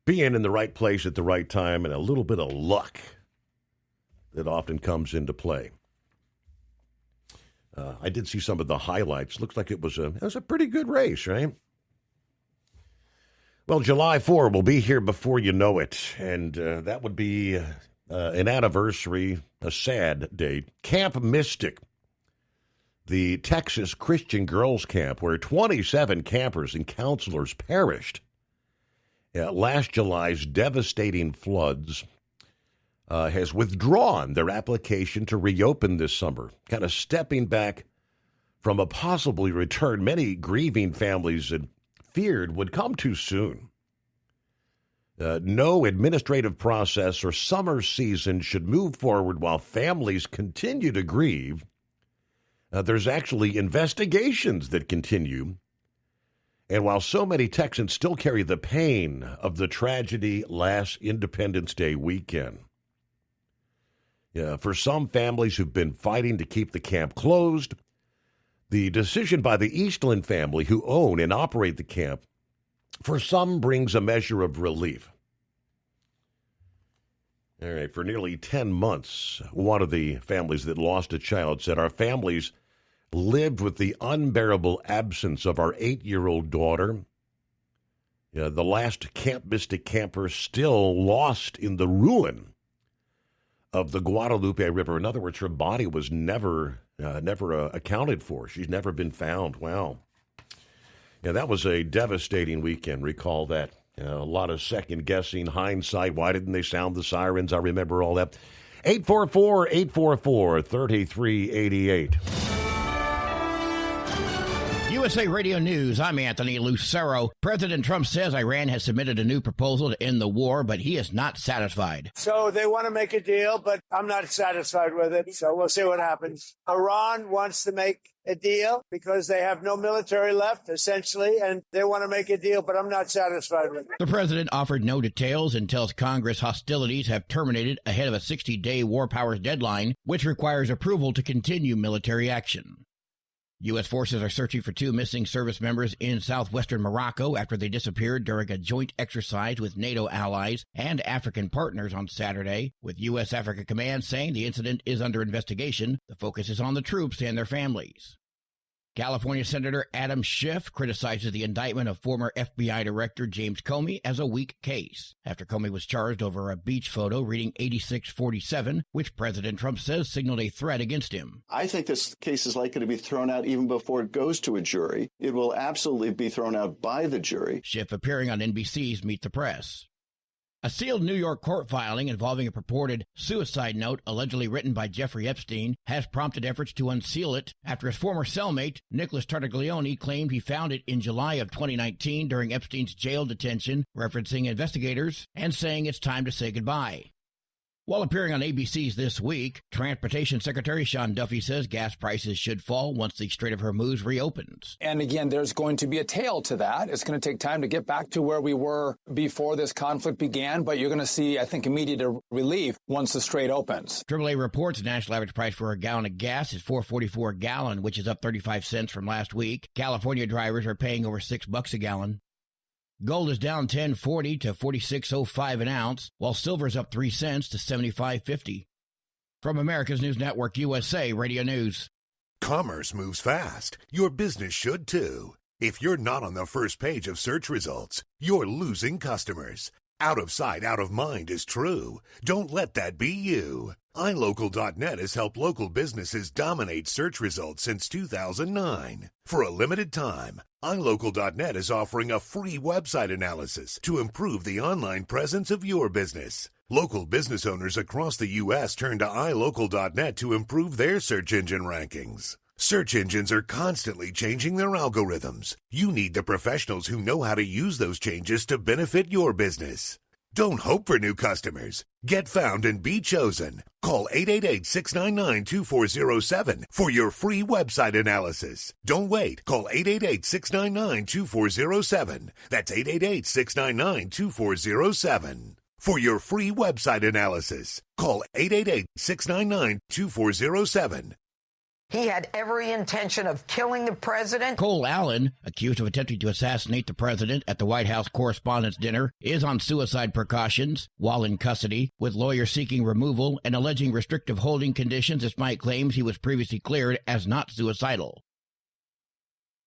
being in the right place at the right time and a little bit of luck that often comes into play. I did see some of the highlights. Looks like it was a pretty good race, right? Well, July 4 will be here before you know it, and that would be an anniversary, a sad date. Camp Mystic, the Texas Christian Girls Camp, where 27 campers and counselors perished. Last July's devastating floods has withdrawn their application to reopen this summer, kind of stepping back from a possibly return many grieving families had feared would come too soon. No administrative process or summer season should move forward while families continue to grieve. There's actually investigations that continue. And while so many Texans still carry the pain of the tragedy last Independence Day weekend, for some families who've been fighting to keep the camp closed, the decision by the Eastland family, who own and operate the camp, for some brings a measure of relief. All right, for nearly 10 months, one of the families that lost a child said, our families lived with the unbearable absence of our 8-year-old daughter. The last Camp Mystic camper still lost in the ruin of the Guadalupe River. In other words, her body was never accounted for. She's never been found. Wow. Yeah, that was a devastating weekend. Recall that. A lot of second-guessing, hindsight. Why didn't they sound the sirens? I remember all that. 844-844-3388. USA Radio News, I'm Anthony Lucero. President Trump says Iran has submitted a new proposal to end the war, but he is not satisfied. So they want to make a deal, but I'm not satisfied with it. So we'll see what happens. Iran wants to make a deal because they have no military left, essentially, and they want to make a deal, but I'm not satisfied with it. The president offered no details and tells Congress hostilities have terminated ahead of a 60-day war powers deadline, which requires approval to continue military action. U.S. forces are searching for 2 missing service members in southwestern Morocco after they disappeared during a joint exercise with NATO allies and African partners on Saturday, with U.S. Africa Command saying the incident is under investigation. The focus is on the troops and their families. California Senator Adam Schiff criticizes the indictment of former FBI Director James Comey as a weak case, after Comey was charged over a beach photo reading 8647, which President Trump says signaled a threat against him. I think this case is likely to be thrown out even before it goes to a jury. It will absolutely be thrown out by the jury. Schiff appearing on NBC's Meet the Press. A sealed New York court filing involving a purported suicide note allegedly written by Jeffrey Epstein has prompted efforts to unseal it after his former cellmate, Nicholas Tartaglione, claimed he found it in July of 2019 during Epstein's jail detention, referencing investigators and saying it's time to say goodbye. While appearing on ABC's This Week, Transportation Secretary Sean Duffy says gas prices should fall once the Strait of Hormuz reopens. And again, there's going to be a tail to that. It's going to take time to get back to where we were before this conflict began, but you're going to see, I think, immediate relief once the Strait opens. AAA reports the national average price for a gallon of gas is $4.44 a gallon, which is up 35 cents from last week. California drivers are paying over $6 a gallon. Gold is down $10.40 to $46.05 an ounce, while silver is up 3 cents to $75.50. From America's News Network, USA Radio News. Commerce moves fast. Your business should too. If you're not on the first page of search results, you're losing customers. Out of sight, out of mind is true. Don't let that be you. iLocal.net has helped local businesses dominate search results since 2009. For a limited time, iLocal.net is offering a free website analysis to improve the online presence of your business. Local business owners across the U.S. turn to iLocal.net to improve their search engine rankings. Search engines are constantly changing their algorithms. You need the professionals who know how to use those changes to benefit your business. Don't hope for new customers. Get found and be chosen. Call 888-699-2407 for your free website analysis. Don't wait. Call 888-699-2407. That's 888-699-2407. For your free website analysis, call 888-699-2407. He had every intention of killing the president. Cole Allen, accused of attempting to assassinate the president at the White House Correspondents' Dinner, is on suicide precautions while in custody, with lawyers seeking removal and alleging restrictive holding conditions despite claims he was previously cleared as not suicidal.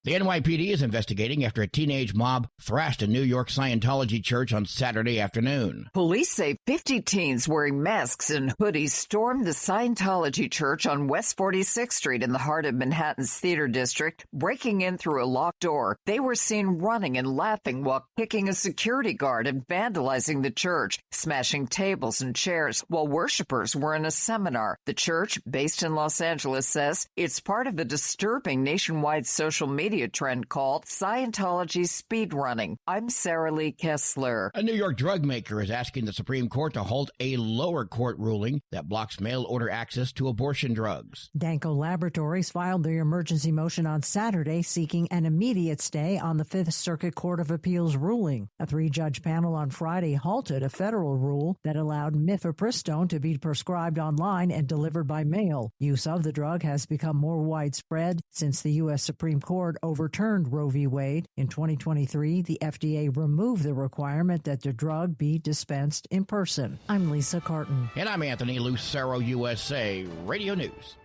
The NYPD is investigating after a teenage mob thrashed a New York Scientology church on Saturday afternoon. Police say 50 teens wearing masks and hoodies stormed the Scientology church on West 46th Street in the heart of Manhattan's Theater District, breaking in through a locked door. They were seen running and laughing while kicking a security guard and vandalizing the church, smashing tables and chairs while worshipers were in a seminar. The church, based in Los Angeles, says it's part of the disturbing nationwide social media trend called Scientology speedrunning. I'm Sarah Lee Kessler. A New York drug maker is asking the Supreme Court to halt a lower court ruling that blocks mail-order access to abortion drugs. Danco Laboratories filed their emergency motion on Saturday seeking an immediate stay on the Fifth Circuit Court of Appeals ruling. A 3-judge panel on Friday halted a federal rule that allowed mifepristone to be prescribed online and delivered by mail. Use of the drug has become more widespread since the U.S. Supreme Court overturned Roe v. Wade. In 2023, the FDA removed the requirement that the drug be dispensed in person. I'm Lisa Carton. And I'm Anthony Lucero, USA Radio News.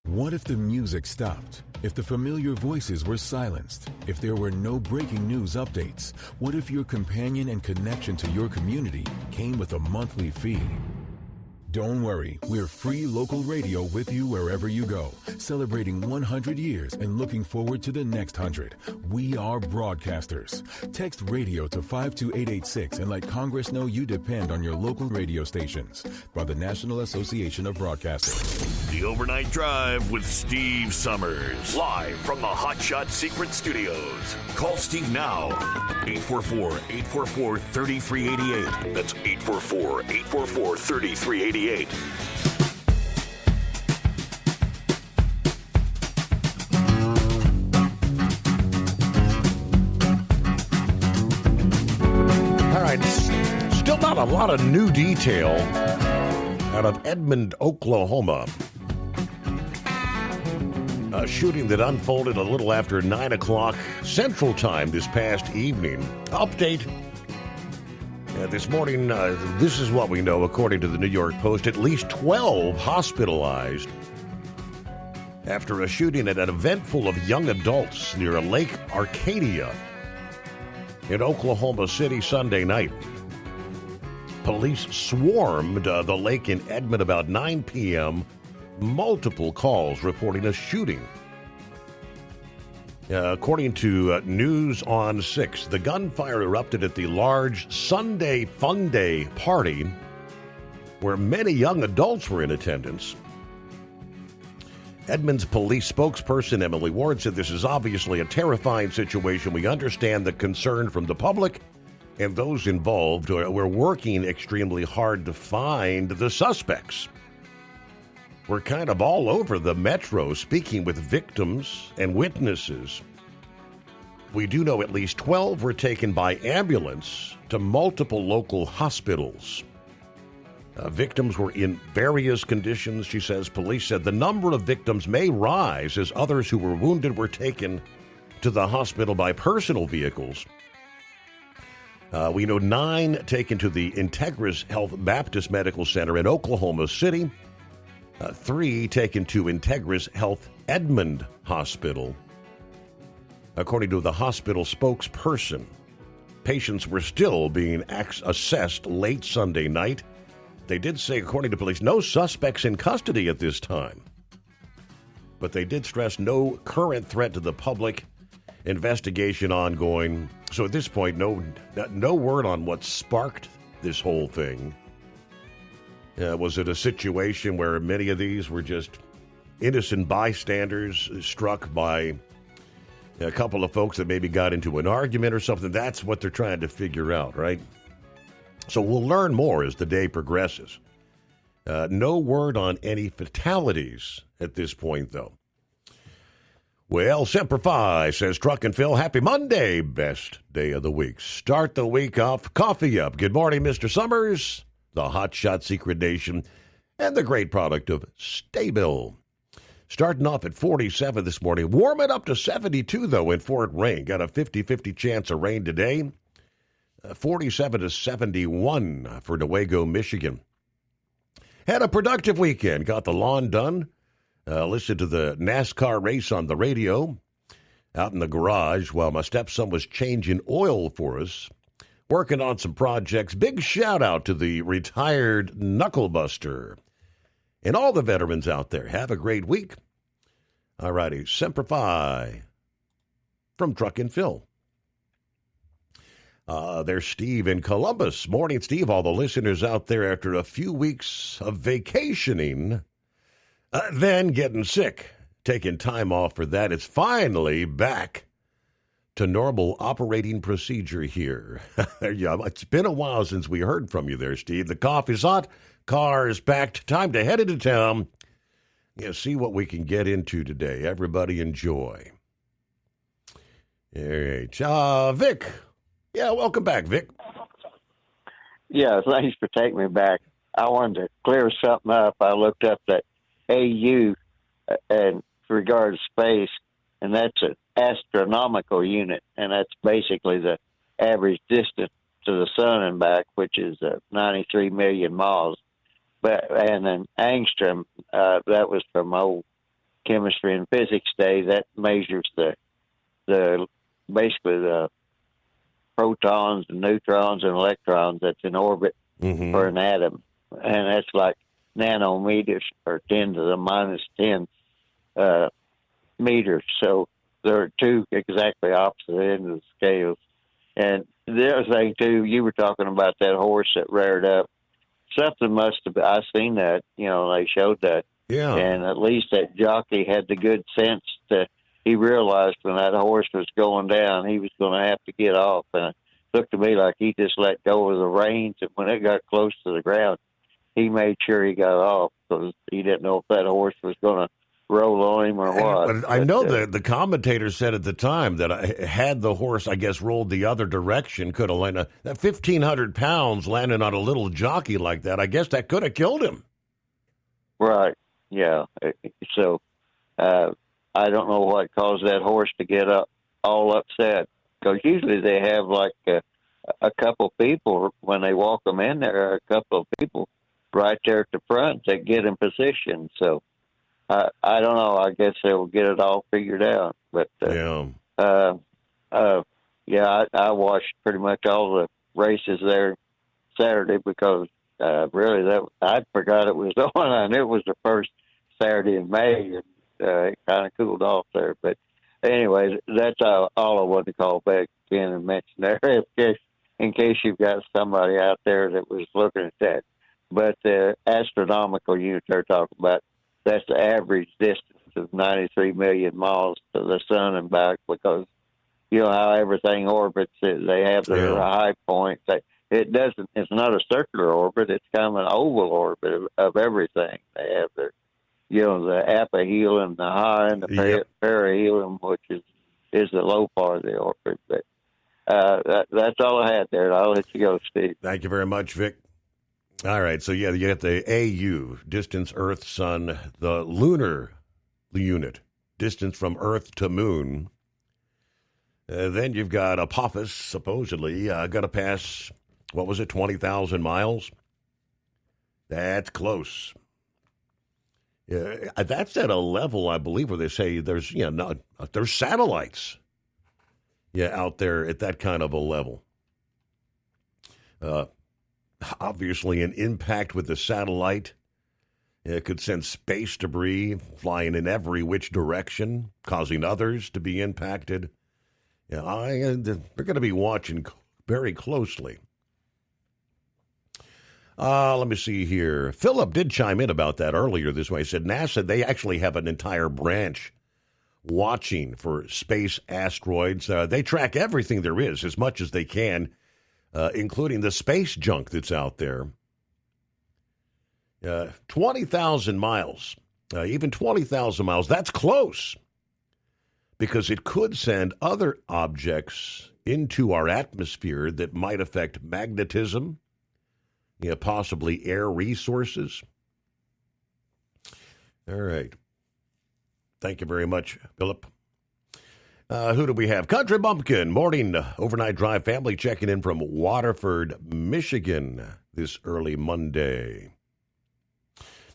What if the music stopped? If the familiar voices were silenced? If there were no breaking news updates? What if your companion and connection to your community came with a monthly fee? Don't worry, we're free local radio with you wherever you go, celebrating 100 years and looking forward to the next 100. We are broadcasters. Text radio to 52886 and let Congress know you depend on your local radio stations. By the National Association of Broadcasters. The Overnight Drive with Steve Summers. Live from the Hot Shot Secret Studios. Call Steve now. 844-844-3388. That's 844-844-3388. All right, still not a lot of new detail out of Edmond, Oklahoma. A shooting that unfolded a little after 9 o'clock Central Time this past evening. Update. This morning, this is what we know, according to the New York Post. At least 12 hospitalized after a shooting at an event full of young adults near Lake Arcadia in Oklahoma City Sunday night. Police swarmed the lake in Edmond about 9 p.m. Multiple calls reporting a shooting. According to News on 6, the gunfire erupted at the large Sunday Fun Day party where many young adults were in attendance. Edmonds police spokesperson Emily Ward said this is obviously a terrifying situation. We understand the concern from the public and those involved. We're working extremely hard to find the suspects. We're kind of all over the metro speaking with victims and witnesses. We do know at least 12 were taken by ambulance to multiple local hospitals. Victims were in various conditions, she says. Police said the number of victims may rise as others who were wounded were taken to the hospital by personal vehicles. We know 9 taken to the Integris Health Baptist Medical Center in Oklahoma City. 3 taken to Integris Health Edmond Hospital. According to the hospital spokesperson, patients were still being assessed late Sunday night. They did say, according to police, no suspects in custody at this time. But they did stress no current threat to the public, investigation ongoing. So at this point, no word on what sparked this whole thing. Was it a situation where many of these were just innocent bystanders struck by a couple of folks that maybe got into an argument or something? That's what they're trying to figure out, right? So we'll learn more as the day progresses. No word on any fatalities at this point, though. Well, Semper Fi says Truck and Phil, happy Monday, best day of the week. Start the week off, coffee up. Good morning, Mr. Summers, the Hot Shot Secret Nation, and the great product of Staybill. Starting off at 47 this morning. Warm it up to 72, though, in Fort Wayne. Got a 50-50 chance of rain today. 47 to 71 for Newaygo, Michigan. Had a productive weekend. Got the lawn done. Listened to the NASCAR race on the radio out in the garage while my stepson was changing oil for us. Working on some projects. Big shout out to the retired Knucklebuster and all the veterans out there. Have a great week. All righty. Semper Fi from Truck and Phil. There's Steve in Columbus. Morning, Steve. All the listeners out there after a few weeks of vacationing, then getting sick, taking time off for that. It's finally back to normal operating procedure here. There you go. It's been a while since we heard from you there, Steve. The coffee's hot, car is packed. Time to head into town. Yeah, see what we can get into today. Everybody enjoy. All right. Vic. Yeah, welcome back, Vic. Yeah, thanks for taking me back. I wanted to clear something up. I looked up that AU in regard to space, and that's a astronomical unit, and that's basically the average distance to the sun and back, which is 93 million miles. And then angstrom, that was from old chemistry and physics day. That measures the basically the protons and neutrons and electrons that's in orbit for an atom, and that's like nanometers or 10 to the minus 10 meters. So there are two exactly opposite ends of the scales. And the other thing too, you were talking about that horse that reared up. Something must have been, I seen that, they showed that. Yeah. And at least that jockey had the good sense to, he realized when that horse was going down, he was going to have to get off. And it looked to me like he just let go of the reins. And when it got close to the ground, he made sure he got off because he didn't know if that horse was going to roll on him or what. But I know the commentator said at the time that had the horse, I guess, rolled the other direction, could have landed. That 1,500 pounds landing on a little jockey like that, I guess that could have killed him. Right. Yeah. So I don't know what caused that horse to get all upset, because usually they have like a couple people when they walk them in there, a couple of people right there at the front that get in position. So I don't know. I guess they'll get it all figured out. But I watched pretty much all the races there Saturday because really I forgot it was on. I knew it was the first Saturday in May, and it kind of cooled off there. But anyway, that's all I wanted to call back in and mention there, in case you've got somebody out there that was looking at that. But the astronomical unit they're talking about, that's the average distance of 93 million miles to the sun and back, because you know how everything orbits. They have their high points. It's not a circular orbit. It's kind of an oval orbit of everything. They have their, the apohelium, the high, and the perihelium, which is the low part of the orbit. But that's all I had there. I'll let you go, Steve. Thank you very much, Vic. All right, so you got the AU, distance Earth, Sun, the lunar unit, distance from Earth to Moon. Then you've got Apophis, supposedly, got to pass, 20,000 miles? That's close. That's at a level, I believe, where they say there's, there's satellites, out there at that kind of a level. Obviously, an impact with the satellite could send space debris flying in every which direction, causing others to be impacted. They're going to be watching very closely. Let me see here. Philip did chime in about that earlier this way. He said NASA, they actually have an entire branch watching for space asteroids. They track everything there is as much as they can, including the space junk that's out there. 20,000 miles, even 20,000 miles, that's close, because it could send other objects into our atmosphere that might affect magnetism, possibly air resources. All right. Thank you very much, Philip. Who do we have? Country Bumpkin, morning overnight drive family checking in from Waterford, Michigan this early Monday.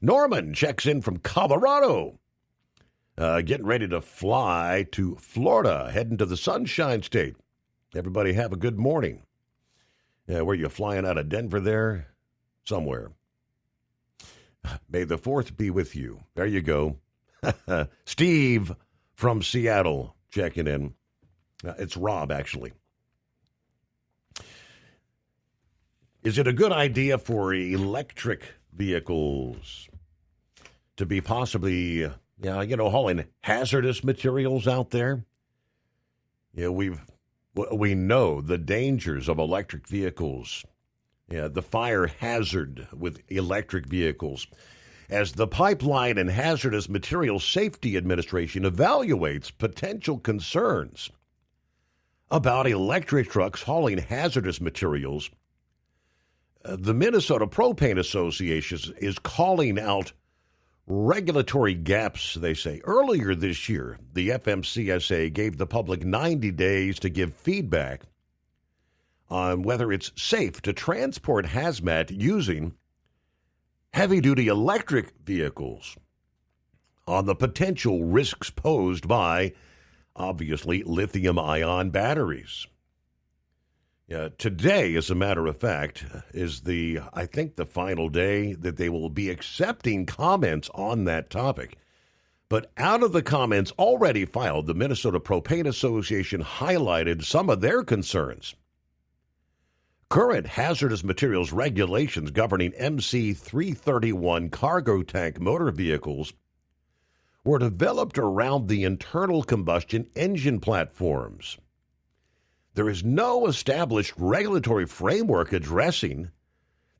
Norman checks in from Colorado, getting ready to fly to Florida, heading to the Sunshine State. Everybody have a good morning. Were you flying out of Denver there? Somewhere. May the 4th be with you. There you go. Steve from Seattle checking in. It's Rob, actually. Is it a good idea for electric vehicles to be possibly, hauling hazardous materials out there? We know the dangers of electric vehicles. The fire hazard with electric vehicles. As the Pipeline and Hazardous Materials Safety Administration evaluates potential concerns about electric trucks hauling hazardous materials, the Minnesota Propane Association is calling out regulatory gaps, they say. Earlier this year, the FMCSA gave the public 90 days to give feedback on whether it's safe to transport hazmat using heavy-duty electric vehicles, on the potential risks posed by, obviously, lithium-ion batteries. Today, as a matter of fact, is I think the final day that they will be accepting comments on that topic. But out of the comments already filed, the Minnesota Propane Association highlighted some of their concerns. Current hazardous materials regulations governing MC-331 cargo tank motor vehicles were developed around the internal combustion engine platforms. There is no established regulatory framework addressing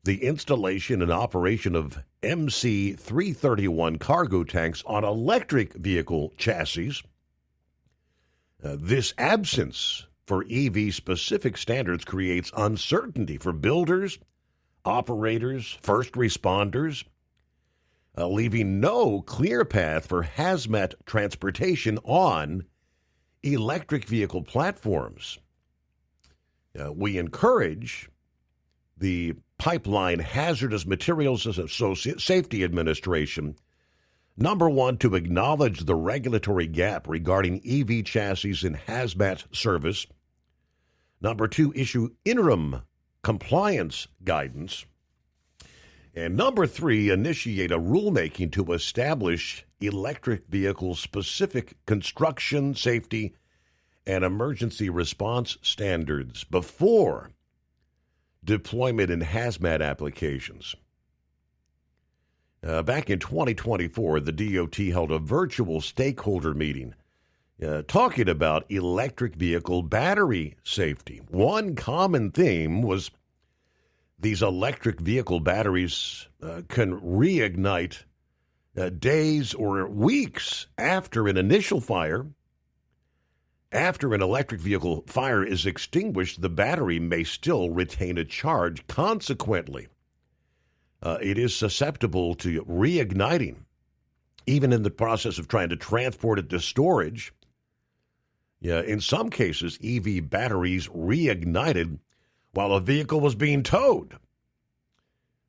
the installation and operation of MC-331 cargo tanks on electric vehicle chassis. This absence for EV-specific standards creates uncertainty for builders, operators, first responders, leaving no clear path for hazmat transportation on electric vehicle platforms. We encourage the Pipeline Hazardous Materials Safety Administration, number one, to acknowledge the regulatory gap regarding EV chassis and hazmat service. Number two, issue interim compliance guidance. And number three, initiate a rulemaking to establish electric vehicle-specific construction, safety, and emergency response standards before deployment in hazmat applications. Back in 2024, the DOT held a virtual stakeholder meeting talking about electric vehicle battery safety. One common theme was these electric vehicle batteries can reignite days or weeks after an initial fire. After an electric vehicle fire is extinguished, the battery may still retain a charge. Consequently, it is susceptible to reigniting, even in the process of trying to transport it to storage. In some cases, EV batteries reignited while a vehicle was being towed.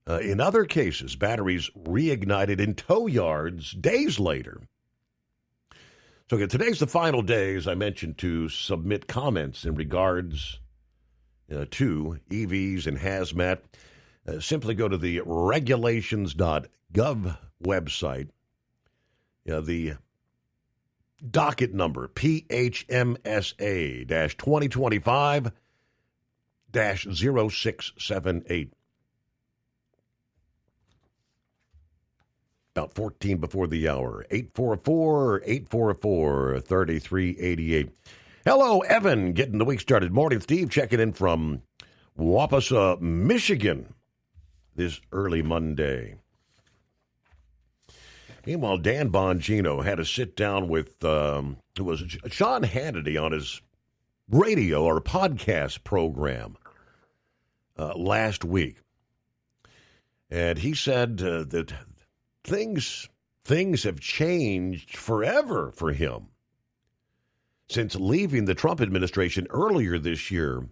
In other cases, batteries reignited in tow yards days later. So today's the final day, as I mentioned, to submit comments in regards to EVs and hazmat. Simply go to the regulations.gov website. The docket number, PHMSA-2025-0678. About 14 before the hour, 844-844-3388. Hello, Evan, getting the week started. Morning, Steve, checking in from Waupassa, Michigan, this early Monday. Meanwhile, Dan Bongino had a sit-down with Sean Hannity on his radio or podcast program last week. And he said that things have changed forever for him since leaving the Trump administration earlier this year.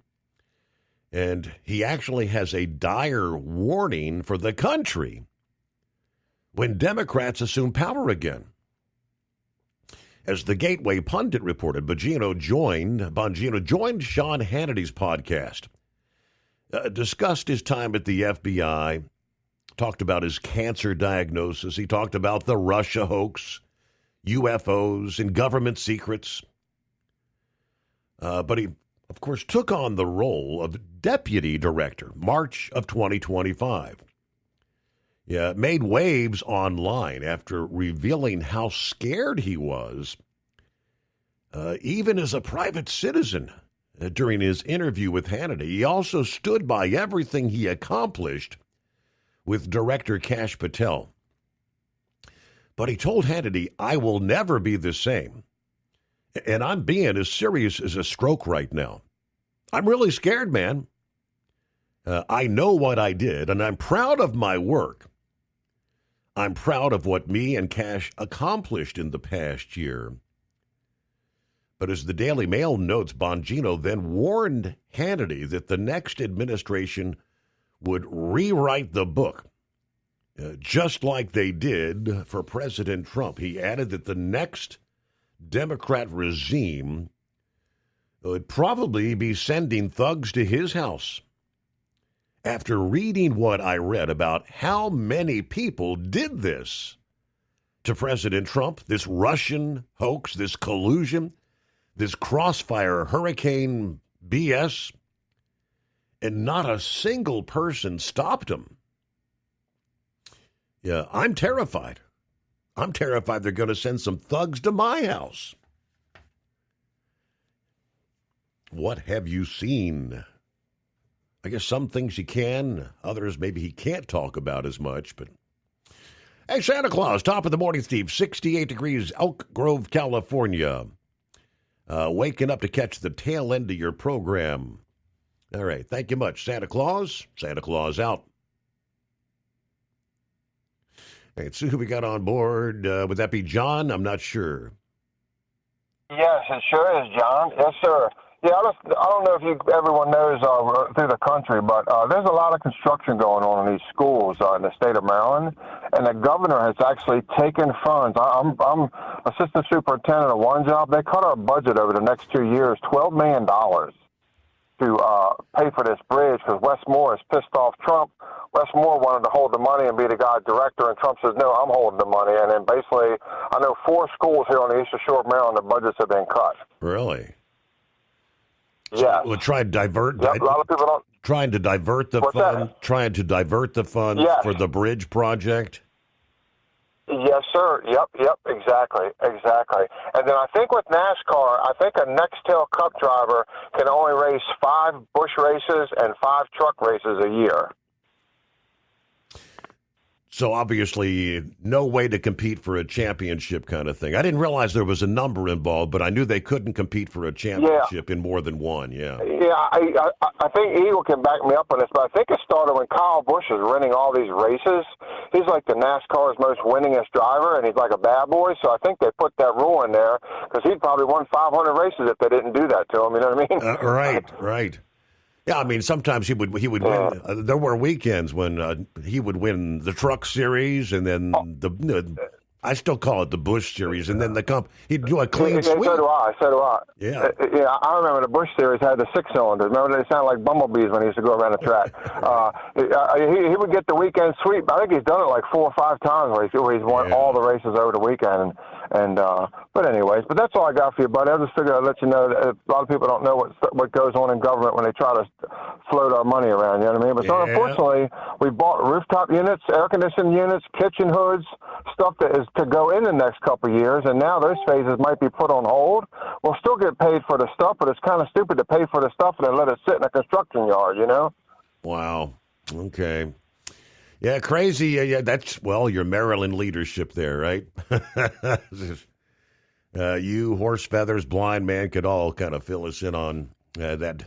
And he actually has a dire warning for the country when Democrats assume power again. As the Gateway Pundit reported, Bongino joined Sean Hannity's podcast, discussed his time at the FBI, talked about his cancer diagnosis. He talked about the Russia hoax, UFOs, and government secrets. But he, of course, took on the role of deputy director, March of 2025. Made waves online after revealing how scared he was, even as a private citizen, during his interview with Hannity. He also stood by everything he accomplished with director Kash Patel. But he told Hannity, "I will never be the same. And I'm being as serious as a stroke right now. I'm really scared, man. I know what I did, and I'm proud of my work. I'm proud of what me and Cash accomplished in the past year. But as the Daily Mail notes, Bongino then warned Hannity that the next administration would rewrite the book, just like they did for President Trump. He added that the next Democrat regime would probably be sending thugs to his house. After reading what I read about how many people did this to President Trump, this Russian hoax, this collusion, this crossfire hurricane BS, and not a single person stopped him. Yeah, I'm terrified. I'm terrified they're going to send some thugs to my house. What have you seen? I guess some things he can, others maybe he can't talk about as much, but hey, Santa Claus, top of the morning, Steve, 68 degrees, Elk Grove, California. Waking up to catch the tail end of your program. All right, thank you much, Santa Claus. Santa Claus out. Hey, let's see who we got on board. Would that be John? I'm not sure. Yes, it sure is, John. Yes, sir. Yeah, I don't know if everyone knows through the country, but there's a lot of construction going on in these schools in the state of Maryland, and the governor has actually taken funds. I'm assistant superintendent of one job. They cut our budget over the next 2 years, $12 million to pay for this bridge because Wes Moore has pissed off Trump. Wes Moore wanted to hold the money and be the guy director, and Trump says, no, I'm holding the money. And then basically, I know 4 schools here on the eastern shore of Maryland, the budgets have been cut. Really? Yeah. We'll try to divert. Yep, a lot of people don't. Trying to divert the fund. Trying to divert the funds for the bridge project. Yes, sir. Yep, exactly. And then I think with NASCAR, I think a Nextel Cup driver can only race 5 Busch races and 5 truck races a year. So obviously, no way to compete for a championship kind of thing. I didn't realize there was a number involved, but I knew they couldn't compete for a championship in more than one. Yeah. Yeah, I think Eagle can back me up on this, but I think it started when Kyle Busch is running all these races. He's like the NASCAR's most winningest driver, and he's like a bad boy. So I think they put that rule in there because he'd probably won 500 races if they didn't do that to him. You know what I mean? Right. Yeah, I mean, sometimes he would win. There were weekends when he would win the Truck Series, and then I still call it the Busch Series, and then he'd do a clean sweep. So do I. Yeah. I remember the Busch Series had the 6 cylinders. Remember they sounded like bumblebees when he used to go around the track. He would get the weekend sweep. I think he's done it like 4 or 5 times where he's won all the races over the weekend. But anyways, that's all I got for you, buddy. I just figured I'd let you know that a lot of people don't know what goes on in government when they try to float our money around. You know what I mean? But so unfortunately, we bought rooftop units, air conditioning units, kitchen hoods, stuff that is to go in the next couple of years, and now those phases might be put on hold. We'll still get paid for the stuff, but it's kind of stupid to pay for the stuff and then let it sit in a construction yard. You know? Wow. Okay. Yeah, crazy. Yeah, that's, your Maryland leadership there, right? You, Horse Feathers, Blind Man could all kind of fill us in on that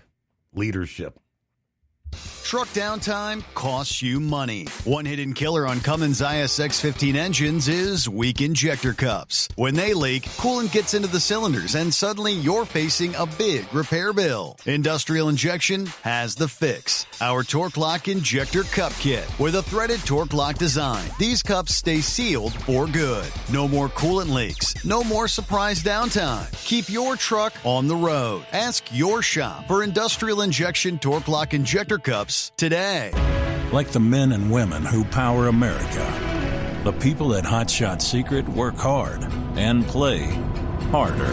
leadership. Truck downtime costs you money. One hidden killer on Cummins ISX-15 engines is weak injector cups. When they leak, coolant gets into the cylinders and suddenly you're facing a big repair bill. Industrial Injection has the fix. Our Torque Lock Injector Cup Kit with a threaded Torque Lock design. These cups stay sealed for good. No more coolant leaks. No more surprise downtime. Keep your truck on the road. Ask your shop for Industrial Injection Torque Lock Injector Cups today. Like the men and women who power America, the people at Hot Shot Secret work hard and play harder.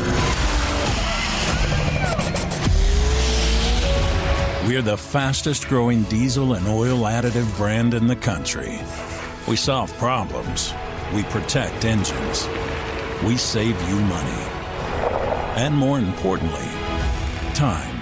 We're the fastest growing diesel and oil additive brand in the country. We solve problems. We protect engines. We save you money. And more importantly, time.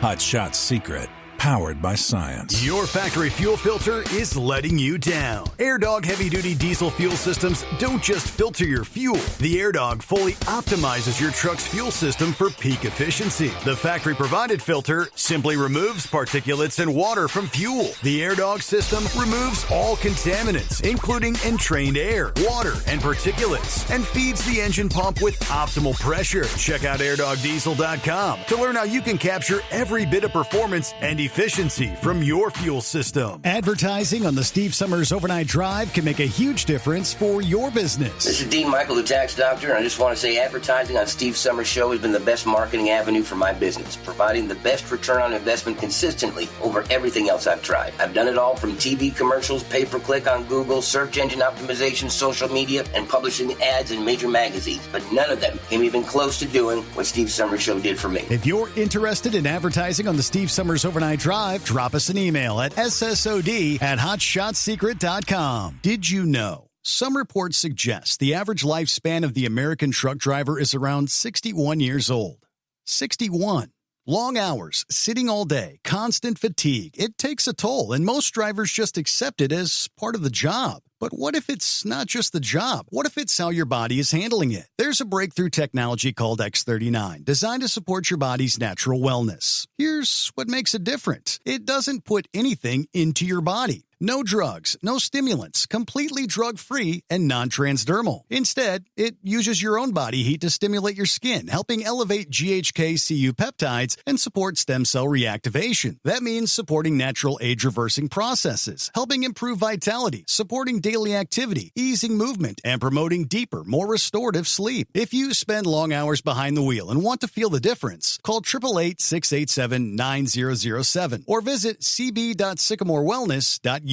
Hot Shot Secret. powered by science. Your factory fuel filter is letting you down. AirDog heavy-duty diesel fuel systems don't just filter your fuel. The AirDog fully optimizes your truck's fuel system for peak efficiency. The factory-provided filter simply removes particulates and water from fuel. The AirDog system removes all contaminants, including entrained air, water, and particulates, and feeds the engine pump with optimal pressure. Check out airdogdiesel.com to learn how you can capture every bit of performance and efficiency from your fuel system. Advertising on the Steve Summers Overnight Drive can make a huge difference for your business. This is Dean Michael, the tax doctor, and I just want to say advertising on Steve Summers' show has been the best marketing avenue for my business, providing the best return on investment consistently over everything else I've tried. I've done it all from TV commercials, pay-per-click on Google, search engine optimization, social media, and publishing ads in major magazines, but none of them came even close to doing what Steve Summers' show did for me. If you're interested in advertising on the Steve Summers Overnight Drive, drop us an email at ssod@hotshotsecret.com. Did you know? Some reports suggest the average lifespan of the American truck driver is around 61 years old. 61. Long hours, sitting all day, constant fatigue. It takes a toll, and most drivers just accept it as part of the job. But what if it's not just the job? What if it's how your body is handling it? There's a breakthrough technology called X39, designed to support your body's natural wellness. Here's what makes it different. It doesn't put anything into your body. No drugs, no stimulants, completely drug-free and non-transdermal. Instead, it uses your own body heat to stimulate your skin, helping elevate GHK-Cu peptides and support stem cell reactivation. That means supporting natural age-reversing processes, helping improve vitality, supporting daily activity, easing movement, and promoting deeper, more restorative sleep. If you spend long hours behind the wheel and want to feel the difference, call 888-687-9007 or visit cb.sycamorewellness.us.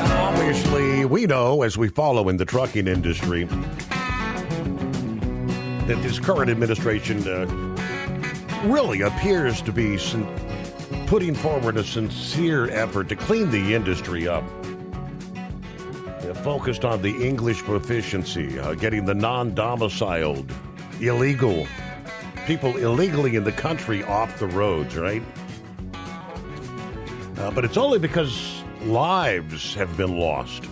Obviously, we know as we follow in the trucking industry that this current administration really appears to be putting forward a sincere effort to clean the industry up. Focused on the English proficiency, getting the non-domiciled, illegal people illegally in the country off the roads, right? But it's only because lives have been lost.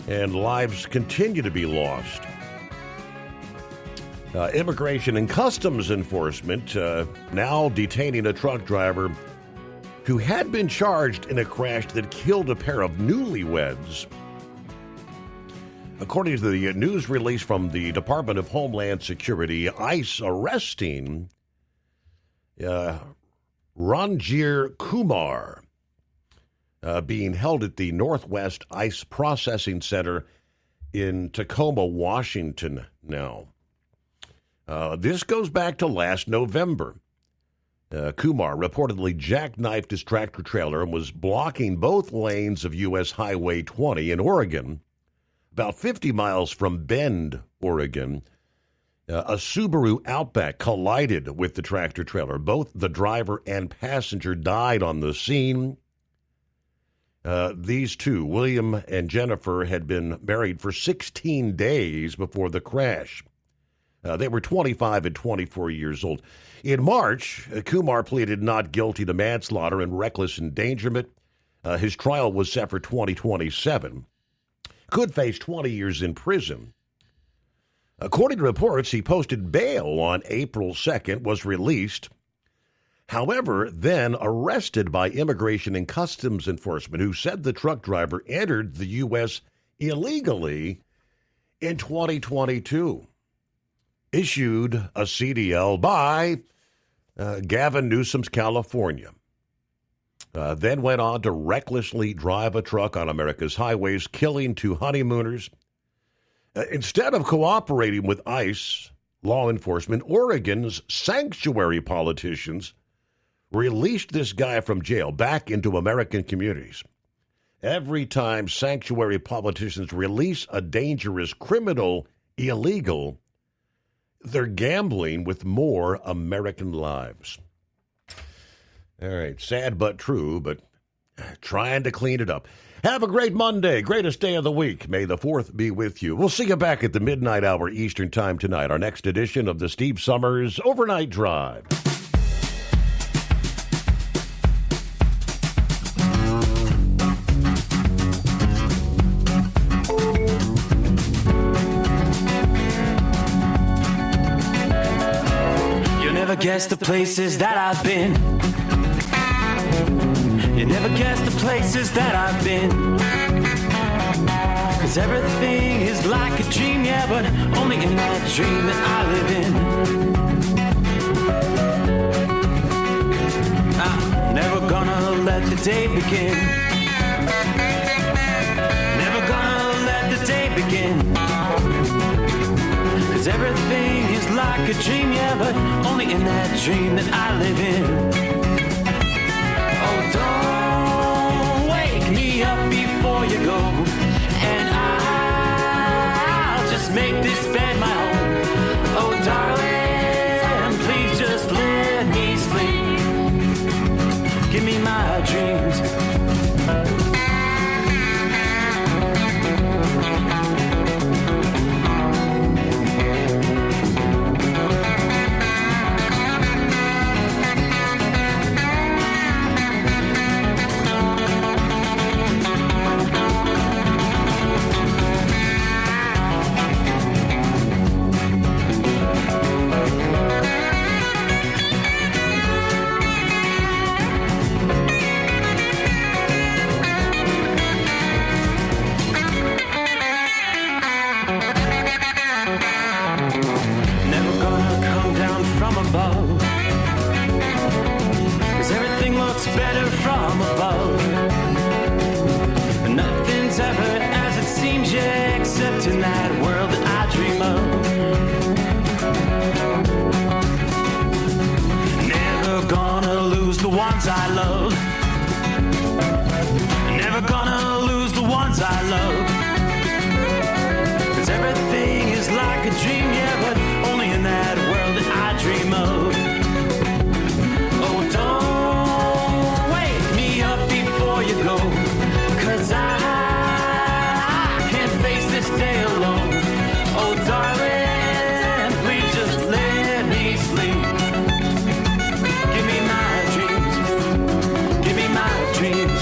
And lives continue to be lost. Immigration and Customs Enforcement now detaining a truck driver who had been charged in a crash that killed a pair of newlyweds. According to the news release from the Department of Homeland Security, ICE arresting Ranjir Kumar, being held at the Northwest ICE Processing Center in Tacoma, Washington now. This goes back to last November. Kumar reportedly jackknifed his tractor trailer and was blocking both lanes of U.S. Highway 20 in Oregon, about 50 miles from Bend, Oregon. A Subaru Outback collided with the tractor trailer. Both the driver and passenger died on the scene. These two, William and Jennifer, had been married for 16 days before the crash. They were 25 and 24 years old. In March, Kumar pleaded not guilty to manslaughter and reckless endangerment. His trial was set for 2027. Could face 20 years in prison. According to reports, he posted bail on April 2nd, was released. However, then arrested by Immigration and Customs Enforcement, who said the truck driver entered the U.S. illegally in 2022. Issued a CDL by Gavin Newsom's California. Then went on to recklessly drive a truck on America's highways, killing two honeymooners. Instead of cooperating with ICE law enforcement, Oregon's sanctuary politicians released this guy from jail back into American communities. Every time sanctuary politicians release a dangerous criminal illegal, they're gambling with more American lives. All right, sad but true, but Trying to clean it up. Have a great Monday, greatest day of the week. May the 4th be with you. We'll see you back at the midnight hour Eastern time tonight, our next edition of the Steve Summers Overnight Drive. You never guess the places that I've been. You never guess the places that I've been. 'Cause everything is like a dream, yeah, but only in that dream that I live in. I'm never gonna let the day begin. Never gonna let the day begin. 'Cause everything is like a dream, yeah, but only in that dream that I live in. Oh, don't wake me up before you go, and I'll just make this bed my home. Oh, darling, please just let me sleep. Give me my dreams. Better from above. Nothing's ever as it seems, yeah, except in that world that I dream of. Never gonna lose the ones I love. Never gonna lose the ones I love. 'Cause everything is like a dream, yeah, but only in that world that I dream of. Oh, don't you go, 'cause I can't face this day alone. Oh, darling, please just let me sleep. Give me my dreams. Give me my dreams.